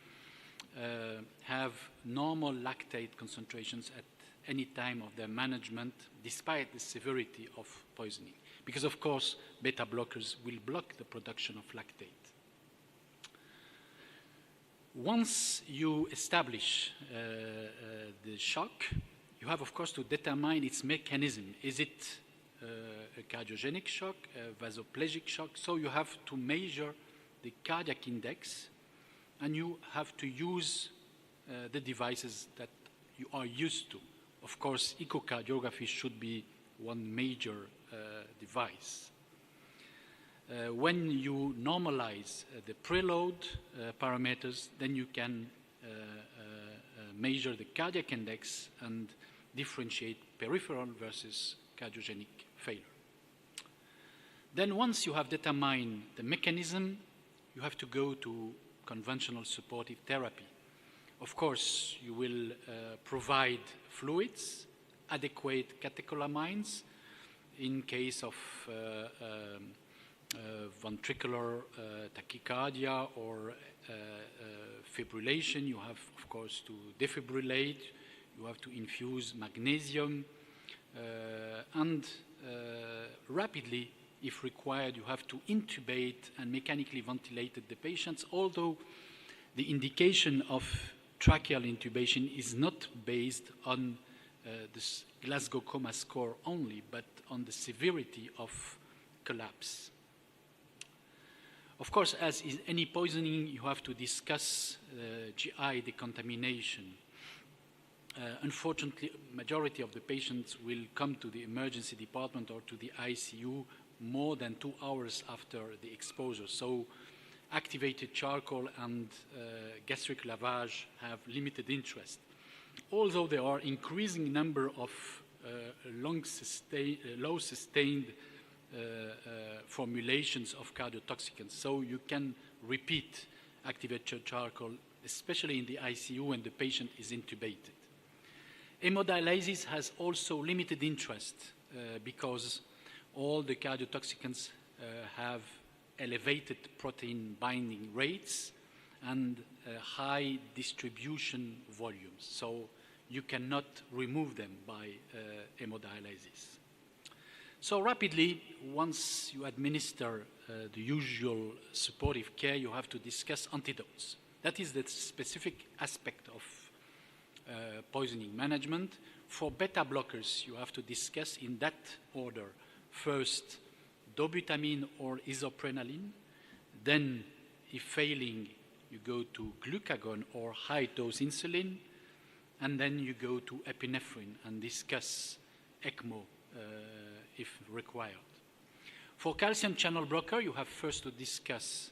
have normal lactate concentrations at any time of their management, despite the severity of poisoning. Because, of course, beta blockers will block the production of lactate. Once you establish the shock, you have, of course, to determine its mechanism. Is it a cardiogenic shock, a vasoplegic shock? So you have to measure the cardiac index, and you have to use the devices that you are used to. Of course, echocardiography should be one major device. When you normalize the preload parameters, then you can measure the cardiac index and differentiate peripheral versus cardiogenic failure. Then once you have determined the mechanism, you have to go to conventional supportive therapy. Of course, you will provide fluids, adequate catecholamines in case of ventricular tachycardia or fibrillation. You have, of course, to defibrillate. You have to infuse magnesium and rapidly, if required, you have to intubate and mechanically ventilate the patients, although the indication of tracheal intubation is not based on this Glasgow coma score only, but on the severity of collapse. Of course, as is any poisoning, you have to discuss GI decontamination. Unfortunately, majority of the patients will come to the emergency department or to the ICU more than 2 hours after the exposure. So activated charcoal and gastric lavage have limited interest. Although there are increasing number of low sustained formulations of cardiotoxicants, so you can repeat activated charcoal, especially in the ICU when the patient is intubated. Hemodialysis has also limited interest because all the cardiotoxicants have elevated protein binding rates and high distribution volumes. So you cannot remove them by hemodialysis. So rapidly, once you administer the usual supportive care, you have to discuss antidotes. That is the specific aspect of poisoning management. For beta blockers, you have to discuss in that order. First, dobutamine or isoprenaline. Then, if failing, you go to glucagon or high-dose insulin. And then you go to epinephrine and discuss ECMO if required. For calcium channel blocker, you have first to discuss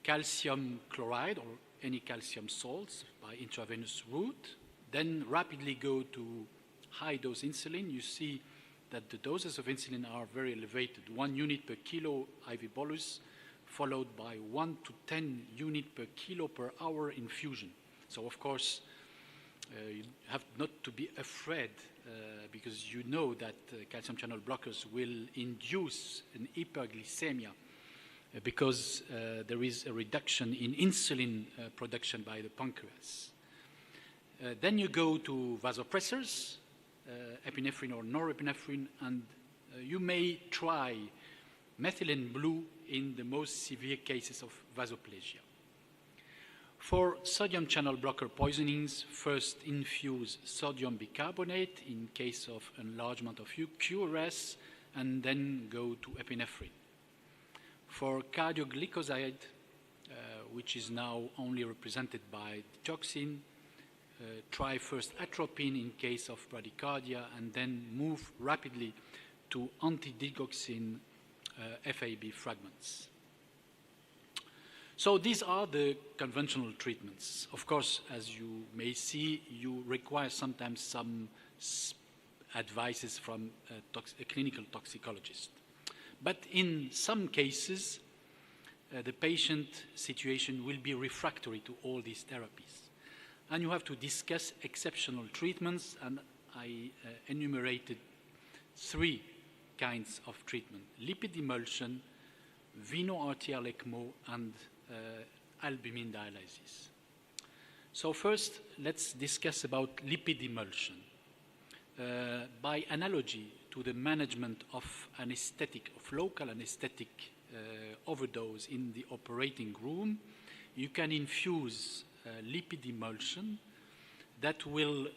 calcium chloride or any calcium salts by intravenous route. Then rapidly go to high-dose insulin. You see that the doses of insulin are very elevated, 1 unit per kilo IV bolus, followed by 1 to 10 units per kilo per hour infusion. So, of course, you have not to be afraid because you know that calcium channel blockers will induce an hyperglycemia because there is a reduction in insulin production by the pancreas. Then you go to vasopressors, epinephrine or norepinephrine, and you may try methylene blue in the most severe cases of vasoplasia. For sodium channel blocker poisonings, first infuse sodium bicarbonate in case of enlargement of QRS, and then go to epinephrine. For cardioglycoside, which is now only represented by digoxin, try first atropine in case of bradycardia, and then move rapidly to anti-digoxin FAB fragments. So these are the conventional treatments. Of course, as you may see, you require sometimes some advices from a clinical toxicologist. But in some cases, the patient situation will be refractory to all these therapies. And you have to discuss exceptional treatments, and I enumerated 3 kinds of treatment: lipid emulsion, veno-arterial ECMO, and albumin dialysis. So first, let's discuss about lipid emulsion. By analogy to the management of anesthetic, of local anesthetic overdose in the operating room, you can infuse lipid emulsion that will,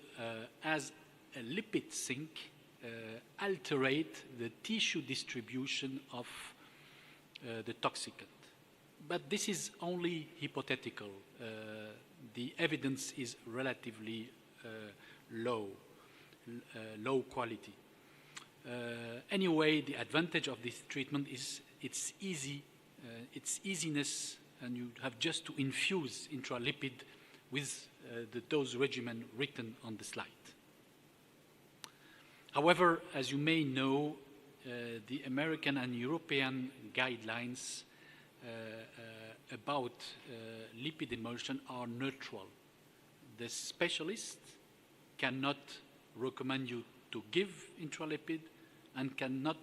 as a lipid sink, alterate the tissue distribution of the toxicant. But this is only hypothetical. The evidence is relatively low quality. Anyway, the advantage of this treatment is its easiness, and you have just to infuse intralipid with the dose regimen written on the slide. However, as you may know, the American and European guidelines about lipid emulsion are neutral. The specialist cannot recommend you to give intralipid and cannot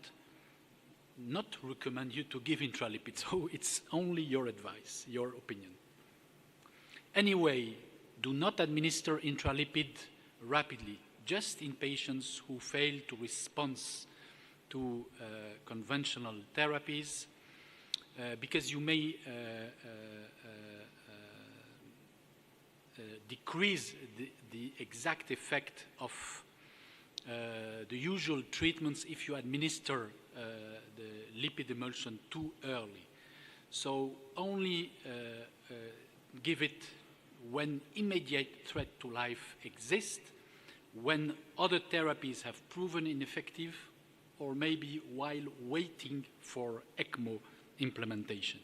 not recommend you to give intralipid. So it's only your advice, your opinion. Anyway, do not administer intralipid rapidly, just in patients who fail to respond to conventional therapies, because you may decrease the exact effect of the usual treatments if you administer the lipid emulsion too early. So only give it when immediate threat to life exists, when other therapies have proven ineffective, or maybe while waiting for ECMO implementation.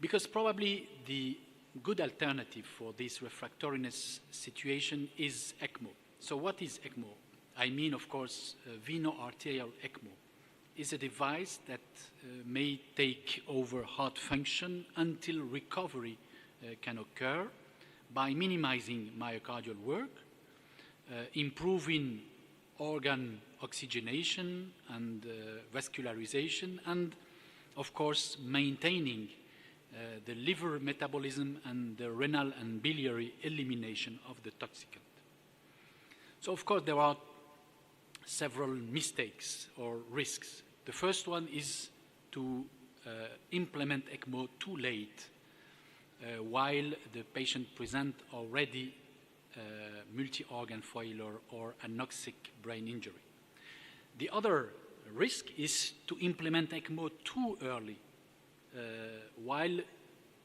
Because probably the good alternative for this refractoriness situation is ECMO. So what is ECMO? I mean, of course, veno-arterial ECMO is a device that may take over heart function until recovery can occur by minimizing myocardial work, improving organ oxygenation and vascularization, and of course maintaining the liver metabolism and the renal and biliary elimination of the toxicant. So of course there are several mistakes or risks. The first one is to implement ECMO too late while the patient presents already multi-organ failure or anoxic brain injury. The other risk is to implement ECMO too early, while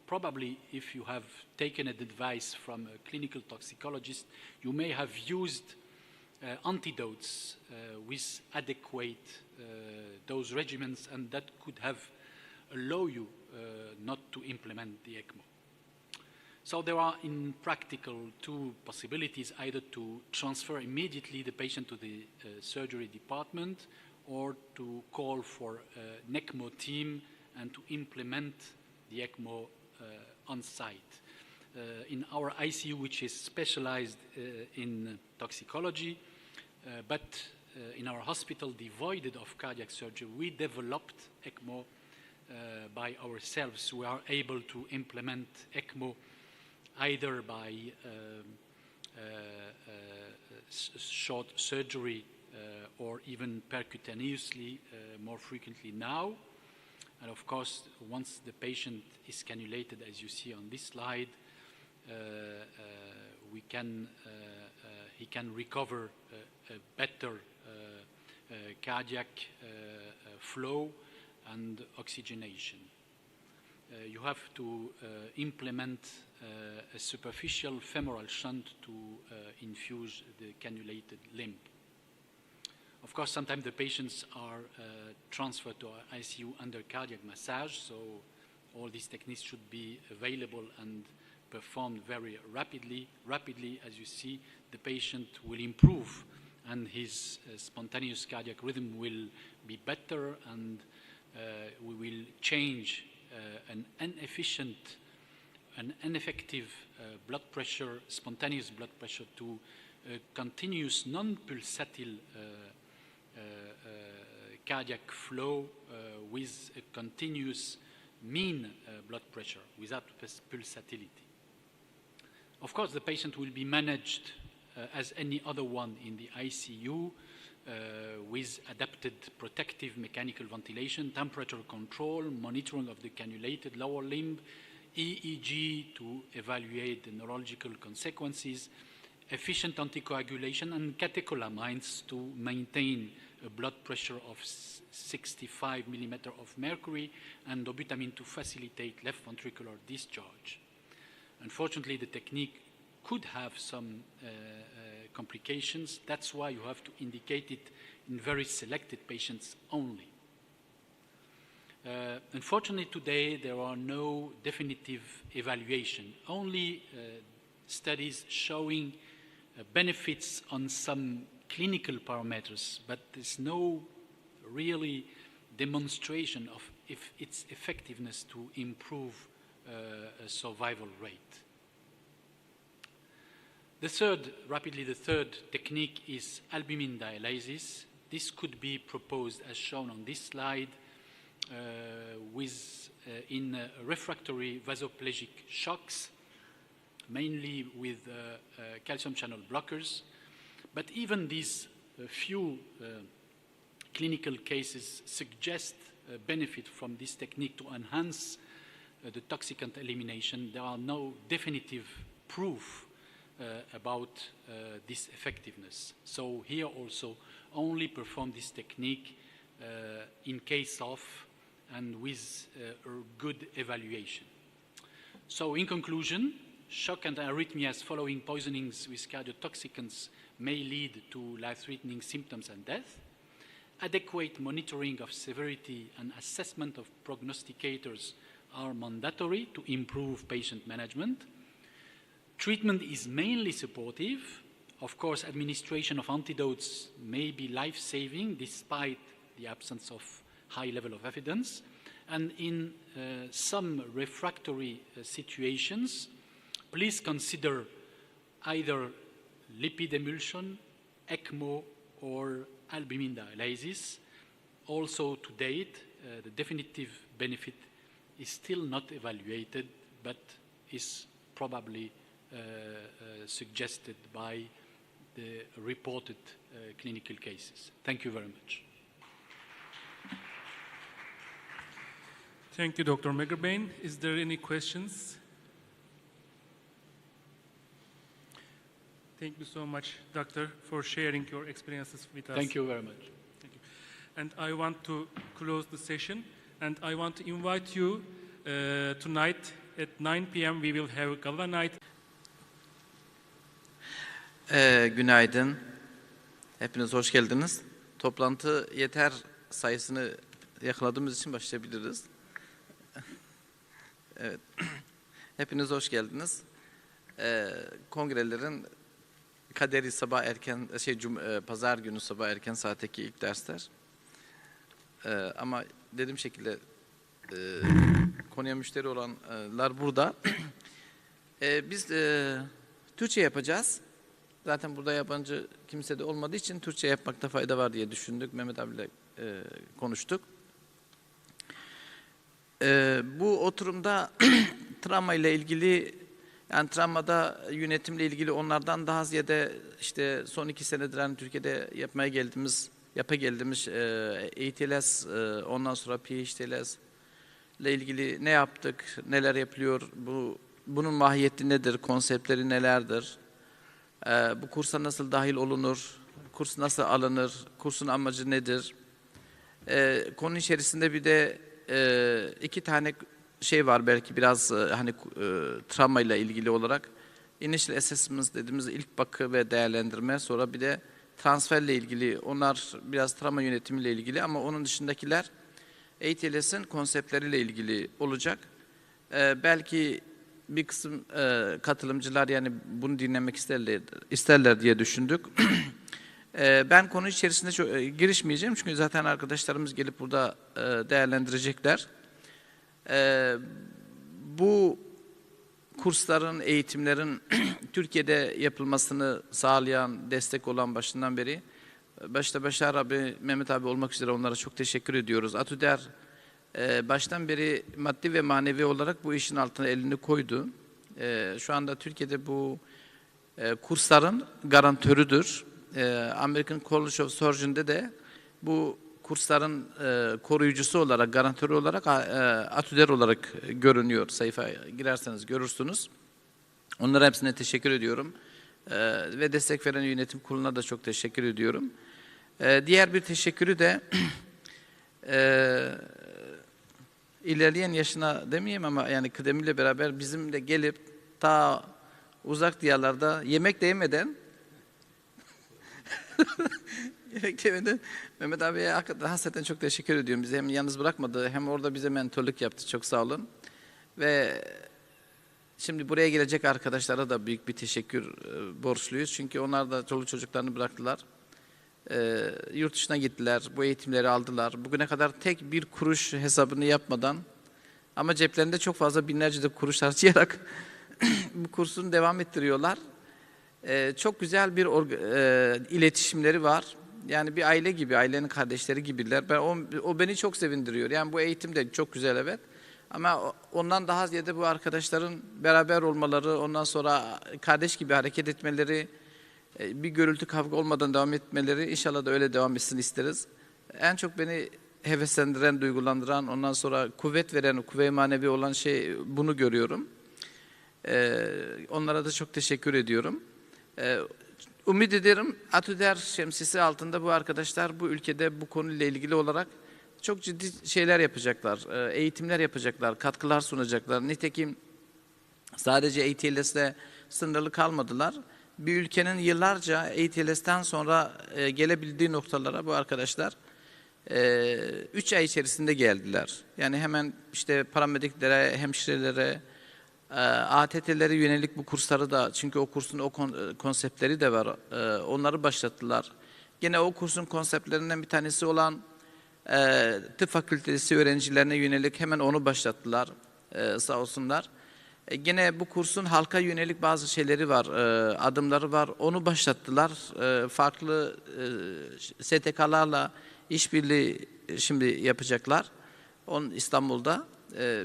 probably if you have taken an advice from a clinical toxicologist, you may have used antidotes with adequate dose regimens, and that could have allowed you not to implement the ECMO. So there are in practical two possibilities: either to transfer immediately the patient to the surgery department, or to call for an ECMO team and to implement the ECMO on site. In our ICU, which is specialized in toxicology, but in our hospital devoid of cardiac surgery, we developed ECMO by ourselves. We are able to implement ECMO either by short surgery or even percutaneously more frequently now. And of course, once the patient is cannulated, as you see on this slide, he can recover a better cardiac flow and oxygenation. You have to implement a superficial femoral shunt to infuse the cannulated limb. Of course, sometimes the patients are transferred to ICU under cardiac massage, so all these techniques should be available and performed very rapidly. Rapidly, as you see, the patient will improve and his spontaneous cardiac rhythm will be better, and we will change an ineffective blood pressure, spontaneous blood pressure, to continuous non-pulsatile cardiac flow with a continuous mean blood pressure without pulsatility. Of course, the patient will be managed as any other one in the ICU with adapted protective mechanical ventilation, temperature control, monitoring of the cannulated lower limb, EEG to evaluate the neurological consequences, efficient anticoagulation, and catecholamines to maintain a blood pressure of 65 millimeter of mercury, and dobutamine to facilitate left ventricular discharge. Unfortunately, the technique could have some complications. That's why you have to indicate it in very selected patients only. Unfortunately, today there are no definitive evaluation, only studies showing benefits on some clinical parameters, but there's no really demonstration of its effectiveness to improve survival rate. The third technique is albumin dialysis. This could be proposed as shown on this slide in refractory vasoplegic shocks, mainly with calcium channel blockers. But even these few clinical cases suggest benefit from this technique to enhance the toxicant elimination. There are no definitive proof about this effectiveness. So here also only perform this technique in case of and with a good evaluation. So in conclusion, shock and arrhythmias following poisonings with cardiotoxicants may lead to life-threatening symptoms and death. Adequate monitoring of severity and assessment of prognosticators are mandatory to improve patient management. Treatment is mainly supportive. Of course, administration of antidotes may be life-saving despite the absence of high level of evidence. And in some refractory situations, please consider either lipid emulsion, ECMO, or albumin dialysis. Also, to date, the definitive benefit is still not evaluated, but is probably suggested by the reported clinical cases. Thank you very much. Thank you, Dr. Megerbein. Is there any questions? Thank you so much, Doctor, for sharing your experiences with us. Thank you very much. Thank you. And I want to close the session, and I want to invite you tonight at 9 p.m. we will have a gala night. Günaydın. Hepiniz hoş geldiniz. Toplantı yeter sayısını yakaladığımız için başlayabiliriz. Evet. Hepiniz hoş geldiniz. Kongrelerin kaderi sabah erken, pazar günü sabah erken saatteki ilk dersler. Ama dediğim şekilde konuya müşteri olanlar burada. Biz Türkçe yapacağız. Zaten burada yabancı kimse de olmadığı için Türkçe yapmakta fayda var diye düşündük. Mehmet abiyle konuştuk. Bu oturumda travma ile ilgili Yani travmada yönetimle ilgili onlardan daha ziyade işte son 2 senedir hani Türkiye'de yapa geldiğimiz EITLS, ondan sonra PHTLS ile ilgili ne yaptık, neler yapılıyor, bunun mahiyeti nedir, konseptleri nelerdir, bu kursa nasıl dahil olunur, kurs nasıl alınır, kursun amacı nedir? Konu içerisinde bir de 2 tane şey var belki biraz hani travma ile ilgili olarak. Initial assessment dediğimiz ilk bakı ve değerlendirme, sonra bir de transferle ilgili, onlar biraz travma yönetimiyle ilgili ama onun dışındakiler EITLS'in konseptleriyle ilgili olacak. Belki bir kısım katılımcılar yani bunu dinlemek isterler diye düşündük. Ben konu içerisinde çok girişmeyeceğim çünkü zaten arkadaşlarımız gelip burada değerlendirecekler. Bu kursların, eğitimlerin Türkiye'de yapılmasını sağlayan, destek olan başından beri, başta Başar abi, Mehmet abi olmak üzere onlara çok teşekkür ediyoruz. ATÜDER baştan beri maddi ve manevi olarak bu işin altına elini koydu. Şu anda Türkiye'de bu kursların garantörüdür. American College of Surgeon'de de bu kursların koruyucusu olarak, garantörü olarak ATÜDER olarak görünüyor. Sayfaya girerseniz görürsünüz. Onlara hepsine teşekkür ediyorum. Ve destek veren yönetim kuruluna da çok teşekkür ediyorum. Diğer bir teşekkürü de ilerleyen yaşına demeyeyim ama yani kıdemiyle beraber bizimle gelip ta uzak diyarlarda yemek de yemeden Mehmet abiye hakikaten çok teşekkür ediyorum. Bizi hem yalnız bırakmadı hem orada bize mentorluk yaptı. Çok sağ olun. Ve şimdi buraya gelecek arkadaşlara da büyük bir teşekkür borçluyuz. Çünkü onlar da çoluk çocuklarını bıraktılar. Yurt dışına gittiler. Bu eğitimleri aldılar. Bugüne kadar tek bir kuruş hesabını yapmadan ama ceplerinde çok fazla binlerce de kuruş harcayarak bu kursunu devam ettiriyorlar. Çok güzel bir iletişimleri var. Yani bir aile gibi, ailenin kardeşleri gibiler. O beni çok sevindiriyor. Yani bu eğitim de çok güzel evet. Ama ondan daha ziyade bu arkadaşların beraber olmaları, ondan sonra kardeş gibi hareket etmeleri, bir gürültü kavga olmadan devam etmeleri, inşallah da öyle devam etsin isteriz. En çok beni heveslendiren, duygulandıran, ondan sonra kuvvet veren, kuvve-i manevi olan şey bunu görüyorum. Onlara da çok teşekkür ediyorum. Umut ederim ATÜDER şemsiyesi altında bu arkadaşlar bu ülkede bu konuyla ilgili olarak çok ciddi şeyler yapacaklar, eğitimler yapacaklar, katkılar sunacaklar. Nitekim sadece EITLS'le sınırlı kalmadılar. Bir ülkenin yıllarca EITLS'ten sonra gelebildiği noktalara bu arkadaşlar 3 ay içerisinde geldiler. Yani hemen işte paramediklere, hemşirelere, ATT'lere yönelik bu kursları da, çünkü o kursun o konseptleri de var, onları başlattılar. Gene o kursun konseptlerinden bir tanesi olan tıp fakültesi öğrencilerine yönelik hemen onu başlattılar, sağ olsunlar. Gene bu kursun halka yönelik bazı şeyleri var, adımları var, onu başlattılar. Farklı STK'larla işbirliği şimdi yapacaklar. İstanbul'da.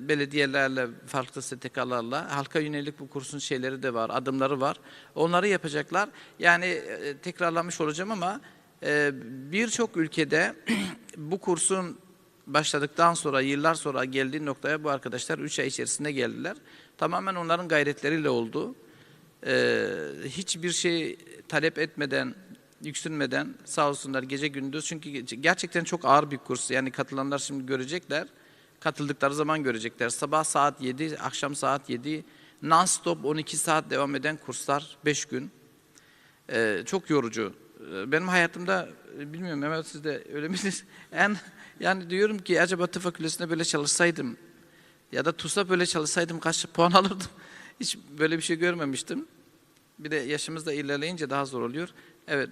Belediyelerle, farklı STK'larla halka yönelik bu kursun şeyleri de var, adımları var. Onları yapacaklar. Yani tekrarlamış olacağım ama birçok ülkede bu kursun başladıktan sonra, yıllar sonra geldiği noktaya bu arkadaşlar 3 ay içerisinde geldiler. Tamamen onların gayretleriyle oldu. Hiçbir şey talep etmeden, yüksünmeden sağ olsunlar gece gündüz. Çünkü gerçekten çok ağır bir kurs. Yani katılanlar şimdi görecekler. Katıldıkları zaman görecekler. Sabah saat 7, akşam saat 7, non-stop 12 saat devam eden kurslar 5 gün. Çok yorucu. Benim hayatımda, bilmiyorum Mehmet siz de öyle misiniz? Yani diyorum ki acaba tıp fakültesinde böyle çalışsaydım ya da TUS'a böyle çalışsaydım kaç puan alırdım? Hiç böyle bir şey görmemiştim. Bir de yaşımız da ilerleyince daha zor oluyor. Evet,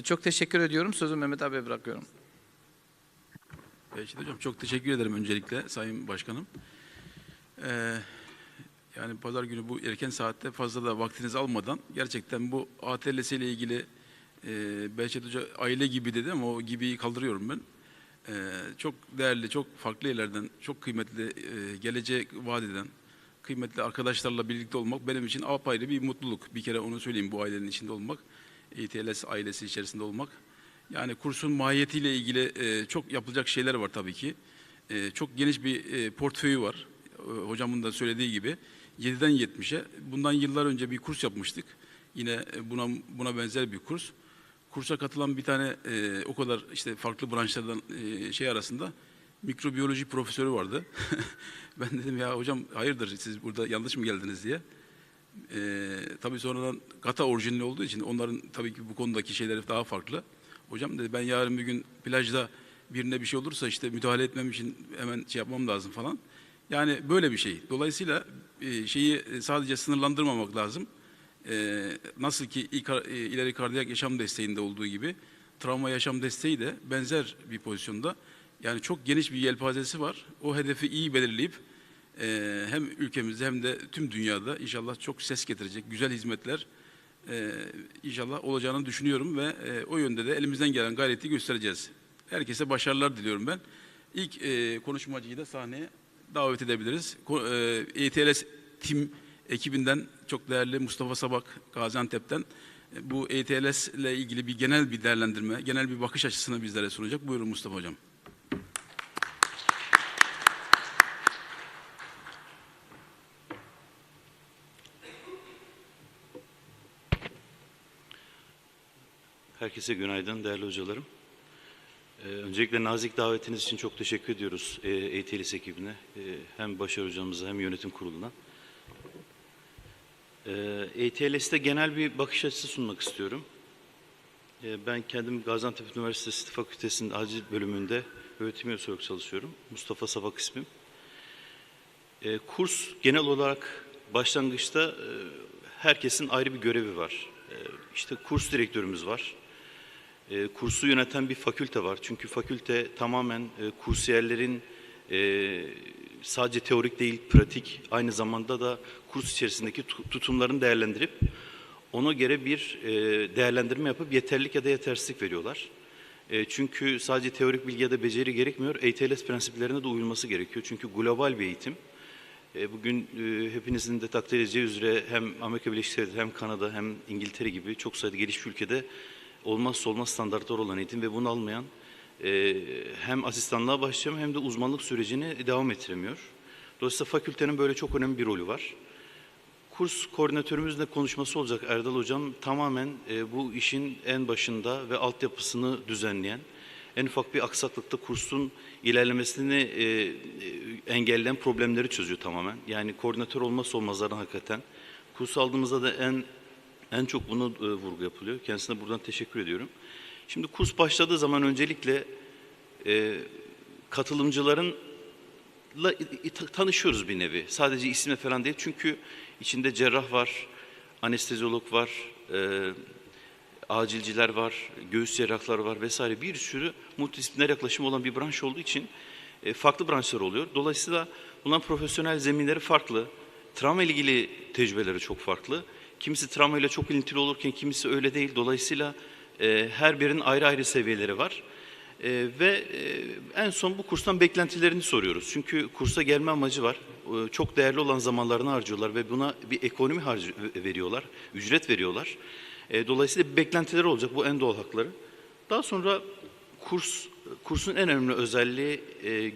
çok teşekkür ediyorum. Sözü Mehmet abiye bırakıyorum. Beşir Hocam çok teşekkür ederim öncelikle Sayın Başkanım. Yani pazar günü bu erken saatte fazla da vaktinizi almadan gerçekten bu ATLS ile ilgili Beşir Hoca aile gibi dedi ama o gibiyi kaldırıyorum ben. Çok değerli, çok farklı yerlerden, çok kıymetli, gelecek vaat eden, kıymetli arkadaşlarla birlikte olmak benim için apayrı bir mutluluk. Bir kere onu söyleyeyim, bu ailenin içinde olmak, ETLS ailesi içerisinde olmak. Yani kursun mahiyetiyle ilgili çok yapılacak şeyler var tabii ki. Çok geniş bir portföyü var. Hocamın da söylediği gibi 7'den 70'e. Bundan yıllar önce bir kurs yapmıştık. Yine buna benzer bir kurs. Kursa katılan bir tane o kadar işte farklı branşlardan arasında mikrobiyoloji profesörü vardı. Ben dedim ya hocam hayırdır siz burada yanlış mı geldiniz diye. Tabii sonradan kata orijinli olduğu için onların tabii ki bu konudaki şeyleri daha farklı. Hocam dedi ben yarın bir gün plajda birine bir şey olursa işte müdahale etmem için hemen yapmam lazım falan. Yani böyle bir şey. Dolayısıyla şeyi sadece sınırlandırmamak lazım. Nasıl ki ileri kardiyak yaşam desteğinde olduğu gibi travma yaşam desteği de benzer bir pozisyonda. Yani çok geniş bir yelpazesi var. O hedefi iyi belirleyip hem ülkemizde hem de tüm dünyada inşallah çok ses getirecek güzel hizmetler inşallah olacağını düşünüyorum ve o yönde de elimizden gelen gayreti göstereceğiz. Herkese başarılar diliyorum ben. İlk konuşmacıyı da sahneye davet edebiliriz. ETLS Tim ekibinden çok değerli Mustafa Sabak Gaziantep'ten bu ETLS ile ilgili bir genel bir değerlendirme, genel bir bakış açısını bizlere sunacak. Buyurun Mustafa Hocam. Herkese günaydın değerli hocalarım. Öncelikle nazik davetiniz için çok teşekkür ediyoruz ETLS ekibine. Hem Başar hocamıza hem yönetim kuruluna. ETLS'te genel bir bakış açısı sunmak istiyorum. Ben kendim Gaziantep Üniversitesi Tıp Fakültesi'nin acil bölümünde öğretim üyesi olarak çalışıyorum. Mustafa Sabak ismim. Kurs genel olarak başlangıçta herkesin ayrı bir görevi var. İşte kurs direktörümüz var. Kursu yöneten bir fakülte var. Çünkü fakülte tamamen kursiyerlerin sadece teorik değil, pratik, aynı zamanda da kurs içerisindeki tutumlarını değerlendirip ona göre bir değerlendirme yapıp yeterlilik ya da yetersizlik veriyorlar. Çünkü sadece teorik bilgi ya da beceri gerekmiyor, ETLS prensiplerine de uyulması gerekiyor. Çünkü global bir eğitim. Bugün hepinizin de takdir edeceği üzere hem Amerika Birleşik Devletleri hem Kanada hem İngiltere gibi çok sayıda gelişmiş ülkede olmazsa olmaz standartlar olan eğitim ve bunu almayan hem asistanlığa başlayan hem de uzmanlık sürecini devam ettiremiyor. Dolayısıyla fakültenin böyle çok önemli bir rolü var. Kurs koordinatörümüzle konuşması olacak Erdal Hocam tamamen bu işin en başında ve altyapısını düzenleyen, en ufak bir aksaklıkta kursun ilerlemesini engelleyen problemleri çözüyor tamamen. Yani koordinatör olmazsa olmazlardan hakikaten. Kurs aldığımızda da en çok bunu vurgu yapılıyor. Kendisine buradan teşekkür ediyorum. Şimdi kurs başladığı zaman öncelikle katılımcılarla tanışıyoruz bir nevi. Sadece isimle falan değil. Çünkü içinde cerrah var, anestezyolog var, acilciler var, göğüs cerrahları var vesaire bir sürü multidisipliner yaklaşım olan bir branş olduğu için farklı branşlar oluyor. Dolayısıyla bunların profesyonel zeminleri farklı. Travma ile ilgili tecrübeleri çok farklı. Kimisi travma ile çok ilintili olurken kimisi öyle değil. Dolayısıyla her birinin ayrı ayrı seviyeleri var. Ve en son bu kurstan beklentilerini soruyoruz. Çünkü kursa gelme amacı var. Çok değerli olan zamanlarını harcıyorlar ve buna bir ekonomi veriyorlar, ücret veriyorlar. Dolayısıyla bir beklentileri olacak. Bu en doğal hakları. Daha sonra kursun en önemli özelliği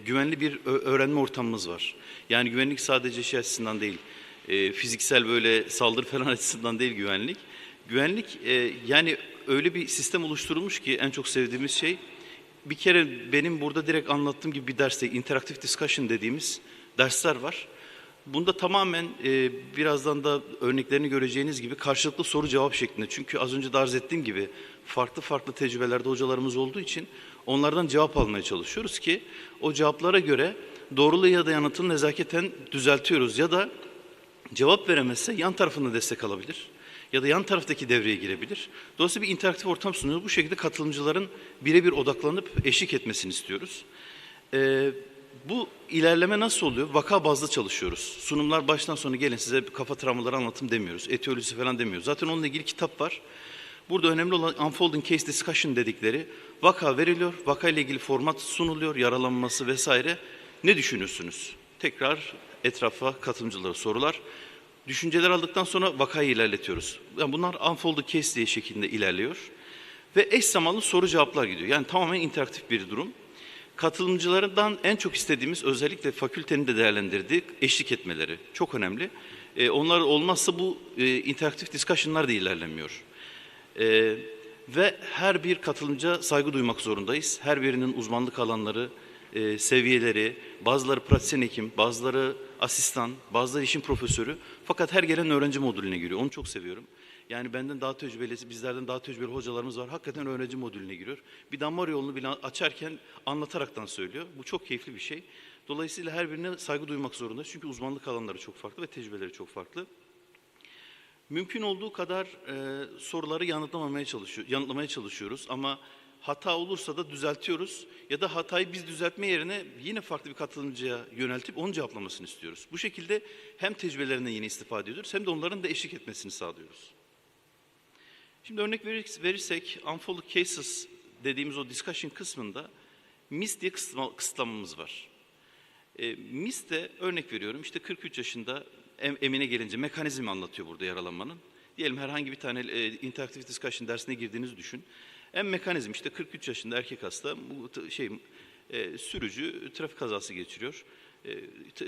güvenli bir öğrenme ortamımız var. Yani güvenlik sadece şey açısından değil, fiziksel böyle saldırı falan açısından değil güvenlik. Güvenlik yani öyle bir sistem oluşturulmuş ki en çok sevdiğimiz şey, bir kere benim burada direkt anlattığım gibi bir derste interactive discussion dediğimiz dersler var. Bunda tamamen birazdan da örneklerini göreceğiniz gibi karşılıklı soru cevap şeklinde. Çünkü az önce de arz ettiğim gibi farklı tecrübelerde hocalarımız olduğu için onlardan cevap almaya çalışıyoruz ki o cevaplara göre doğruluğu ya da yanıtını nezaketen düzeltiyoruz ya da cevap veremezse yan tarafından destek alabilir ya da yan taraftaki devreye girebilir. Dolayısıyla bir interaktif ortam sunuyoruz. Bu şekilde katılımcıların birebir odaklanıp eşlik etmesini istiyoruz. Bu ilerleme nasıl oluyor? Vaka bazlı çalışıyoruz. Sunumlar baştan sona gelin size kafa travmaları anlatım demiyoruz. Etiyolojisi falan demiyoruz. Zaten onunla ilgili kitap var. Burada önemli olan unfolding case discussion dedikleri vaka veriliyor. Vaka ile ilgili format sunuluyor. Yaralanması vesaire. Ne düşünürsünüz? tekrar etrafa katılımcılara sorular. Düşünceler aldıktan sonra vakayı ilerletiyoruz. Yani bunlar unfolded case diye şeklinde ilerliyor. Ve eş zamanlı soru cevaplar gidiyor. Yani tamamen interaktif bir durum. Katılımcılardan en çok istediğimiz, özellikle fakültenin de değerlendirdiği eşlik etmeleri. Çok önemli. Onlar olmazsa bu interaktif discussion'lar da ilerlemiyor. Ve her bir katılımcıya saygı duymak zorundayız. Her birinin uzmanlık alanları, seviyeleri, bazıları pratisyen hekim, bazıları asistan, bazıları işin profesörü. Fakat her gelen öğrenci modülüne giriyor. Onu çok seviyorum. Yani benden daha tecrübeli, bizlerden daha tecrübeli hocalarımız var. Hakikaten öğrenci modülüne giriyor. Bir damar yolunu bile açarken anlataraktan söylüyor. Bu çok keyifli bir şey. Dolayısıyla her birine saygı duymak zorundayız. Çünkü uzmanlık alanları çok farklı ve tecrübeleri çok farklı. Mümkün olduğu kadar soruları yanıtlamaya çalışıyoruz ama hata olursa da düzeltiyoruz ya da hatayı biz düzeltme yerine yine farklı bir katılımcıya yöneltip onun cevaplamasını istiyoruz. Bu şekilde hem tecrübelerinden yine istifade ediyoruz hem de onların da eşlik etmesini sağlıyoruz. Şimdi örnek verirsek unfolded cases dediğimiz o discussion kısmında MIS diye kısıtlamamız var. MIS'te örnek veriyorum işte 43 yaşında Emine gelince mekanizmi anlatıyor burada yaralanmanın. Diyelim herhangi bir tane interaktif discussion dersine girdiğinizi düşün. Mekanizm işte 43 yaşında erkek hasta sürücü trafik kazası geçiriyor.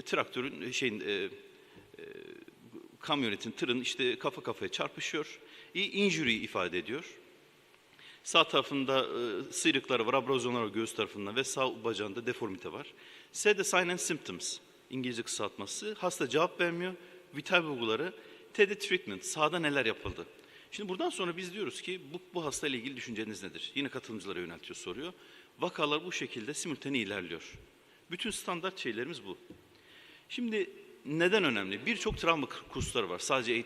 Traktörün kamyonetin, tırın işte kafa kafaya çarpışıyor. Injury ifade ediyor. Sağ tarafında sıyrıkları var, abrazyonlar var göğüs tarafında ve sağ bacağında deformite var. S de sign and symptoms, İngilizce kısaltması. Hasta cevap vermiyor. Vital bulguları. T de treatment, sahada neler yapıldı. Şimdi buradan sonra biz diyoruz ki bu hastayla ilgili düşünceniz nedir? Yine katılımcılara yöneltiyor, soruyor. Vakalar bu şekilde simultane ilerliyor. Bütün standart şeylerimiz bu. Şimdi neden önemli? Birçok travma kursları var. Sadece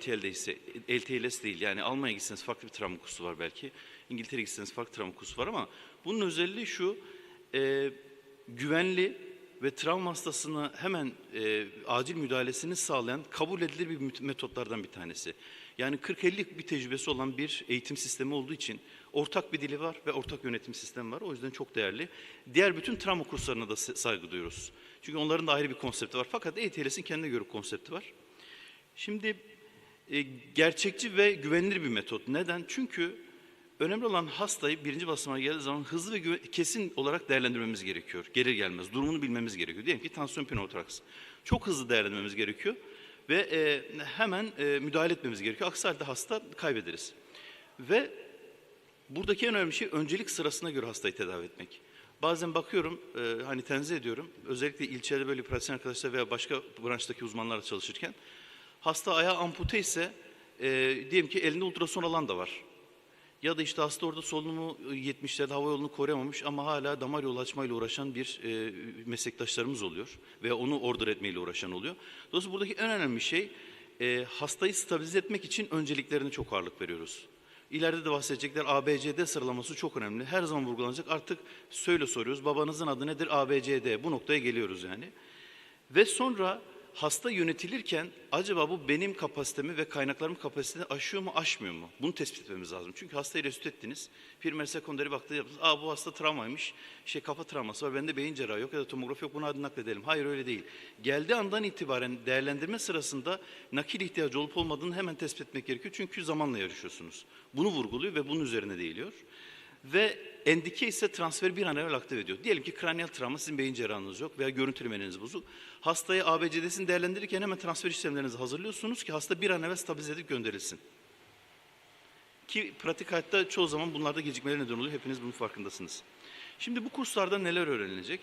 ATLS değil. Yani Almanya'ya gitseniz farklı bir travma kursu var belki. İngiltere'ye gitseniz farklı travma kursu var ama bunun özelliği şu, güvenli ve travma hastasına hemen acil müdahalesini sağlayan kabul edilir bir metotlardan bir tanesi. Yani 40-50 bir tecrübesi olan bir eğitim sistemi olduğu için ortak bir dili var ve ortak yönetim sistemi var. O yüzden çok değerli. Diğer bütün travma kurslarına da saygı duyuyoruz. Çünkü onların da ayrı bir konsepti var. Fakat ATLS'in kendine göre konsepti var. Şimdi gerçekçi ve güvenilir bir metot. Neden? Çünkü önemli olan hastayı birinci basamağa geldiği zaman hızlı ve kesin olarak değerlendirmemiz gerekiyor. Gelir gelmez. Durumunu bilmemiz gerekiyor. Diyelim ki tansiyon pneumotoraks. Çok hızlı değerlendirmemiz gerekiyor. Ve hemen müdahale etmemiz gerekiyor. Aksi halde hasta kaybederiz. Ve buradaki en önemli şey öncelik sırasına göre hastayı tedavi etmek. Bazen bakıyorum, hani tenzih ediyorum, özellikle ilçede böyle pratisyen arkadaşlar veya başka branştaki uzmanlarla çalışırken, hasta ayağı ampute ise diyelim ki elinde ultrason alan da var. Ya da işte hasta orada solunumu 70'lerde hava yolunu koruyamamış ama hala damar yolu açmayla uğraşan bir meslektaşlarımız oluyor. Veya onu order etmeyle uğraşan oluyor. Dolayısıyla buradaki en önemli şey hastayı stabilize etmek için önceliklerine çok ağırlık veriyoruz. İleride de bahsedecekler ABCD sıralaması çok önemli. Her zaman vurgulanacak. Artık soruyoruz. Babanızın adı nedir? ABCD. Bu noktaya geliyoruz yani. Ve sonra hasta yönetilirken acaba bu benim kapasitemi ve kaynaklarımın kapasitesini aşıyor mu, aşmıyor mu? Bunu tespit etmemiz lazım. Çünkü hastayı resüt ettiniz. Primer, sekonderi baktınız. Bu hasta travmaymış. Kafa travması var. Bende beyin cerrahı yok ya da tomografi yok. Bunu hadi nakledelim. Hayır öyle değil. Geldiği andan itibaren değerlendirme sırasında nakil ihtiyacı olup olmadığını hemen tespit etmek gerekiyor. Çünkü zamanla yarışıyorsunuz. Bunu vurguluyor ve bunun üzerine değiliyor. Ve endike ise transferi bir an evvel aktif ediyor. Diyelim ki kraniyal travma, sizin beyin cerrahınız yok veya görüntülemeniniz bozuk. Hastayı ABCD'sini değerlendirirken hemen transfer işlemlerinizi hazırlıyorsunuz ki hasta bir an evvel stabilize edip gönderilsin. Ki pratik hayatta çoğu zaman bunlarda gecikmeler neden oluyor. Hepiniz bunun farkındasınız. Şimdi bu kurslarda neler öğrenilecek?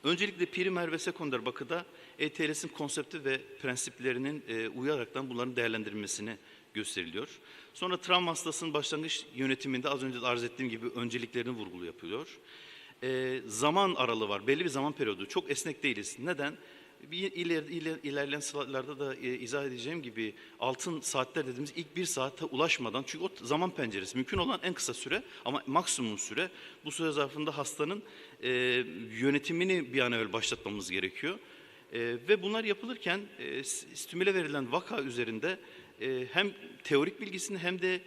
Öncelikle primer ve sekonder bakıda ATLS'in konsepti ve prensiplerinin uyaraktan bunların değerlendirilmesini gösteriliyor. Sonra travma hastasının başlangıç yönetiminde az önce de arz ettiğim gibi önceliklerini vurgulu yapılıyor. Zaman aralığı var, belli bir zaman periyodu. Çok esnek değiliz. Neden? İlerleyen slaytlarda da izah edeceğim gibi altın saatler dediğimiz ilk bir saate ulaşmadan, çünkü o zaman penceresi mümkün olan en kısa süre ama maksimum süre, bu süre zarfında hastanın yönetimini bir an evvel başlatmamız gerekiyor. Ve bunlar yapılırken stimüle verilen vaka üzerinde hem teorik bilgisini hem de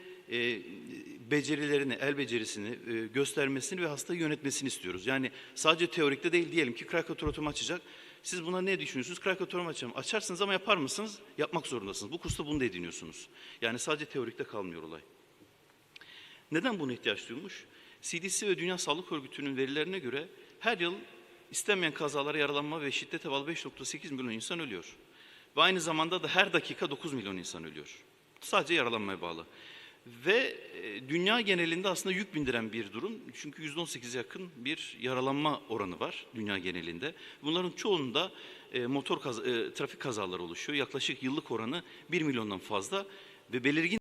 becerilerini, el becerisini göstermesini ve hastayı yönetmesini istiyoruz. Yani sadece teorikte değil, diyelim ki krakatrotomu açacak. Siz buna ne düşünüyorsunuz? Krakatorum açacağım. Açarsınız ama yapar mısınız? Yapmak zorundasınız. Bu kursta bunu da ediniyorsunuz. Yani sadece teorikte kalmıyor olay. Neden buna ihtiyaç duyulmuş? CDC ve Dünya Sağlık Örgütü'nün verilerine göre her yıl istenmeyen kazalara, yaralanma ve şiddete bağlı 5,8 milyon insan ölüyor. Ve aynı zamanda da her dakika 9 milyon insan ölüyor. Sadece yaralanmaya bağlı. Ve dünya genelinde aslında yük bindiren bir durum. Çünkü %18'e yakın bir yaralanma oranı var dünya genelinde. Bunların çoğunda trafik kazaları oluşuyor. Yaklaşık yıllık oranı 1 milyondan fazla ve belirgin